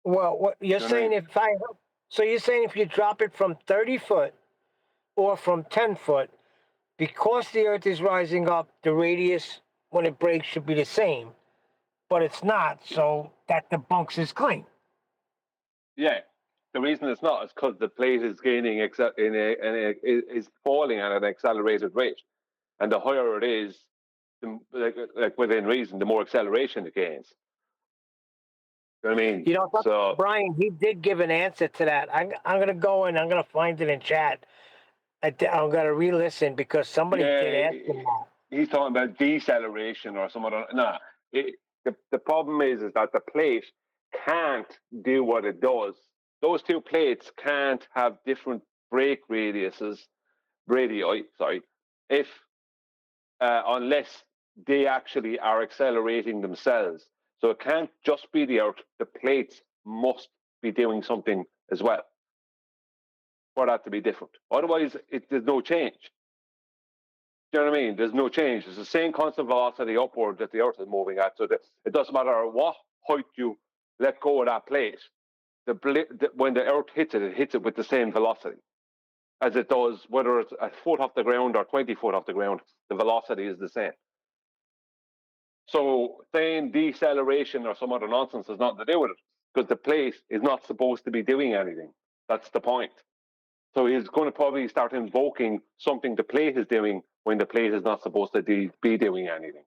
Well, what you're saying, you're saying if you drop it from 30 foot or from 10 foot, because the Earth is rising up, the radius when it breaks should be the same, but it's not. So that debunks his claim. Yeah, the reason it's not is because the plate is gaining is falling at an accelerated rate, and the higher it is, like within reason, the more acceleration it gains. You know what I mean? You know, so Brian, he did give an answer to that. I'm going to go and I'm going to find it in chat. I'm going to re-listen because somebody did ask him that. He's talking about deceleration or some other. Nah, the problem is that the plate can't do what it does. Those two plates can't have different break radii, if unless they actually are accelerating themselves. So it can't just be the Earth. The plates must be doing something as well for that to be different. Otherwise, there's no change. Do you know what I mean? There's no change. It's the same constant velocity upward that the Earth is moving at. So it doesn't matter what height you let go of that plate. When the Earth hits it with the same velocity as it does, whether it's a foot off the ground or 20 foot off the ground, the velocity is the same. So saying deceleration or some other nonsense has nothing to do with it, because the plate is not supposed to be doing anything. That's the point. So he's going to probably start invoking something the plate is doing when the plate is not supposed to be doing anything.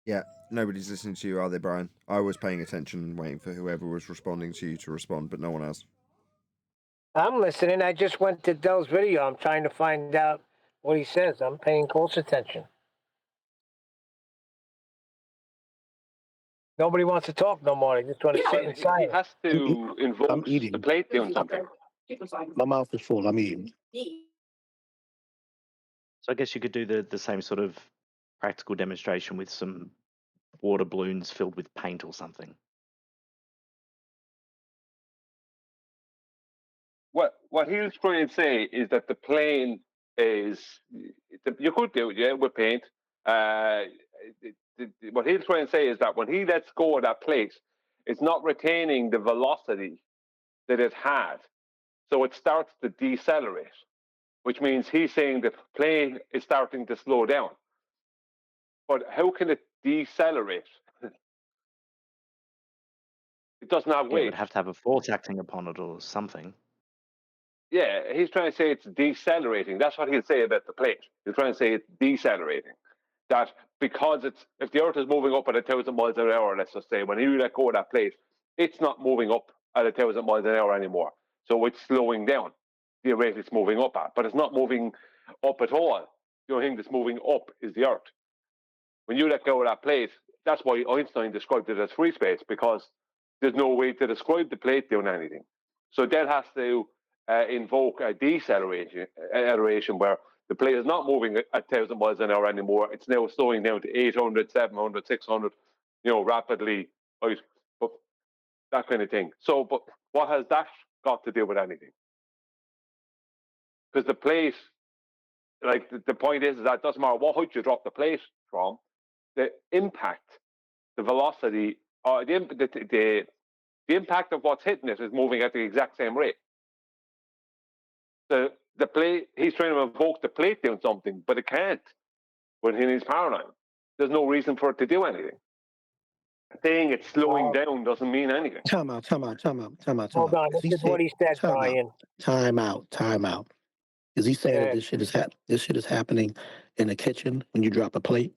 Yeah, nobody's listening to you, are they, Brian? I was paying attention and waiting for whoever was responding to you to respond, but no one else. I'm listening. I just went to Dell's video. I'm trying to find out what he says. I'm paying close attention. Nobody wants to talk no more. They just want to sit in silence. He has to invoke the plate doing something. My mouth is full. I'm eating. So I guess you could do the same sort of practical demonstration with some water balloons filled with paint or something. What he was trying to say is that the plane is, you could do it, yeah, with paint. what he's trying to say is that when he lets go of that plate, it's not retaining the velocity that it had. So it starts to decelerate, which means he's saying the plane is starting to slow down. But how can it decelerate? It doesn't have It weight. would have to have a force acting upon it or something. Yeah, he's trying to say it's decelerating. That's what he'll say about the plate. He's trying to say it's decelerating. That because if the Earth is moving up at 1,000 miles an hour, let's just say, when you let go of that plate, it's not moving up at 1,000 miles an hour anymore. So it's slowing down the rate it's moving up at. But it's not moving up at all. The only thing that's moving up is the Earth. When you let go of that plate, that's why Einstein described it as free space, because there's no way to describe the plate doing anything. So that has to invoke a deceleration where the plate is not moving at 1,000 miles an hour anymore. It's now slowing down to 800, 700, 600, rapidly, right? But that kind of thing. So, but what has that got to do with anything? Because the plate, like the point is that it doesn't matter what height you drop the plate from, the impact, the velocity, or the impact of what's hitting it is moving at the exact same rate. The plate, he's trying to invoke the plate doing something, but it can't within his paradigm. There's no reason for it to do anything. Saying it's slowing down doesn't mean anything. Time out. Hold on, this is what he said, Brian. Time out. Is he saying that this shit is happening in the kitchen when you drop a plate?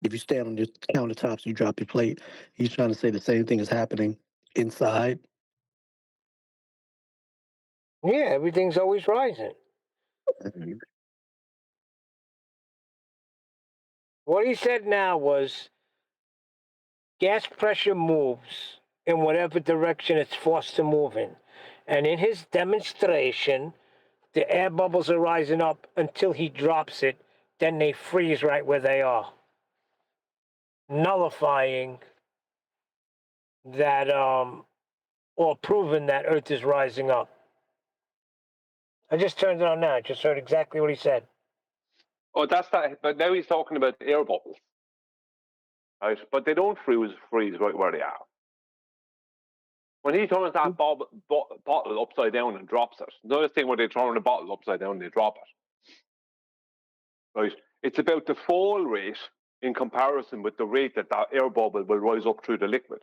If you stand on your countertops and you drop your plate, he's trying to say the same thing is happening inside. Yeah, everything's always rising. What he said now was gas pressure moves in whatever direction it's forced to move in. And in his demonstration, the air bubbles are rising up until he drops it. Then they freeze right where they are, nullifying that, or proving that Earth is rising up. I just turned it on now. I just heard exactly what he said. Oh, that's that. But now he's talking about air bubbles, right? But they don't freeze right where they are. When he turns that bottle upside down and drops it, another thing when they turn the bottle upside down and they drop it, right? It's about the fall rate in comparison with the rate that air bubble will rise up through the liquid.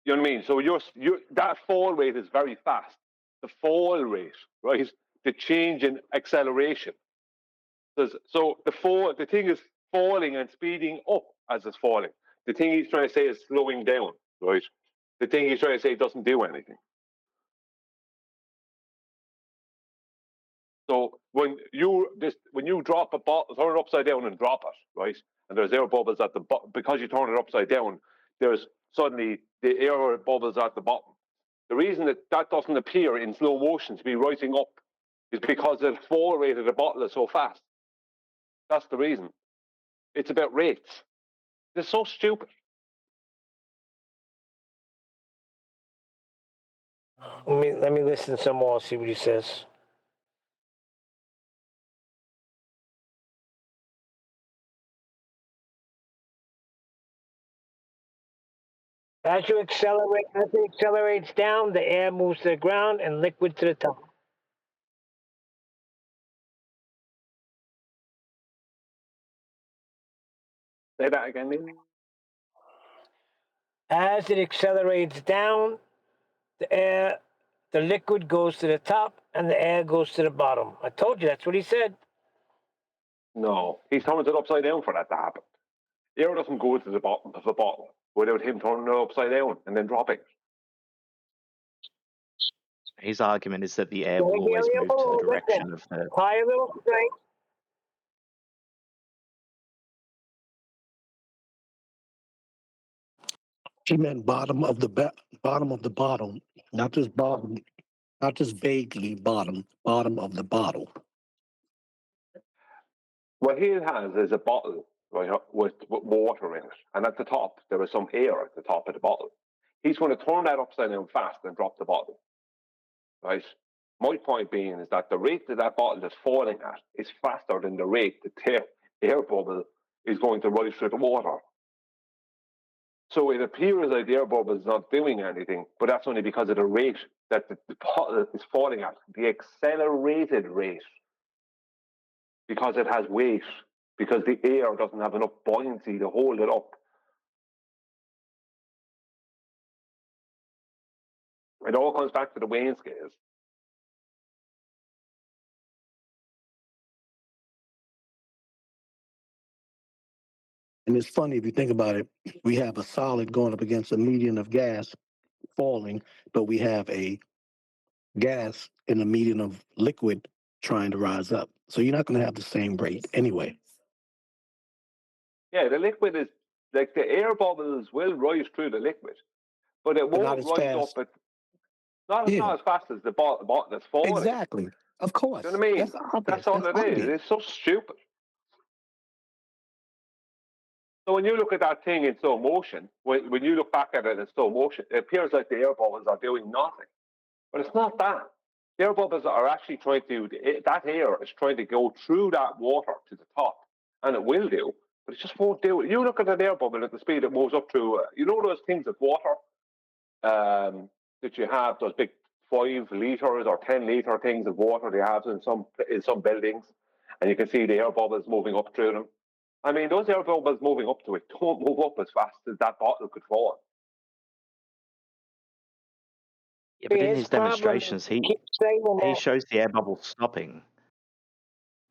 You know what I mean? So that fall rate is very fast. The fall rate, right? The change in acceleration. So the thing is falling and speeding up as it's falling. The thing he's trying to say is slowing down, right? The thing he's trying to say doesn't do anything. So when you drop a bottle, turn it upside down and drop it, right? And there's air bubbles at the bottom. Because you turn it upside down, there's suddenly the air bubbles at the bottom. The reason that doesn't appear in slow motion to be rising up is because the fall rate of the bottle is so fast. That's the reason. It's about rates. It's so stupid. Let me listen some more, see what he says. As it accelerates down, the air moves to the ground and liquid to the top. Say that again, Neil. As it accelerates down, the liquid goes to the top and the air goes to the bottom. I told you, that's what he said. No, he's turning it upside down for that to happen. Air doesn't go to the bottom of the bottle without him turning it upside down and then dropping it. His argument is that the air will always move to the direction of the. Higher little strength. He meant bottom of the bottle, not just bottom, not just vaguely bottom of the bottle. What he has is a bottle, right, with water in it, and at the top there is some air at the top of the bottle. He's going to turn that upside down fast and drop the bottle, right? My point being is that the rate that bottle is falling at is faster than the rate air bubble is going to rise through the water. So it appears like the air bubble is not doing anything, but that's only because of the rate that the bottle is falling at, the accelerated rate, because it has weight, because the air doesn't have enough buoyancy to hold it up. It all comes back to the weighing scales. And it's funny if you think about it, we have a solid going up against a median of gas falling, but we have a gas in the median of liquid trying to rise up. So you're not going to have the same rate anyway. Yeah, the liquid is like the air bubbles will rise through the liquid, but it But not won't as rise fast. up. Not Yeah, as fast as the bottle that's falling. exactly. Of course. You know what I mean? That's obvious. That's all That's it is. obvious. It's so stupid. So when you look at that thing in slow motion, when you look back at it in slow motion, it appears like the air bubbles are doing nothing. But it's not that. The air bubbles are actually trying to, that air is trying to go through that water to the top. And it will do, but it just won't do it. You look at an air bubble at the speed it moves up through, you know those things of water that you have, those big 5 liters or 10 liter things of water they have in some buildings, and you can see the air bubbles moving up through them. I mean, those air bubbles moving up to it don't move up as fast as that bottle could fall. Yeah, but in His his problem demonstrations, is he keep saying he that. shows the air bubble stopping.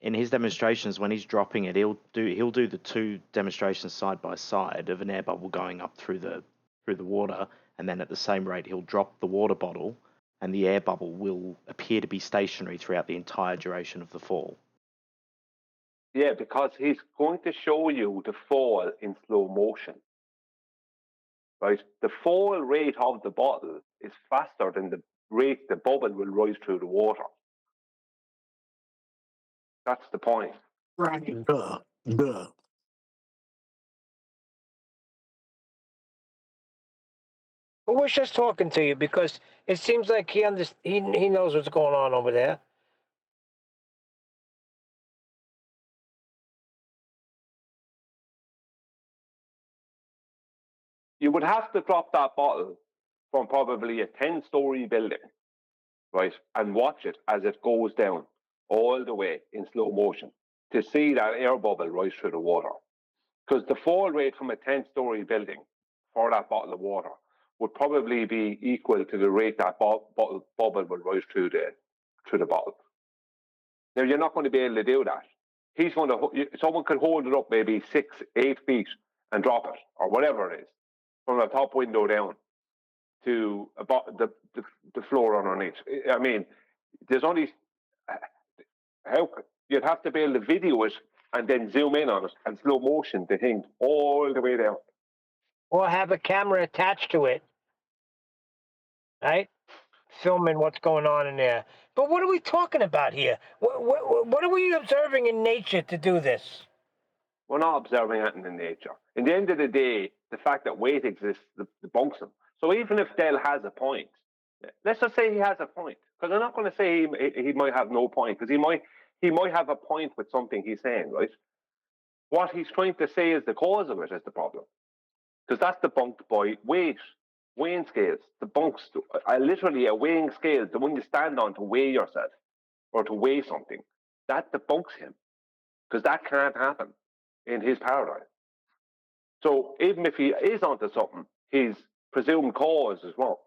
In his demonstrations, when he's dropping it, he'll do the 2 demonstrations side by side of an air bubble going up through the water, and then at the same rate he'll drop the water bottle, and the air bubble will appear to be stationary throughout the entire duration of the fall. Yeah, because he's going to show you the fall in slow motion. Right? The fall rate of the bottle is faster than the rate the bubble will rise through the water. That's the point. Right. Duh. Who was just talking to you? Because it seems like he knows what's going on over there. You would have to drop that bottle from probably a 10-story building, right, and watch it as it goes down all the way in slow motion to see that air bubble rise through the water. Because the fall rate from a 10-story building for that bottle of water would probably be equal to the rate that bubble will rise through the bottle. Now, you're not going to be able to do that. Someone could hold it up maybe 6-8 feet and drop it, or whatever it is, from the top window down to about the floor underneath. I mean, there's only how you'd have to be able to video it and then zoom in on it and slow motion the thing all the way down. Or have a camera attached to it, right? Filming what's going on in there. But what are we talking about here? What are we observing in nature to do this? We're not observing anything in nature. In the end of the day, the fact that weight exists debunks them. So even if Dell has a point, let's just say he has a point, because I'm not going to say he might have no point, because he might have a point with something he's saying, right? What he's trying to say is the cause of it is the problem, because that's debunked by weighing scales. Debunks literally a weighing scale, the one you stand on to weigh yourself or to weigh something. That debunks him, because that can't happen in his paradigm. So even if he is onto something, his presumed cause is wrong.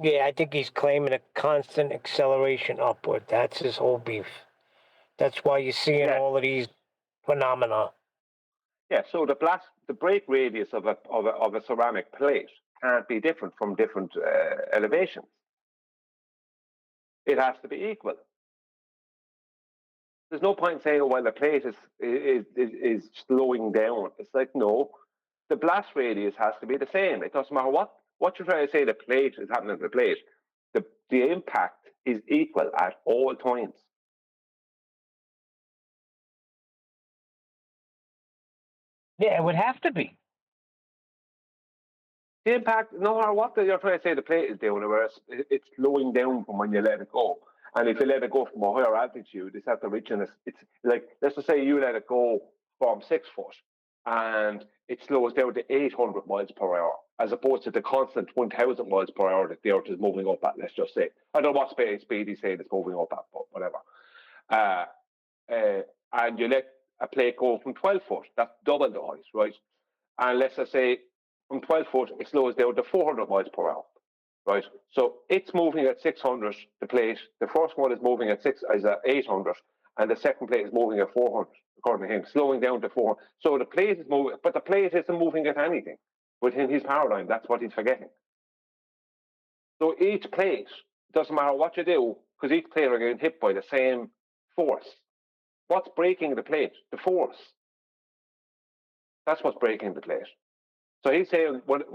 Yeah, I think he's claiming a constant acceleration upward. That's his whole beef. That's why you're seeing all of these phenomena. Yeah, so the break radius of a ceramic plate can't be different from different elevations. It has to be equal. There's no point saying, oh, well, the plate is slowing down. It's like, no, the blast radius has to be the same. It doesn't matter what you're trying to say the plate is happening to the plate. The impact is equal at all times. Yeah, it would have to be. The impact, no matter what you're trying to say the plate is doing, whereas it's slowing down from when you let it go. And if you let it go from a higher altitude, it's at the richness. It's like, let's just say you let it go from 6 foot and it slows down to 800 miles per hour, as opposed to the constant 1,000 miles per hour that the Earth is moving up at, let's just say. I don't know what speed he's saying it's moving up at, but whatever. And you let a plate go from 12 foot, that's double the height, right? And let's just say from 12 foot, it slows down to 400 miles per hour, right? So it's moving at 600, the plate. The first one is moving at 800, and the second plate is moving at 400, according to him, slowing down to 400. So the plate is moving, but the plate isn't moving at anything within his paradigm. That's what he's forgetting. So each plate, doesn't matter what you do, because each plate are getting hit by the same force. What's breaking the plate? The force. That's what's breaking the plate. So he's saying when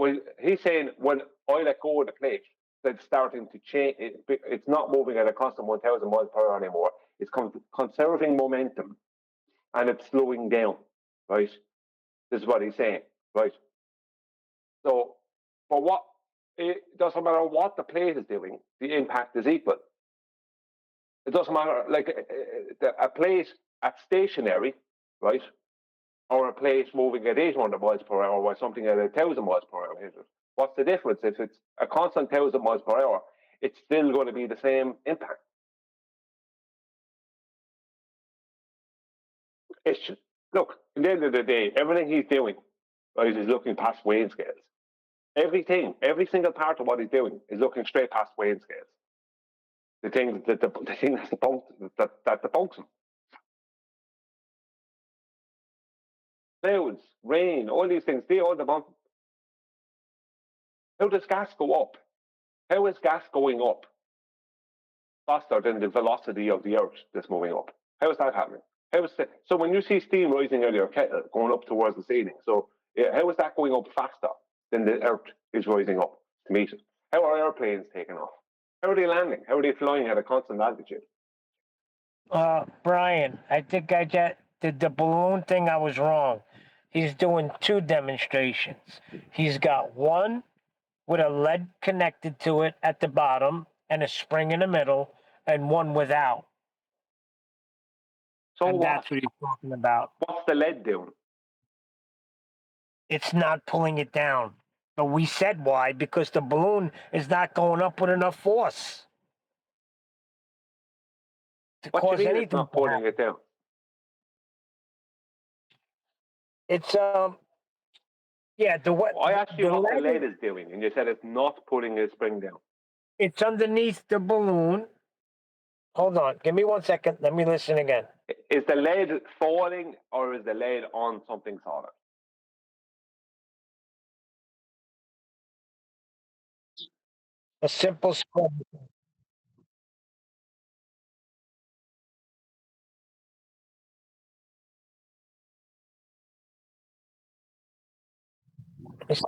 I let go of the plate, that's starting to change. It's not moving at a constant 1,000 miles per hour anymore. It's conserving momentum, and it's slowing down. Right. This is what he's saying. Right. So, for what, it doesn't matter what the plate is doing. The impact is equal. It doesn't matter, like a plate at stationary, right, or a plate moving at 800 miles per hour, or something at 1,000 miles per hour. What's the difference? If it's a constant 1,000 miles per hour, it's still going to be the same impact. Look, at the end of the day, everything he's doing, right, is looking past weighing scales. Everything, every single part of what he's doing is looking straight past weighing scales. The thing that debunks him. Clouds, rain, all these things, they all debunk him. How does gas go up? How is gas going up faster than the velocity of the Earth that's moving up? How is that happening? So when you see steam rising out of your kettle going up towards the ceiling, so how is that going up faster than the Earth is rising up to meet it? How are airplanes taking off? How are they landing? How are they flying at a constant altitude? Brian, I think I did the balloon thing. I was wrong. He's doing 2 demonstrations. He's got one with a lead connected to it at the bottom and a spring in the middle, and one without. So and that's what he's talking about. What's the lead doing? It's not pulling it down. But we said why, because the balloon is not going up with enough force to What do cause you mean anything it's not to pulling happen. it down? It's yeah, I asked you the what the lead lead is doing, and you said it's not pulling a spring down. it's underneath the balloon. Hold on, give me 1 second. Let me listen again. Is the lead falling, or is the lead on something solid? A simple spring. It says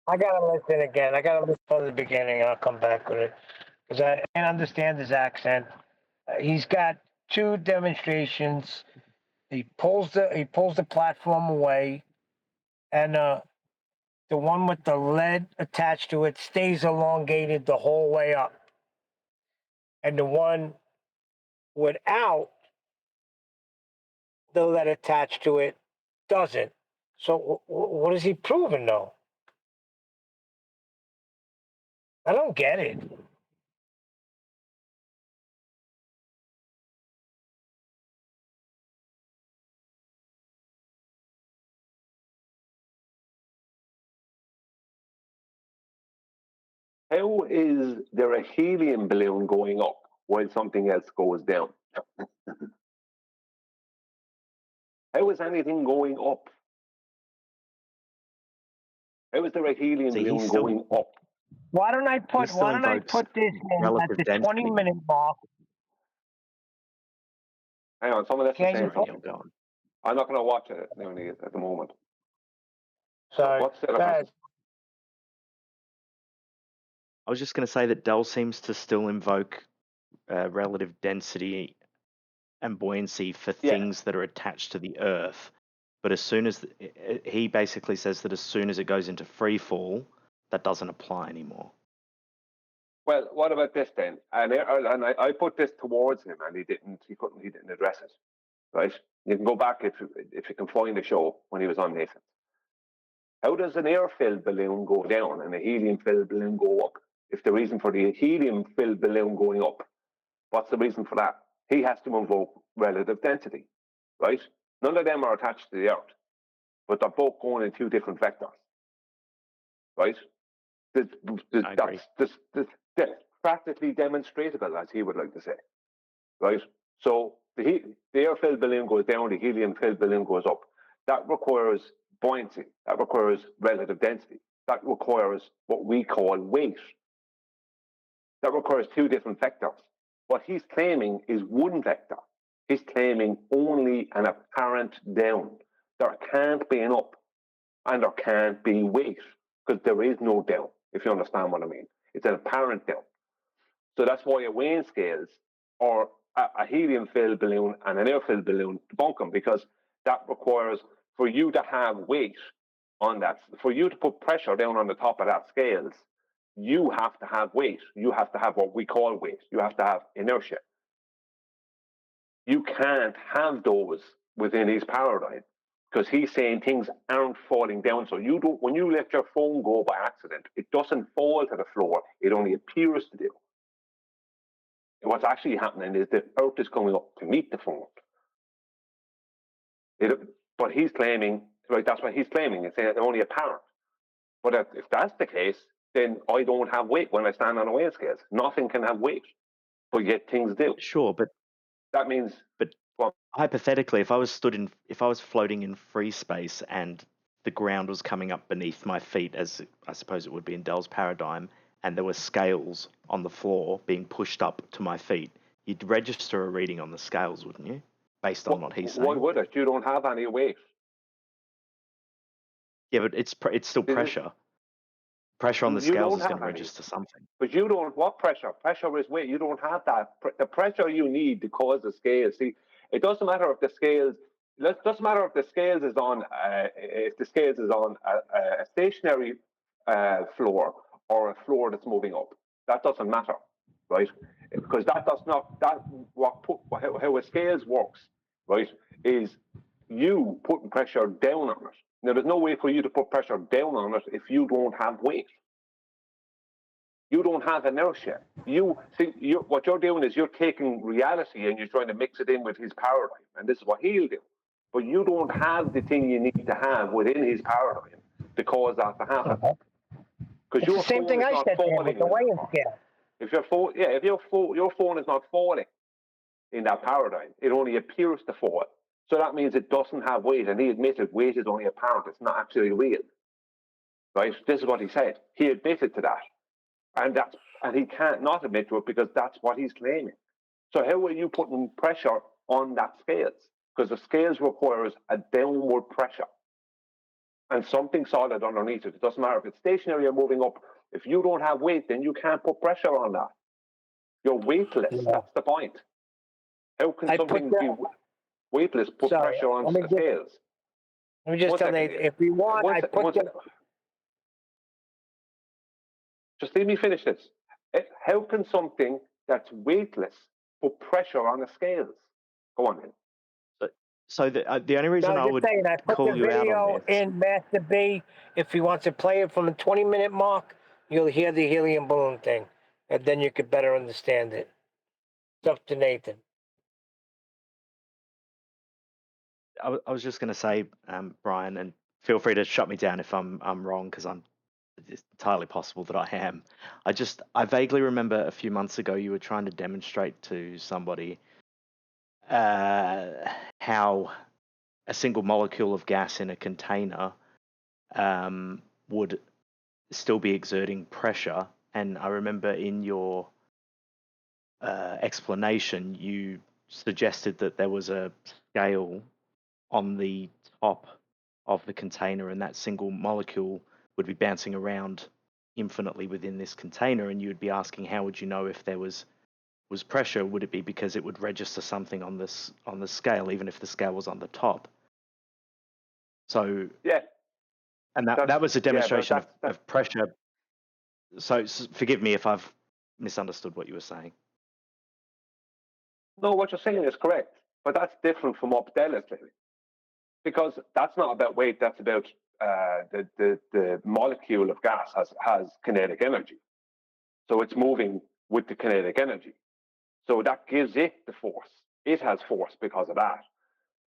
I gotta listen again. I gotta listen from the beginning, and I'll come back with it because I can't understand his accent. He's got 2 demonstrations. He pulls the platform away, and the one with the lead attached to it stays elongated the whole way up, and the one without the lead attached to it doesn't. So what is he proving, though? I don't get it. How is there a helium balloon going up while something else goes down? How is anything going up? How is there a helium See, balloon going up? Why don't I he put still Why don't I invokes put this in at relative the density. 20-minute mark? Hang on, someone else is Can saying you? something. I'm not going to watch it at the moment. Sorry. What's the other Go ahead. person? I was just going to say that Dell seems to still invoke relative density and buoyancy for things that are attached to the Earth. But as soon as he basically says that as soon as it goes into free fall, that doesn't apply anymore. Well, what about this then? And I put this towards him, and he didn't address it. Right? You can go back if you can find the show when he was on Nathan. How does an air-filled balloon go down and a helium-filled balloon go up? If the reason for the helium-filled balloon going up, what's the reason for that? He has to invoke relative density, right? None of them are attached to the Earth, but they're both going in two different vectors, right? That's practically demonstratable, as he would like to say, right? So the air-filled balloon goes down, the helium-filled balloon goes up. That requires buoyancy. That requires relative density. That requires what we call weight. That requires two different vectors. What he's claiming is one vector. He's claiming only an apparent down. There can't be an up, and there can't be weight, because there is no down, if you understand what I mean. It's an apparent down. So that's why a weighing scales or a helium-filled balloon and an air-filled balloon debunk them, because that requires for you to have weight on that, for you to put pressure down on the top of that scales, you have to have weight. You have to have what we call weight. You have to have inertia. You can't have those within his paradigm, because he's saying things aren't falling down. So you don't. When you let your phone go by accident, it doesn't fall to the floor. It only appears to do. What's actually happening is the Earth is coming up to meet the phone. But he's claiming, right? That's what he's claiming. It's only apparent. But if that's the case, then I don't have weight when I stand on a weighing scales. Nothing can have weight, but yet things do. Sure, but that means. But hypothetically, if I was floating in free space and the ground was coming up beneath my feet, as I suppose it would be in Dell's paradigm, and there were scales on the floor being pushed up to my feet, you'd register a reading on the scales, wouldn't you? Based on what he's saying. Why would it? You don't have any weight. Yeah, but it's still pressure. Pressure on the scales is going to any. register something. But you don't. What pressure? Pressure is weight. You don't have that. The pressure you need to cause the scales. See, it doesn't matter if the scales. It doesn't matter if the scales is on. A stationary floor or a floor that's moving up. That doesn't matter, right? Because that does not. How a scales works, right? Is you putting pressure down on it. Now, there's no way for you to put pressure down on it if you don't have weight. You don't have inertia. What you're doing is you're taking reality and you're trying to mix it in with his paradigm, and this is what he'll do. But you don't have the thing you need to have within his paradigm to cause that to happen. Because It's the same thing I said to him with the weighing scale. If your phone is not falling in that paradigm, it only appears to fall. So that means it doesn't have weight, and he admitted weight is only apparent. It's not actually real. Right? This is what he said. He admitted to that. And he can't not admit to it because that's what he's claiming. So how are you putting pressure on that scales? Because the scales requires a downward pressure and something solid underneath it. It doesn't matter if it's stationary or moving up. If you don't have weight, then you can't put pressure on that. You're weightless. Yeah. That's the point. How can something be weightless put pressure on scales? Let me just tell you, if we want, I put the... Just let me finish this. How can something that's weightless put pressure on the scales? Go on, then. So the only reason I would call you out on this... in Master B. If he wants to play it from the 20-minute mark, you'll hear the helium balloon thing, and then you could better understand it. It's up to Nathan. I was just going to say, Brian, and feel free to shut me down if I'm wrong, because it's entirely possible that I am. I vaguely remember a few months ago you were trying to demonstrate to somebody how a single molecule of gas in a container would still be exerting pressure. And I remember in your explanation, you suggested that there was a scale on the top of the container, and that single molecule would be bouncing around infinitely within this container, and you would be asking, how would you know if there was pressure? Would it be because it would register something on the scale, even if the scale was on the top? So Yeah, and that was a yeah, but demonstration that's of pressure. So forgive me if I've misunderstood what you were saying. no. What you're saying is correct, but that's different from what Bell is saying, because that's not about weight. That's about the molecule of gas has kinetic energy, so it's moving with the kinetic energy. So that gives it the force. It has force because of that.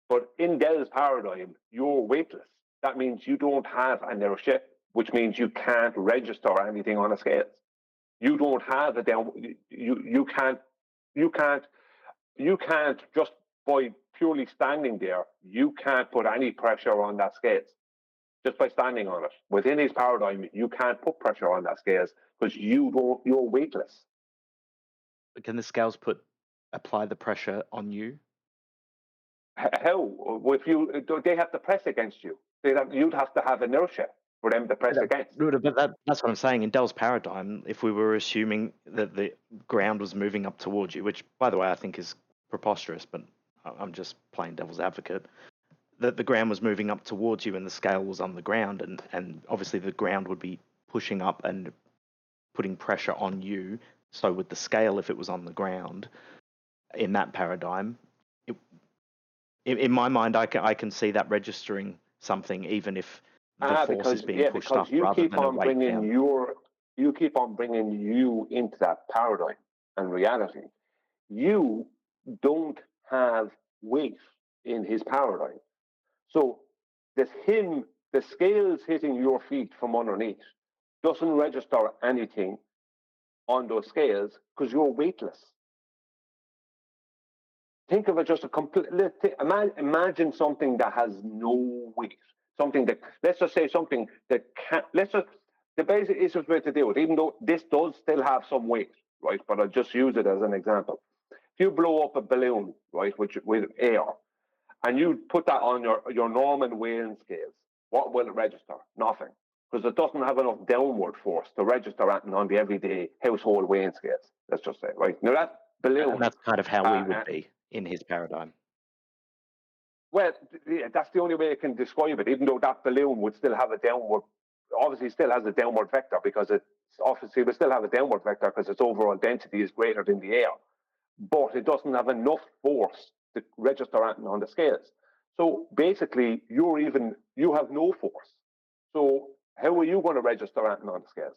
But in Dell's paradigm, you're weightless. That means you don't have inertia, which means you can't register anything on a scale. You don't have a down. You can't just by purely standing there. You can't put any pressure on that scales just by standing on it. Within his paradigm, you can't put pressure on that scales because you're weightless. But can the scales apply the pressure on you? How? If they have to press against you. You'd have to have inertia for them to press against. But that's what I'm saying. In Dell's paradigm, if we were assuming that the ground was moving up towards you, which, by the way, I think is preposterous, but I'm just playing devil's advocate, that the ground was moving up towards you and the scale was on the ground, and obviously the ground would be pushing up and putting pressure on you. So with the scale, if it was on the ground, in that paradigm, in my mind, I can see that registering something, even if the force is being pushed up rather than a weight down. You keep on bringing you into that paradigm and reality. You don't have weight in his paradigm. So the scales hitting your feet from underneath doesn't register anything on those scales because you're weightless. Think of it just a complete. Imagine something that has no weight. Something that, let's just say something that can't. The basic easiest way to deal with it, even though this does still have some weight, right? But I'll just use it as an example. If you blow up a balloon, right, with air, and you put that on your Norman weighing scales, what will it register? Nothing, because it doesn't have enough downward force to register anything on the everyday household weighing scales. Let's just say, right? Now that balloon. And that's kind of how we would be in his paradigm. Well, that's the only way I can describe it, even though that balloon would still have a downward, obviously still has a downward vector because it will still have a downward vector because its overall density is greater than the air, but it doesn't have enough force to register anything on the scales. So basically, you have no force. So how are you going to register anything on the scales?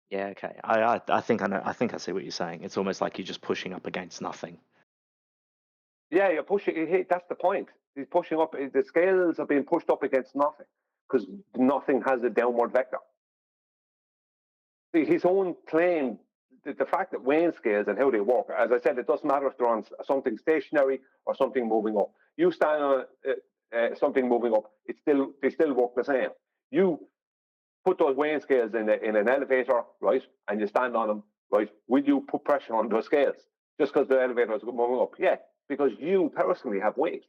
Yeah, okay. I think I know. I think I see what you're saying. It's almost like you're just pushing up against nothing. Yeah, you're pushing. That's the point. He's pushing up. The scales are being pushed up against nothing because nothing has a downward vector. See, his own claim, the fact that weighing scales and how they work, as I said, it doesn't matter if they're on something stationary or something moving up. You stand on something moving up, they still work the same. You put those weighing scales in an elevator, right, and you stand on them, right, will you put pressure on those scales just because the elevator is moving up? Yeah, because you personally have weight.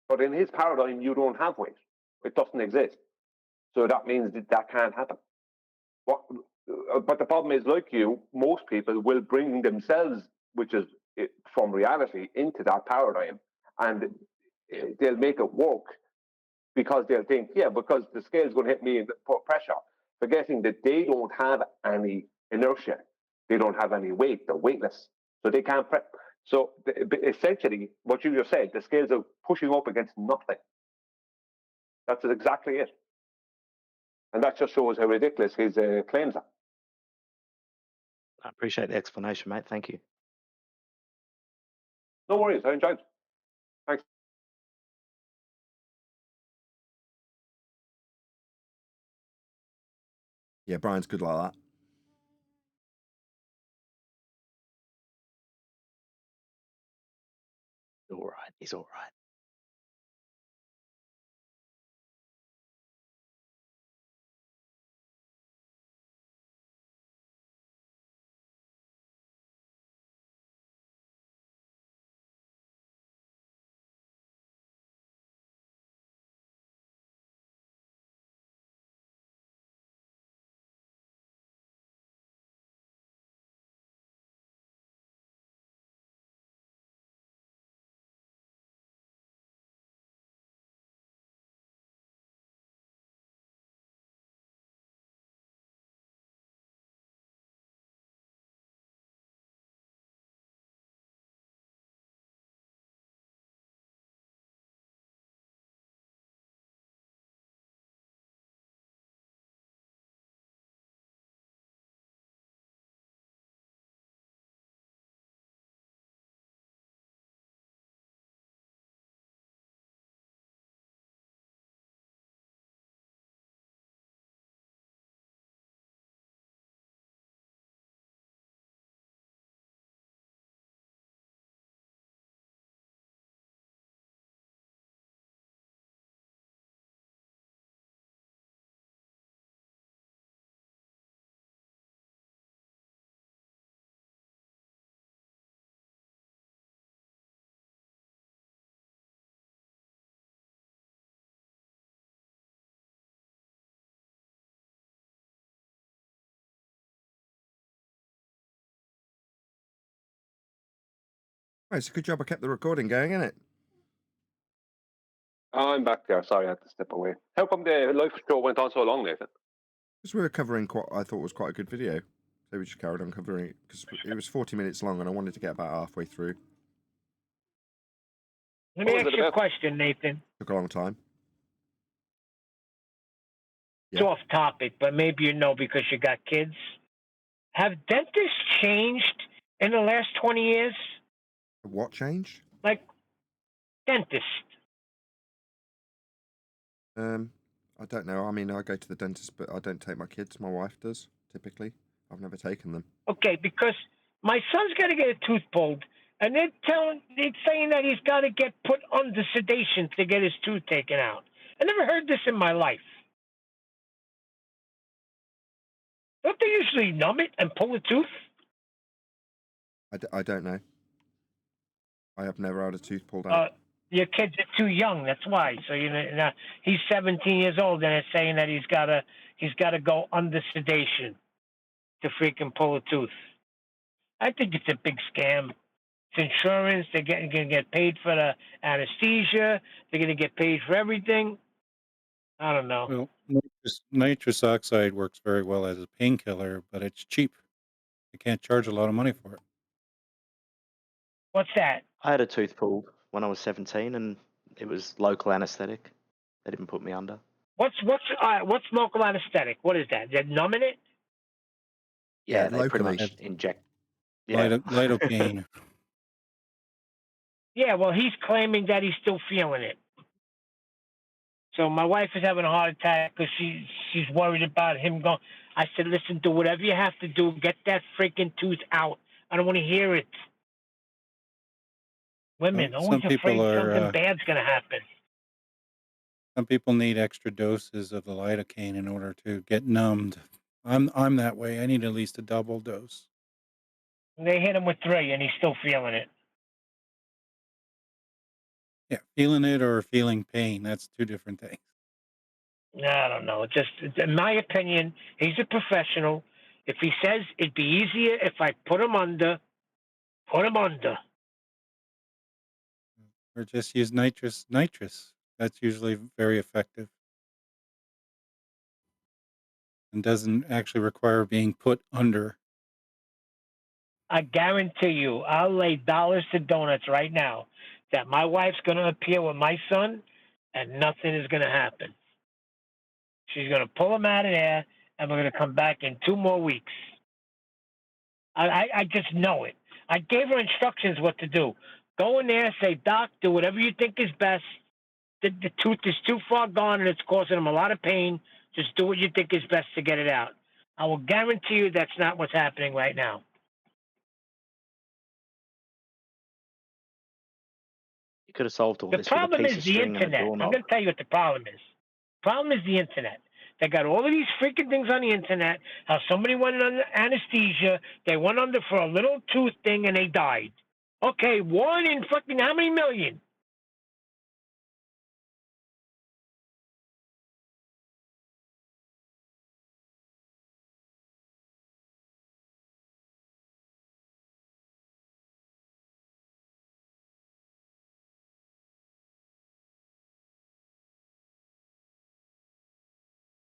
But in his paradigm, you don't have weight. It doesn't exist. So that means that can't happen. But the problem is, like you, most people will bring themselves, which is from reality, into that paradigm, and they'll make it work because they'll think, yeah, because the scale's going to hit me and put pressure, forgetting that they don't have any inertia. They don't have any weight. They're weightless. So they can't So essentially, what you just said, the scales are pushing up against nothing. That's exactly it. And that just shows how ridiculous his claims are. I appreciate the explanation, mate. Thank you. No worries. I enjoyed it. Thanks. Yeah, Brian's good like that. All right. He's all right. Oh, it's a good job I kept the recording going, isn't it? Oh, I'm back there. Sorry, I had to step away. How come the live show went on so long, Nathan? Because we were covering what I thought was quite a good video. So we just carried on covering it because it was 40 minutes long and I wanted to get about halfway through. Let me ask you a question, Nathan. Took a long time. It's off topic, but maybe you know because you got kids. Have dentists changed in the last 20 years? What changed? Like, dentist. I don't know. I mean, I go to the dentist, but I don't take my kids. My wife does, typically. I've never taken them. Okay, because my son's got to get a tooth pulled, and they're saying that he's got to get put under sedation to get his tooth taken out. I never heard this in my life. Don't they usually numb it and pull the tooth? I don't know. I have never had a tooth pulled out. Your kids are too young. That's why. So he's 17 years old, and they're saying that he's got to go under sedation to freaking pull a tooth. I think it's a big scam. It's insurance. They're going to get paid for the anesthesia. They're going to get paid for everything. I don't know. Well, nitrous oxide works very well as a painkiller, but it's cheap. You can't charge a lot of money for it. What's that? I had a tooth pulled when I was 17, and it was local anaesthetic. They didn't put me under. What's local anesthetic? What is that? They're numbing it? Yeah, they pretty locally. much inject. Yeah. Lidocaine. Yeah, well, he's claiming that he's still feeling it. So my wife is having a heart attack because she's worried about him going. I said, listen, do whatever you have to do. Get that freaking tooth out. I don't want to hear it. Women Some always people afraid are, something bad's going to happen. Some people need extra doses of the lidocaine in order to get numbed. I'm that way. I need at least a double dose. They hit him with 3, and he's still feeling it. Yeah, feeling it or feeling pain, that's two different things. I don't know. Just in my opinion, he's a professional. If he says it'd be easier if I put him under, put him under. Or just use nitrous. That's usually very effective and doesn't actually require being put under. I guarantee you, I'll lay dollars to donuts right now that my wife's going to appear with my son and nothing is going to happen. She's going to pull him out of there and we're going to come back in 2 more weeks. I just know it. I gave her instructions what to do. Go in there, say, Doc, do whatever you think is best. The tooth is too far gone and it's causing him a lot of pain. Just do what you think is best to get it out. I will guarantee you that's not what's happening right now. You could have solved all The this with a problem piece is of the string and a internet. I'm doorknob. going to tell you what the problem is. The problem is the internet. They got all of these freaking things on the internet. How somebody went under anesthesia, they went under for a little tooth thing and they died. Okay, 1 in fucking how many million?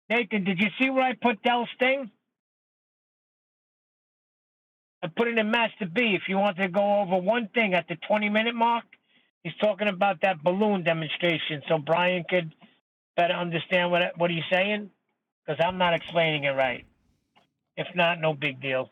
Nathan, did you see where I put Dell's thing? I put it in Master B. If you want to go over one thing at the 20-minute mark, he's talking about that balloon demonstration so Brian could better understand what he's saying, because I'm not explaining it right. If not, no big deal.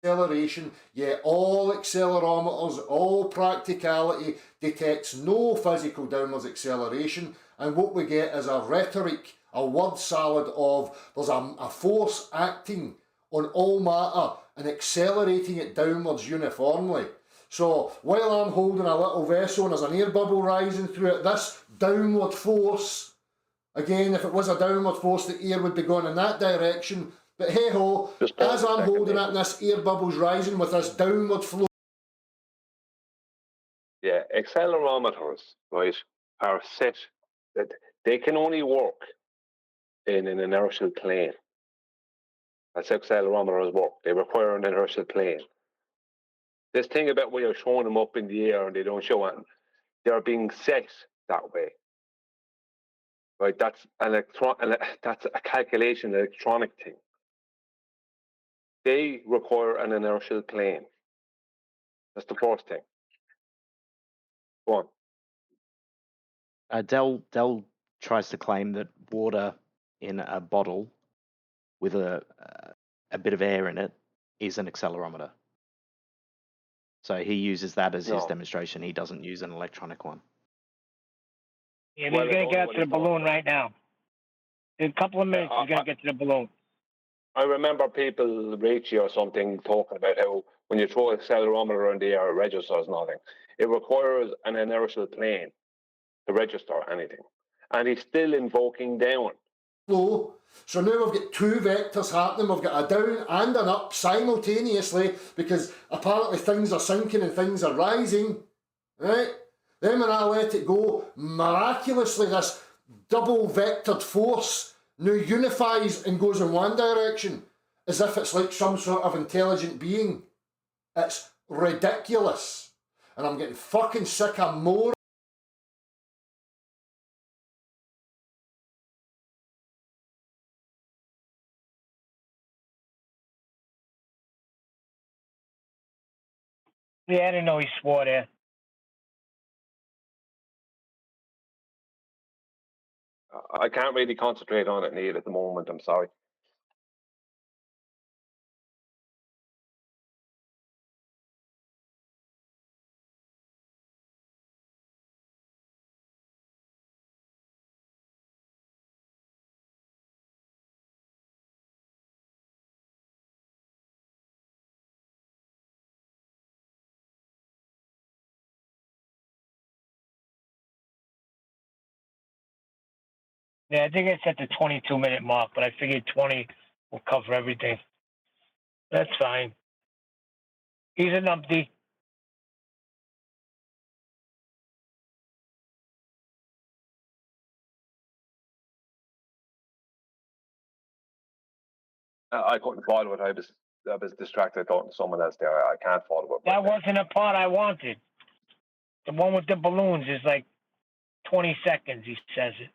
Acceleration, yet all accelerometers, all practicality detects no physical downwards acceleration, and what we get is a rhetoric, a word salad of there's a force acting on all matter and accelerating it downwards uniformly. So while I'm holding a little vessel and there's an air bubble rising through it, this downward force, again, if it was a downward force, the air would be going in that direction. But hey ho, as I'm holding it and this air bubble's rising with this downward flow. Yeah, accelerometers, right, are set that They can only work in an inertial plane. That's how accelerometers work. They require an inertial plane. This thing about where you're showing them up in the air and they don't show anything, they're being set that way. Right? That's that's a calculation, electronic thing. They require an inertial plane. That's the first thing. Go on. Dell tries to claim that water in a bottle with a bit of air in it is an accelerometer. So he uses that as his demonstration. He doesn't use an electronic one. Yeah, he's going to get up to the balloon right now. In a couple of minutes, he's going to get to the balloon. I remember people, Rachie or something, talking about how when you throw an accelerometer in the air, it registers nothing. It requires an inertial plane to register anything. And he's still invoking down. Flow. So now we've got two vectors happening. We've got a down and an up simultaneously because apparently things are sinking and things are rising. Right? Then when I let it go, miraculously this double vectored force now unifies and goes in one direction as if it's like some sort of intelligent being. It's ridiculous. And I'm getting fucking sick of more. Yeah, I didn't know he swore there. I can't really concentrate on it, Neil, at the moment. I'm sorry. Yeah, I think it's at the 22-minute mark, but I figured 20 will cover everything. That's fine. He's a numpty. I couldn't follow it. I was distracted talking to someone else there. I can't follow it. That wasn't a part I wanted. The one with the balloons is like 20 seconds, he says it.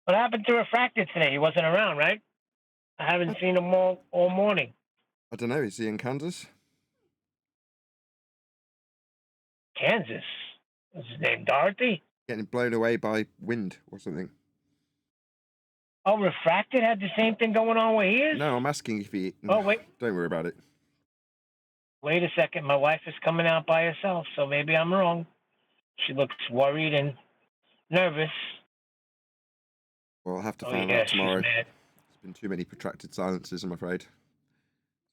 What happened to Refracted today? He wasn't around, right? I haven't seen him all morning. I don't know. Is he in Kansas? Kansas? What's his name, Dorothy? Getting blown away by wind or something. Oh, Refracted had the same thing going on where he is? No, I'm asking if he... Oh, wait. Don't worry about it. Wait a second. My wife is coming out by herself, so maybe I'm wrong. She looks worried and nervous. Well, I'll have to Oh, find yeah, out tomorrow. she's mad. There's been too many protracted silences, I'm afraid.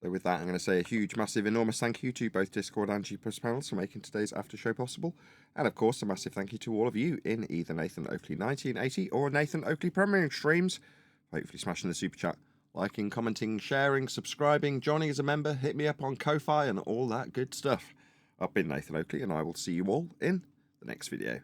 So with that, I'm going to say a huge, massive, enormous thank you to both Discord and G+ panels for making today's after show possible. And of course, a massive thank you to all of you in either Nathan Oakley 1980 or Nathan Oakley premiering streams. Hopefully smashing the super chat, liking, commenting, sharing, subscribing, joining as a member, hit me up on Ko-Fi and all that good stuff. I've been Nathan Oakley and I will see you all in the next video.